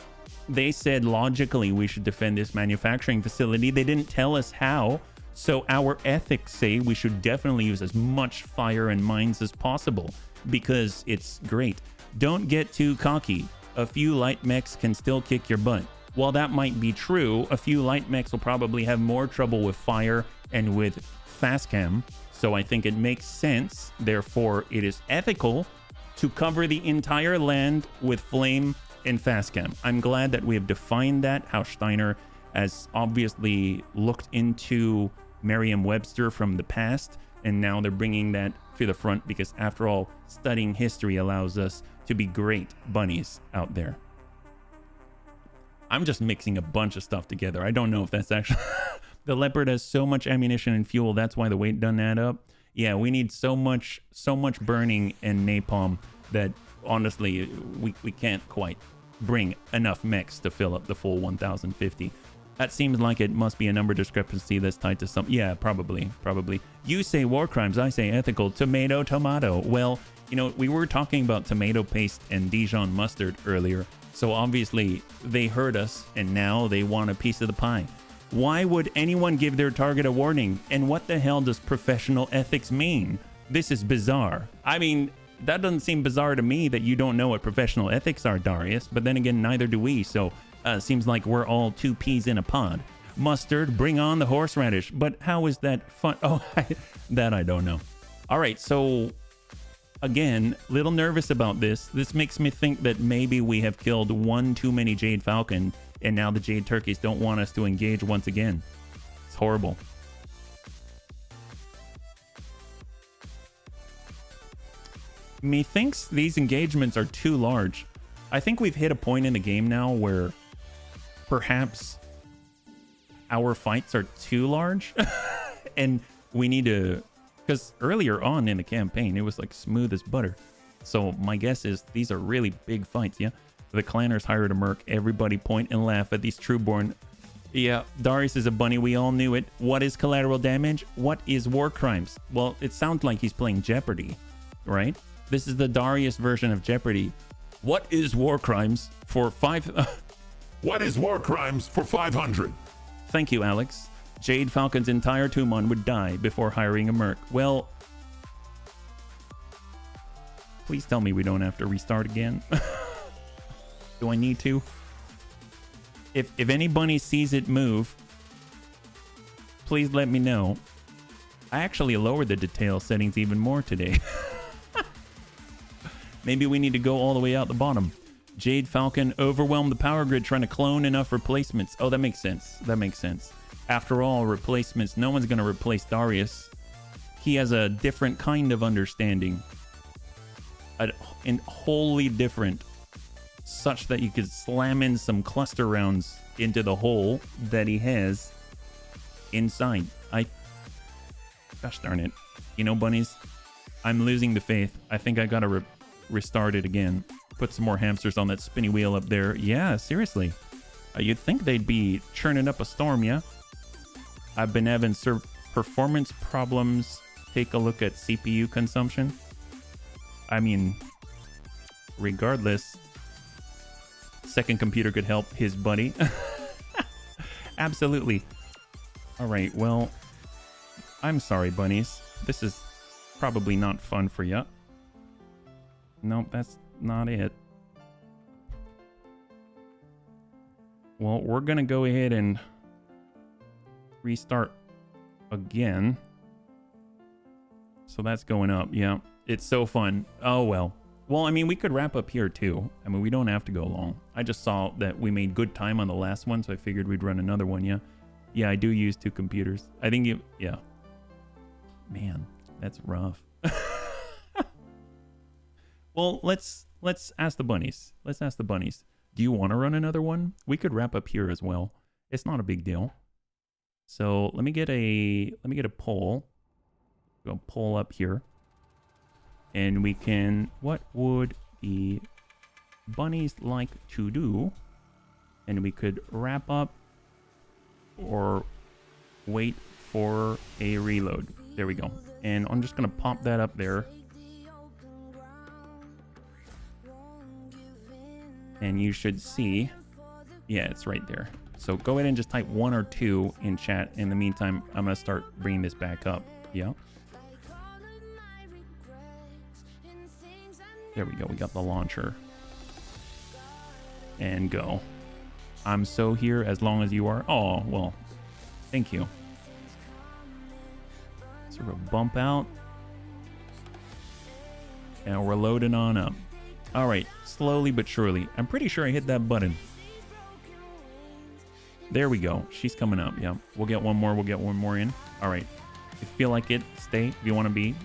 They said logically we should defend this manufacturing facility. They didn't tell us how. So our ethics say we should definitely use as much fire and mines as possible because it's great. Don't get too cocky. A few light mechs can still kick your butt. While that might be true, a few light mechs will probably have more trouble with fire and with fast cam. So I think it makes sense. Therefore, it is ethical to cover the entire land with flame and fast cam. I'm glad that we have defined that, how Steiner has obviously looked into Merriam-Webster from the past. And now they're bringing that to the front because after all, studying history allows us to be great bunnies out there. I'm just mixing a bunch of stuff together. I don't know if that's actually... The Leopard has so much ammunition and fuel. That's why the weight doesn't add up. Yeah, we need so much burning and napalm that honestly, we can't quite bring enough mechs to fill up the full 1,050. That seems like it must be a number discrepancy that's tied to some... Yeah, probably. You say war crimes, I say ethical. Tomato. Well, you know, we were talking about tomato paste and Dijon mustard earlier. So obviously they heard us and now they want a piece of the pie. Why would anyone give their target a warning? And what the hell does professional ethics mean? This is bizarre. I mean, that doesn't seem bizarre to me that you don't know what professional ethics are, Darius. But then again, neither do we. So seems like we're all 2 peas in a pod. Mustard, bring on the horseradish. But how is that fun? Oh, that I don't know. All right, so... Again, little nervous about this. This makes me think that maybe we have killed one too many Jade Falcon, and now the Jade Turkeys don't want us to engage once again. It's horrible. Methinks these engagements are too large. I think we've hit a point in the game now where perhaps our fights are too large, and we need to... Because earlier on in the campaign, it was like smooth as butter. So my guess is these are really big fights, yeah? The clanners hired a merc. Everybody point and laugh at these Trueborn. Yeah, Darius is a bunny. We all knew it. What is collateral damage? What is war crimes? Well, it sounds like he's playing Jeopardy, right? This is the Darius version of Jeopardy. What is war crimes for 5... What is war crimes for 500? Thank you, Alex. Jade Falcon's entire Tumon would die before hiring a merc. Well, please tell me we don't have to restart again. Do I need to? If any bunny sees it move, please let me know. I actually lowered the detail settings even more today. Maybe we need to go all the way out the bottom. Jade Falcon overwhelmed the power grid trying to clone enough replacements. Oh, that makes sense. That makes sense. After all, replacements, no one's going to replace Darius. He has a different kind of understanding. And wholly different. Such that you could slam in some cluster rounds into the hole that he has inside. Gosh darn it. You know, bunnies, I'm losing the faith. I think I got to restart it again. Put some more hamsters on that spinny wheel up there. Yeah, seriously. You'd think they'd be churning up a storm, yeah? I've been having performance problems. Take a look at CPU consumption. I mean, regardless, second computer could help his buddy. Absolutely. All right, well, I'm sorry, bunnies. This is probably not fun for you. Nope, that's not it. Well, we're gonna go ahead and restart again. So that's going up. Yeah, it's so fun. Oh, well. Well, I mean, we could wrap up here too. I mean, we don't have to go long. I just saw that we made good time on the last one, so I figured we'd run another one. Yeah. Yeah, I do use 2 computers. I think you, yeah. Man, that's rough. Well, let's ask the bunnies. Let's ask the bunnies. Do you want to run another one? We could wrap up here as well. It's not a big deal. So let me get a poll. Go poll up here. And we can, what would the bunnies like to do? And we could wrap up or wait for a reload. There we go. And I'm just going to pop that up there. And you should see, yeah, it's right there. So go ahead and just type 1 or 2 in chat. In the meantime, I'm going to start bringing this back up. Yeah. There we go. We got the launcher. And go. I'm so here as long as you are. Oh, well, thank you. So we'll bump out. And we're loading on up. All right, slowly but surely. I'm pretty sure I hit that button. There we go. She's coming up. Yeah, we'll get one more. We'll get one more in. All right. If you feel like it, stay. If you want to be.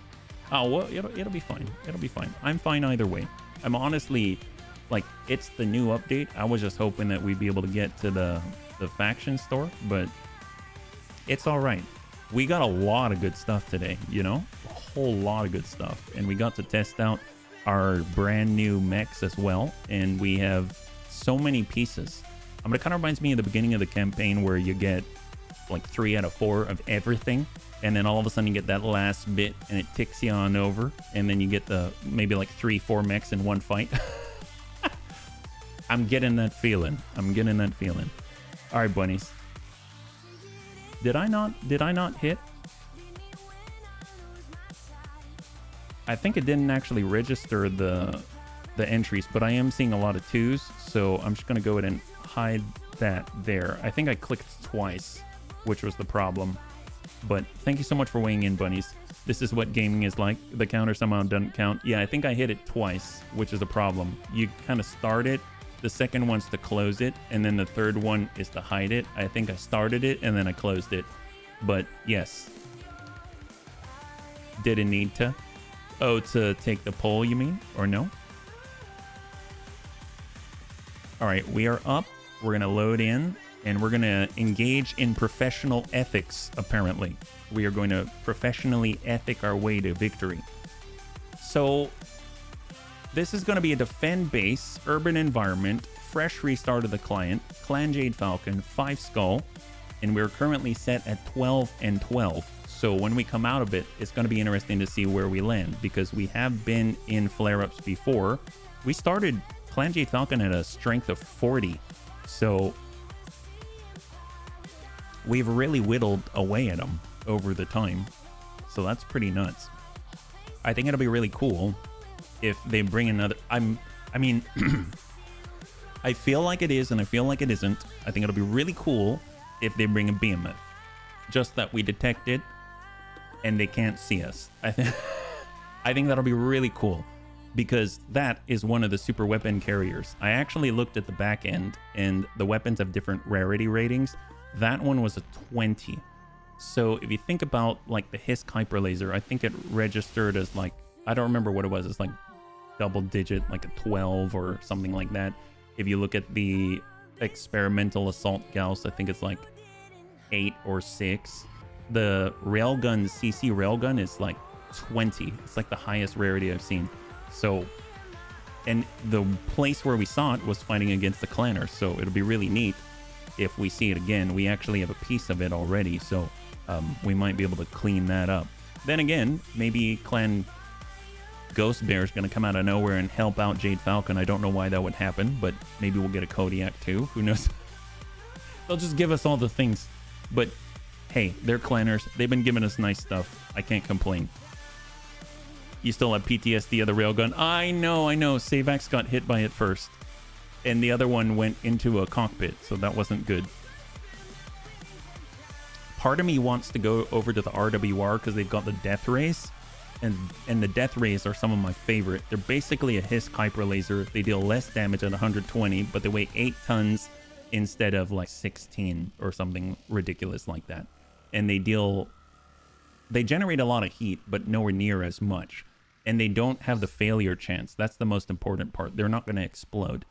Oh, well, it'll be fine. It'll be fine. I'm fine either way. I'm honestly, like, it's the new update. I was just hoping that we'd be able to get to the faction store, but it's all right. We got a lot of good stuff today, you know? A whole lot of good stuff. And we got to test out our brand new mechs as well. And we have so many pieces. But it kind of reminds me of the beginning of the campaign where you get like 3 out of 4 of everything. And then all of a sudden you get that last bit and it ticks you on over. And then you get the maybe like 3-4 mechs in one fight. I'm getting that feeling. I'm getting that feeling. All right, bunnies. Did I not hit? I think it didn't actually register the entries, but I am seeing a lot of 2s. So I'm just going to go ahead and hide that there. I think I clicked twice, which was the problem. But thank you so much for weighing in, bunnies. This is what gaming is like. The counter somehow doesn't count. Yeah, I think I hit it twice, which is the problem. You kind of start it. The second one's to close it. And then the third one is to hide it. I think I started it and then I closed it. But yes. Didn't need to. Oh, to take the poll, you mean? Or no? All right, we are up. We're going to load in. And we're going to engage in professional ethics, apparently. We are going to professionally ethic our way to victory. So, this is going to be a defend base, urban environment, fresh restart of the client, Clan Jade Falcon, 5 skull, and we're currently set at 12 and 12. So when we come out of it, it's going to be interesting to see where we land, because we have been in flare-ups before. We started Clan Jade Falcon at a strength of 40. So we've really whittled away at them over the time. So that's pretty nuts. I think it'll be really cool if they bring another... I mean, I feel like it is and I feel like it isn't. I think it'll be really cool if they bring a behemoth. Just that we detect it and they can't see us. I think that'll be really cool, because that is one of the super weapon carriers. I actually looked at the back end and the weapons have different rarity ratings. That one was a 20. So if you think about like the Hisk hyper laser, I think it registered as like, I don't remember what it was. It's like double digit, like a 12 or something like that. If you look at the experimental assault Gauss, I think it's like 8 or 6. The railgun, CC railgun, is like 20. It's like the highest rarity I've seen. So, and the place where we saw it was fighting against the clanners. So it'll be really neat if we see it again. We actually have a piece of it already. So we might be able to clean that up. Then again, maybe Clan Ghost Bear is going to come out of nowhere and help out Jade Falcon. I don't know why that would happen, but maybe we'll get a Kodiak too. Who knows? They'll just give us all the things. But hey, they're clanners. They've been giving us nice stuff. I can't complain. You still have PTSD of the railgun. I know. Savax got hit by it first. And the other one went into a cockpit, so that wasn't good. Part of me wants to go over to the RWR because they've got the death rays. And the death rays are some of my favorite. They're basically a Hiss Kuiper laser. They deal less damage at 120, but they weigh 8 tons instead of like 16 or something ridiculous like that. And they generate a lot of heat, but nowhere near as much. And they don't have the failure chance. That's the most important part. They're not going to explode.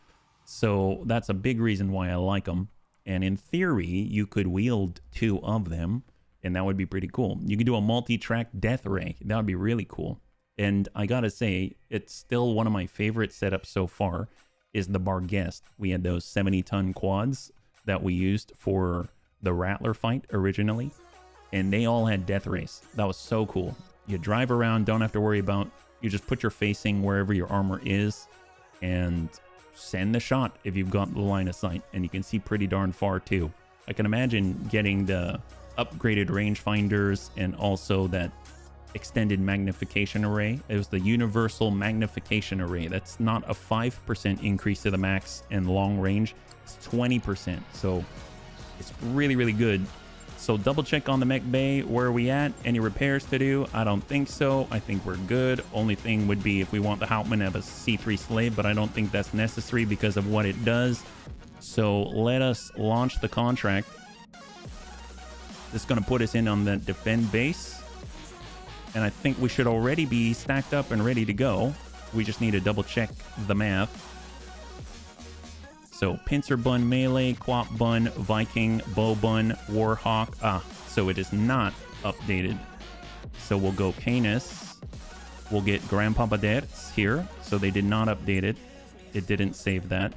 So that's a big reason why I like them. And in theory, you could wield 2 of them, and that would be pretty cool. You could do a multi-track death ray. That would be really cool. And I gotta say, it's still one of my favorite setups so far is the Barghest. We had those 70-ton quads that we used for the Rattler fight originally, and they all had death rays. That was so cool. You drive around, don't have to worry about, you just put your facing wherever your armor is, and send the shot if you've got the line of sight, and you can see pretty darn far too. I can imagine getting the upgraded rangefinders and also that extended magnification array. It was the universal magnification array. That's not a 5% increase to the max and long range. It's 20%. So it's really, really good. So double check on the mech bay. Where are we at? Any repairs to do? I don't think so. I think we're good. Only thing would be if we want the Hauptmann to have a C3 slave, but I don't think that's necessary because of what it does. So let us launch the contract. This is going to put us in on the defend base. And I think we should already be stacked up and ready to go. We just need to double check the math. So pincer bun melee, quap bun, Viking, bow bun, warhawk. So it is not updated. So we'll go Canis. We'll get Grandpapa Dertz here. So they did not update it. It didn't save that.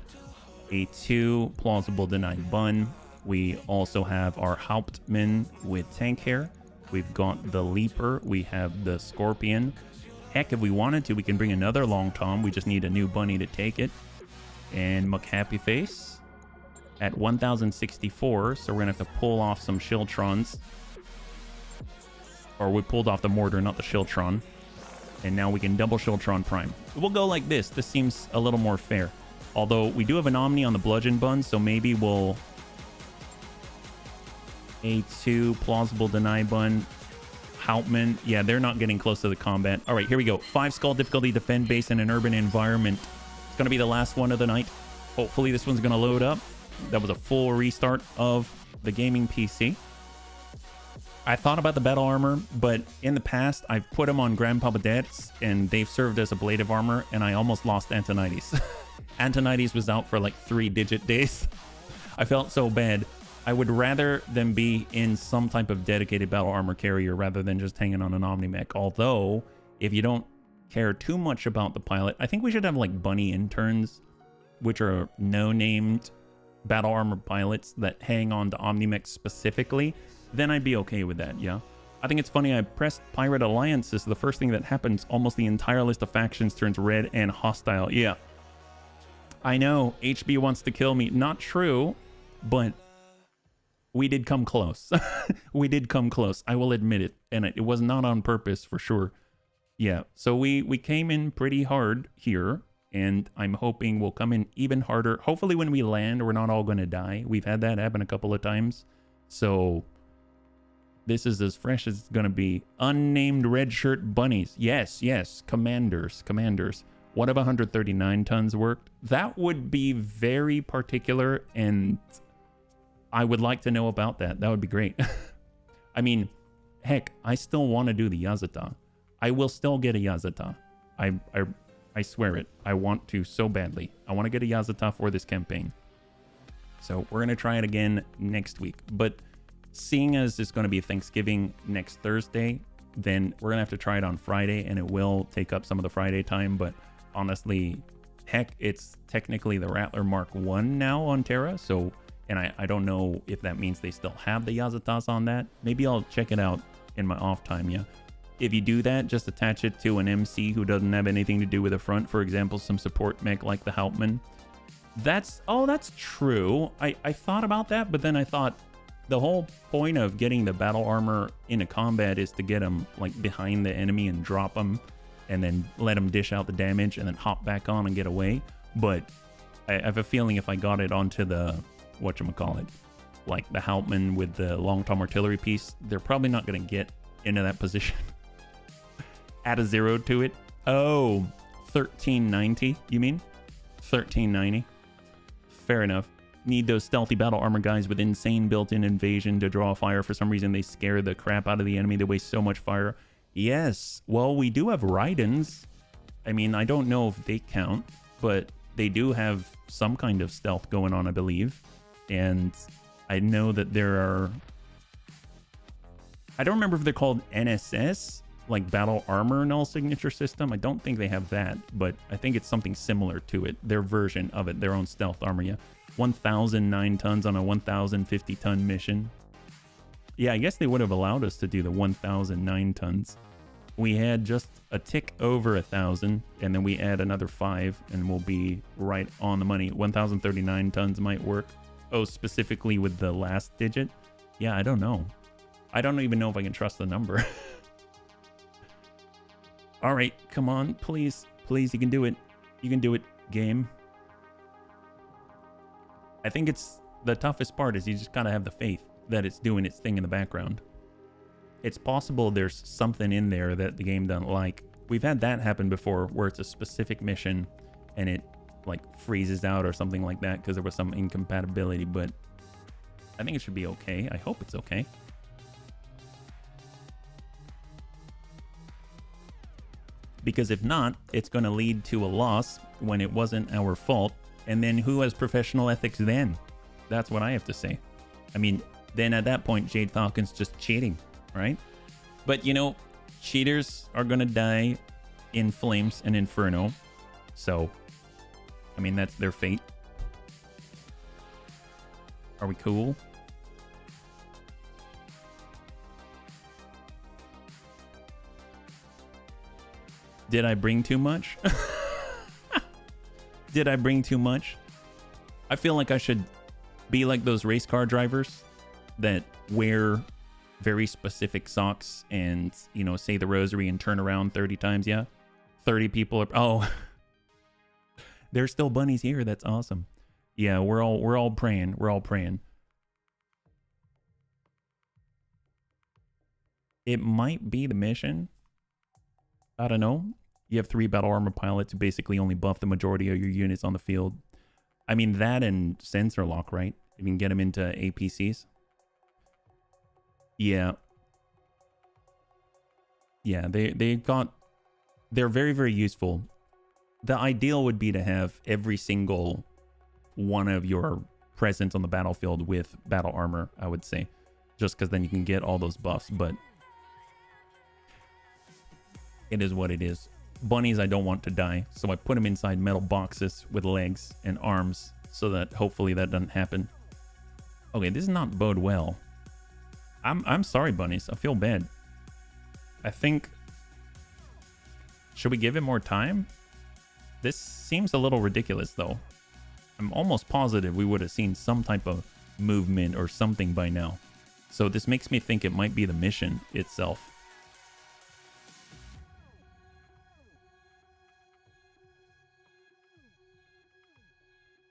A2 plausible denied bun. We also have our Hauptmann with tank hair. We've got the Leaper. We have the Scorpion. Heck, if we wanted to, we can bring another Long Tom. We just need a new bunny to take it. And McHappy Face at 1064. So we're going to have to pull off some Shiltrons. Or we pulled off the Mortar, not the Shiltron. And now we can double Shiltron Prime. We'll go like this. This seems a little more fair. Although we do have an Omni on the Bludgeon Bun, so maybe we'll... A2, plausible deny bun, Hauptmann. Yeah, they're not getting close to the combat. All right, here we go. 5 skull difficulty, defend base in an urban environment. It's going to be the last one of the night. Hopefully this one's going to load up. That was a full restart of the gaming PC. I thought about the battle armor, but in the past, I've put them on Grandpapa Dertz, and they've served as a blade of armor, and I almost lost Antonides. Antonides was out for like 3-digit days. I felt so bad. I would rather them be in some type of dedicated battle armor carrier rather than just hanging on an Omnimech. Although, if you don't care too much about the pilot, I think we should have like bunny interns, which are no-named battle armor pilots that hang on to Omnimech specifically. Then I'd be okay with that, yeah. I think it's funny, I pressed Pirate Alliances. The first thing that happens, almost the entire list of factions turns red and hostile. Yeah. I know, HB wants to kill me. Not true, but... we did come close. We did come close. I will admit it. And it was not on purpose for sure. Yeah. So we came in pretty hard here. And I'm hoping we'll come in even harder. Hopefully when we land, we're not all going to die. We've had that happen a couple of times. So this is as fresh as it's going to be. Unnamed red shirt bunnies. Yes, yes. Commanders. Commanders. What if 139 tons worked? That would be very particular, and I would like to know about that. That would be great. I mean, heck, I still want to do the Yazata. I will still get a Yazata. I swear it. I want to so badly. I want to get a Yazata for this campaign. So we're going to try it again next week. But seeing as it's going to be Thanksgiving next Thursday, then we're going to have to try it on Friday, and it will take up some of the Friday time. But honestly, heck, it's technically the Rattler Mark I now on Terra. So... and I don't know if that means they still have the Yazatas on that. Maybe I'll check it out in my off time, yeah. If you do that, just attach it to an MC who doesn't have anything to do with the front. For example, some support mech like the Hauptmann. That's true. I thought about that, but then I thought the whole point of getting the battle armor in a combat is to get them like behind the enemy and drop them. and then let them dish out the damage and then hop back on and get away. But I have a feeling if I got it onto the, whatchamacallit, like the Hauptmann with the long-tom artillery piece, they're probably not going to get into that position. Add a 0 to it. Oh, 1390, you mean? 1390. Fair enough. Need those stealthy battle armor guys with insane built-in invasion to draw fire. For some reason, they scare the crap out of the enemy. They waste so much fire. Yes. Well, we do have Raidens. I mean, I don't know if they count, but they do have some kind of stealth going on, I believe. And I know that there are... I don't remember if they're called NSS, like Battle Armor Null Signature System. I don't think they have that, but I think it's something similar to it. Their version of it, their own stealth armor, yeah. 1,009 tons on a 1,050 ton mission. Yeah, I guess they would have allowed us to do the 1,009 tons. We had just a tick over 1,000, and then we add another 5, and we'll be right on the money. 1,039 tons might work. Oh, specifically with the last digit? Yeah, I don't know. I don't even know if I can trust the number. All right, come on, please. Please, you can do it. You can do it, game. I think it's the toughest part is you just gotta have the faith that it's doing its thing in the background. It's possible there's something in there that the game doesn't like. We've had that happen before where it's a specific mission and it like freezes out or something like that because there was some incompatibility, but I think it should be okay. I hope it's okay. Because if not, it's going to lead to a loss when it wasn't our fault. And then who has professional ethics then? That's what I have to say. I mean, then at that point, Jade Falcon's just cheating, right? But, you know, cheaters are going to die in flames and inferno. So, I mean, that's their fate. Are we cool? Did I bring too much? Did I bring too much? I feel like I should be like those race car drivers that wear very specific socks and, you know, say the rosary and turn around 30 times. Yeah. 30 people are, oh, there's still bunnies here. That's awesome. Yeah, we're all praying. We're all praying. It might be the mission. I don't know. You have 3 battle armor pilots who basically only buff the majority of your units on the field. I mean, that and sensor lock, right? You can get them into APCs. Yeah. Yeah, they're very, very useful. The ideal would be to have every single one of your presence on the battlefield with battle armor, I would say. Just because then you can get all those buffs, but it is what it is. Bunnies I don't want to die, so I put them inside metal boxes with legs and arms so that hopefully that doesn't happen. Okay, this is not bode well. I'm sorry, bunnies. I feel bad. I think... Should we give it more time? This seems a little ridiculous, though. I'm almost positive we would have seen some type of movement or something by now. So this makes me think it might be the mission itself.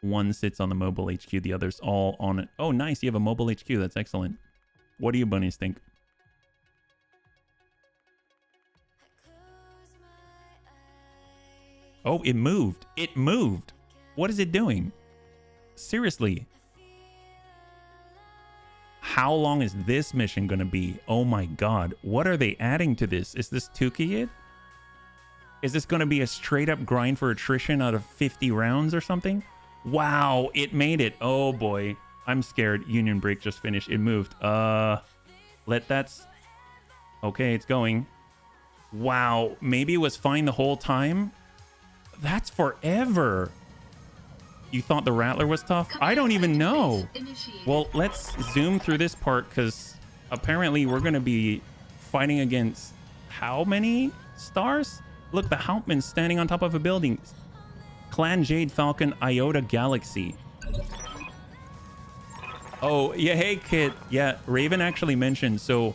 One sits on the mobile HQ, the others all on it. Oh, nice. You have a mobile HQ. That's excellent. What do you bunnies think? Oh, it moved. It moved. What is it doing? Seriously. How long is this mission going to be? Oh my God. What are they adding to this? Is this Tuki it? Is this going to be a straight up grind for attrition out of 50 rounds or something? Wow, it made it. Oh boy. I'm scared. Union break just finished. It moved. Let that... Okay, it's going. Wow, maybe it was fine the whole time? That's forever. You thought the Rattler was tough? I don't even know. Well, let's zoom through this part because apparently we're going to be fighting against how many stars? Look, the Hauptmann's standing on top of a building. Clan Jade Falcon Iota Galaxy. Oh, yeah, hey, Kit. Yeah, Raven actually mentioned, so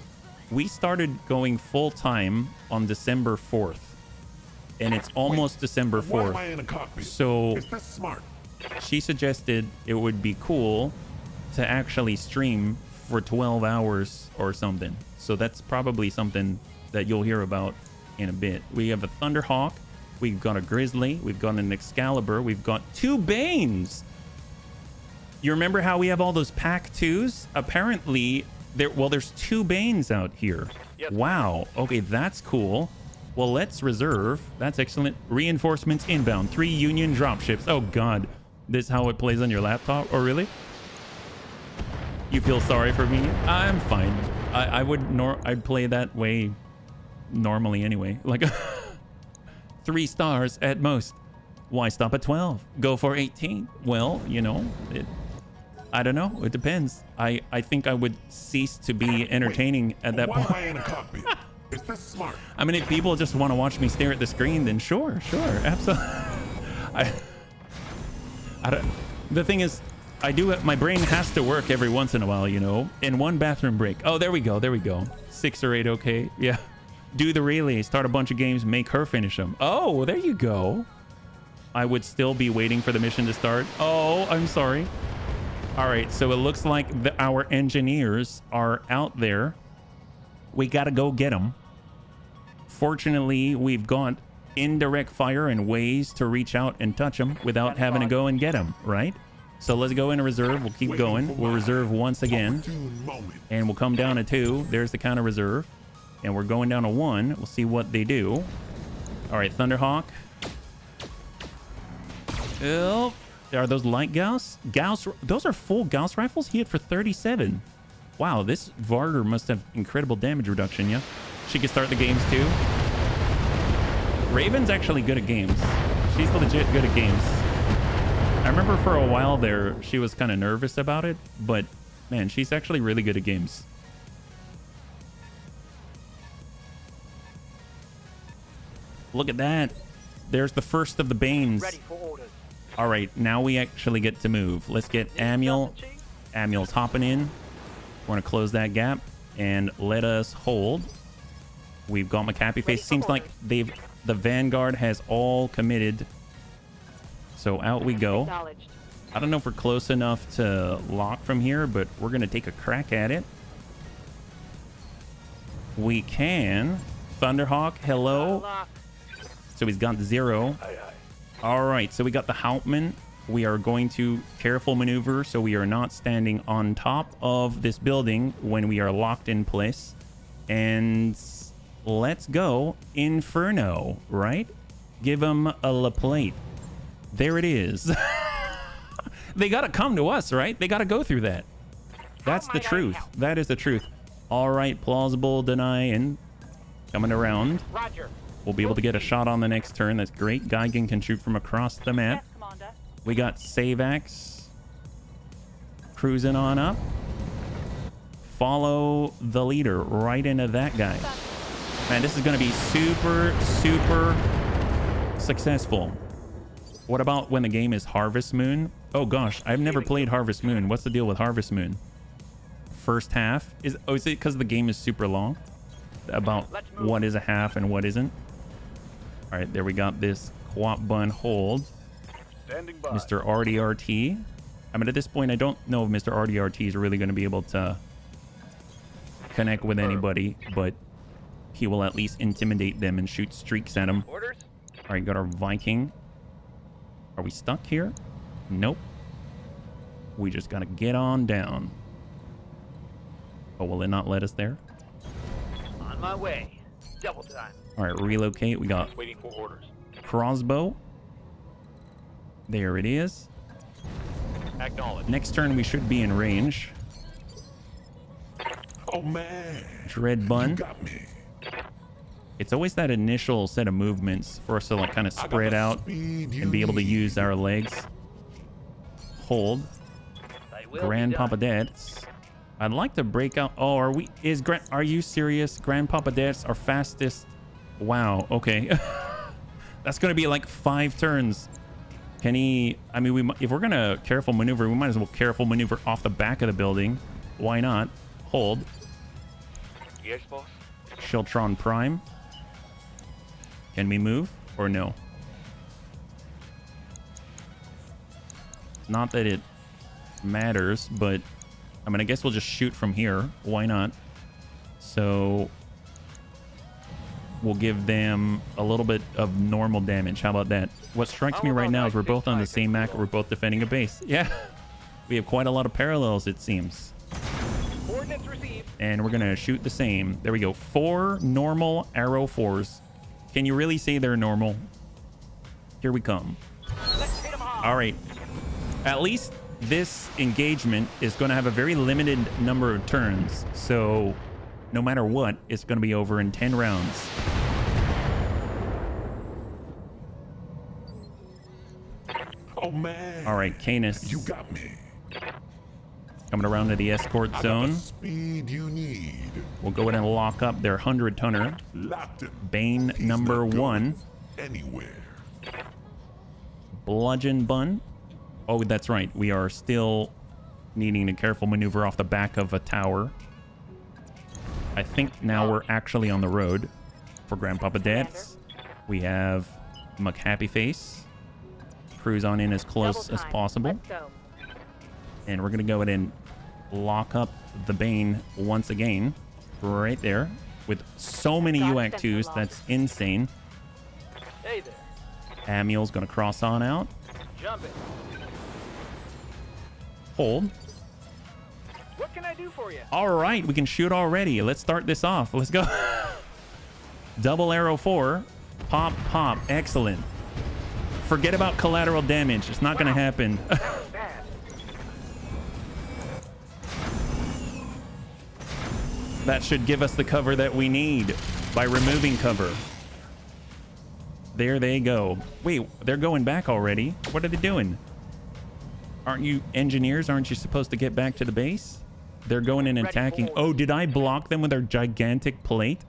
we started going full-time on December 4th. and it's almost December Why am 4th. I in a cockpit? So Is this smart? she suggested it would be cool to actually stream for 12 hours or something. So that's probably something that you'll hear about in a bit. We have a Thunderhawk, we've got a Grizzly, we've got an Excalibur, we've got 2 Banes. You remember how we have all those pack 2s? Apparently, there's 2 Banes out here. Yes. Wow. Okay, that's cool. Well, let's reserve. That's excellent. Reinforcements inbound. 3 Union dropships. Oh, God. This is how it plays on your laptop? Oh, really? You feel sorry for me? I'm fine. I'd play that way normally anyway. Like 3 stars at most. Why stop at 12? Go for 18. Well, you know, I don't know. It depends. I think I would cease to be entertaining at that Why point. am I in a cockpit? Is this smart? I mean, if people just want to watch me stare at the screen, then sure, absolutely. I don't. The thing is, I do it. My brain has to work every once in a while, you know. In one bathroom break. Oh, there we go. 6 or 8. Okay, yeah. Do the relay. Start a bunch of games. Make her finish them. Oh, there you go. I would still be waiting for the mission to start. Oh, I'm sorry. All right, so it looks like our engineers are out there. We got to go get them. Fortunately, we've got indirect fire and ways to reach out and touch them without having to go and get them, right? So let's go into reserve. We'll keep going. We'll reserve once again. And we'll come down to 2. There's the counter reserve. And we're going down to 1. We'll see what they do. All right, Thunderhawk. Oh, are those light Gauss? Those are full Gauss rifles? He hit for 37. Wow, this Varder must have incredible damage reduction, yeah? She can start the games too. Raven's actually good at games. She's legit good at games. I remember for a while there, she was kind of nervous about it, but man, she's actually really good at games. Look at that. There's the first of the Banes. Ready for orders. All right, now we actually get to move. Let's get Amiel. Amiel's hopping in. We're going to close that gap and let us hold. We've got McCappy face. Seems like the Vanguard has all committed. So out we go. Acknowledged. I don't know if we're close enough to lock from here, but we're going to take a crack at it. We can. Thunderhawk, hello. Lock. So he's got 0. All right, so we got the Hauptmann. We are going to careful maneuver so we are not standing on top of this building when we are locked in place. And let's go Inferno, right? Give him a La Plate. There it is. They got to come to us, right? They got to go through that. That's the truth. That is the truth. All right, plausible denying. Coming around. Roger. We'll be able to get a shot on the next turn. That's great. Geigen can shoot from across the map. Yes, Commander. We got Savax cruising on up. Follow the leader right into that guy. Man, this is going to be super, super successful. What about when the game is Harvest Moon? Oh gosh, I've never played Harvest Moon. What's the deal with Harvest Moon? First half? Is it because the game is super long? About what is a half and what isn't? All right, there we got this Quap Bun hold. Standing by. Mr. RDRT. I mean, at this point, I don't know if Mr. RDRT is really going to be able to connect with anybody, but he will at least intimidate them and shoot streaks at them. Orders? All right, got our Viking. Are we stuck here? Nope. We just got to get on down. Oh, will it not let us there? On my way. Double time. All right, relocate. We got Waiting for orders. crossbow. There it is. Acknowledge. Next turn, we should be in range. Oh man. Dread You bun. got me. It's always that initial set of movements for us to like kind of spread out and be able to use our legs. Hold. I will Grandpapa Dad's. I'd like to break out. Oh, are you serious? Grandpapa Dad's our fastest. Wow. Okay. That's gonna be like 5 turns. Can he? I mean, if we're gonna careful maneuver, we might as well careful maneuver off the back of the building. Why not? Hold. Yes, boss. Shiltron Prime. Can we move? Or no? Not that it matters, but I mean, I guess we'll just shoot from here. Why not? So we'll give them a little bit of normal damage. How about that? What strikes me right now is we're both on the same map. We're both defending a base. Yeah. We have quite a lot of parallels, it seems. Coordinates received. And we're going to shoot the same. There we go. 4 normal arrow 4s. Can you really say they're normal? Here we come. Let's hit 'em hard. All right. At least this engagement is going to have a very limited number of turns. So no matter what, it's going to be over in 10 rounds. Oh man. All right, Canis. You got me. Coming around to the escort I got zone. the speed you need. We'll go ahead and lock up their 100-tonner. Locked him. Bane He's number not going 1. Anywhere. Bludgeon Bun. Oh, that's right. We are still needing to careful maneuver off the back of a tower. I think now we're actually on the road for Grandpapa Dads. We have McHappy Face. Cruise on in as close as possible. Let's go. And we're going to go ahead and lock up the Bane once again. Right there. With so many UAC-2s, that's insane. Hey there. Amiel's going to cross on out. Jump it. Hold. What can I do for you? All right, we can shoot already. Let's start this off. Let's go. Double arrow 4. Pop, pop. Excellent. Forget about collateral damage. It's not going to happen. That should give us the cover that we need by removing cover. There they go. Wait, they're going back already? What are they doing? Aren't you engineers? Aren't you supposed to get back to the base? They're going in and attacking. Oh, did I block them with our gigantic plate?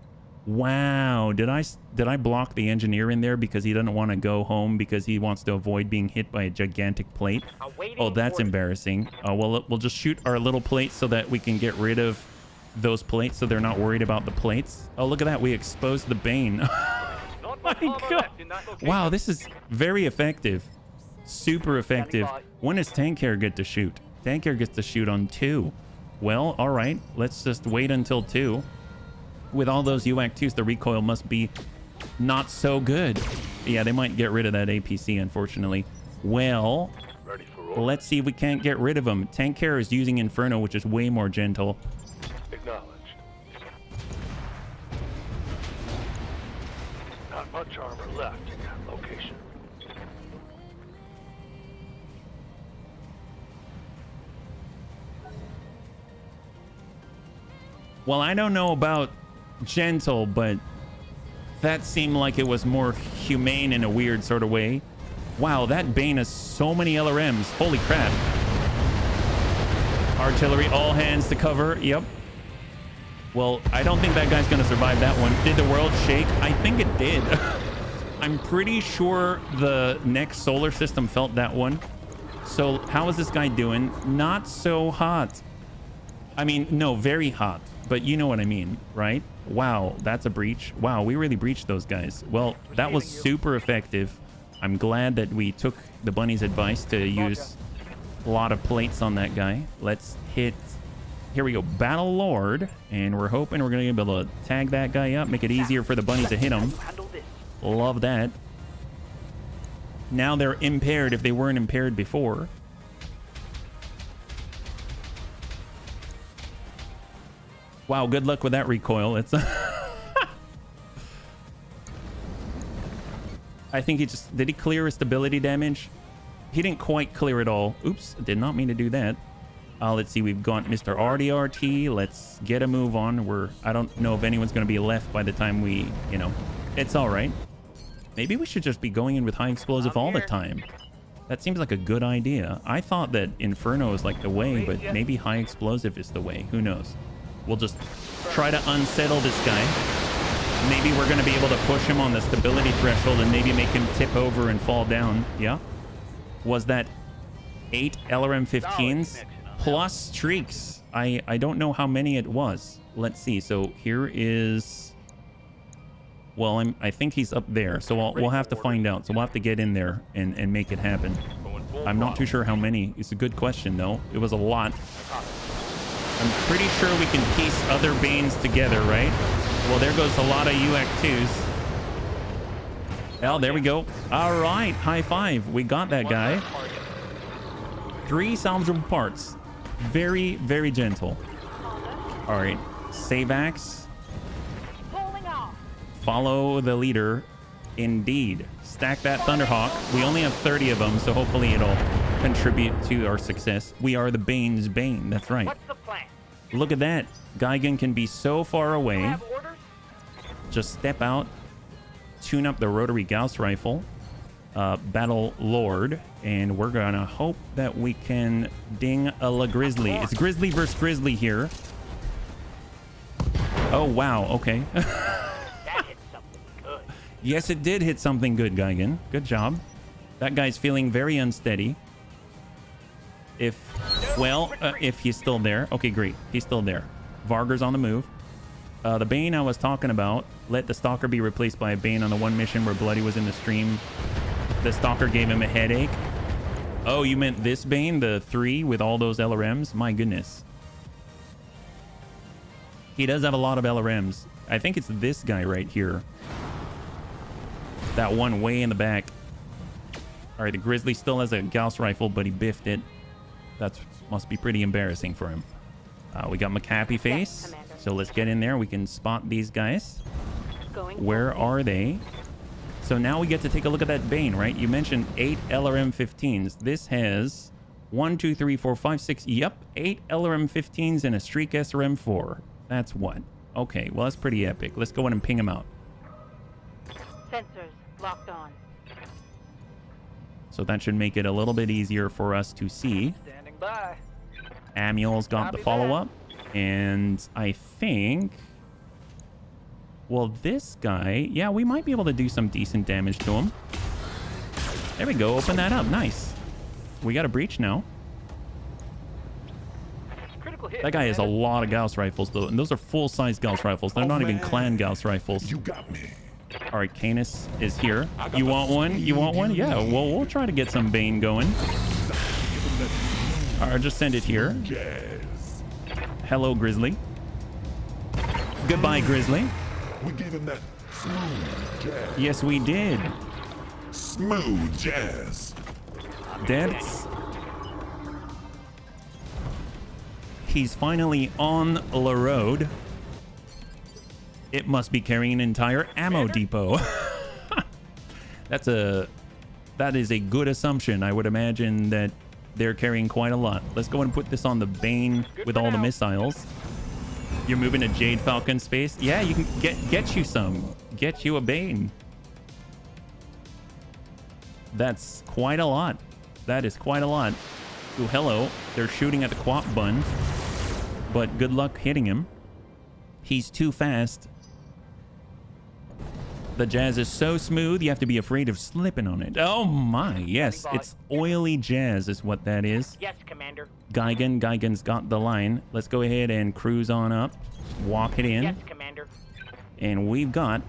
Wow. Did I block the engineer in there because he doesn't want to go home because he wants to avoid being hit by a gigantic plate? Oh, that's embarrassing. Well, we'll just shoot our little plates so that we can get rid of those plates so they're not worried about the plates. Oh, look at that. We exposed the Bane. My God. Wow, this is very effective. Super effective. When does Tank Hair get to shoot? Tank Hair gets to shoot on 2. Well, all right. Let's just wait until 2. With all those UAC-2s, the recoil must be not so good. Yeah, they might get rid of that APC, unfortunately. Well, let's see if we can't get rid of them. Tank Hair is using Inferno, which is way more gentle. Acknowledged. Not much armor left in that location. Well, I don't know about gentle, but that seemed like it was more humane in a weird sort of way. Wow, that Bane has so many LRMs. Holy crap. Artillery, all hands to cover. Yep. Well, I don't think that guy's going to survive that one. Did the world shake? I think it did. I'm pretty sure the next solar system felt that one. So how is this guy doing? Not so hot. I mean, no, very hot. But you know what I mean, right? Wow, that's a breach. Wow, we really breached those guys. Well, that was super effective. I'm glad that we took the bunny's advice to use a lot of plates on that guy. Let's hit... Here we go, Battle Lord. And we're hoping we're going to be able to tag that guy up, make it easier for the bunny to hit him. Love that. Now they're impaired if they weren't impaired before. Wow, good luck with that recoil. It's I think he just... Did he clear his stability damage? He didn't quite clear it all. Oops, did not mean to do that. Let's see, we've got Mr. RDRT. Let's get a move on. I don't know if anyone's going to be left by the time we, you know... It's all right. Maybe we should just be going in with high explosive all the time. That seems like a good idea. I thought that Inferno is like the way, but maybe high explosive is the way. Who knows? We'll just try to unsettle this guy. Maybe we're going to be able to push him on the stability threshold and maybe make him tip over and fall down. Yeah? Was that 8 LRM-15s plus streaks? I don't know how many it was. Let's see. So here is Well, I think he's up there, so we'll have to find out. So we'll have to get in there and make it happen. I'm not too sure how many. It's a good question, though. It was a lot. I'm pretty sure we can piece other Banes together, right? Well, there goes a lot of UAC2s. Oh, there we go. All right, high five. We got that guy. 3 salvageable parts. Very, very gentle. All right, save axe. Follow the leader. Indeed. Stack that Thunderhawk. We only have 30 of them, so hopefully it'll contribute to our success. We are the Bane's Bane. That's right. What's the plan? Look at that. Geigen can be so far away. Have orders? Just step out, tune up the rotary Gauss rifle, Battle Lord, and we're gonna hope that we can ding a La Grizzly. It's Grizzly versus Grizzly here. Oh, wow. Okay. That hit something good. Yes, it did hit something good, Geigen. Good job. That guy's feeling very unsteady. If he's still there. Okay, great. He's still there. Varger's on the move. The Bane I was talking about, let the Stalker be replaced by a Bane on the one mission where Bloody was in the stream. The Stalker gave him a headache. Oh, you meant this Bane, the 3 with all those LRMs? My goodness. He does have a lot of LRMs. I think it's this guy right here. That one way in the back. All right, the Grizzly still has a Gauss rifle, but he biffed it. That must be pretty embarrassing for him. We got McCappy face. Yes, so let's get in there. We can spot these guys. Going Where are they? So now we get to take a look at that Bane, right? You mentioned 8 LRM-15s. This has 1, 2, 3, 4, 5, 6. Yep, 8 LRM-15s and a Streak SRM-4. That's what? Okay, well, that's pretty epic. Let's go in and ping him out. Sensors locked on. So that should make it a little bit easier for us to see. Standing by. Amuel's got the follow-up. And I think... Well, this guy... Yeah, we might be able to do some decent damage to him. There we go. Open that up. Nice. We got a breach now. Critical hit. That guy has a lot of Gauss rifles, though. And those are full-size Gauss rifles. They're not even clan Gauss rifles. You got me. All right, Canis is here. You want one? You want one? Yeah, well, we'll try to get some Bane going. All right, just send it here. Jazz. Hello, Grizzly. Goodbye, Grizzly. We gave him that smooth jazz. Yes, we did. Smooth jazz. That's... He's finally on the road. It must be carrying an entire ammo depot. That is a good assumption. I would imagine that they're carrying quite a lot. Let's go and put this on the Bane with all the missiles. You're moving to Jade Falcon space. Yeah, you can get you some. Get you a Bane. That's quite a lot. That is quite a lot. Oh, hello. They're shooting at the Quap Bun. But good luck hitting him. He's too fast. The jazz is so smooth, you have to be afraid of slipping on it. Oh my, yes. It's oily jazz is what that is. Yes, Commander. Geigen's got the line. Let's go ahead and cruise on up. Walk it in. Yes, Commander. And we've got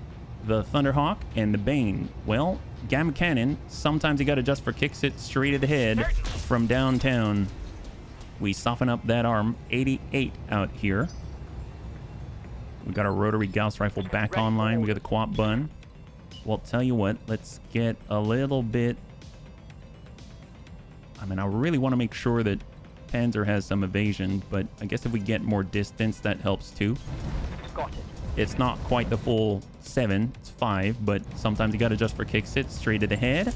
the Thunderhawk and the Bane. Well, Gamma Cannon, sometimes you got to just for kicks it straight at the head from downtown. We soften up that arm. 88 out here. We got our rotary Gauss rifle back online. We got the Quap Bun. Well, tell you what, let's get a little bit... I mean, I really want to make sure that Panzer has some evasion, but I guess if we get more distance, that helps too. Got it. It's not quite the full 7, it's 5, but sometimes you got to just for kicks it straight to the head.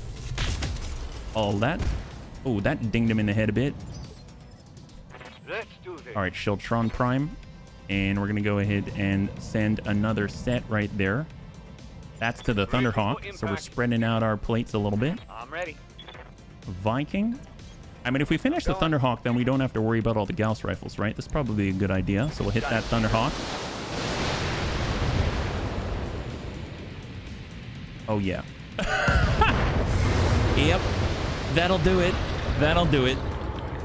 All that. Oh, that dinged him in the head a bit. Let's do this. All right, Shiltron Prime. And we're going to go ahead and send another set right there. That's to the Thunderhawk, so we're spreading out our plates a little bit. I'm ready. Viking. I mean, if we finish the Thunderhawk, then we don't have to worry about all the Gauss rifles, right? That's probably a good idea. So we'll hit that Thunderhawk. Oh, yeah. Yep. That'll do it. That'll do it.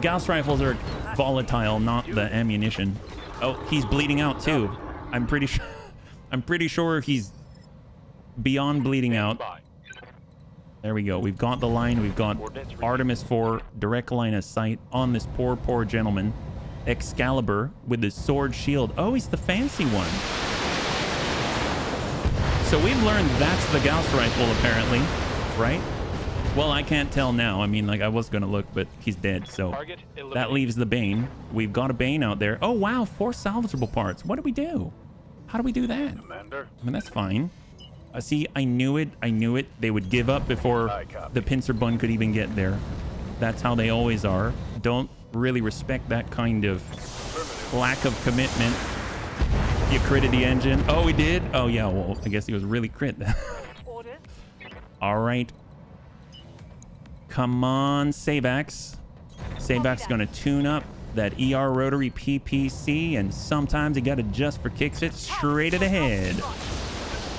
Gauss rifles are volatile, not the ammunition. Oh, he's bleeding out too. I'm pretty sure he's beyond bleeding out. By. There we go. We've got the line. We've got Coordinates received. Artemis 4, direct line of sight on this poor, poor gentleman. Excalibur with his sword shield. Oh, he's the fancy one. So we've learned that's the Gauss rifle, apparently, right? Well, I can't tell now. I mean, like, I was going to look, but he's dead. So Target that eliminated. leaves the Bane. We've got a Bane out there. Oh, wow. 4 salvageable parts. What do we do? How do we do that? Commander. I mean, that's fine. See, I knew it. I knew it. They would give up before Aye, copy. the pincer bun could even get there. That's how they always are. Don't really respect that kind of lack of commitment. You critted the engine. Oh, he did? Oh, yeah. Well, I guess he was really crit. Orders. All right. Come on, Savax. Savax going to tune up that ER rotary PPC, and sometimes you got to just for kicks it straight to the head.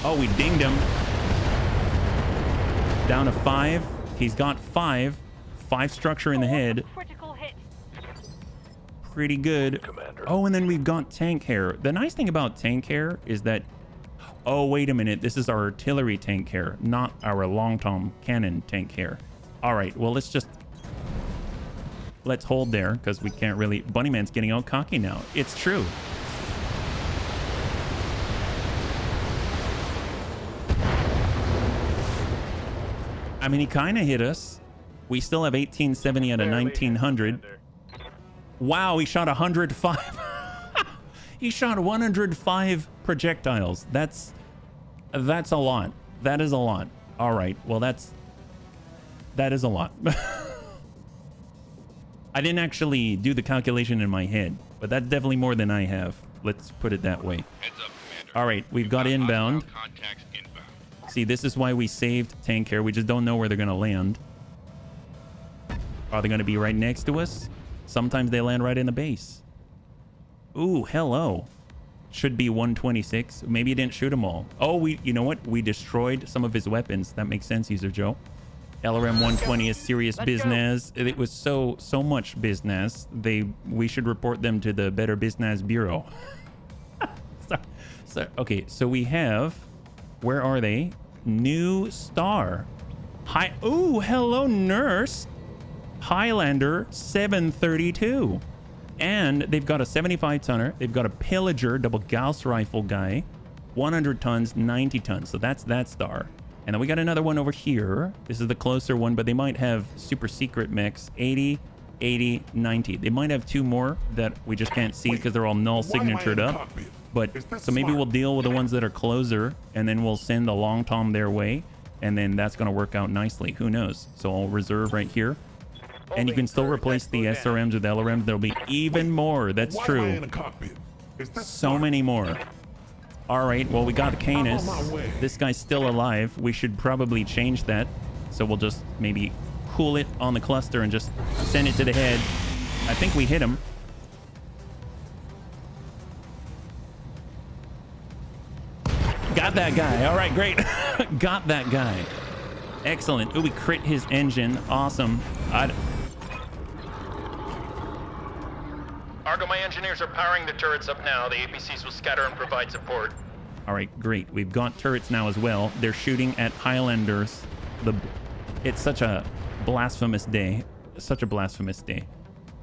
Oh, we dinged him. Down to 5. He's got 5. 5 structure in the head. Critical hit. Pretty good. Commander. Oh, and then we've got tank hair. The nice thing about tank hair is that... Oh, wait a minute. This is our artillery tank hair, not our long-tom cannon tank hair. All right, well, let's hold there because we can't really... Bunnyman's getting all cocky now. It's true. I mean, he kind of hit us. We still have 1870 out of 1900. Wow, he shot 105. He shot 105 projectiles. That's a lot. That is a lot. All right. Well, that is a lot. I didn't actually do the calculation in my head, but that's definitely more than I have. Let's put it that way. Heads up, Commander. All right, we've got inbound. Contacts inbound. See, this is why we saved tank hair. We just don't know where they're going to land. Are they going to be right next to us? Sometimes they land right in the base. Ooh, hello. Should be 126. Maybe you didn't shoot them all. Oh, you know what? We destroyed some of his weapons. That makes sense, User Joe. LRM 120 is serious business. It was so much business. We should report them to the Better Business Bureau. Okay, so we have... Where are they? New Star. Hi. Ooh, hello, Nurse. Highlander 732. And they've got a 75 tonner. They've got a Pillager double Gauss rifle guy. 100 tons, 90 tons. So that's that star. And then we got another one over here. This is the closer one, but they might have super secret mix. 80, 80, 90. They might have 2 more that we just can't see because they're all null signatured up. But so maybe we'll deal with the ones that are closer, and then we'll send the long tom their way, and then that's going to work out nicely. Who knows? So I'll reserve right here. And you can still replace the SRMs with LRMs. There'll be even more. That's true. So many more. All right. Well, we got the Canis. This guy's still alive. We should probably change that. So we'll just maybe cool it on the cluster and just send it to the head. I think we hit him. Got that guy. All right, great. Got that guy. Excellent. Ooh, we crit his engine. Awesome. Argo, my engineers are powering the turrets up now. The APCs will scatter and provide support. All right, great. We've got turrets now as well. They're shooting at Highlanders. It's such a blasphemous day. Such a blasphemous day.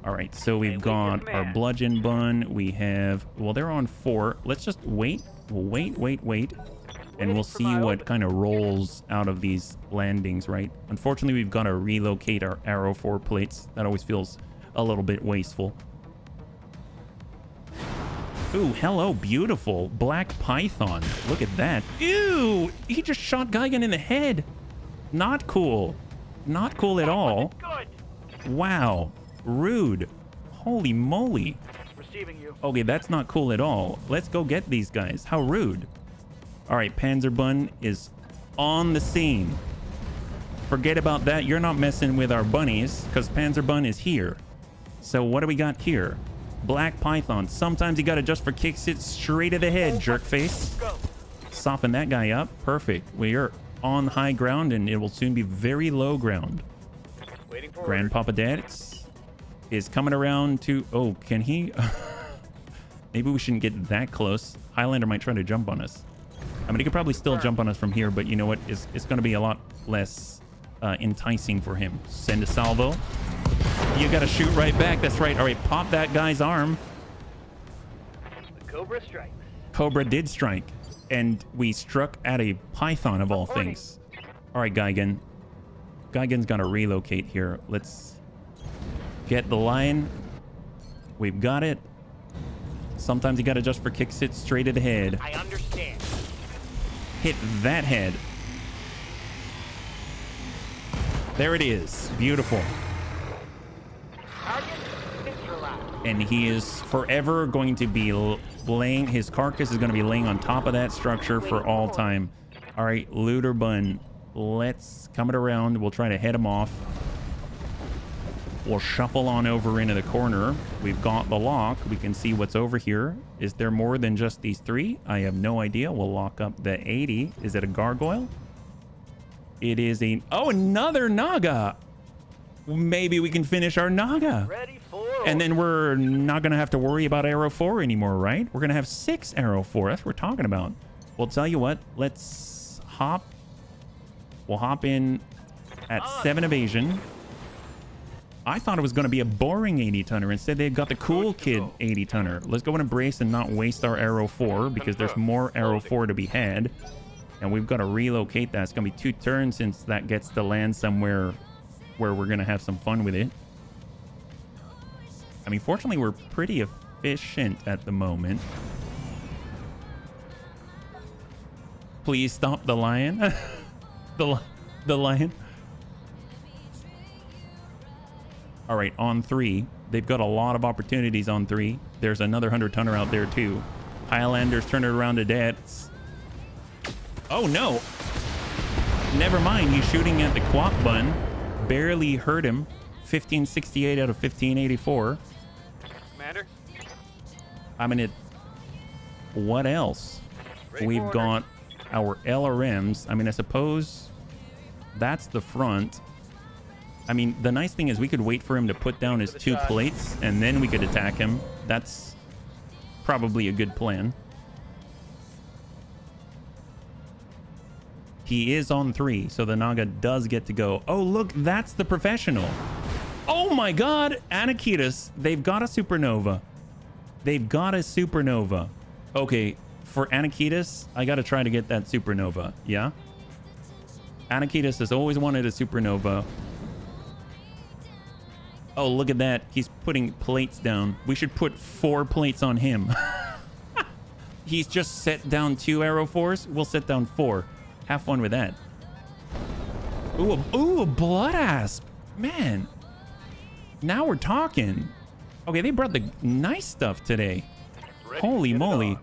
All right, so we've got our bludgeon bun. We have... Well, they're on 4. Let's just wait. We'll wait. And we'll see what kind of rolls out of these landings, right? Unfortunately, we've got to relocate our Arrow 4 plates. That always feels a little bit wasteful. Ooh, hello, beautiful. Black Python. Look at that. Ew! He just shot Gigan in the head. Not cool. Not cool at all. Wow. Rude. Holy moly. Receiving you. Okay, that's not cool at all. Let's go get these guys. How rude. All right, Panzerbun is on the scene. Forget about that. You're not messing with our bunnies because Panzerbun is here. So what do we got here? Black Python. Sometimes you got to just for kicks it straight to the head, jerkface. Soften that guy up. Perfect. We are on high ground and it will soon be very low ground. Waiting for Grandpapa Dax is coming around to... Oh, can he... Maybe we shouldn't get that close. Highlander might try to jump on us. I mean, he could probably still jump on us from here, but you know what? It's going to be a lot less enticing for him. Send a salvo. You got to shoot right back. That's right. All right, pop that guy's arm. The Cobra strikes. Cobra did strike, and we struck at a python of all things. All right, Gigan. Gigan's got to relocate here. Let's get the lion. We've got it. Sometimes you got to adjust for kicks it straight at the head. I understand. Hit that head. There it is. Beautiful. Target neutralized. And he is forever going to be laying, his carcass is going to be laying on top of that structure for all time. All right, Looter Bun, let's come it around. We'll try to head him off. We'll shuffle on over into the corner. We've got the lock. We can see what's over here. Is there more than just these three? I have no idea. We'll lock up the 80. Is it a gargoyle? It is a... Oh, another Naga. Maybe we can finish our Naga. Ready for... And then we're not going to have to worry about Arrow 4 anymore, right? We're going to have 6 Arrow 4. That's what we're talking about. Well, tell you what. Let's hop. We'll hop in at 7 evasion. I thought it was going to be a boring 80-tonner. Instead, they've got the cool kid 80-tonner. Let's go and embrace and not waste our Arrow 4 because there's more Arrow 4 to be had. And we've got to relocate that. It's going to be 2 turns since that gets to land somewhere where we're going to have some fun with it. I mean, fortunately, we're pretty efficient at the moment. Please stop the lion. the lion. All right, on 3. They've got a lot of opportunities on 3. There's another 100-tonner out there, too. Highlanders turn it around to deaths. Oh, no. Never mind. He's shooting at the quack bun. Barely hurt him. 1568 out of 1584. Commander. I mean, what else? We've got our LRMs. I mean, I suppose that's the front. I mean, the nice thing is we could wait for him to put down his 2 plates, and then we could attack him. That's probably a good plan. He is on 3, so the Naga does get to go. Oh, look, that's the professional. Oh my god, Anakitas, they've got a supernova. They've got a supernova. Okay, for Anakitas, I gotta try to get that supernova, yeah? Anakitas has always wanted a supernova. Oh, look at that. He's putting plates down. We should put 4 plates on him. He's just set down 2 Arrow 4s. We'll set down 4. Have fun with that. Ooh, a blood asp. Man. Now we're talking. Okay, they brought the nice stuff today. Holy moly.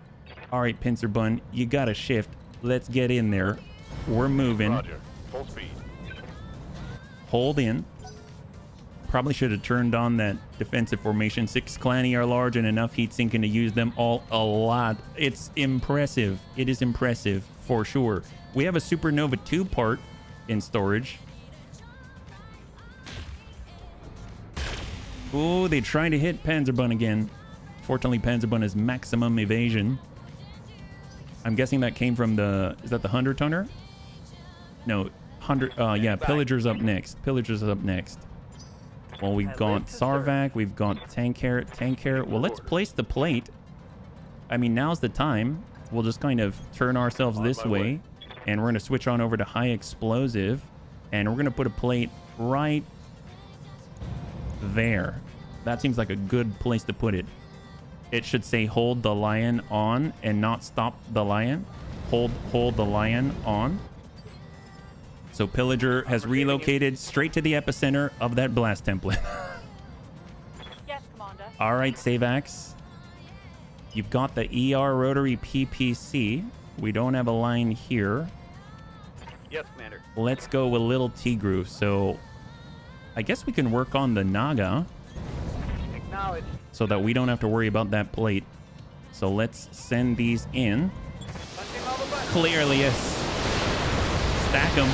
All right, Pincer Bun, you got to shift. Let's get in there. We're moving. Roger. Full speed. Hold in. Probably should have turned on that defensive formation. 6 clanny are large and enough heat sinking to use them all a lot. It's impressive. It is impressive for sure. We have a Supernova 2 part in storage. Oh, they tried to hit Panzerbun again. Fortunately, Panzerbun has maximum evasion. I'm guessing that came from the... Is that the 100-tonner? No, 100... yeah, Pillager's up next. Pillager's up next. Well, we've got Sarvac, we've got Tank Carrot. Well, let's place the plate. I mean, now's the time. We'll just kind of turn ourselves this way, and we're going to switch on over to High Explosive, and we're going to put a plate right there. That seems like a good place to put it. It should say hold the lion on and not stop the lion. Hold the lion on. So Pillager has relocated straight to the epicenter of that blast template. Yes, Commander. All right, Savax. You've got the ER rotary PPC. We don't have a line here. Yes, Commander. Let's go with Little Tigru. So I guess we can work on the Naga Acknowledge. so that we don't have to worry about that plate. So let's send these in. Punching all the buttons. Clearly, yes. Stack them.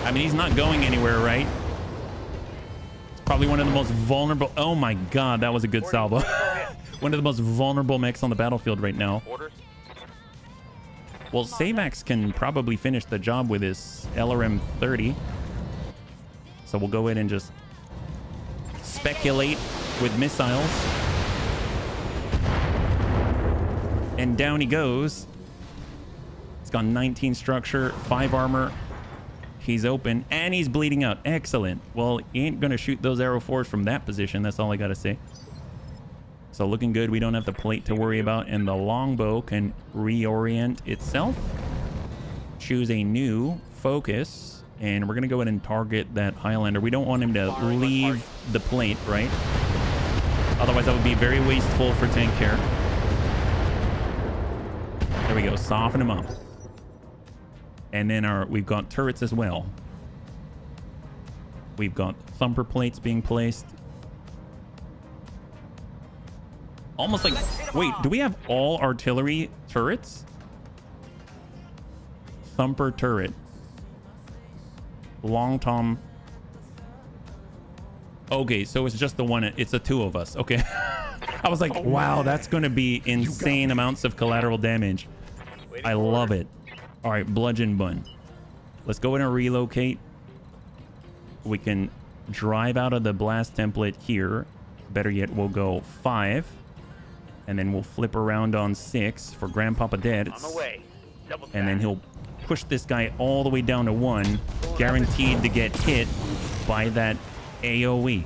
I mean, he's not going anywhere, right? It's probably one of the most vulnerable... Oh my god, that was a good salvo. One of the most vulnerable mechs on the battlefield right now. Orders. Well, Savax can probably finish the job with his LRM-30. So we'll go in and just speculate with missiles. And down he goes. It's got 19 structure, 5 armor. He's open and he's bleeding out. Excellent. Well, he ain't gonna shoot those arrow 4s from that position. That's all I gotta say. So looking good. We don't have the plate to worry about, and the longbow can reorient itself. Choose a new focus, and we're gonna go ahead and target that Highlander. We don't want him to leave the plate, right? Otherwise that would be very wasteful for tank care. There we go. Soften him up. And then we've got turrets as well. We've got thumper plates being placed. Almost like, wait, do we have all artillery turrets? Thumper turret. Long Tom. Okay, so it's just the one. It's the 2 of us. Okay. I was like, wow, that's going to be insane amounts of collateral damage. I love it. All right, bludgeon bun. Let's go in and relocate. We can drive out of the blast template here. Better yet, we'll go 5. And then we'll flip around on 6 for Grandpapa Dead. On the way. Double And then he'll push this guy all the way down to 1. Guaranteed to get hit by that AoE.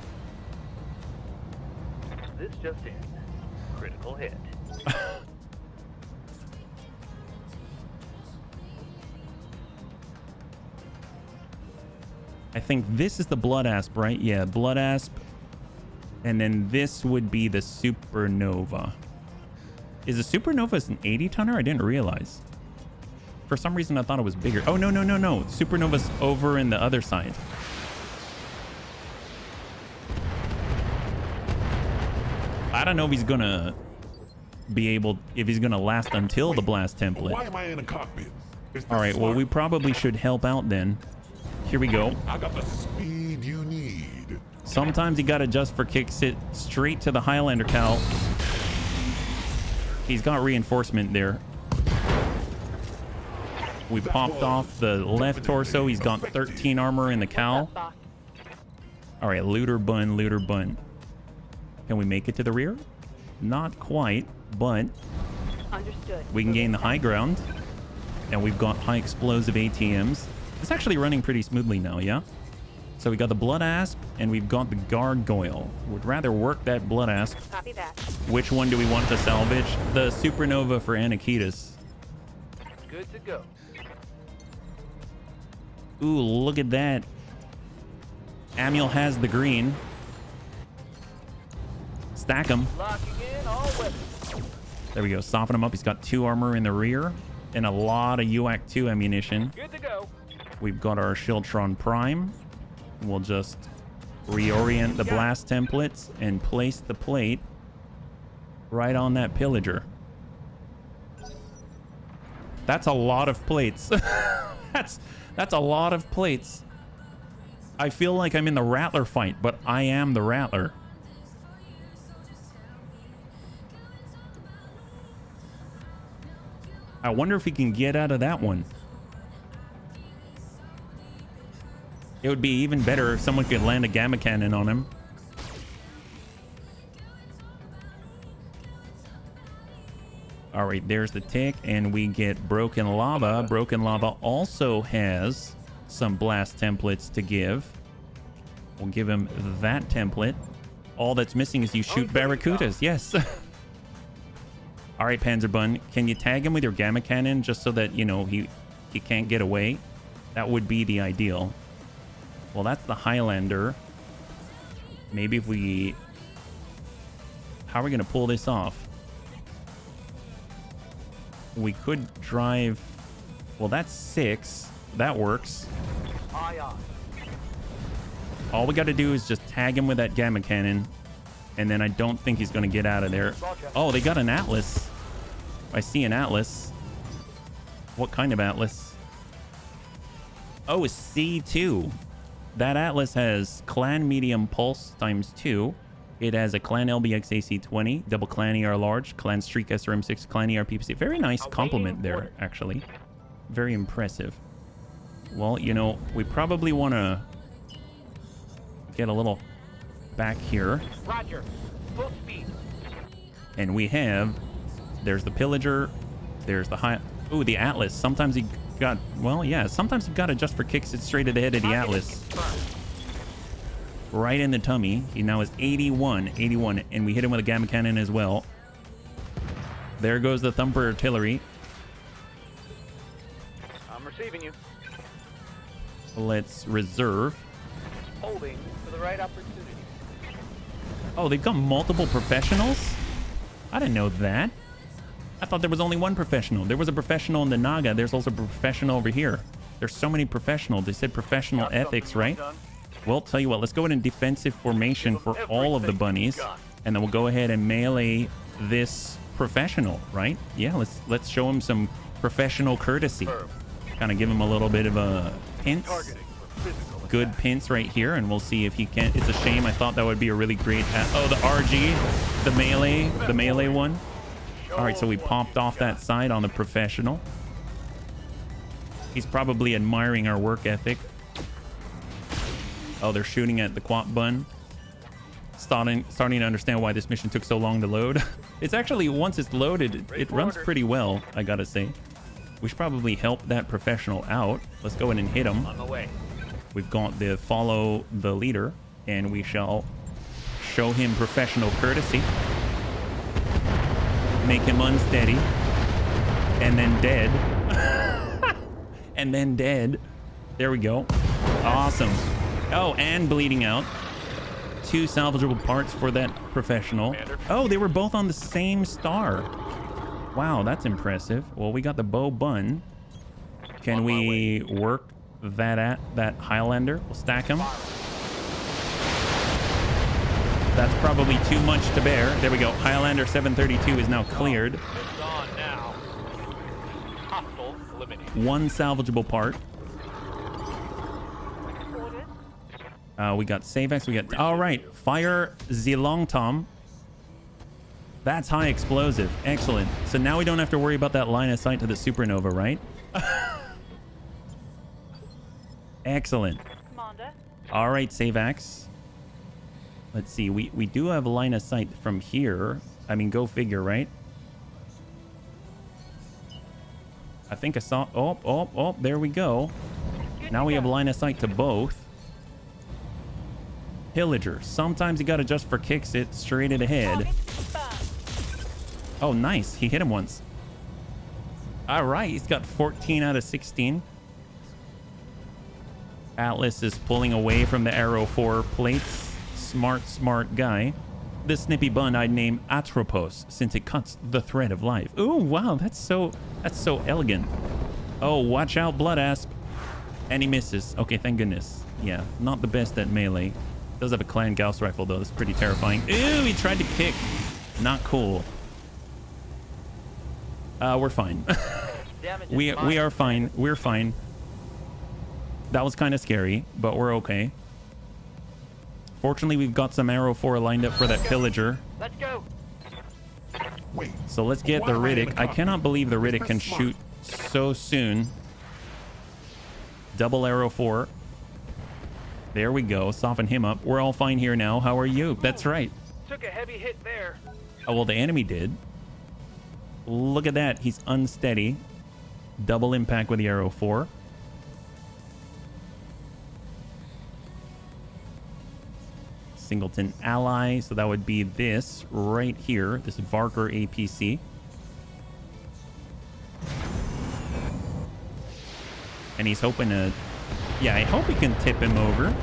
This just in. Critical hit. I think this is the Blood Asp, right? Yeah, Blood Asp. And then this would be the Supernova. Is the Supernova an 80 tonner? I didn't realize. For some reason, I thought it was bigger. Oh, no. Supernova's over in the other side. I don't know if he's gonna be able, if he's gonna last until the blast template. Why am I in a cockpit? All right, well, we probably should help out then. Here we go. I got the speed you need. Sometimes you gotta adjust for kicks it straight to the Highlander cowl. He's got reinforcement there. We popped off the left torso. He's got 13 armor in the cowl. All right, looter bun. Can we make it to the rear? Not quite, but Understood. we can gain the high ground. And we've got high explosive ATMs. It's actually running pretty smoothly now, yeah? So we got the Blood Asp and we've got the Gargoyle. Would rather work that Blood Asp. Copy that. Which one do we want to salvage? The Supernova for Anakitas. Good to go. Ooh, look at that. Amiel has the green. Stack him. Locking in all weapons. There we go. Soften him up. He's got 2 armor in the rear and a lot of UAC 2 ammunition. Good to go. We've got our Shieldtron Prime. We'll just reorient the blast templates and place the plate right on that pillager. That's a lot of plates. That's a lot of plates. I feel like I'm in the Rattler fight, but I am the Rattler. I wonder if he can get out of that one. It would be even better if someone could land a gamma cannon on him. All right, there's the tick, and we get Broken Lava. Broken Lava also has some blast templates to give. We'll give him that template. All that's missing is you shoot Barracudas. Yes. All right, Panzerbun, can you tag him with your gamma cannon just so that, you know, he can't get away? That would be the ideal. Well, that's the Highlander. Maybe if we... How are we going to pull this off? We could drive... Well, that's 6. That works. Aye, aye. All we got to do is just tag him with that gamma cannon. And then I don't think he's going to get out of there. Oh, they got an Atlas. I see an Atlas. What kind of Atlas? Oh, a C2. That Atlas has Clan Medium Pulse ×2. It has a Clan LBX AC-20, double Clan ER large, Clan Streak SRM6, Clan ER PPC. Very nice compliment there, actually. Very impressive. Well, you know, we probably want to get a little back here. Roger. Full speed. And we have, there's the Pillager, there's the high, ooh, the Atlas. Sometimes he got, well, yeah, sometimes you've got to just for kicks it straight at the head of the Atlas. Right in the tummy. He now is 81, and we hit him with a Gamma Cannon as well. There goes the Thumper Artillery. I'm receiving you. Let's reserve. Holding for the right opportunity. Oh, they've got multiple professionals? I didn't know that. I thought there was only one professional. There was a professional in the Naga. There's also a professional over here. There's so many professionals. They said professional ethics, right? Well, tell you what, let's go in defensive formation for all of the bunnies, and then we'll go ahead and melee this professional, right? Yeah, let's show him some professional courtesy. Kind of give him a little bit of a pinch. Good pinch right here, and we'll see if he can. It's a shame. I thought that would be a really great. Oh, the RG, the melee one. All right, so we popped off that side on the professional. He's probably admiring our work ethic. Oh, they're shooting at the quad bun. Starting to understand why this mission took so long to load. It's actually, once it's loaded, it runs pretty well, I gotta say. We should probably help that professional out. Let's go in and hit him. On the way. We've got the follow the leader, and we shall show him professional courtesy. Make him unsteady. And then dead. And then dead. There we go. Awesome. Oh, and bleeding out. 2 salvageable parts for that professional. Oh, they were both on the same star. Wow, that's impressive. Well, we got the bow bun. Can we work that Highlander? We'll stack him. That's probably too much to bear. There we go. Highlander 732 is now cleared. It's on now. Hostile eliminated. 1 salvageable part. Orders. We got Savex. We got. All right. Fire the long tom. That's high explosive. Excellent. So now we don't have to worry about that line of sight to the supernova, right? Excellent. Commander. All right, Savex. Let's see. We do have a line of sight from here. I mean, go figure, right? I think I saw. Oh, there we go. Now we have line of sight to both. Pillager. Sometimes you gotta just for kicks it straight at the head. Oh, nice. He hit him once. All right. He's got 14 out of 16. Atlas is pulling away from the Arrow 4 plates. Smart guy. This snippy bun I'd name Atropos, since it cuts the thread of life. Ooh, wow. That's so elegant. Oh, watch out, Blood Asp. And he misses. Okay, thank goodness. Yeah, not the best at melee. Does have a Clan Gauss rifle, though. That's pretty terrifying. Ooh, he tried to kick. Not cool. We're fine. we are fine. We're fine. That was kind of scary, but we're okay. Fortunately, we've got some Arrow 4 lined up for that Pillager. Let's go. Wait. So let's get the Riddick. I cannot believe the Riddick can shoot so soon. Double Arrow 4. There we go. Soften him up. We're all fine here now. How are you? That's right. Took a heavy hit there. Oh, well, the enemy did. Look at that. He's unsteady. Double impact with the Arrow 4. Singleton ally. So that would be this right here. This Varker APC. And he's hoping to... Yeah, I hope we can tip him over.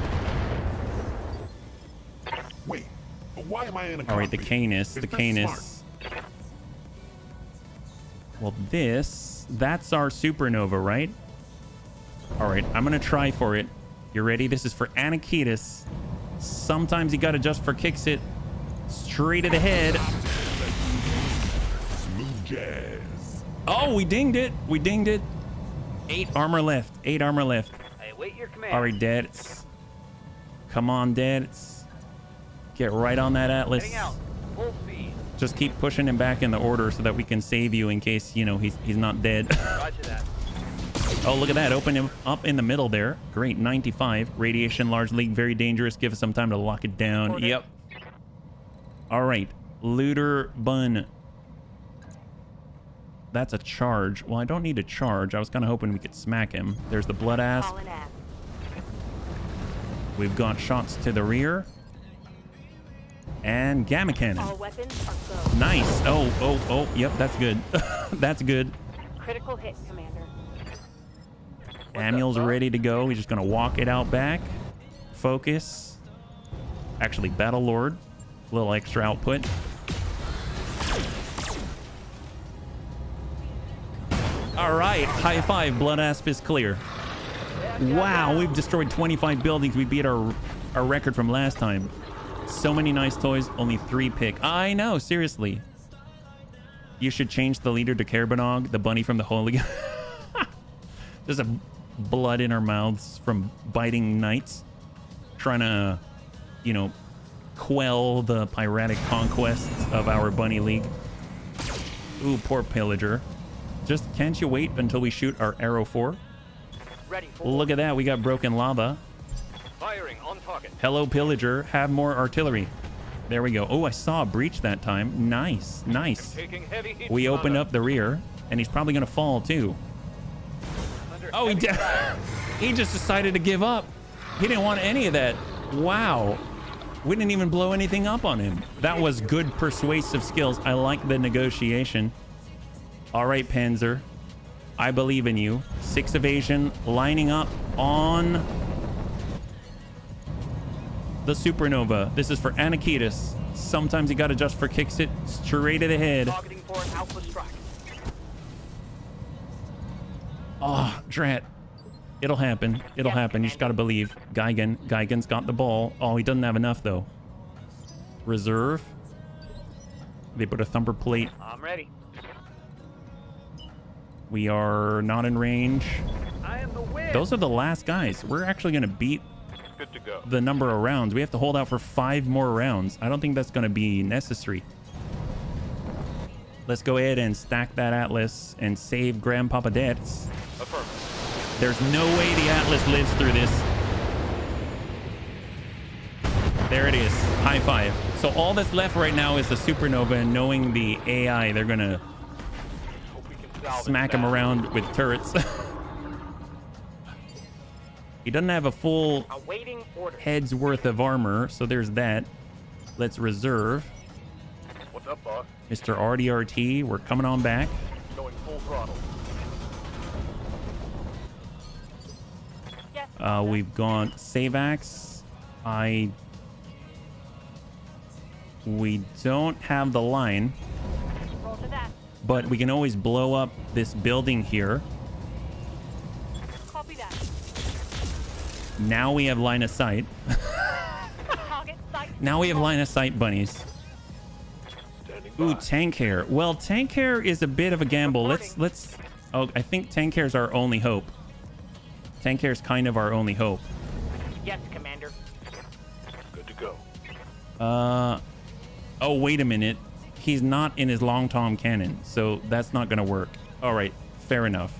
Wait, but why am I in a All right, the cockpit? Canis. The Canis. Well, that's our supernova, right? All right, I'm going to try for it. You ready? This is for Anakitis. Sometimes you got to just for kicks it straight at the head. Smooth jazz. Oh, we dinged it. We dinged it. 8 armor left. 8 armor left. I await your command. All right, Dads. Come on, Dads. Get right on that Atlas. Heading out. Full speed. Just keep pushing him back in the order so that we can save you in case, you know, he's not dead. Roger that. Oh, look at that. Open him up in the middle there. Great. 95. Radiation, large leak, very dangerous. Give us some time to lock it down. Order. Yep. All right. Looter Bun. That's a charge. Well, I don't need a charge. I was kind of hoping we could smack him. There's the Blood Asp. Calling app. We've got shots to the rear. And Gamma Cannon. All weapons are go. Nice. Oh. Yep, that's good. That's good. Critical hit, Commander. Samuel's ready to go. He's just going to walk it out back. Focus. Actually, Battle Lord. A little extra output. All right. High five. Blood Asp is clear. Wow. We've destroyed 25 buildings. We beat our record from last time. So many nice toys. Only 3 pick. I know. Seriously. You should change the leader to Carbonog, the bunny from the Holy. There's a blood in our mouths from biting knights. Trying to, you know, quell the piratic conquests of our bunny league. Ooh, poor pillager. Just can't you wait until we shoot our arrow 4? Ready for Look at that. We got broken lava. firing on target. Hello, pillager. Have more artillery. There we go. Oh, I saw a breach that time. Nice. Nice. Taking heavy heat. We from opened under. up the rear, and he's probably going to fall, too. Under Oh, he heavy did. fire. He just decided to give up. He didn't want any of that. Wow. We didn't even blow anything up on him. That was good persuasive skills. I like the negotiation. All right, Panzer. I believe in you. 6 evasion lining up on the Supernova. This is for Anakitas. Sometimes you got to just for kicks it straight to the head. Targeting for an alpha strike. Oh, Drat. It'll happen. It'll happen. You just got to believe. Geigen's got the ball. Oh, he doesn't have enough, though. Reserve. They put a thumper plate. I'm ready. We are not in range. I am the win. Those are the last guys. We're actually going to beat Good to go. the number of rounds. We have to hold out for 5 more rounds. I don't think that's going to be necessary. Let's go ahead and stack that Atlas and save Grandpapa Debts. Affirmative. There's no way the Atlas lives through this. There it is. High five. So all that's left right now is the Supernova, and knowing the AI, they're going to Hope we can salvage smack him that. around with turrets. He doesn't have a full Awaiting order. head's worth of armor, so there's that. Let's reserve. What's up, boss? Mr. RDRT, we're coming on back. Going full throttle. Yes. We've gone Savax. We don't have the line, Roll to that. but we can always blow up this building here. Copy that. Now we have line of sight. Target sight. Now we have line of sight, bunnies. Standing Ooh, by. tank hair. Well, tank hair is a bit of a gamble. Let's. Oh, I think tank hair is our only hope. Tank hair is kind of our only hope. Yes, Commander. Good to go. Oh, wait a minute. He's not in his long tom cannon, so that's not gonna work. All right, fair enough.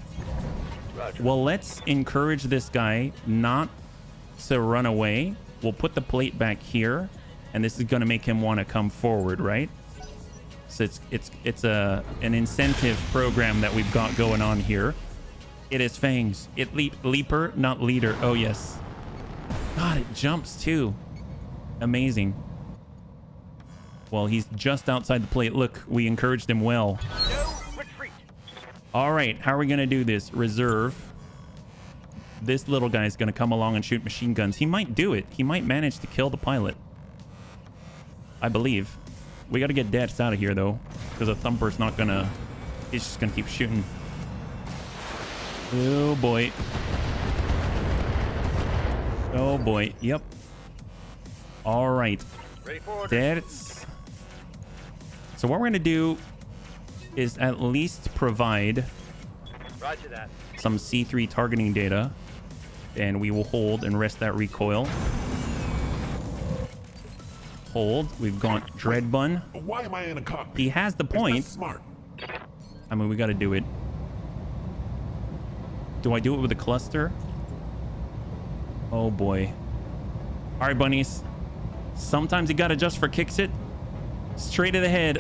Roger. Well, let's encourage this guy not to run away. We'll put the plate back here, and this is gonna make him want to come forward, right? So it's an incentive program that we've got going on here. It is fangs. It leaper, not leader. Oh yes. God, it jumps too. Amazing. Well, he's just outside the plate. Look, we encouraged him well. No retreat. All right, how are we going to do this? Reserve. This little guy's going to come along and shoot machine guns. He might do it. He might manage to kill the pilot. I believe. We got to get Debts out of here, though, because a thumper's not going to... He's just going to keep shooting. Oh, boy. Oh, boy. Yep. All right. Ready for order. Debts. So what we're going to do is at least provide Roger that. some C3 targeting data, and we will hold and rest that recoil. hold. We've got Dreadbun. Why am I in a cockpit? He has the It's point. not smart. I mean, we got to do it. Do I do it with a cluster? Oh boy. All right, bunnies. Sometimes you got to just for kicks it. Straight to the head.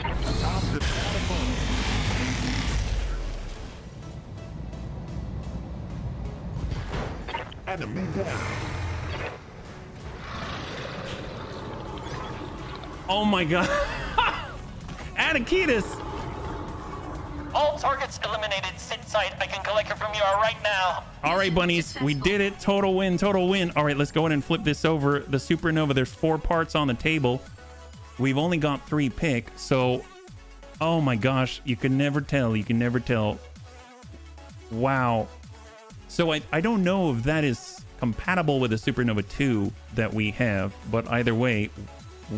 Enemy down. Oh my god. Anakitas. All targets eliminated. Sit tight. I can collect it from you right now. All right, bunnies. We did it. Total win. Total win. All right, let's go ahead and flip this over. The Supernova, there's 4 parts on the table. We've only got 3 pick. So, oh my gosh. You can never tell. You can never tell. Wow. So I don't know if that is compatible with the Supernova 2 that we have. But either way,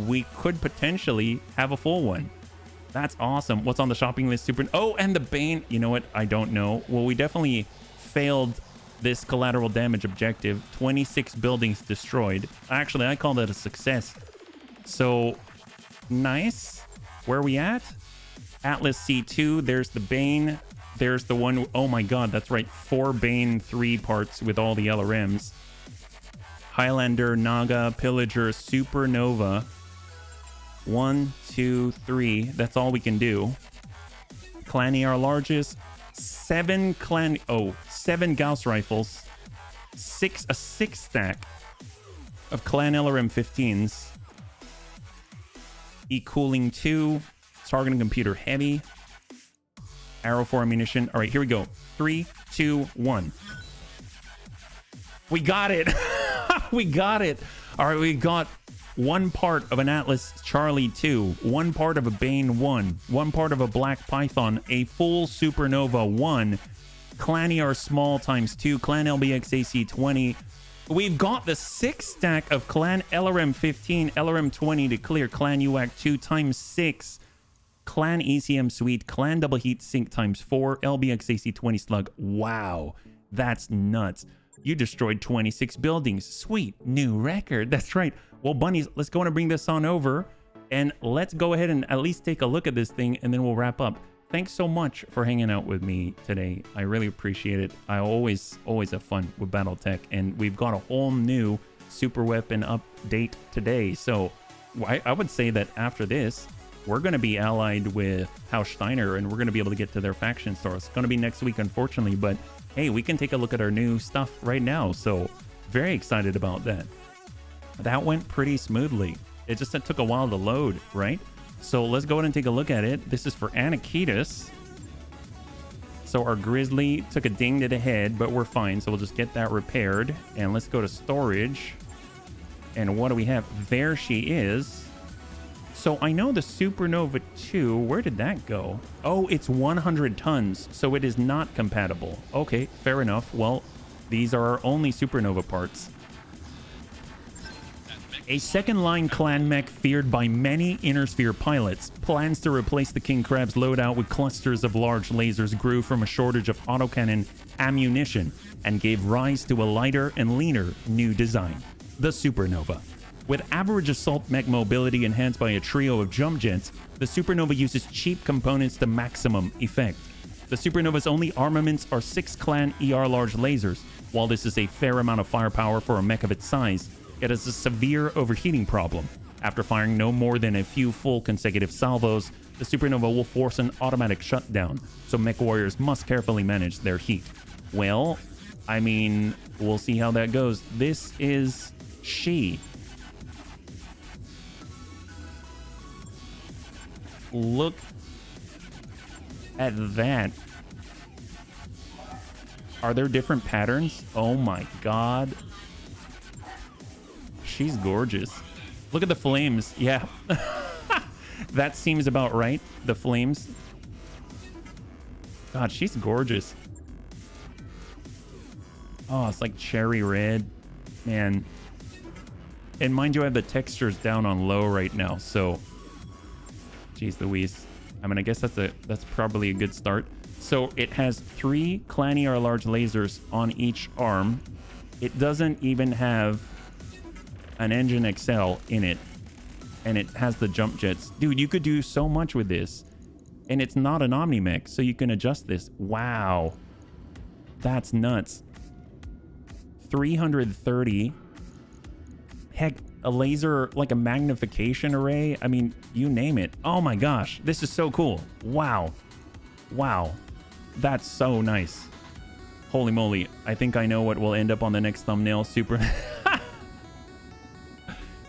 we could potentially have a full one. That's awesome. What's on the shopping list? Oh, and the Bane. You know what? I don't know. Well, we definitely failed this collateral damage objective. 26 buildings destroyed. Actually, I call that a success. So, nice. Where are we at? Atlas C2. There's the Bane. There's the one. Oh my god, that's right. 4 Bane 3 parts with all the LRMs. Highlander, Naga, Pillager, Supernova. 1, 2, 3. That's all we can do. Clanny, our largest. 7 Clan. Oh, 7 Gauss rifles. A 6 stack of Clan LRM 15s. E-cooling 2. Targeting computer heavy. Arrow 4 ammunition. All right, here we go. 3, 2, 1. We got it. We got it. All right, we got 1 part of an Atlas Charlie 2, 1 part of a Bane 1, 1 part of a Black Python, a full Supernova 1, Clan ER Small ×2, Clan LBX AC20. We've got the 6 stack of Clan LRM 15, LRM 20 to clear, Clan UAC 2 ×6, Clan ECM Suite, Clan Double Heat Sink ×4, LBX AC20 Slug. Wow, that's nuts. You destroyed 26 buildings. Sweet, new record. That's right. Well, bunnies, let's go and bring this on over and let's go ahead and at least take a look at this thing and then we'll wrap up. Thanks so much for hanging out with me today. I really appreciate it. I always have fun with Battletech, and we've got a whole new Superweapon update today. So I would say that after this, we're going to be allied with House Steiner and we're going to be able to get to their faction store. It's going to be next week, unfortunately, but hey, we can take a look at our new stuff right now. So very excited about that. That went pretty smoothly. It took a while to load, right? So let's go ahead and take a look at it. This is for Anakitas. So our Grizzly took a ding to the head, but we're fine. So we'll just get that repaired. And let's go to storage. And what do we have? There she is. So I know the Supernova 2, where did that go? Oh, it's 100 tons, so it is not compatible. Okay, fair enough. Well, these are our only Supernova parts. A second-line clan mech feared by many Inner Sphere pilots, plans to replace the King Crab's loadout with clusters of large lasers grew from a shortage of autocannon ammunition and gave rise to a lighter and leaner new design, the Supernova. With average assault mech mobility enhanced by a trio of jump jets, the Supernova uses cheap components to maximum effect. The Supernova's only armaments are 6 Clan ER large lasers. While this is a fair amount of firepower for a mech of its size, it has a severe overheating problem. After firing no more than a few full consecutive salvos, the Supernova will force an automatic shutdown, so mech warriors must carefully manage their heat. Well, I mean, we'll see how that goes. This is she. Look at that. Are there different patterns? Oh my god. She's gorgeous. Look at the flames. Yeah. That seems about right. The flames. God, she's gorgeous. Oh, it's like cherry red. Man. And mind you, I have the textures down on low right now, so jeez Louise. I mean, I guess that's probably a good start. So it has 3 Clan ER large lasers on each arm. It doesn't even have an engine XL in it. and it has the jump jets. Dude, you could do so much with this. And it's not an Omni-Mech, so you can adjust this. Wow. That's nuts. 330. Heck, a laser, like a magnification array. I mean, you name it. Oh my gosh, this is so cool. Wow. Wow. That's so nice. Holy moly. I think I know what will end up on the next thumbnail. Super.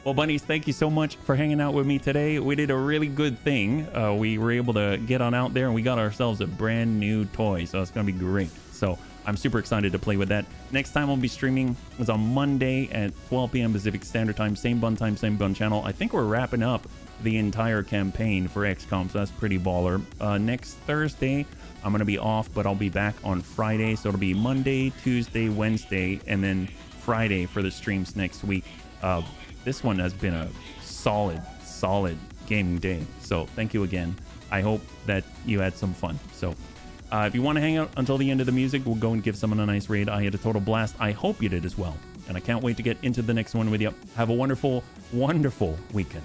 Well, bunnies, thank you so much for hanging out with me today. We did a really good thing. We were able to get on out there and we got ourselves a brand new toy. So it's going to be great. So I'm super excited to play with that. Next time I'll be streaming is on Monday at 12 p.m. Pacific Standard Time. Same bun time, same bun channel. I think we're wrapping up the entire campaign for XCOM. So that's pretty baller. Next Thursday, I'm going to be off, but I'll be back on Friday. So it'll be Monday, Tuesday, Wednesday, and then Friday for the streams next week. This one has been a solid gaming day. So thank you again. I hope that you had some fun. So if you want to hang out until the end of the music, we'll go and give someone a nice raid. I had a total blast. I hope you did as well. And I can't wait to get into the next one with you. Have a wonderful, wonderful weekend.